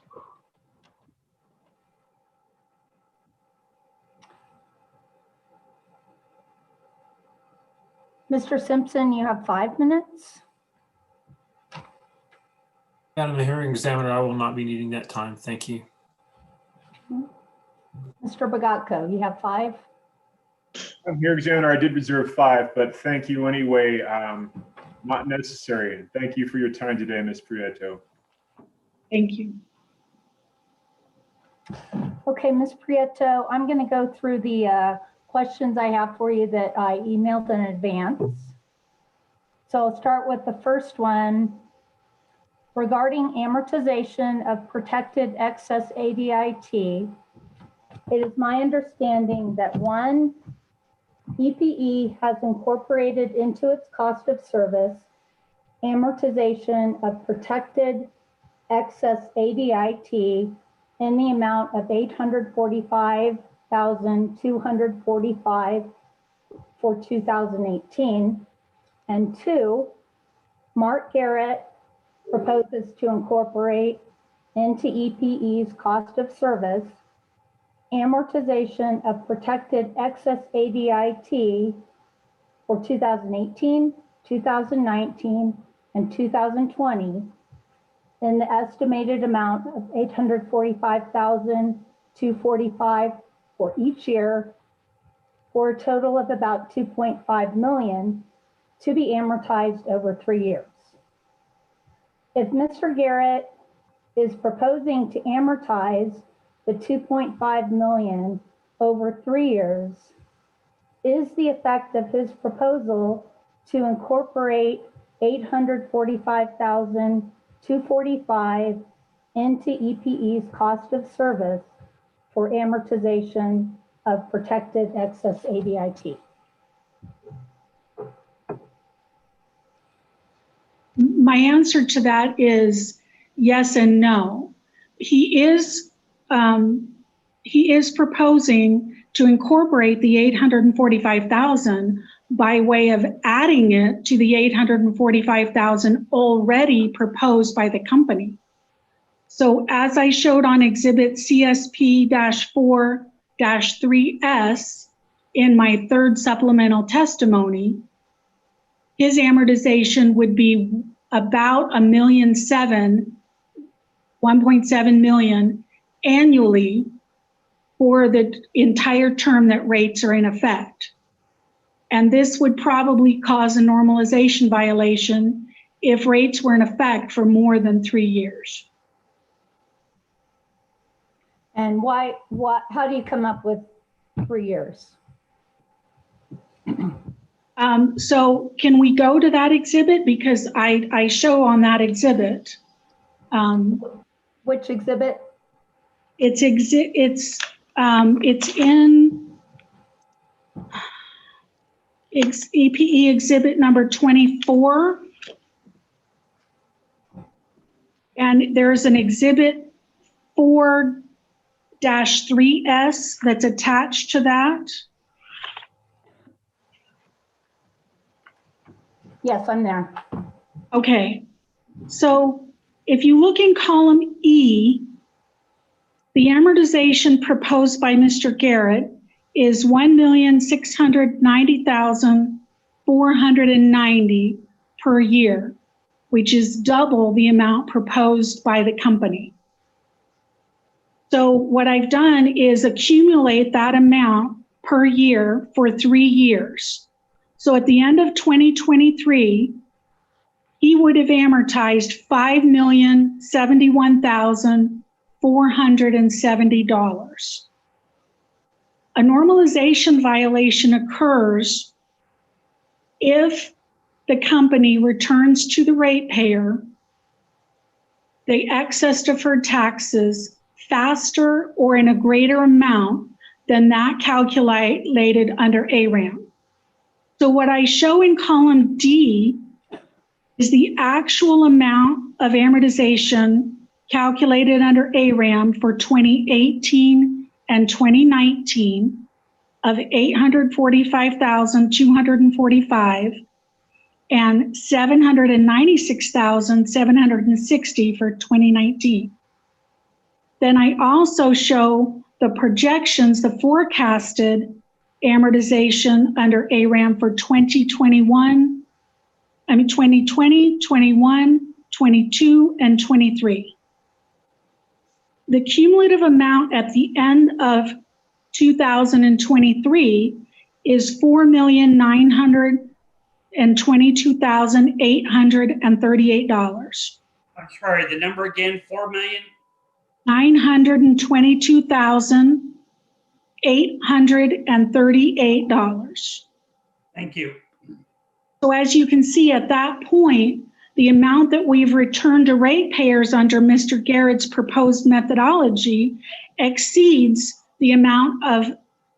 Mr. Simpson, you have 5 minutes.
Madam Hearing Examiner, I will not be needing that time. Thank you.
Mr. Bogatko, you have 5.
I'm here, Examiner. I did reserve 5, but thank you anyway. Not necessary. Thank you for your time today, Ms. Prieto.
Thank you.
Okay, Ms. Prieto, I'm going to go through the questions I have for you that I emailed in advance. So I'll start with the first one. Regarding amortization of protected excess ADIT, it is my understanding that 1, EPE has incorporated into its cost of service amortization of protected excess ADIT in the amount of $845,245 for 2018. And 2, Mark Garrett proposes to incorporate into EPE's cost of service amortization of protected excess ADIT for 2018, 2019, and 2020 in the estimated amount of $845,245 for each year, for a total of about $2.5 million to be amortized over 3 years. If Mr. Garrett is proposing to amortize the $2.5 million over 3 years, is the effect of his proposal to incorporate $845,245 into EPE's cost of service for amortization of protected excess ADIT?
My answer to that is yes and no. He is proposing to incorporate the 845,000 by way of adding it to the 845,000 already proposed by the company. So as I showed on exhibit CSP-4-3S in my third supplemental testimony, his amortization would be about $1.7 million annually for the entire term that rates are in effect. And this would probably cause a normalization violation if rates were in effect for more than 3 years.
And how do you come up with 3 years?
So can we go to that exhibit? Because I show on that exhibit.
Which exhibit?
It's EPE exhibit number 24. And there's an exhibit 4-3S that's attached to that.
Yes, I'm there.
Okay, so if you look in column E, the amortization proposed by Mr. Garrett is $1,690,490 per year, which is double the amount proposed by the company. So what I've done is accumulate that amount per year for 3 years. So at the end of 2023, he would have amortized $5,071,470. A normalization violation occurs if the company returns to the ratepayer the excess deferred taxes faster or in a greater amount than that calculated under ARAM. So what I show in column D is the actual amount of amortization calculated under ARAM for 2018 and 2019 of $845,245 and $796,760 for 2019. Then I also show the projections, the forecasted amortization under ARAM for 2020, 21, 22, and 23. The cumulative amount at the end of 2023 is $4,922,838.
I'm sorry, the number again, 4 million?
$922,838.
Thank you.
So as you can see at that point, the amount that we've returned to ratepayers under Mr. Garrett's proposed methodology exceeds the amount of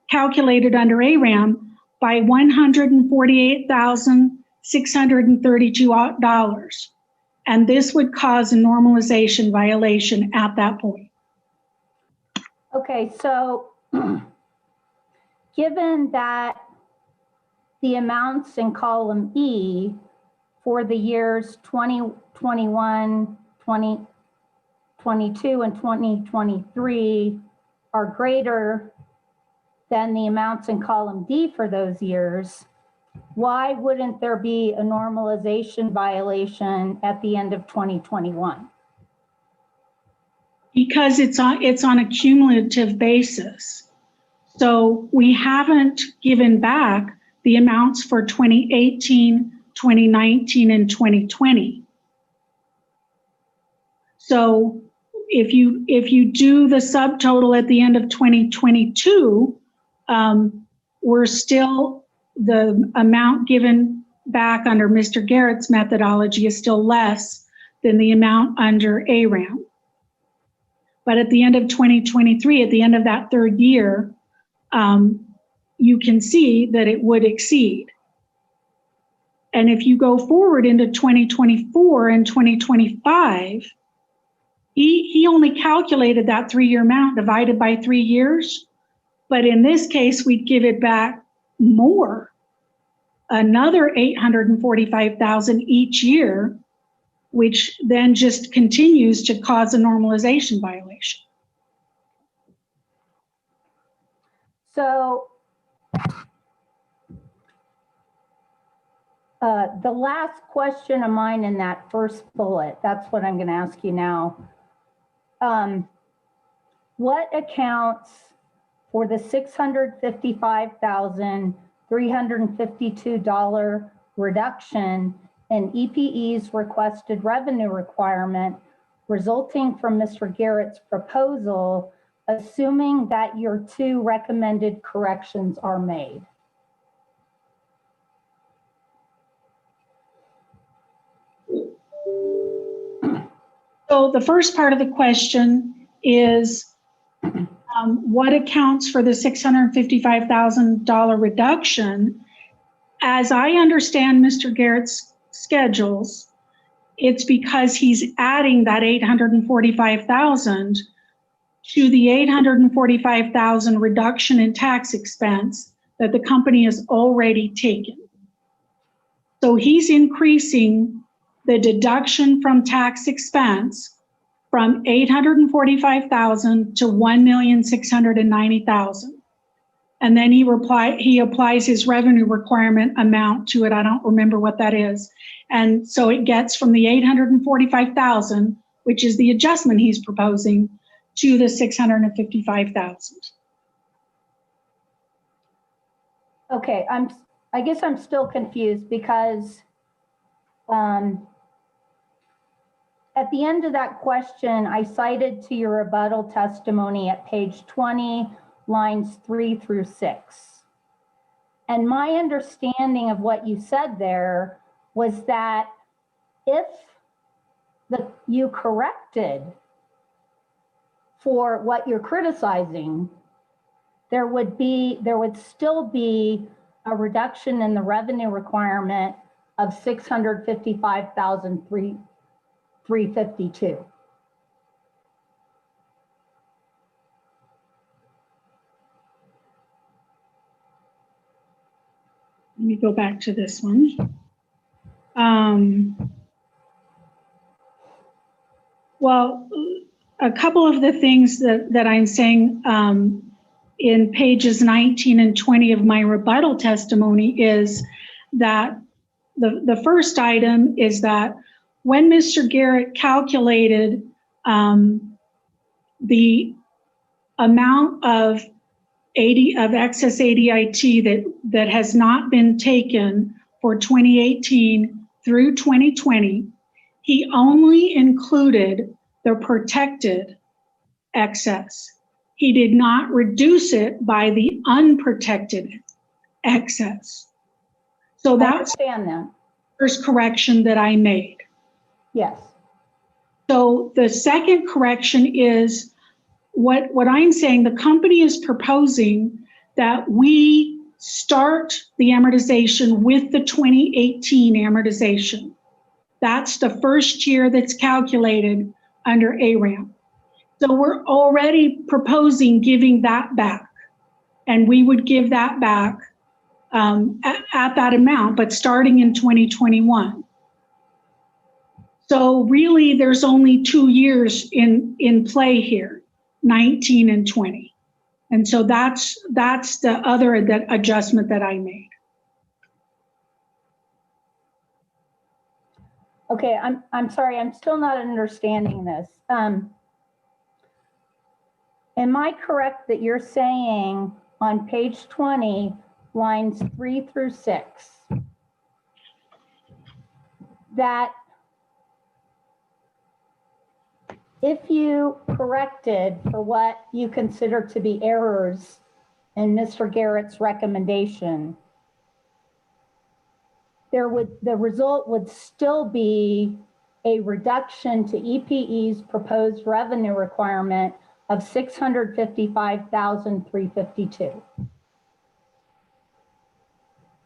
calculated under ARAM by $148,632. And this would cause a normalization violation at that point.
Okay, so given that the amounts in column E for the years 2021, 2022, and 2023 are greater than the amounts in column D for those years, why wouldn't there be a normalization violation at the end of 2021?
Because it's on a cumulative basis. So we haven't given back the amounts for 2018, 2019, and 2020. So if you do the subtotal at the end of 2022, we're still, the amount given back under Mr. Garrett's methodology is still less than the amount under ARAM. But at the end of 2023, at the end of that third year, you can see that it would exceed. And if you go forward into 2024 and 2025, he only calculated that 3-year amount divided by 3 years. But in this case, we'd give it back more, another $845,000 each year, which then just continues to cause a normalization violation.
So the last question of mine in that first bullet, that's what I'm going to ask you now. What accounts for the $655,352 reduction in EPE's requested revenue requirement resulting from Mr. Garrett's proposal, assuming that your 2 recommended corrections are made?
So the first part of the question is what accounts for the $655,000 reduction? As I understand Mr. Garrett's schedules, it's because he's adding that $845,000 to the $845,000 reduction in tax expense that the company has already taken. So he's increasing the deduction from tax expense from $845,000 to $1,690,000. And then he applies his revenue requirement amount to it. I don't remember what that is. And so it gets from the $845,000, which is the adjustment he's proposing, to the $655,000.
Okay, I guess I'm still confused because at the end of that question, I cited to your rebuttal testimony at page 20, lines 3 through 6. And my understanding of what you said there was that if you corrected for what you're criticizing, there would still be a reduction in the revenue requirement of $655,352.
Let me go back to this one. Well, a couple of the things that I'm saying in pages 19 and 20 of my rebuttal testimony is that the first item is that when Mr. Garrett calculated the amount of excess ADIT that has not been taken for 2018 through 2020, he only included the protected excess. He did not reduce it by the unprotected excess. So that's the first correction that I made.
Yes.
So the second correction is what I'm saying, the company is proposing that we start the amortization with the 2018 amortization. That's the first year that's calculated under ARAM. So we're already proposing giving that back, and we would give that back at that amount, but starting in 2021. So really there's only 2 years in play here, 19 and 20. And so that's the other adjustment that I made.
Okay, I'm sorry, I'm still not understanding this. Am I correct that you're saying on page 20, lines 3 through 6, that if you corrected for what you consider to be errors in Mr. Garrett's recommendation, the result would still be a reduction to EPE's proposed revenue requirement of $655,352.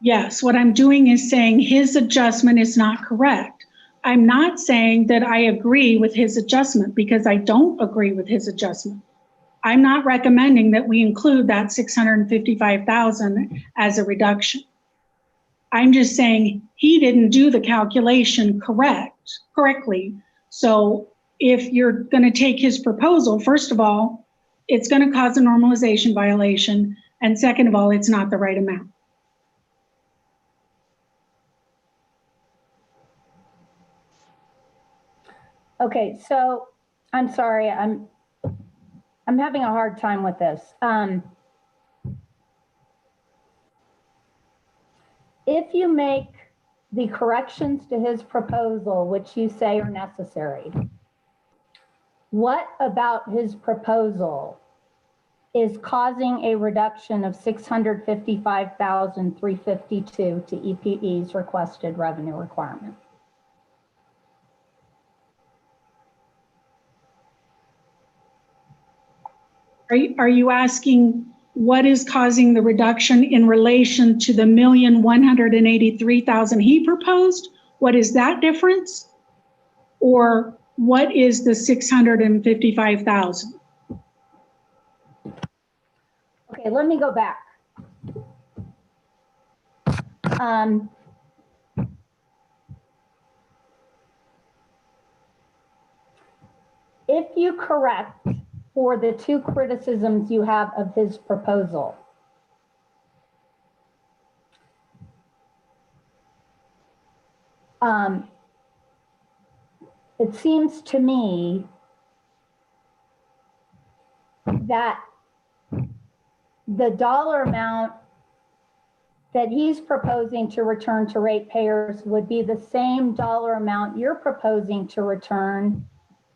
Yes, what I'm doing is saying his adjustment is not correct. I'm not saying that I agree with his adjustment because I don't agree with his adjustment. I'm not recommending that we include that 655,000 as a reduction. I'm just saying he didn't do the calculation correctly. So if you're going to take his proposal, first of all, it's going to cause a normalization violation. And second of all, it's not the right amount.
Okay, so I'm sorry, I'm having a hard time with this. If you make the corrections to his proposal, which you say are necessary, what about his proposal is causing a reduction of $655,352 to EPE's requested revenue requirement?
Are you asking what is causing the reduction in relation to the $1,183,000 he proposed? What is that difference? Or what is the $655,000?
Okay, let me go back. If you correct for the two criticisms you have of his proposal, it seems to me that the dollar amount that he's proposing to return to ratepayers would be the same dollar amount you're proposing to return,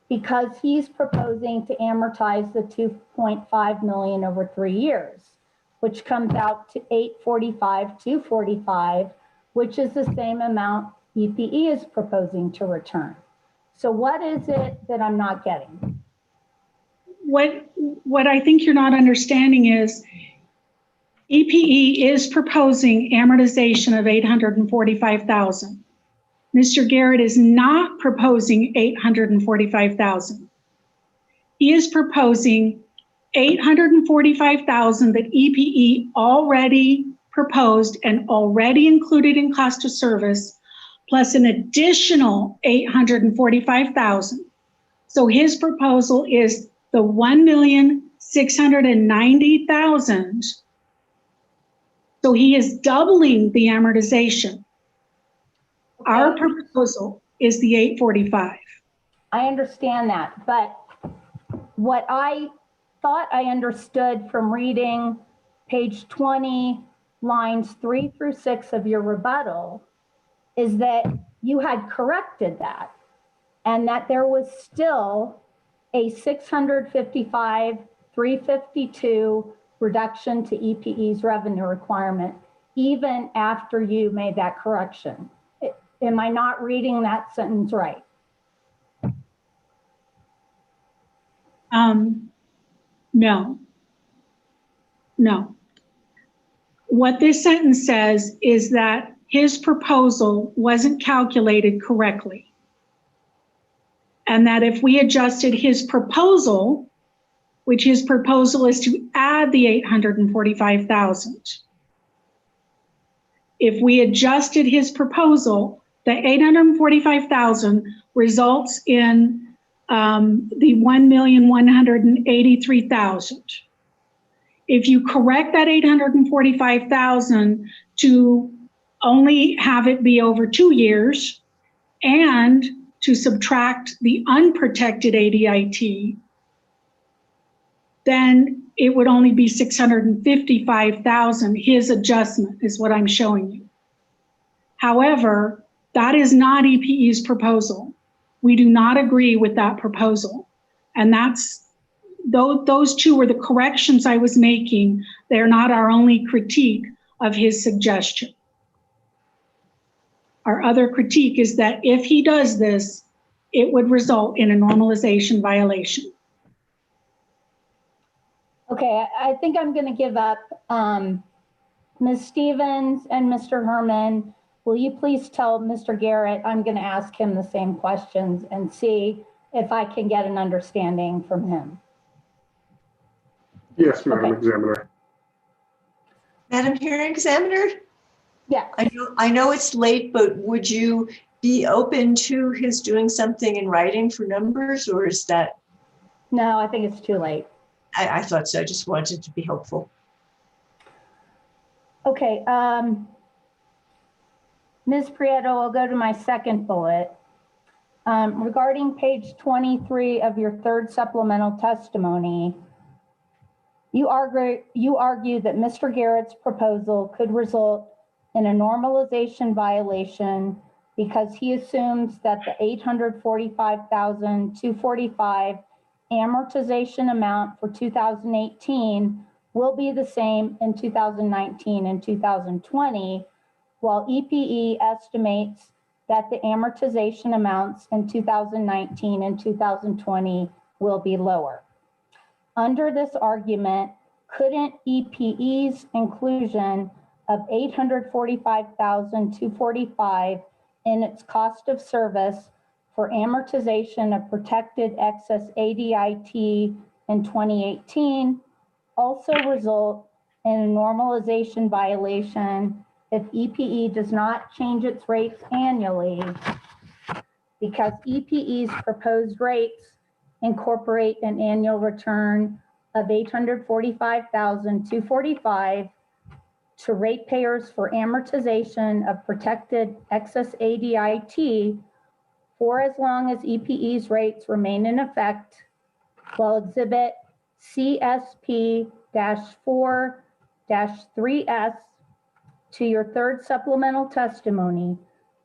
because he's proposing to amortize the $2.5 million over 3 years, which comes out to $845,245, which is the same amount EPE is proposing to return. So what is it that I'm not getting?
What I think you're not understanding is EPE is proposing amortization of $845,000. Mr. Garrett is not proposing $845,000. He is proposing $845,000 that EPE already proposed and already included in cost of service, plus an additional $845,000. So his proposal is the $1,690,000. So he is doubling the amortization. Our proposal is the $845,000.
I understand that, but what I thought I understood from reading page 20, lines 3 through 6 of your rebuttal is that you had corrected that and that there was still a $655,352 reduction to EPE's revenue requirement, even after you made that correction. Am I not reading that sentence right?
No. What this sentence says is that his proposal wasn't calculated correctly. And that if we adjusted his proposal, which his proposal is to add the $845,000. If we adjusted his proposal, the $845,000 results in the $1,183,000. If you correct that $845,000 to only have it be over 2 years and to subtract the unprotected ADIT, then it would only be $655,000. His adjustment is what I'm showing you. However, that is not EPE's proposal. We do not agree with that proposal. And those two were the corrections I was making. They're not our only critique of his suggestion. Our other critique is that if he does this, it would result in a normalization violation.
Okay, I think I'm going to give up. Ms. Stevens and Mr. Herman, will you please tell Mr. Garrett, I'm going to ask him the same questions and see if I can get an understanding from him.
Yes, Madam Examiner.
Madam Hearing Examiner?
Yeah.
I know it's late, but would you be open to his doing something in writing for numbers, or is that?
No, I think it's too late.
I thought so. I just wanted to be helpful.
Okay, Ms. Prieto, I'll go to my second bullet. Regarding page 23 of your third supplemental testimony, you argue that Mr. Garrett's proposal could result in a normalization violation because he assumes that the $845,245 amortization amount for 2018 will be the same in 2019 and 2020, while EPE estimates that the amortization amounts in 2019 and 2020 will be lower. Under this argument, couldn't EPE's inclusion of $845,245 in its cost of service for amortization of protected excess ADIT in 2018 also result in a normalization violation if EPE does not change its rates annually, because EPE's proposed rates incorporate an annual return of $845,245 to ratepayers for amortization of protected excess ADIT for as long as EPE's rates remain in effect, while Exhibit CSP-4-3S to your third supplemental testimony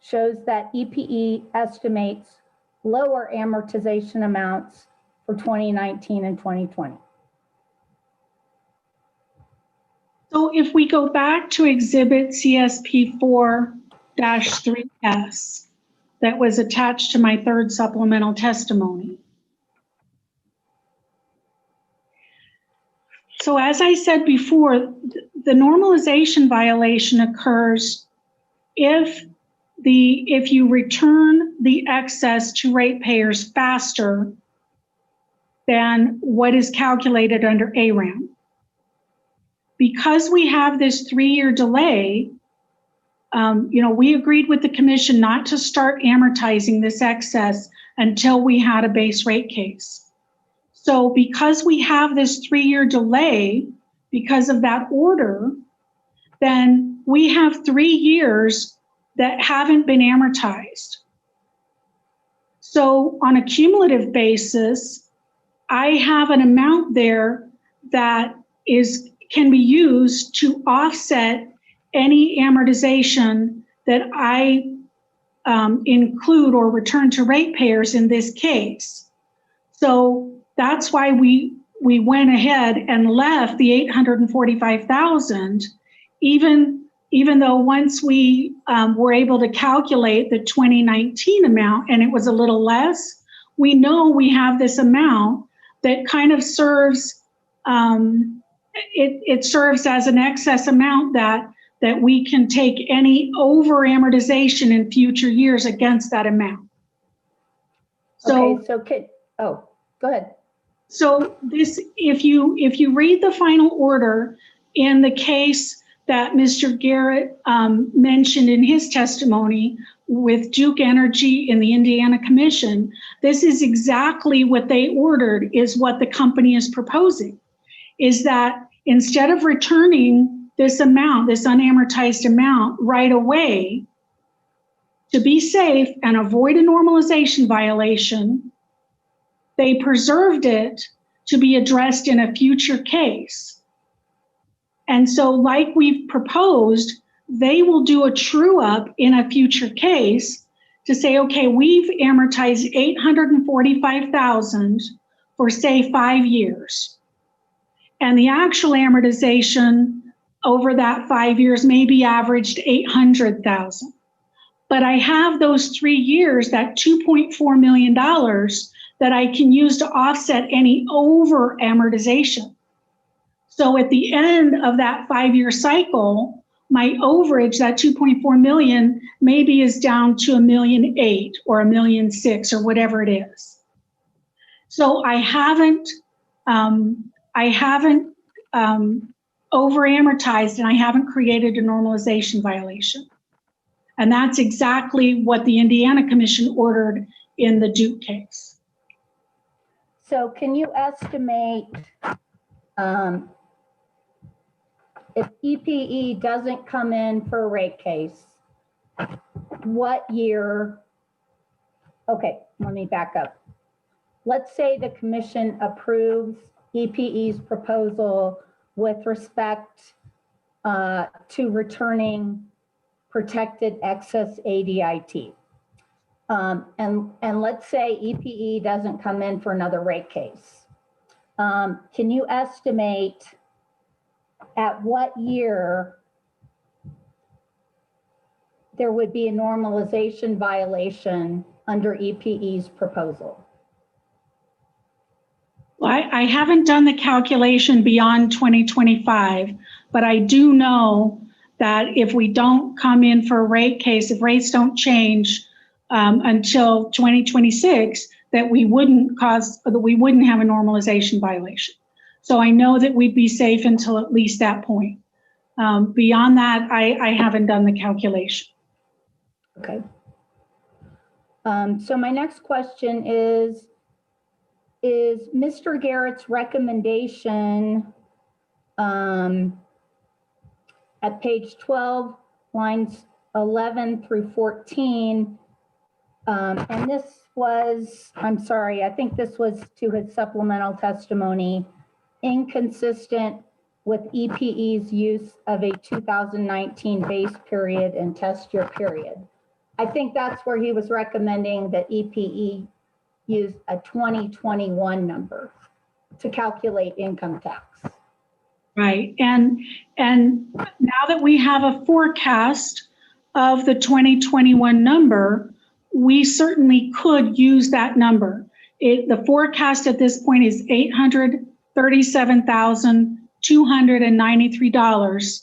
shows that EPE estimates lower amortization amounts for 2019 and 2020.
So if we go back to Exhibit CSP-4-3S that was attached to my third supplemental testimony. So as I said before, the normalization violation occurs if you return the excess to ratepayers faster than what is calculated under ARAM. Because we have this 3-year delay, we agreed with the commission not to start amortizing this excess until we had a base rate case. So because we have this 3-year delay, because of that order, then we have 3 years that haven't been amortized. So on a cumulative basis, I have an amount there that can be used to offset any amortization that I include or return to ratepayers in this case. So that's why we went ahead and left the $845,000, even though once we were able to calculate the 2019 amount and it was a little less, we know we have this amount that kind of serves, it serves as an excess amount that we can take any over amortization in future years against that amount. So,
okay, go ahead.
So this, if you read the final order in the case that Mr. Garrett mentioned in his testimony with Duke Energy in the Indiana Commission, this is exactly what they ordered, is what the company is proposing, is that instead of returning this amount, this unamortized amount right away, to be safe and avoid a normalization violation, they preserved it to be addressed in a future case. And so like we've proposed, they will do a true up in a future case to say, okay, we've amortized $845,000 for say 5 years. And the actual amortization over that 5 years maybe averaged $800,000. But I have those 3 years, that $2.4 million that I can use to offset any over amortization. So at the end of that 5-year cycle, my overage, that 2.4 million, maybe is down to $1.8 million or $1.6 million or whatever it is. So I haven't over amortized, and I haven't created a normalization violation. And that's exactly what the Indiana Commission ordered in the Duke case.
So can you estimate if EPE doesn't come in for a rate case, what year? Okay, let me back up. Let's say the commission approves EPE's proposal with respect to returning protected excess ADIT. And let's say EPE doesn't come in for another rate case. Can you estimate at what year there would be a normalization violation under EPE's proposal?
Well, I haven't done the calculation beyond 2025, but I do know that if we don't come in for a rate case, if rates don't change until 2026, that we wouldn't have a normalization violation. So I know that we'd be safe until at least that point. Beyond that, I haven't done the calculation.
Okay. So my next question is Mr. Garrett's recommendation at page 12, lines 11 through 14, and this was, I'm sorry, I think this was to his supplemental testimony, inconsistent with EPE's use of a 2019 base period and test year period. I think that's where he was recommending that EPE use a 2021 number to calculate income tax.
Right, and now that we have a forecast of the 2021 number, we certainly could use that number. The forecast at this point is $837,293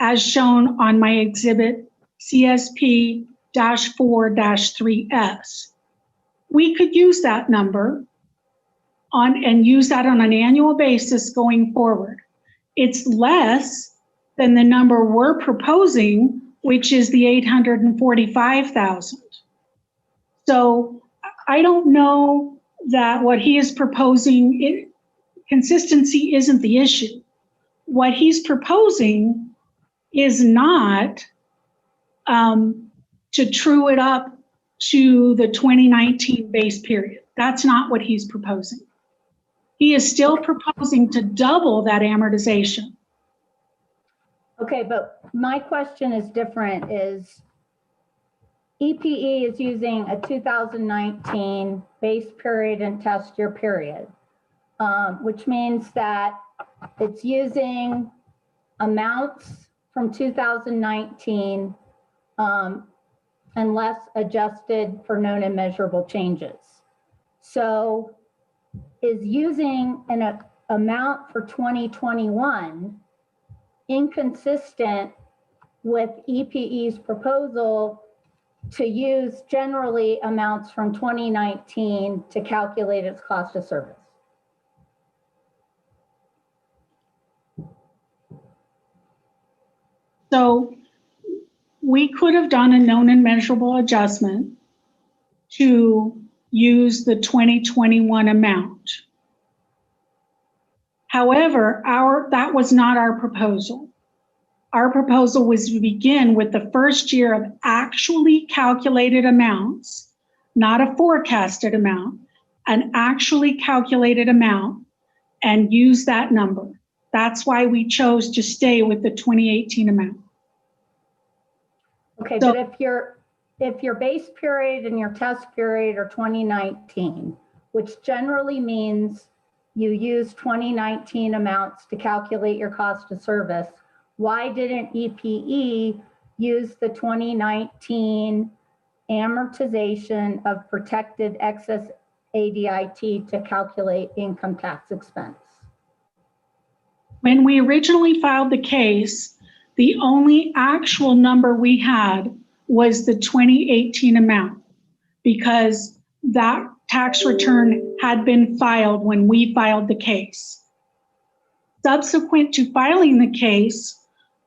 as shown on my exhibit CSP-4-3S. We could use that number and use that on an annual basis going forward. It's less than the number we're proposing, which is the 845,000. So I don't know that what he is proposing, consistency isn't the issue. What he's proposing is not to true it up to the 2019 base period. That's not what he's proposing. He is still proposing to double that amortization.
Okay, but my question is different, is EPE is using a 2019 base period and test year period, which means that it's using amounts from 2019 unless adjusted for known and measurable changes. So is using an amount for 2021 inconsistent with EPE's proposal to use generally amounts from 2019 to calculate its cost of service?
So we could have done a known and measurable adjustment to use the 2021 amount. However, that was not our proposal. Our proposal was to begin with the first year of actually calculated amounts, not a forecasted amount, an actually calculated amount, and use that number. That's why we chose to stay with the 2018 amount.
Okay, so, but if your base period and your test period are 2019, which generally means you use 2019 amounts to calculate your cost of service, why didn't EPE use the 2019 amortization of protected excess ADIT to calculate income tax expense?
When we originally filed the case, the only actual number we had was the 2018 amount, because that tax return had been filed when we filed the case. Subsequent to filing the case,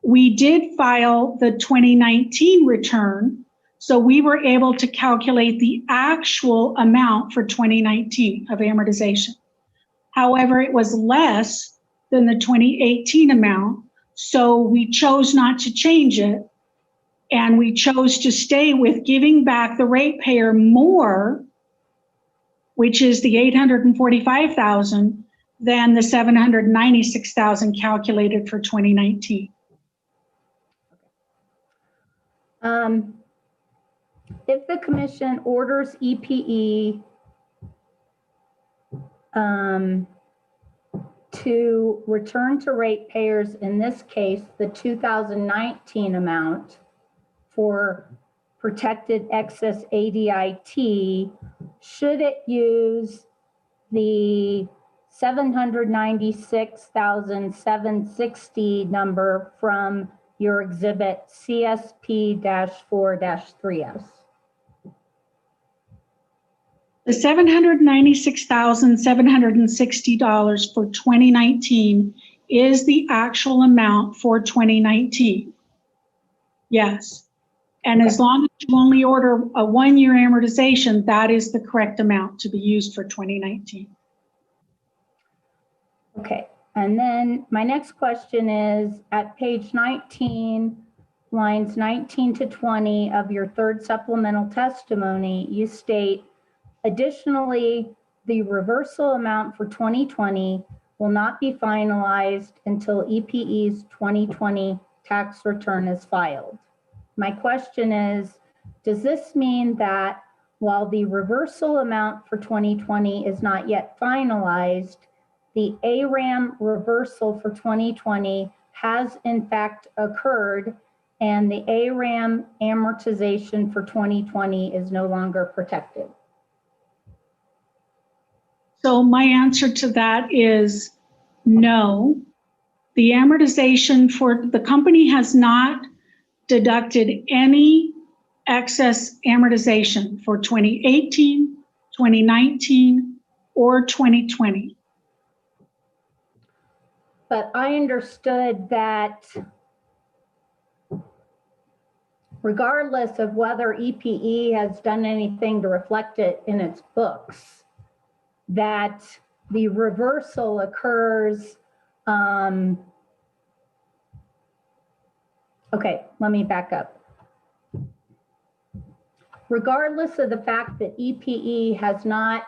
we did file the 2019 return, so we were able to calculate the actual amount for 2019 of amortization. However, it was less than the 2018 amount, so we chose not to change it, and we chose to stay with giving back the ratepayer more, which is the $845,000, than the $796,000 calculated for 2019.
If the commission orders EPE to return to ratepayers, in this case, the 2019 amount for protected excess ADIT, should it use the $796,760 number from your exhibit CSP-4-3S?
The $796,760 for 2019 is the actual amount for 2019. Yes. And as long as you only order a 1-year amortization, that is the correct amount to be used for 2019.
Okay, and then my next question is, at page 19, lines 19 to 20 of your third supplemental testimony, you state, additionally, the reversal amount for 2020 will not be finalized until EPE's 2020 tax return is filed. My question is, does this mean that while the reversal amount for 2020 is not yet finalized, the ARAM reversal for 2020 has in fact occurred, and the ARAM amortization for 2020 is no longer protected?
So my answer to that is no. The amortization for the company has not deducted any excess amortization for 2018, 2019, or 2020.
But I understood that regardless of whether EPE has done anything to reflect it in its books, that the reversal occurs. Okay, let me back up. Regardless of the fact that EPE has not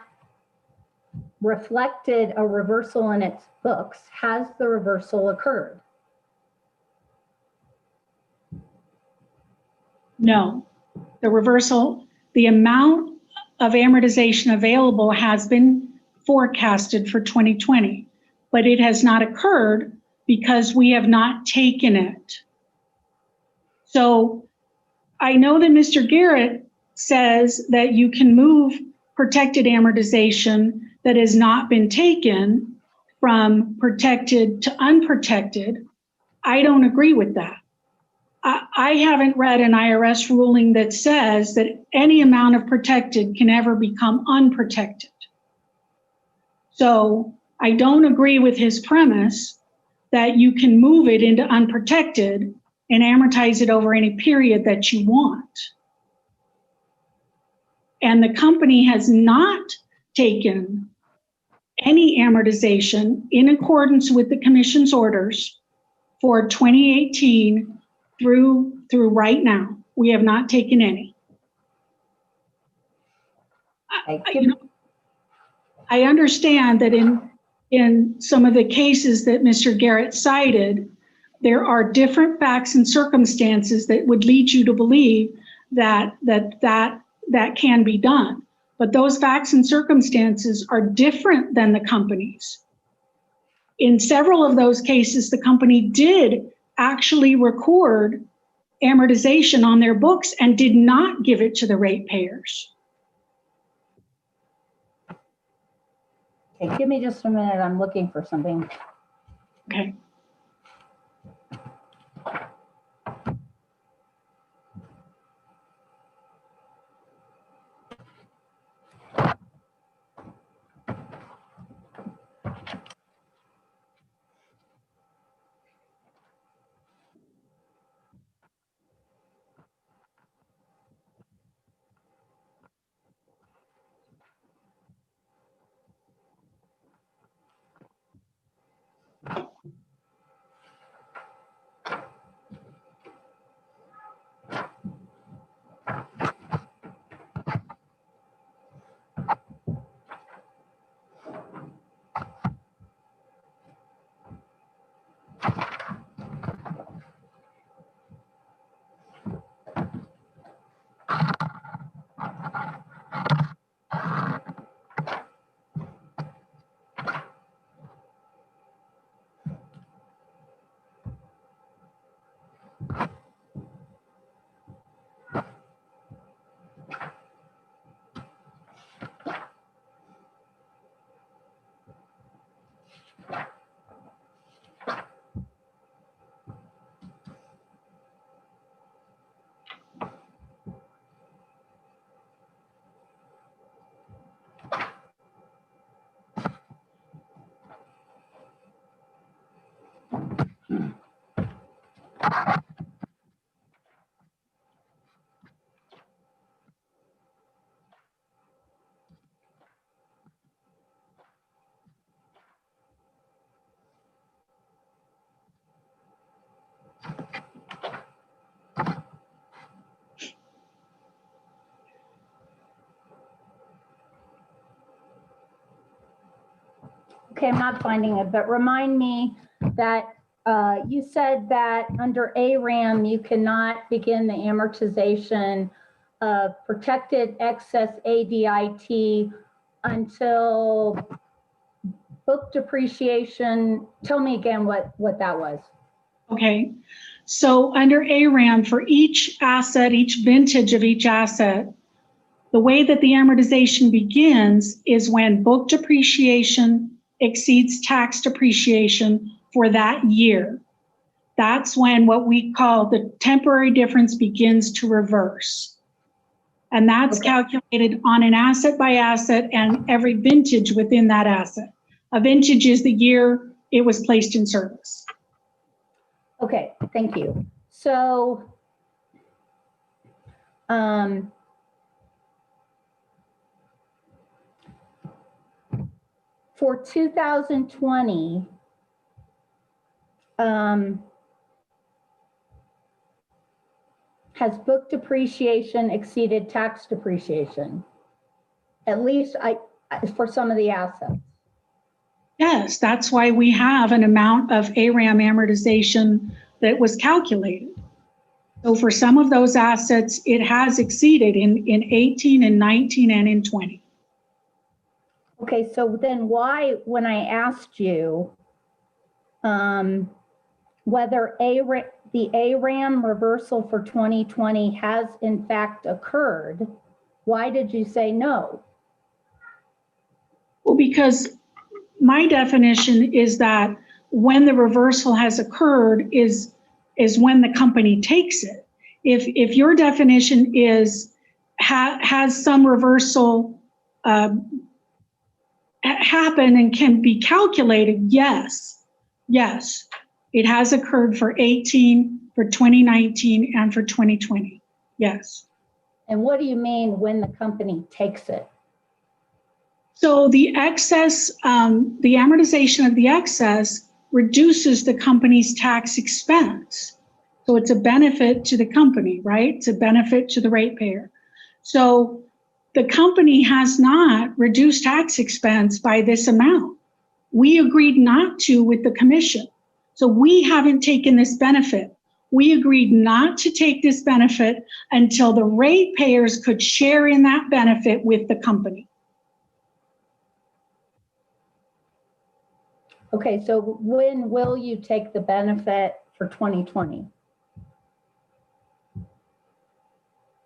reflected a reversal in its books, has the reversal occurred?
No, the reversal, the amount of amortization available has been forecasted for 2020, but it has not occurred because we have not taken it. So I know that Mr. Garrett says that you can move protected amortization that has not been taken from protected to unprotected. I don't agree with that. I haven't read an IRS ruling that says that any amount of protected can ever become unprotected. So I don't agree with his premise that you can move it into unprotected and amortize it over any period that you want. And the company has not taken any amortization in accordance with the commission's orders for 2018 through right now. We have not taken any. I understand that in some of the cases that Mr. Garrett cited, there are different facts and circumstances that would lead you to believe that can be done. But those facts and circumstances are different than the company's. In several of those cases, the company did actually record amortization on their books and did not give it to the ratepayers.
Okay, give me just a minute. I'm looking for something.
Okay.
Okay, I'm not finding it, but remind me that you said that under ARAM, you cannot begin the amortization of protected excess ADIT until book depreciation. Tell me again what that was.
Okay, so under ARAM, for each asset, each vintage of each asset, the way that the amortization begins is when book depreciation exceeds tax depreciation for that year. That's when what we call the temporary difference begins to reverse. And that's calculated on an asset by asset and every vintage within that asset. A vintage is the year it was placed in service.
Okay, thank you. So, for 2020, has book depreciation exceeded tax depreciation? At least for some of the assets.
Yes, that's why we have an amount of ARAM amortization that was calculated. So for some of those assets, it has exceeded in 18 and 19 and in 20.
Okay, so then why, when I asked you whether the ARAM reversal for 2020 has in fact occurred, why did you say no?
Well, because my definition is that when the reversal has occurred is when the company takes it. If your definition is has some reversal happen and can be calculated, yes, it has occurred for 18, for 2019, and for 2020, yes.
And what do you mean when the company takes it?
So the excess, the amortization of the excess reduces the company's tax expense. So it's a benefit to the company, right? It's a benefit to the ratepayer. So the company has not reduced tax expense by this amount. We agreed not to with the commission. So we haven't taken this benefit. We agreed not to take this benefit until the ratepayers could share in that benefit with the company.
Okay, so when will you take the benefit for 2020?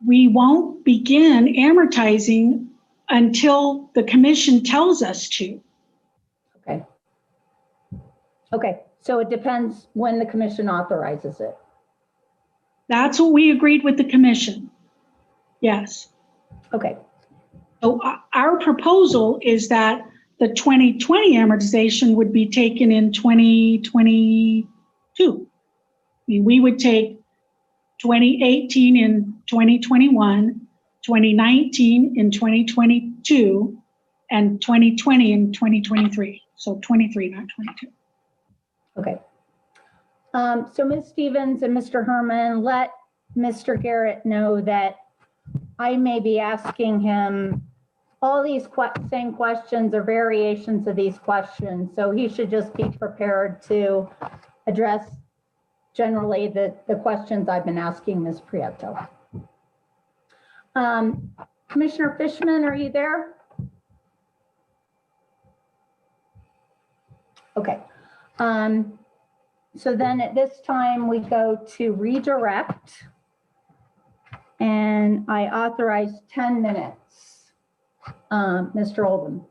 We won't begin amortizing until the commission tells us to.
Okay. Okay, so it depends when the commission authorizes it.
That's what we agreed with the commission. Yes.
Okay.
So our proposal is that the 2020 amortization would be taken in 2022. I mean, we would take 2018 in 2021, 2019 in 2022, and 2020 in 2023. So 23, not 22.
Okay. So Ms. Stevens and Mr. Herman, let Mr. Garrett know that I may be asking him all these same questions or variations of these questions. So he should just be prepared to address generally the questions I've been asking Ms. Prieto. Commissioner Fishman, are you there? Okay. So then at this time we go to redirect, and I authorize 10 minutes. Mr. Oldham.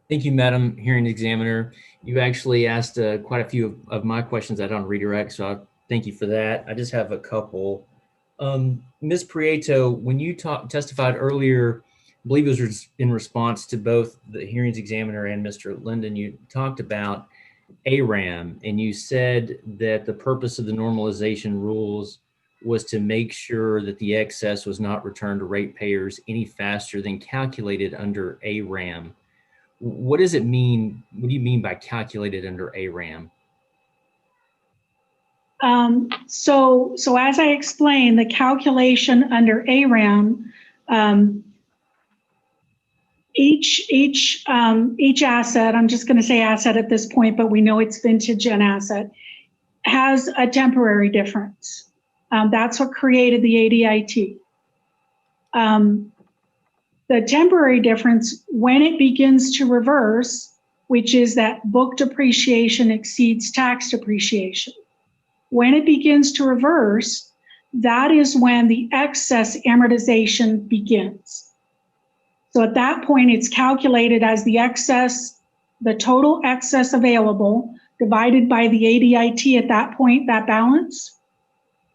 Thank you, Madam Hearing Examiner. You actually asked quite a few of my questions that on redirect, so I thank you for that. I just have a couple. Ms. Prieto, when you testified earlier, I believe it was in response to both the hearings examiner and Mr. Linden, you talked about ARAM, and you said that the purpose of the normalization rules was to make sure that the excess was not returned to ratepayers any faster than calculated under ARAM. What does it mean? What do you mean by calculated under ARAM?
So as I explained, the calculation under ARAM each asset, I'm just going to say asset at this point, but we know it's vintage and asset, has a temporary difference. That's what created the ADIT. The temporary difference, when it begins to reverse, which is that book depreciation exceeds tax depreciation. When it begins to reverse, that is when the excess amortization begins. So at that point, it's calculated as the excess, the total excess available divided by the ADIT at that point, that balance,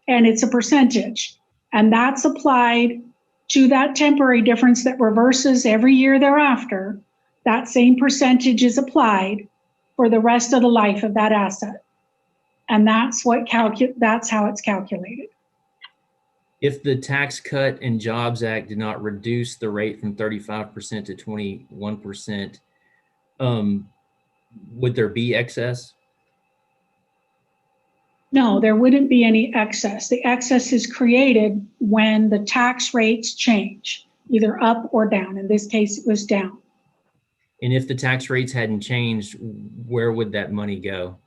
and it's a percentage. And that's applied to that temporary difference that reverses every year thereafter. That same percentage is applied for the rest of the life of that asset. And that's how it's calculated.
If the Tax Cut and Jobs Act did not reduce the rate from 35% to 21%, would there be excess?
No, there wouldn't be any excess. The excess is created when the tax rates change, either up or down. In this case, it was down.
And if the tax rates hadn't changed, where would that money go?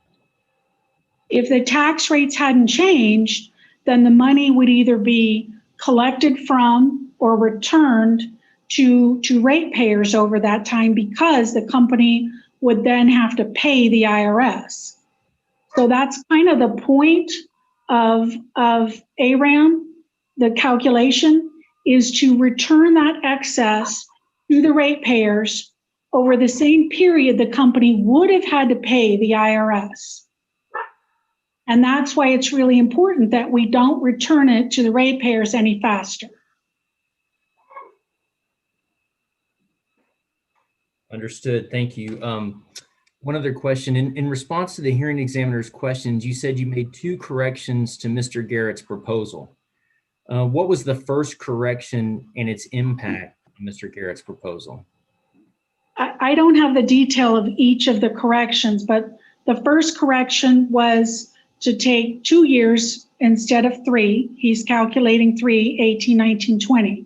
If the tax rates hadn't changed, then the money would either be collected from or returned to ratepayers over that time, because the company would then have to pay the IRS. So that's kind of the point of ARAM, the calculation, is to return that excess to the ratepayers over the same period the company would have had to pay the IRS. And that's why it's really important that we don't return it to the ratepayers any faster.
Understood. Thank you. One other question. In response to the hearing examiner's questions, you said you made 2 corrections to Mr. Garrett's proposal. What was the first correction and its impact on Mr. Garrett's proposal?
I don't have the detail of each of the corrections, but the first correction was to take 2 years instead of 3. He's calculating 3, 18, 19, 20.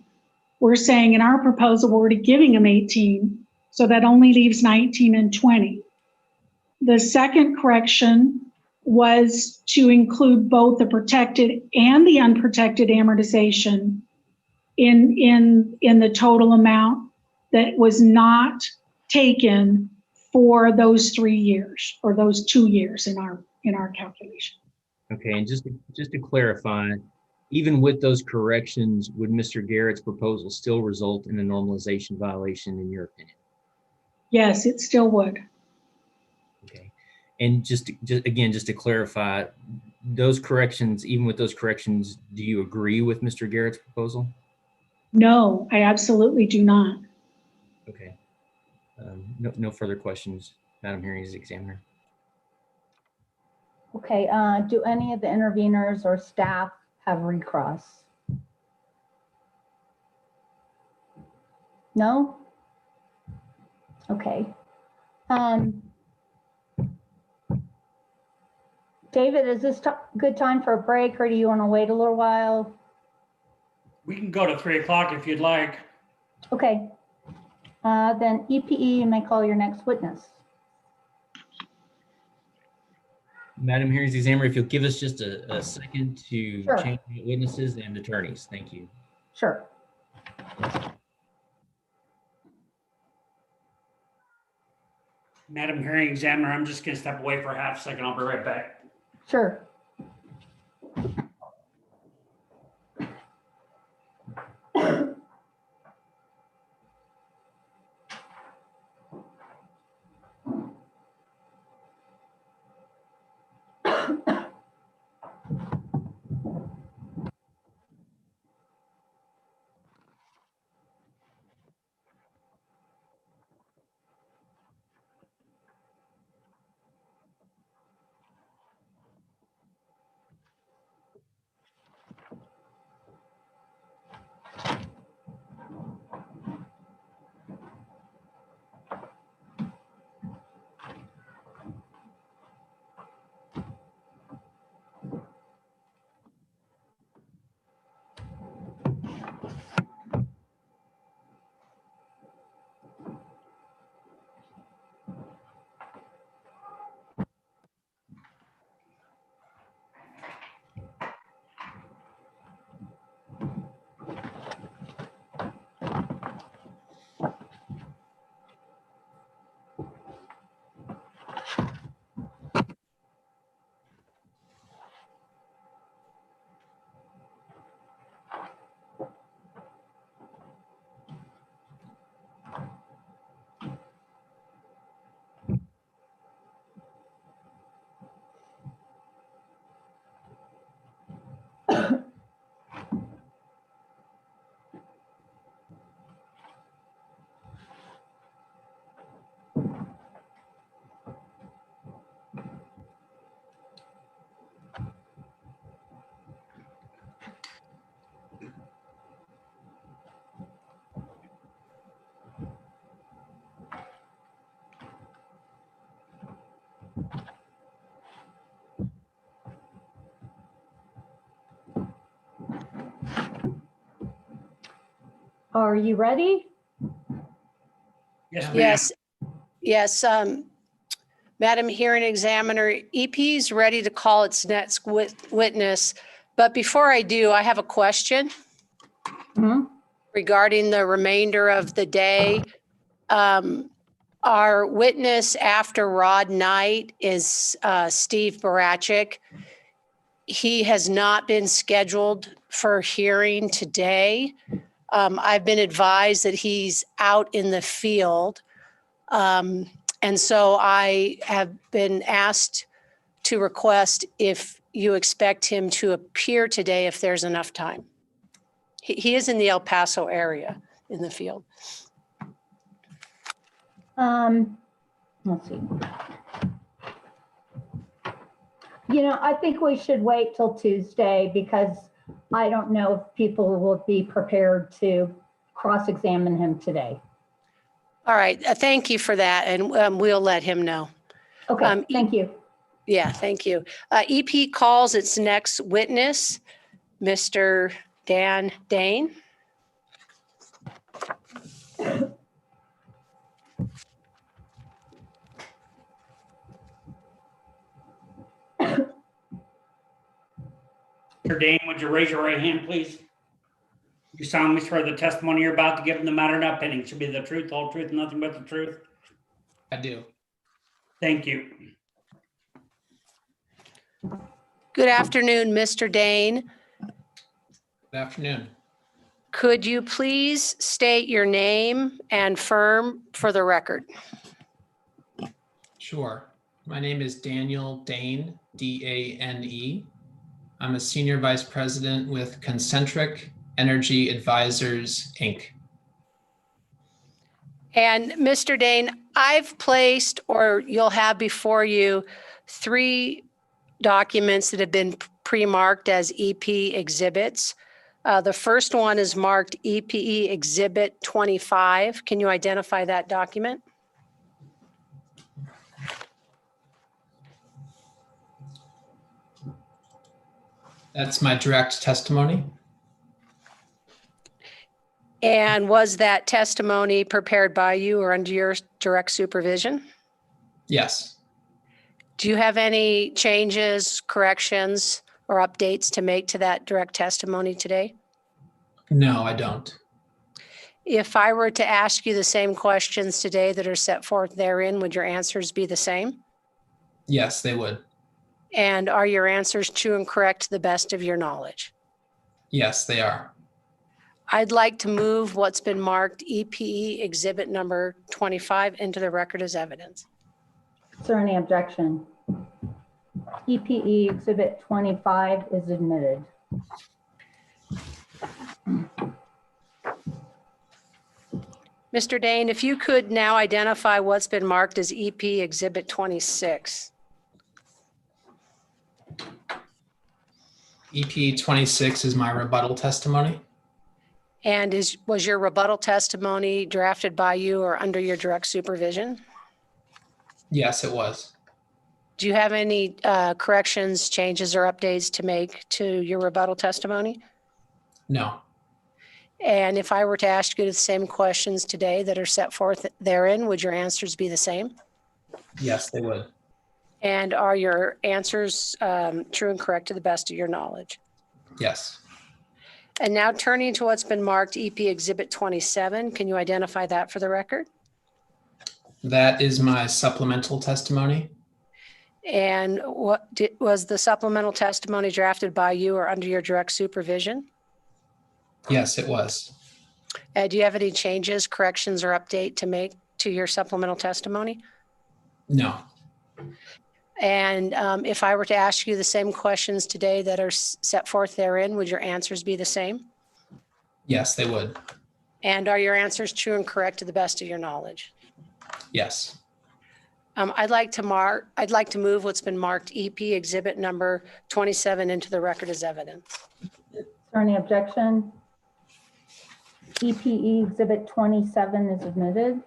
We're saying in our proposal, we're already giving him 18, so that only leaves 19 and 20. The second correction was to include both the protected and the unprotected amortization in the total amount that was not taken for those 3 years, or those 2 years in our calculation.
Okay, and just to clarify, even with those corrections, would Mr. Garrett's proposal still result in a normalization violation in your opinion?
Yes, it still would.
Okay, and just to clarify, those corrections, even with those corrections, do you agree with Mr. Garrett's proposal?
No, I absolutely do not.
Okay, no further questions, Madam Hearings Examiner.
Okay, do any of the interveners or staff have recross? No? Okay. David, is this good time for a break, or do you want to wait a little while?
We can go to 3 o'clock if you'd like.
Okay. Then EPE, you may call your next witness.
Madam Hearings Examiner, if you'll give us just a second to
Sure.
change the witnesses and attorneys. Thank you.
Sure.
Madam Hearing Examiner, I'm just going to step away for a half second. I'll be right back.
Sure. Are you ready?
Yes, ma'am.
Yes, yes. Madam Hearing Examiner, EP is ready to call its next witness. But before I do, I have a question regarding the remainder of the day. Our witness after Rod Knight is Steve Barachik. He has not been scheduled for hearing today. I've been advised that he's out in the field. And so I have been asked to request if you expect him to appear today if there's enough time. He is in the El Paso area in the field.
Let's see. You know, I think we should wait till Tuesday because I don't know if people will be prepared to cross-examine him today.
All right, thank you for that, and we'll let him know.
Okay, thank you.
Yeah, thank you. EP calls its next witness, Mr. Dan Dane.
Mr. Dane, would you raise your right hand, please? You solemnly swear the testimony you're about to give in the matter not pending should be the truth, the whole truth, and nothing but the truth?
I do.
Thank you.
Good afternoon, Mr. Dane.
Good afternoon.
Could you please state your name and firm for the record?
Sure. My name is Daniel Dane, D-A-N-E. I'm a senior vice president with Concentric Energy Advisors, Inc.
And Mr. Dane, I've placed, or you'll have before you, 3 documents that have been pre-marked as EP exhibits. The first one is marked EPE Exhibit 25. Can you identify that document?
That's my direct testimony.
And was that testimony prepared by you or under your direct supervision?
Yes.
Do you have any changes, corrections, or updates to make to that direct testimony today?
No, I don't.
If I were to ask you the same questions today that are set forth therein, would your answers be the same?
Yes, they would.
And are your answers true and correct to the best of your knowledge?
Yes, they are.
I'd like to move what's been marked EPE Exhibit number 25 into the record as evidence.
Is there any objection? EPE Exhibit 25 is admitted.
Mr. Dane, if you could now identify what's been marked as EP Exhibit 26.
EP 26 is my rebuttal testimony.
And was your rebuttal testimony drafted by you or under your direct supervision?
Yes, it was.
Do you have any corrections, changes, or updates to make to your rebuttal testimony?
No.
And if I were to ask you the same questions today that are set forth therein, would your answers be the same?
Yes, they would.
And are your answers true and correct to the best of your knowledge?
Yes.
And now turning to what's been marked EP Exhibit 27, can you identify that for the record?
That is my supplemental testimony.
And was the supplemental testimony drafted by you or under your direct supervision?
Yes, it was.
Do you have any changes, corrections, or update to make to your supplemental testimony?
No.
And if I were to ask you the same questions today that are set forth therein, would your answers be the same?
Yes, they would.
And are your answers true and correct to the best of your knowledge?
Yes.
I'd like to move what's been marked EP Exhibit number 27 into the record as evidence.
Is there any objection? EPE Exhibit 27 is admitted.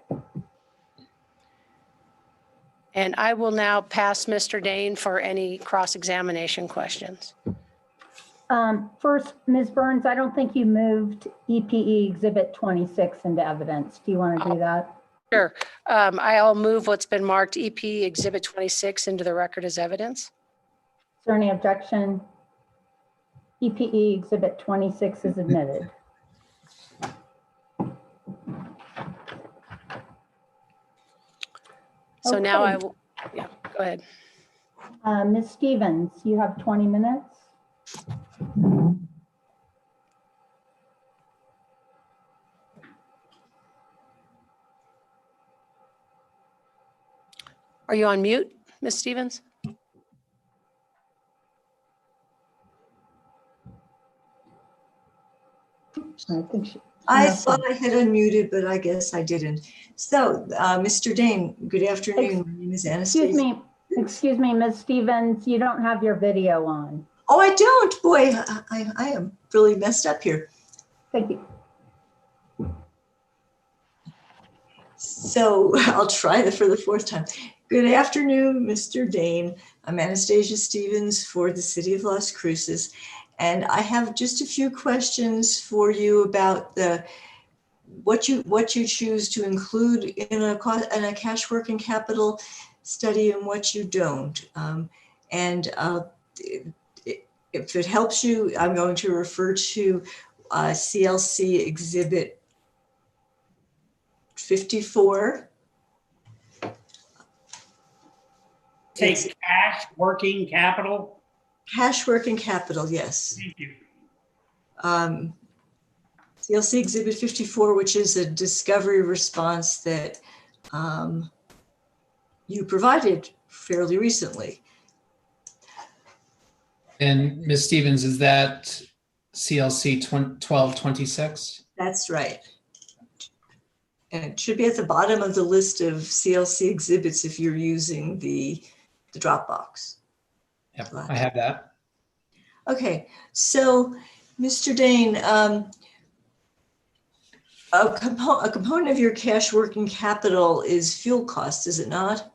And I will now pass Mr. Dane for any cross-examination questions.
First, Ms. Burns, I don't think you moved EPE Exhibit 26 into evidence. Do you want to do that?
Sure. I'll move what's been marked EP Exhibit 26 into the record as evidence.
Is there any objection? EPE Exhibit 26 is admitted.
So now I
Okay.
will, yeah, go ahead.
Ms. Stevens, you have 20 minutes.
Are you on mute, Ms. Stevens?
I thought I had unmuted, but I guess I didn't. So, Mr. Dane, good afternoon. My name is Anastasia.
Excuse me, Ms. Stevens, you don't have your video on.
Oh, I don't. Boy, I am really messed up here.
Thank you.
So I'll try for the fourth time. Good afternoon, Mr. Dane. I'm Anastasia Stevens for the City of Las Cruces. And I have just a few questions for you about what you choose to include in a cash working capital study and what you don't. If it helps you, I'm going to refer to CLC Exhibit 54.
Say cash working capital?
Cash working capital, yes.
Thank you.
CLC Exhibit 54, which is a discovery response that you provided fairly recently.
And Ms. Stevens, is that CLC 1226?
That's right. And it should be at the bottom of the list of CLC exhibits if you're using the Dropbox.
Yep, I have that.
Okay, so Mr. Dane, a component of your cash working capital is fuel cost, is it not?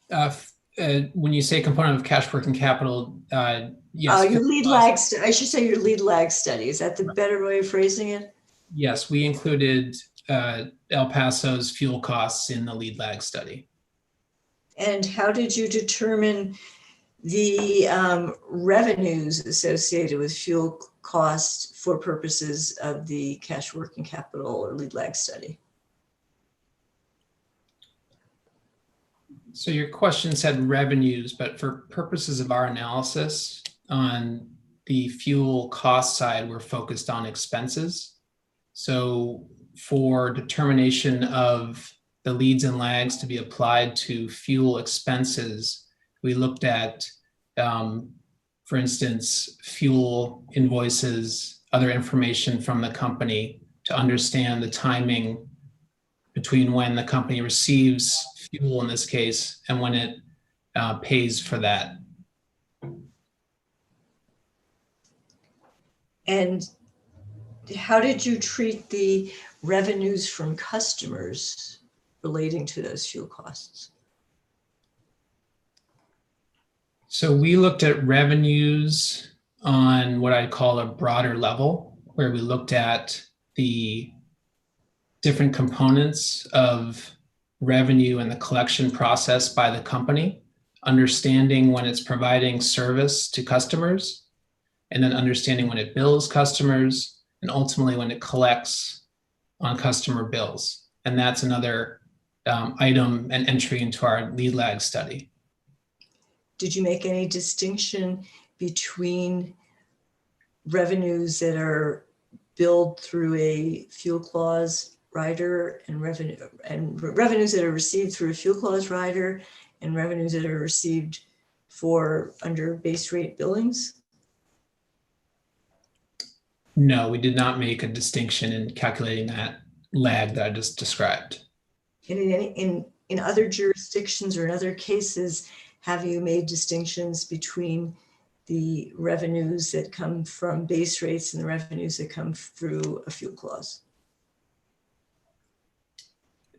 When you say component of cash working capital, yes.
Your lead lag, I should say your lead lag study. Is that the better way of phrasing it?
Yes, we included El Paso's fuel costs in the lead lag study.
And how did you determine the revenues associated with fuel costs for purposes of the cash working capital or lead lag study?
So your question said revenues, but for purposes of our analysis on the fuel cost side, we're focused on expenses. So for determination of the leads and lags to be applied to fuel expenses, we looked at, for instance, fuel invoices, other information from the company to understand the timing between when the company receives fuel in this case and when it pays for that.
And how did you treat the revenues from customers relating to those fuel costs?
So we looked at revenues on what I'd call a broader level, where we looked at the different components of revenue and the collection process by the company, understanding when it's providing service to customers, and then understanding when it bills customers, and ultimately when it collects on customer bills. And that's another item and entry into our lead lag study.
Did you make any distinction between revenues that are billed through a fuel clause rider and revenues that are received through a fuel clause rider and revenues that are received for under base rate billings?
No, we did not make a distinction in calculating that lag that I just described.
And in other jurisdictions or in other cases, have you made distinctions between the revenues that come from base rates and the revenues that come through a fuel clause?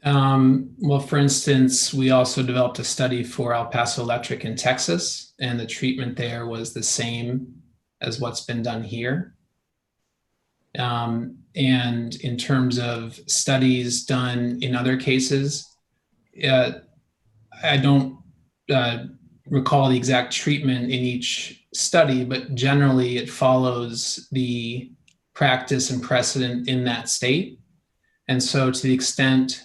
Well, for instance, we also developed a study for El Paso Electric in Texas, and the treatment there was the same as what's been done here. And in terms of studies done in other cases, I don't recall the exact treatment in each study, but generally it follows the practice and precedent in that state. And so to the extent,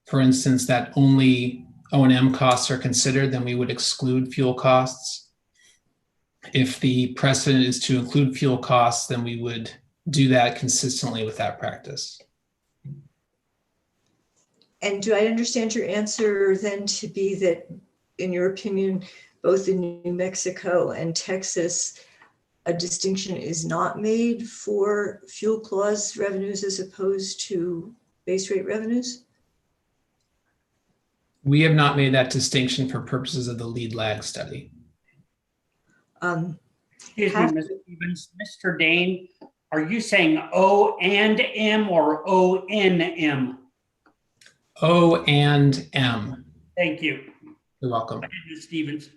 for instance, that only O&M costs are considered, then we would exclude fuel costs. If the precedent is to include fuel costs, then we would do that consistently with that practice.
And do I understand your answer then to be that, in your opinion, both in New Mexico and Texas, a distinction is not made for fuel clause revenues as opposed to base rate revenues?
We have not made that distinction for purposes of the lead lag study.
Excuse me, Ms. Stevens, Mr. Dane, are you saying O and M or O N M?
O and M.
Thank you.
You're welcome.
Ms. Stevens.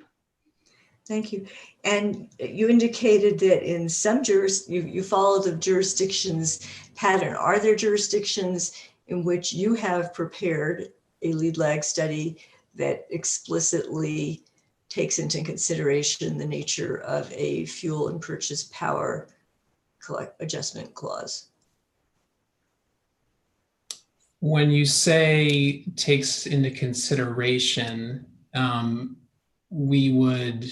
Thank you. And you indicated that in some you follow the jurisdictions pattern. Are there jurisdictions in which you have prepared a lead lag study that explicitly takes into consideration the nature of a fuel and purchase power adjustment clause?
When you say takes into consideration, we would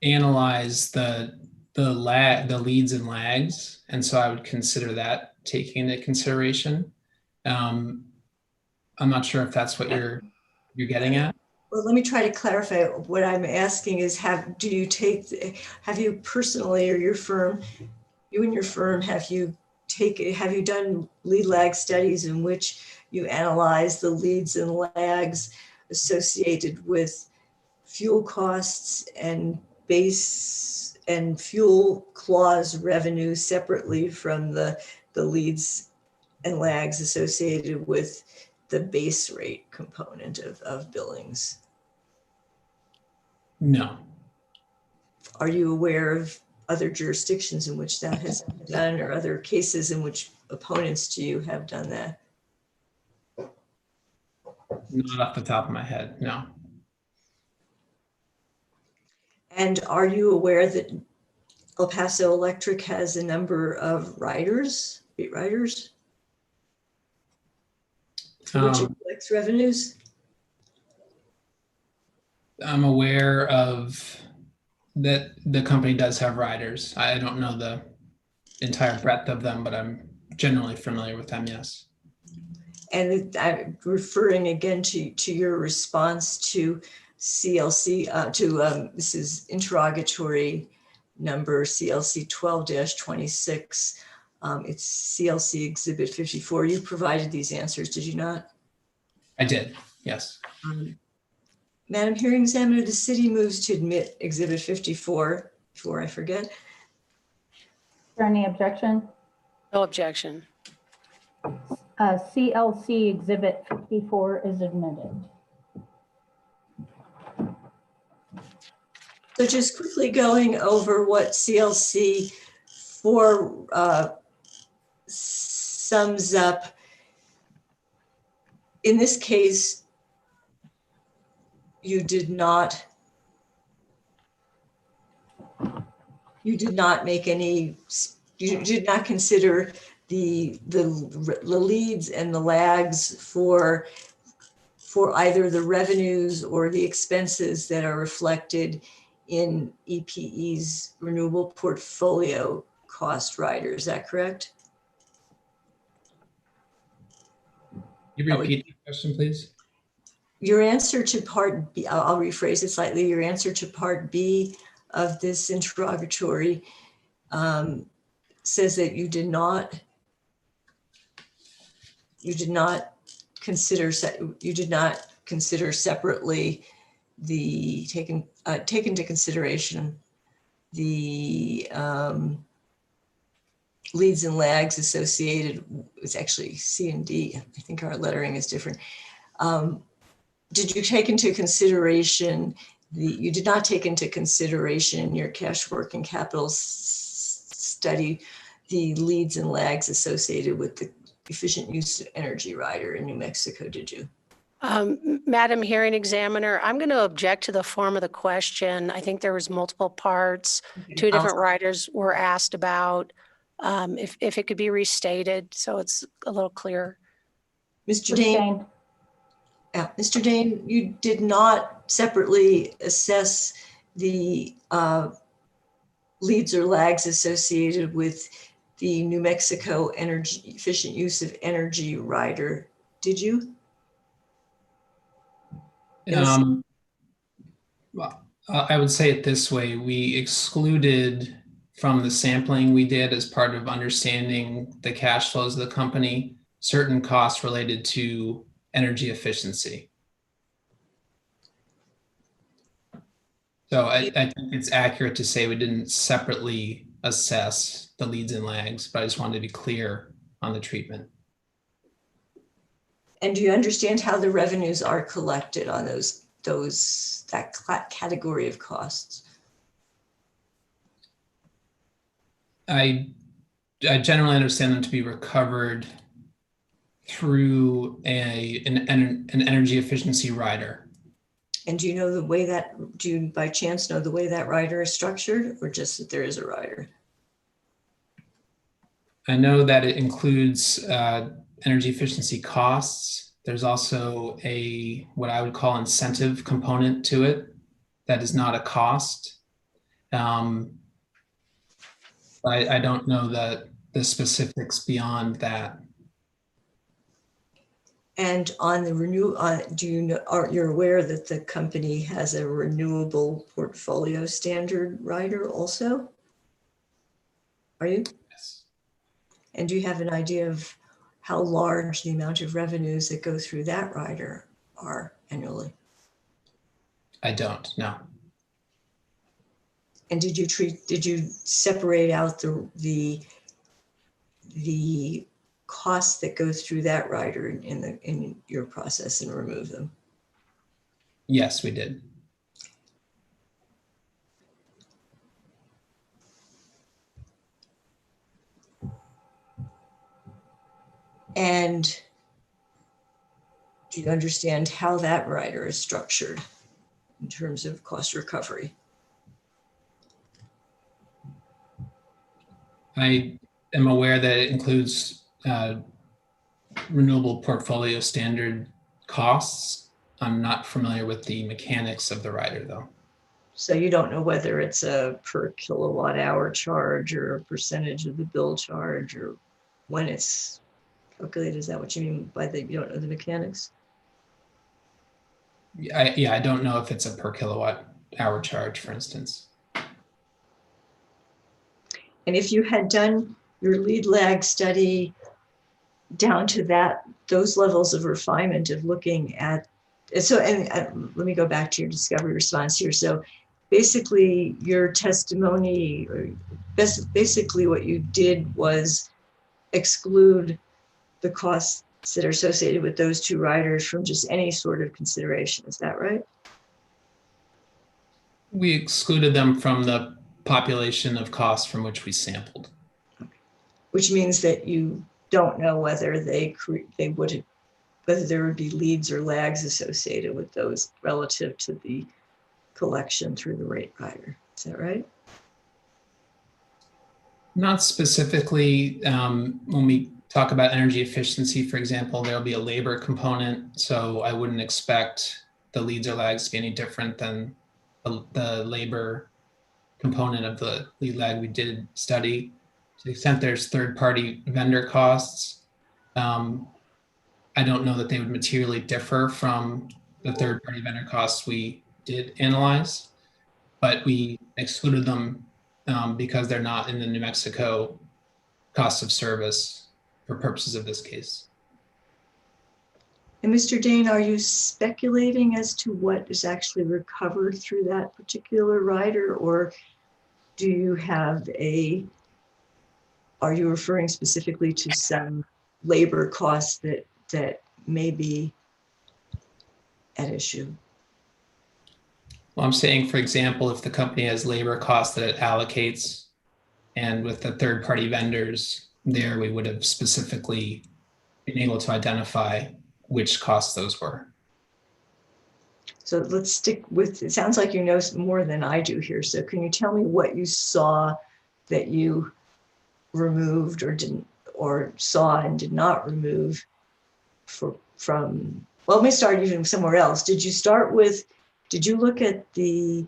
analyze the leads and lags, and so I would consider that taking into consideration. I'm not sure if that's what you're getting at.
Well, let me try to clarify. What I'm asking is, have you personally, or your firm, you and your firm, have you done lead lag studies in which you analyze the leads and lags associated with fuel costs and base and fuel clause revenue separately from the leads and lags associated with the base rate component of billings?
No.
Are you aware of other jurisdictions in which that has been done, or other cases in which opponents to you have done that?
Not off the top of my head, no.
And are you aware that El Paso Electric has a number of riders, rate riders, for which it collects revenues?
I'm aware of that the company does have riders. I don't know the entire breadth of them, but I'm generally familiar with them, yes.
And I'm referring again to your response to CLC, this is interrogatory number CLC 12-26. It's CLC Exhibit 54. You provided these answers, did you not?
I did, yes.
Madam Hearing Examiner, the city moves to admit Exhibit 54, before I forget.
Is there any objection?
No objection.
CLC Exhibit 54 is admitted.
So just quickly going over what CLC 4 sums up. In this case, you did not make any, you did not consider the leads and the lags for either the revenues or the expenses that are reflected in EPE's renewable portfolio cost rider. Is that correct?
Can you repeat the question, please?
Your answer to part B, I'll rephrase it slightly. Your answer to part B of this interrogatory says that you did not consider separately the take into consideration the leads and lags associated, it's actually C and D. I think our lettering is different. Did you take into consideration you did not take into consideration in your cash working capital study the leads and lags associated with the efficient use of energy rider in New Mexico, did you?
Madam Hearing Examiner, I'm going to object to the form of the question. I think there was multiple parts. Two different riders were asked about. If it could be restated so it's a little clearer.
Mr. Dane. Yeah, Mr. Dane, you did not separately assess the leads or lags associated with the New Mexico energy efficient use of energy rider, did you?
Well, I would say it this way. We excluded from the sampling we did as part of understanding the cash flows of the company, certain costs related to energy efficiency. So I think it's accurate to say we didn't separately assess the leads and lags, but I just wanted to be clear on the treatment.
And do you understand how the revenues are collected on that category of costs?
I generally understand them to be recovered through an energy efficiency rider.
And do you know do you by chance know the way that rider is structured, or just that there is a rider?
I know that it includes energy efficiency costs. There's also what I would call incentive component to it that is not a cost. I don't know the specifics beyond that.
And on the you're aware that the company has a renewable portfolio standard rider also? Are you?
Yes.
And do you have an idea of how large the amount of revenues that go through that rider are annually?
I don't, no.
And did you separate out the costs that go through that rider in your process and remove them?
Yes, we did.
And do you understand how that rider is structured in terms of cost recovery?
I am aware that it includes renewable portfolio standard costs. I'm not familiar with the mechanics of the rider though.
So you don't know whether it's a per kilowatt hour charge or a percentage of the bill charge or when it's calculated. Is that what you mean by you don't know the mechanics?
I don't know if it's a per kilowatt hour charge, for instance.
And if you had done your lead lag study down to those levels of refinement of looking at, let me go back to your discovery response here. So basically your testimony, or basically what you did was exclude the costs that are associated with those two riders from just any sort of consideration. Is that right?
We excluded them from the population of costs from which we sampled.
Which means that you don't know whether whether there would be leads or lags associated with those relative to the collection through the rate rider. Is that right?
Not specifically. When we talk about energy efficiency, for example, there'll be a labor component. So I wouldn't expect the leads or lags to be any different than the labor component of the lead lag we did study. To the extent there's third-party vendor costs, I don't know that they would materially differ from the third-party vendor costs we did analyze, but we excluded them because they're not in the New Mexico cost of service for purposes of this case.
And Mr. Dane, are you speculating as to what is actually recovered through that particular rider, or do you have are you referring specifically to some labor costs that may be at issue?
Well, I'm saying, for example, if the company has labor costs that it allocates, and with the third-party vendors there, we would have specifically been able to identify which costs those were.
So let's stick with, it sounds like you know more than I do here. So can you tell me what you saw that you removed or didn't, or saw and did not remove from, well, let me start even somewhere else. Did you look at the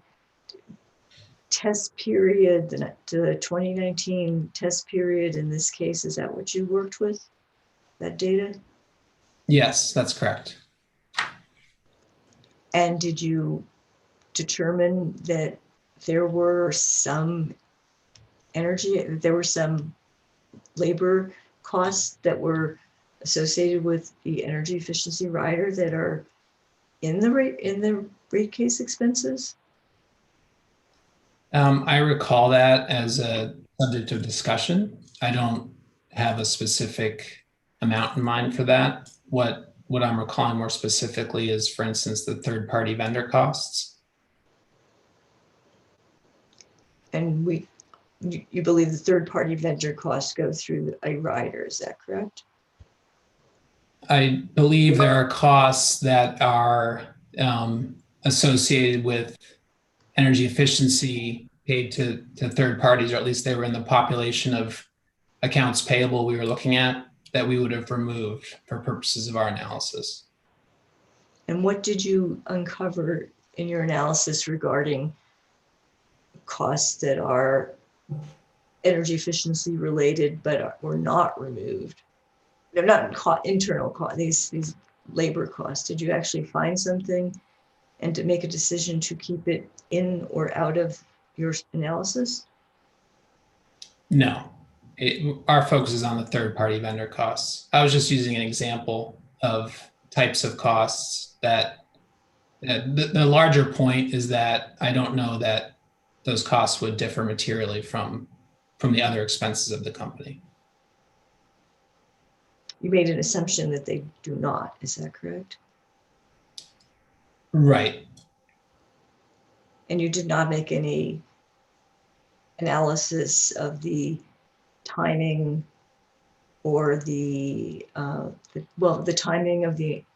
test period, the 2019 test period in this case? Is that what you worked with, that data?
Yes, that's correct.
And did you determine that there were some labor costs that were associated with the energy efficiency rider that are in the rate case expenses?
I recall that as a subject of discussion. I don't have a specific amount in mind for that. What I'm recalling more specifically is, for instance, the third-party vendor costs.
And you believe the third-party vendor costs go through a rider, is that correct?
I believe there are costs that are associated with energy efficiency paid to third parties, or at least they were in the population of accounts payable we were looking at, that we would have removed for purposes of our analysis.
And what did you uncover in your analysis regarding costs that are energy efficiency related but were not removed? They're not internal costs, these labor costs. Did you actually find something and to make a decision to keep it in or out of your analysis?
No. Our focus is on the third-party vendor costs. I was just using an example of types of costs that the larger point is that I don't know that those costs would differ materially from the other expenses of the company.
You made an assumption that they do not, is that correct?
Right.
And you did not make any analysis of the timing or the timing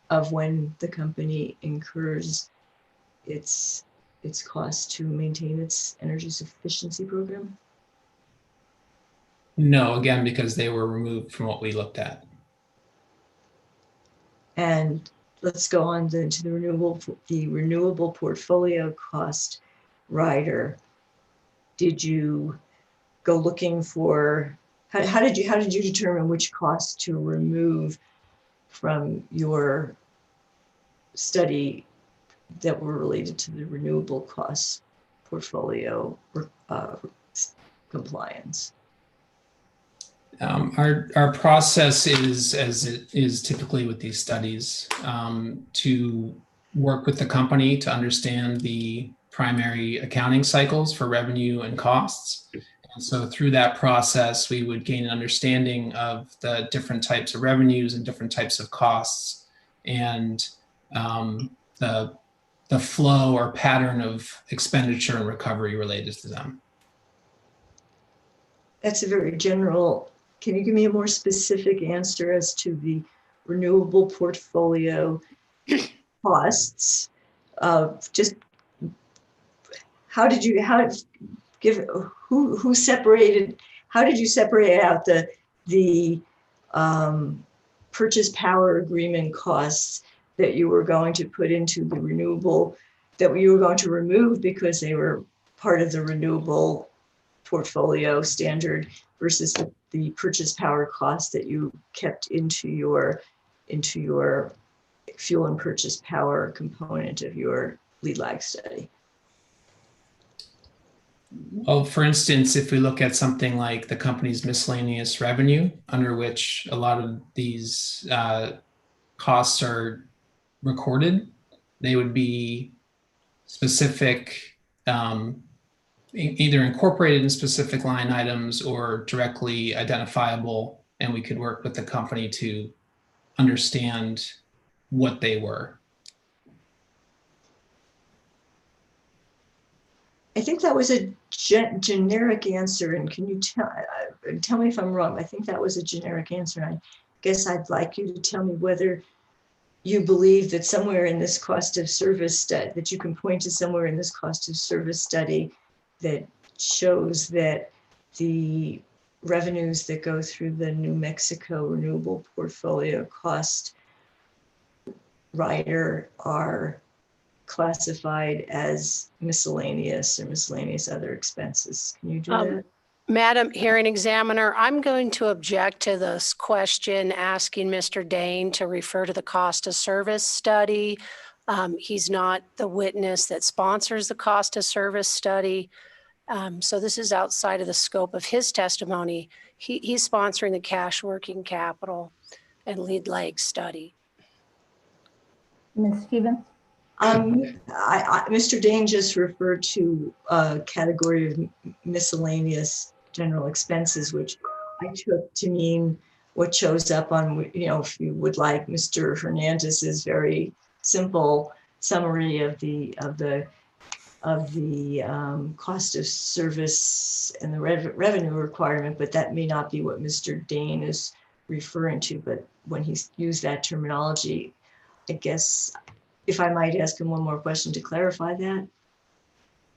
of when the company incurs its costs to maintain its energy efficiency program?
No, again, because they were removed from what we looked at.
And let's go on to the renewable portfolio cost rider. Did you go looking for, how did you determine which costs to remove from your study that were related to the renewable costs portfolio compliance?
Our process is, as it is typically with these studies, to work with the company to understand the primary accounting cycles for revenue and costs. And so through that process, we would gain an understanding of the different types of revenues and different types of costs, and the flow or pattern of expenditure and recovery related to them.
That's a very general. Can you give me a more specific answer as to the renewable portfolio costs? Just how did you separate out the purchase power agreement costs that you were going to put into the renewable, that you were going to remove because they were part of the renewable portfolio standard, versus the purchase power cost that you kept into your fuel and purchase power component of your lead lag study?
Well, for instance, if we look at something like the company's miscellaneous revenue, under which a lot of these costs are recorded, they would be specific either incorporated in specific line items or directly identifiable, and we could work with the company to understand what they were.
I think that was a generic answer, and can you tell me if I'm wrong? I think that was a generic answer. And I guess I'd like you to tell me whether you believe that somewhere in this cost of service study, that you can point to somewhere in this cost of service study that shows that the revenues that go through the New Mexico Renewable Portfolio Cost Rider are classified as miscellaneous or miscellaneous other expenses. Can you do that?
Madam Hearing Examiner, I'm going to object to this question asking Mr. Dane to refer to the cost of service study. He's not the witness that sponsors the cost of service study. So this is outside of the scope of his testimony. He's sponsoring the cash working capital and lead leg study.
Ms. Stevens?
Mr. Dane just referred to a category of miscellaneous general expenses, which I took to mean what shows up on, if you would like, Mr. Hernandez's very simple summary of the cost of service and the revenue requirement, but that may not be what Mr. Dane is referring to. But when he used that terminology, I guess if I might ask him one more question to clarify that.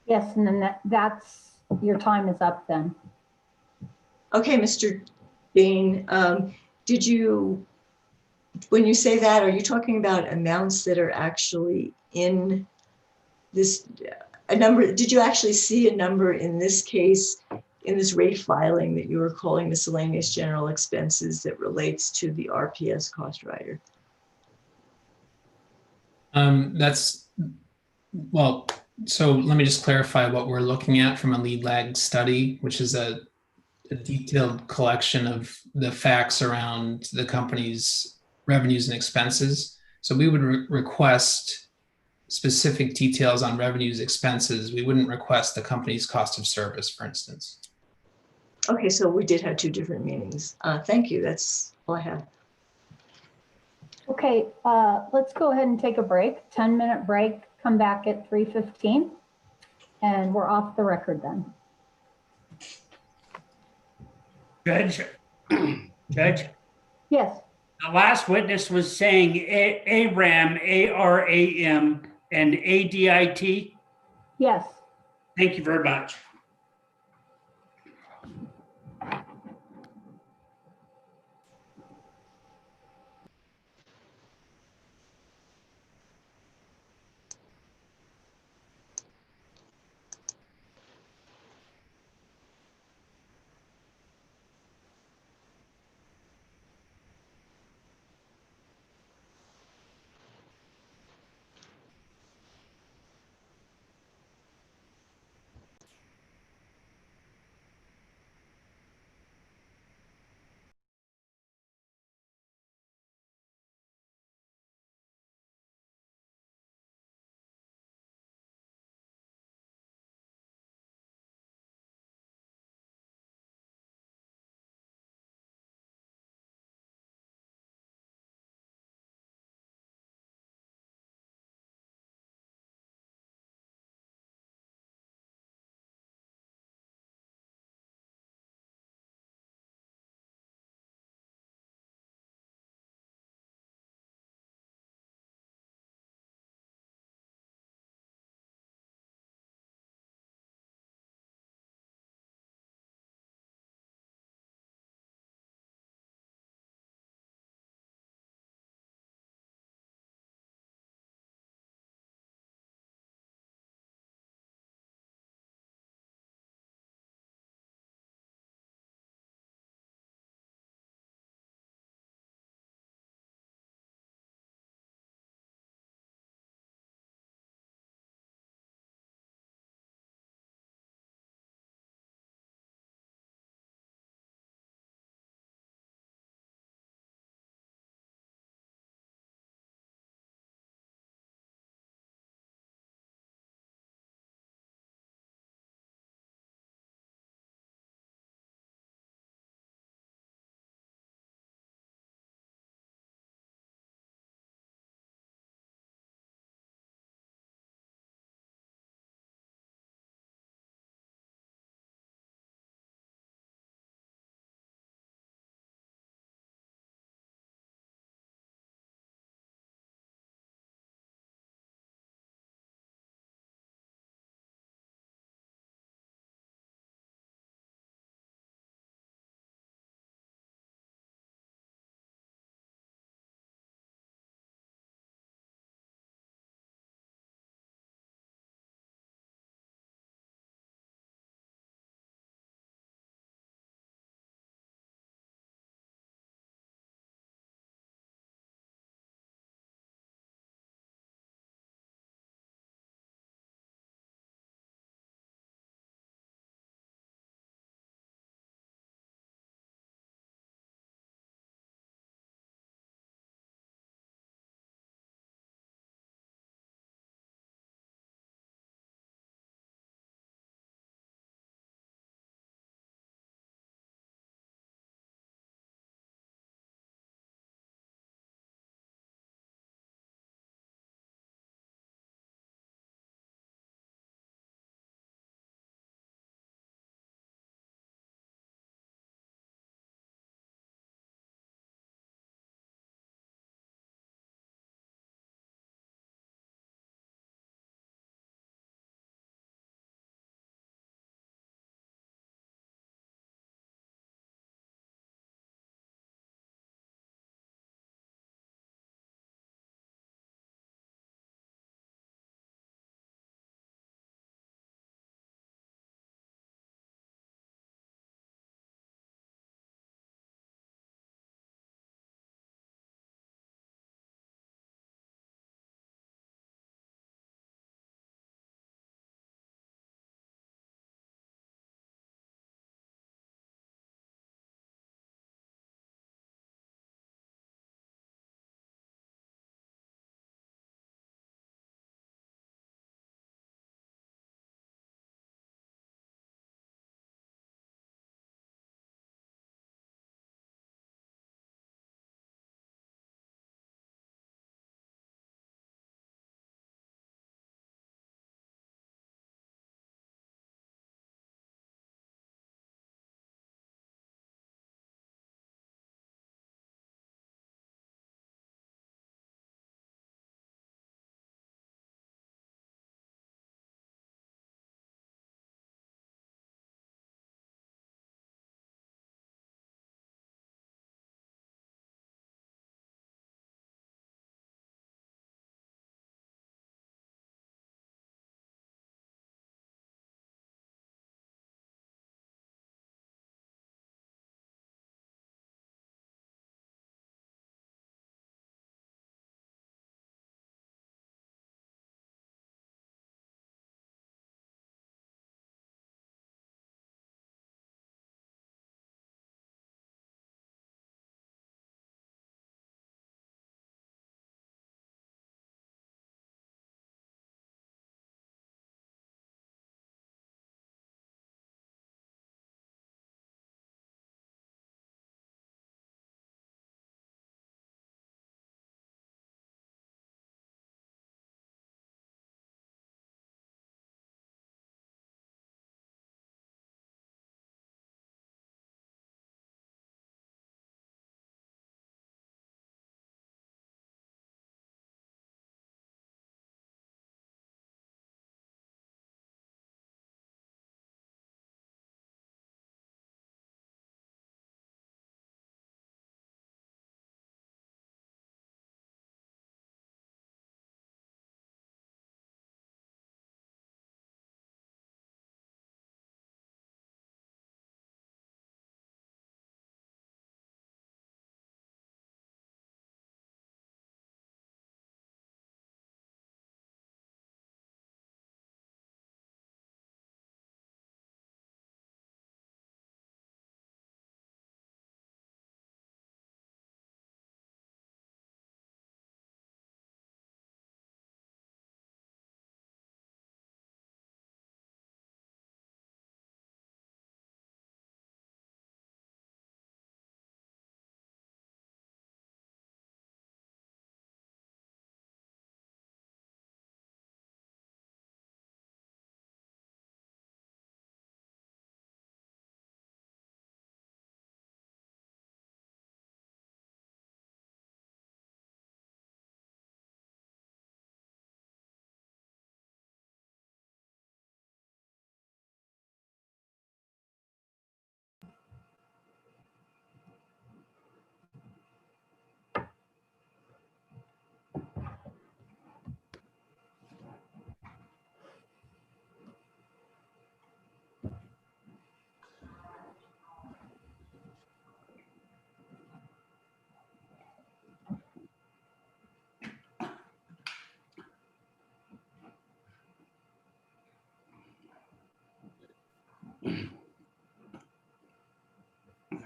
Yes, and then that's your time is up then.
Okay, Mr. Dane, did you, when you say that, are you talking about amounts that are actually in this, a number, did you actually see a number in this case, in this rate filing that you were calling miscellaneous general expenses that relates to the RPS cost rider?
So let me just clarify what we're looking at from a lead lag study, which is a detailed collection of the facts around the company's revenues and expenses. So we would request specific details on revenues, expenses. We wouldn't request the company's cost of service, for instance.
Okay, so we did have two different meanings. Thank you, that's all I have.
Okay, let's go ahead and take a break, 10-minute break, come back at 3:15, and we're off the record then.
Judge?
Yes.
The last witness was saying ARAM, ARAM, and ADIT.
Yes.
Thank you very much.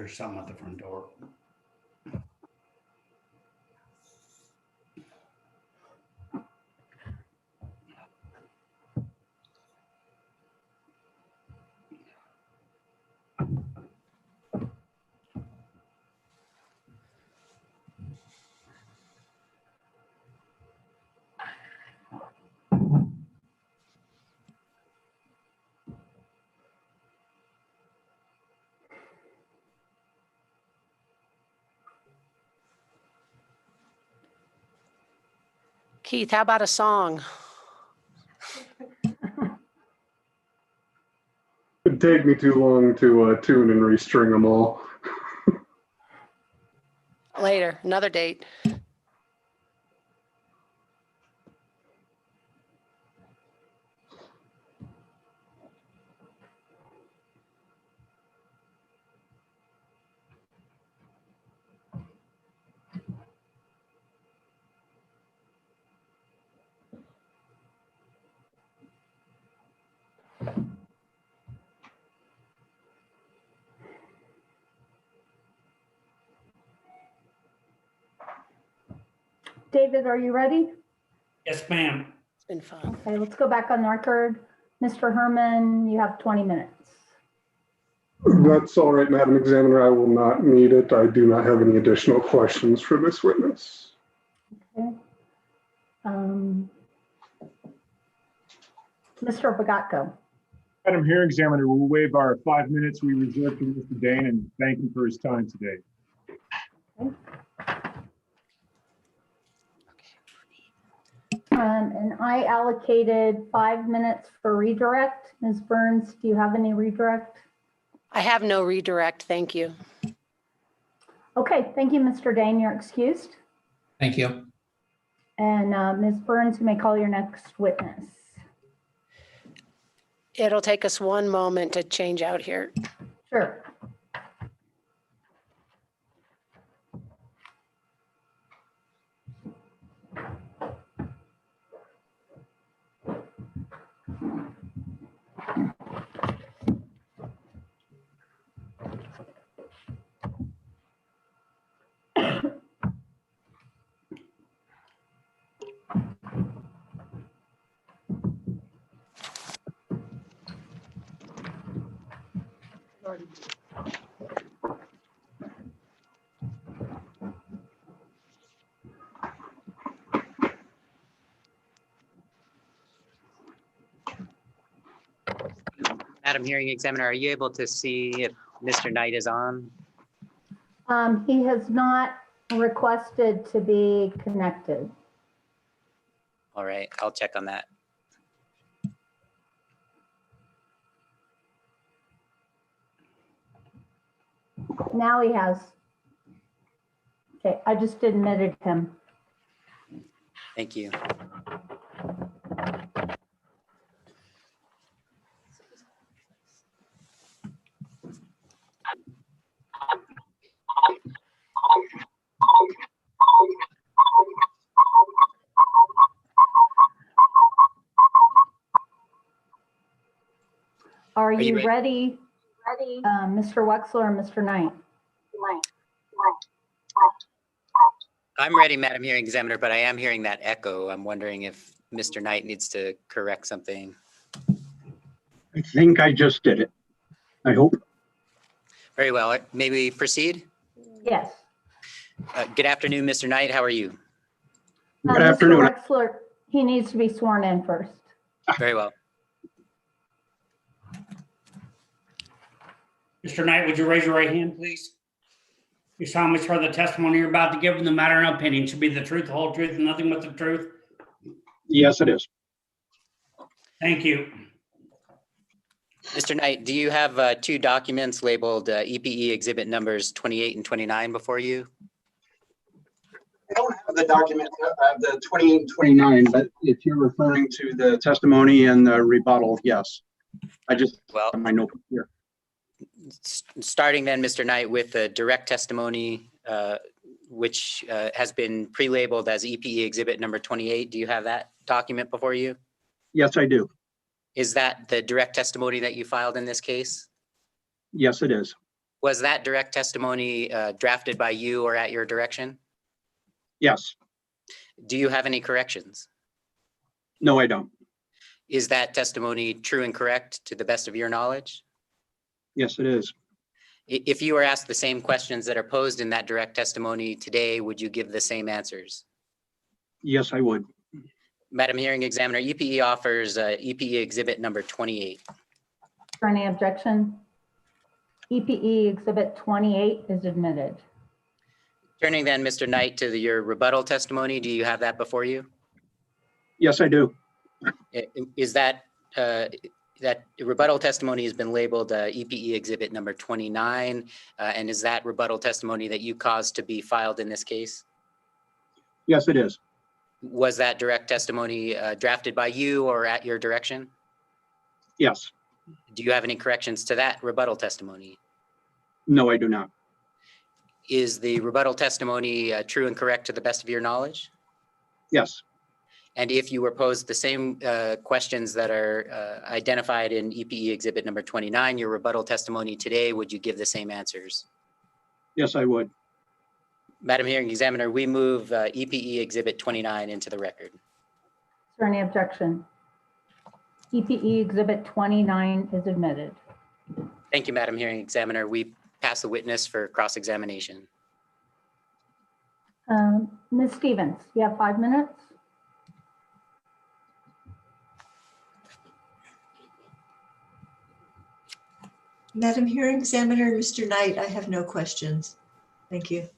There's something at the front door.
Keith, how about a song?
It'd take me too long to tune and restring them all.
Later, another date.
David, are you ready?
Yes, ma'am.
It's been fun.
Okay, let's go back on the record. Mr. Herman, you have 20 minutes.
That's all right, Madam Examiner. I will not need it. I do not have any additional questions for this witness.
Okay. Mr. Bagatko.
Madam Hearing Examiner, we'll waive our 5 minutes we reserved for Mr. Dane and thank him for his time today.
Okay. And I allocated 5 minutes for redirect. Ms. Burns, do you have any redirect?
I have no redirect, thank you.
Okay, thank you, Mr. Dane. You're excused.
Thank you.
And Ms. Burns, you may call your next witness.
It'll take us one moment to change out here.
Sure.
Madam Hearing Examiner, are you able to see if Mr. Knight is on?
He has not requested to be connected.
All right, I'll check on that.
Now he has. Okay, I just admitted him.
Thank you.
Are
you
you ready, Mr. Wexler or Mr. Knight?
I'm ready, Madam Hearing Examiner, but I am hearing that echo. I'm wondering if Mr. Knight needs to correct something.
I think I just did it. I hope.
Very well. May we proceed?
Yes.
Good afternoon, Mr. Knight. How are you?
Good afternoon.
Mr. Wexler, he needs to be sworn in first.
Very well.
Mr. Knight, would you raise your right hand, please? You solemnly swear the testimony you're about to give in the matter and opinion should be the truth, the whole truth, and nothing but the truth?
Yes, it is.
Thank you.
Mr. Knight, do you have two documents labeled EPE exhibit numbers 28 and 29 before you?
I don't have the document, the 28 and 29, but if you're referring to the testimony and the rebuttal, yes. I just have my notebook here.
Starting then, Mr. Knight, with the direct testimony, which has been pre-labeled as EPE exhibit number 28. Do you have that document before you?
Yes, I do.
Is that the direct testimony that you filed in this case?
Yes, it is.
Was that direct testimony drafted by you or at your direction?
Yes.
Do you have any corrections?
No, I don't.
Is that testimony true and correct to the best of your knowledge?
Yes, it is.
If you were asked the same questions that are posed in that direct testimony today, would you give the same answers?
Yes, I would.
Madam Hearing Examiner, EPE offers EPE exhibit number 28.
For any objection? EPE Exhibit 28 is admitted.
Turning then, Mr. Knight, to your rebuttal testimony. Do you have that before you?
Yes, I do.
Is that that rebuttal testimony has been labeled EPE exhibit number 29, and is that rebuttal testimony that you caused to be filed in this case?
Yes, it is.
Was that direct testimony drafted by you or at your direction?
Yes.
Do you have any corrections to that rebuttal testimony?
No, I do not.
Is the rebuttal testimony true and correct to the best of your knowledge?
Yes.
And if you were posed the same questions that are identified in EPE exhibit number 29, your rebuttal testimony today, would you give the same answers?
Yes, I would.
Madam Hearing Examiner, we move EPE exhibit 29 into the record.
Is there any objection? EPE Exhibit 29 is admitted.
Thank you, Madam Hearing Examiner. We pass the witness for cross-examination.
Ms. Stevens, you have 5 minutes.
Madam Hearing Examiner, Mr. Knight, I have no questions. Thank you.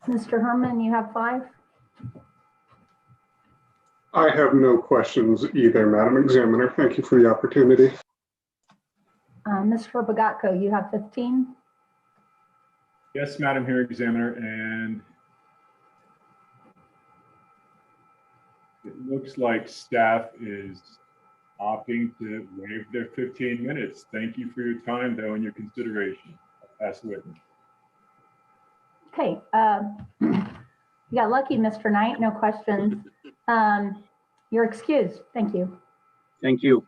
Mr. Herman, you have 5.
I have no questions either, Madam Examiner. Thank you for the opportunity.
Mr. Bogatko, you have 15.
Yes, Madam Hearing Examiner, and it looks like staff is opting to waive their 15 minutes. Thank you for your time, though, and your consideration. I'll pass the witness.
Okay, you got lucky, Mr. Knight, no questions. You're excused, thank you.
Thank you.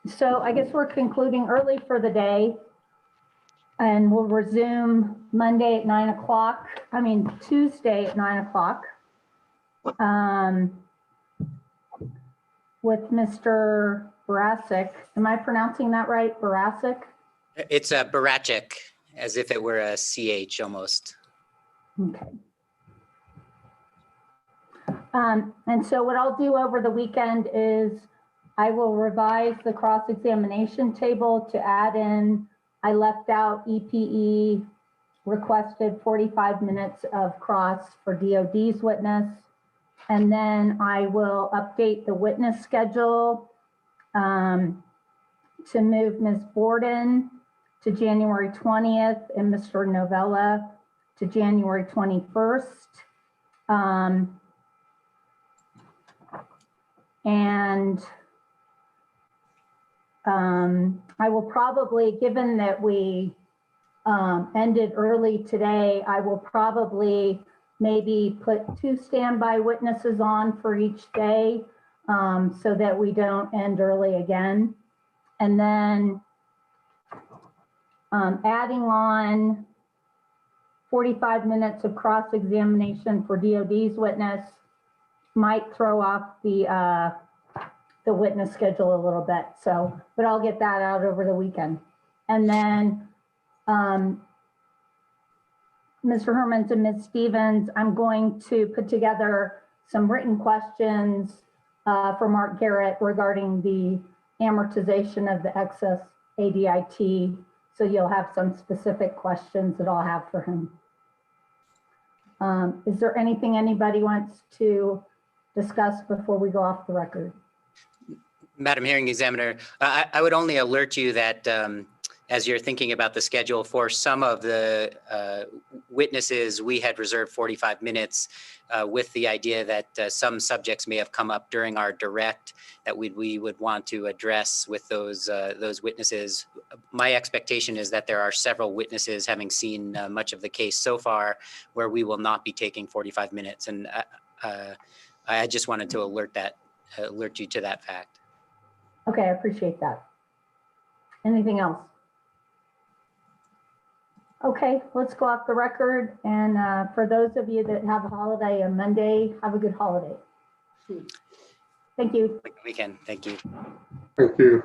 So I guess we're concluding early for the day, and we'll resume Monday at 9 o'clock. Tuesday at 9 o'clock. With Mr. Barasic. Am I pronouncing that right, Barasic?
It's a Barachik, as if it were a CH almost.
Okay. And so what I'll do over the weekend is I will revise the cross-examination table to add in, I left out EPE requested 45 minutes of cross for DOD's witness. And then I will update the witness schedule to move Ms. Borden to January 20th and Mr. Novella to January 21st. I will probably, given that we ended early today, I will probably maybe put 2 standby witnesses on for each day so that we don't end early again. And then adding on 45 minutes of cross-examination for DOD's witness might throw off the witness schedule a little bit. So, but I'll get that out over the weekend. And then Mr. Hermans and Ms. Stevens, I'm going to put together some written questions for Mark Garrett regarding the amortization of the excess ADIT. So you'll have some specific questions that I'll have for him. Is there anything anybody wants to discuss before we go off the record?
Madam Hearing Examiner, I would only alert you that as you're thinking about the schedule for some of the witnesses, we had reserved 45 minutes with the idea that some subjects may have come up during our direct that we would want to address with those witnesses. My expectation is that there are several witnesses having seen much of the case so far where we will not be taking 45 minutes. And I just wanted to alert you to that fact.
Okay, I appreciate that. Anything else? Okay, let's go off the record. And for those of you that have a holiday on Monday, have a good holiday. Thank you.
Weekend. Thank you.
Thank you.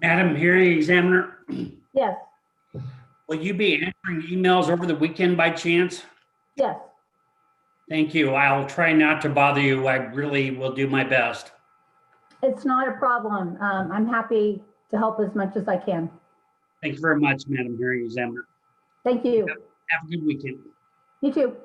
Madam Hearing Examiner,
Yes,
will you be answering emails over the weekend by chance?
yes,
Thank you. I'll try not to bother you. I really will do my best.
it's not a problem. I'm happy to help as much as I can.
Thank you very much, Madam Hearing Examiner.
Thank you.
Have a good weekend.
You too.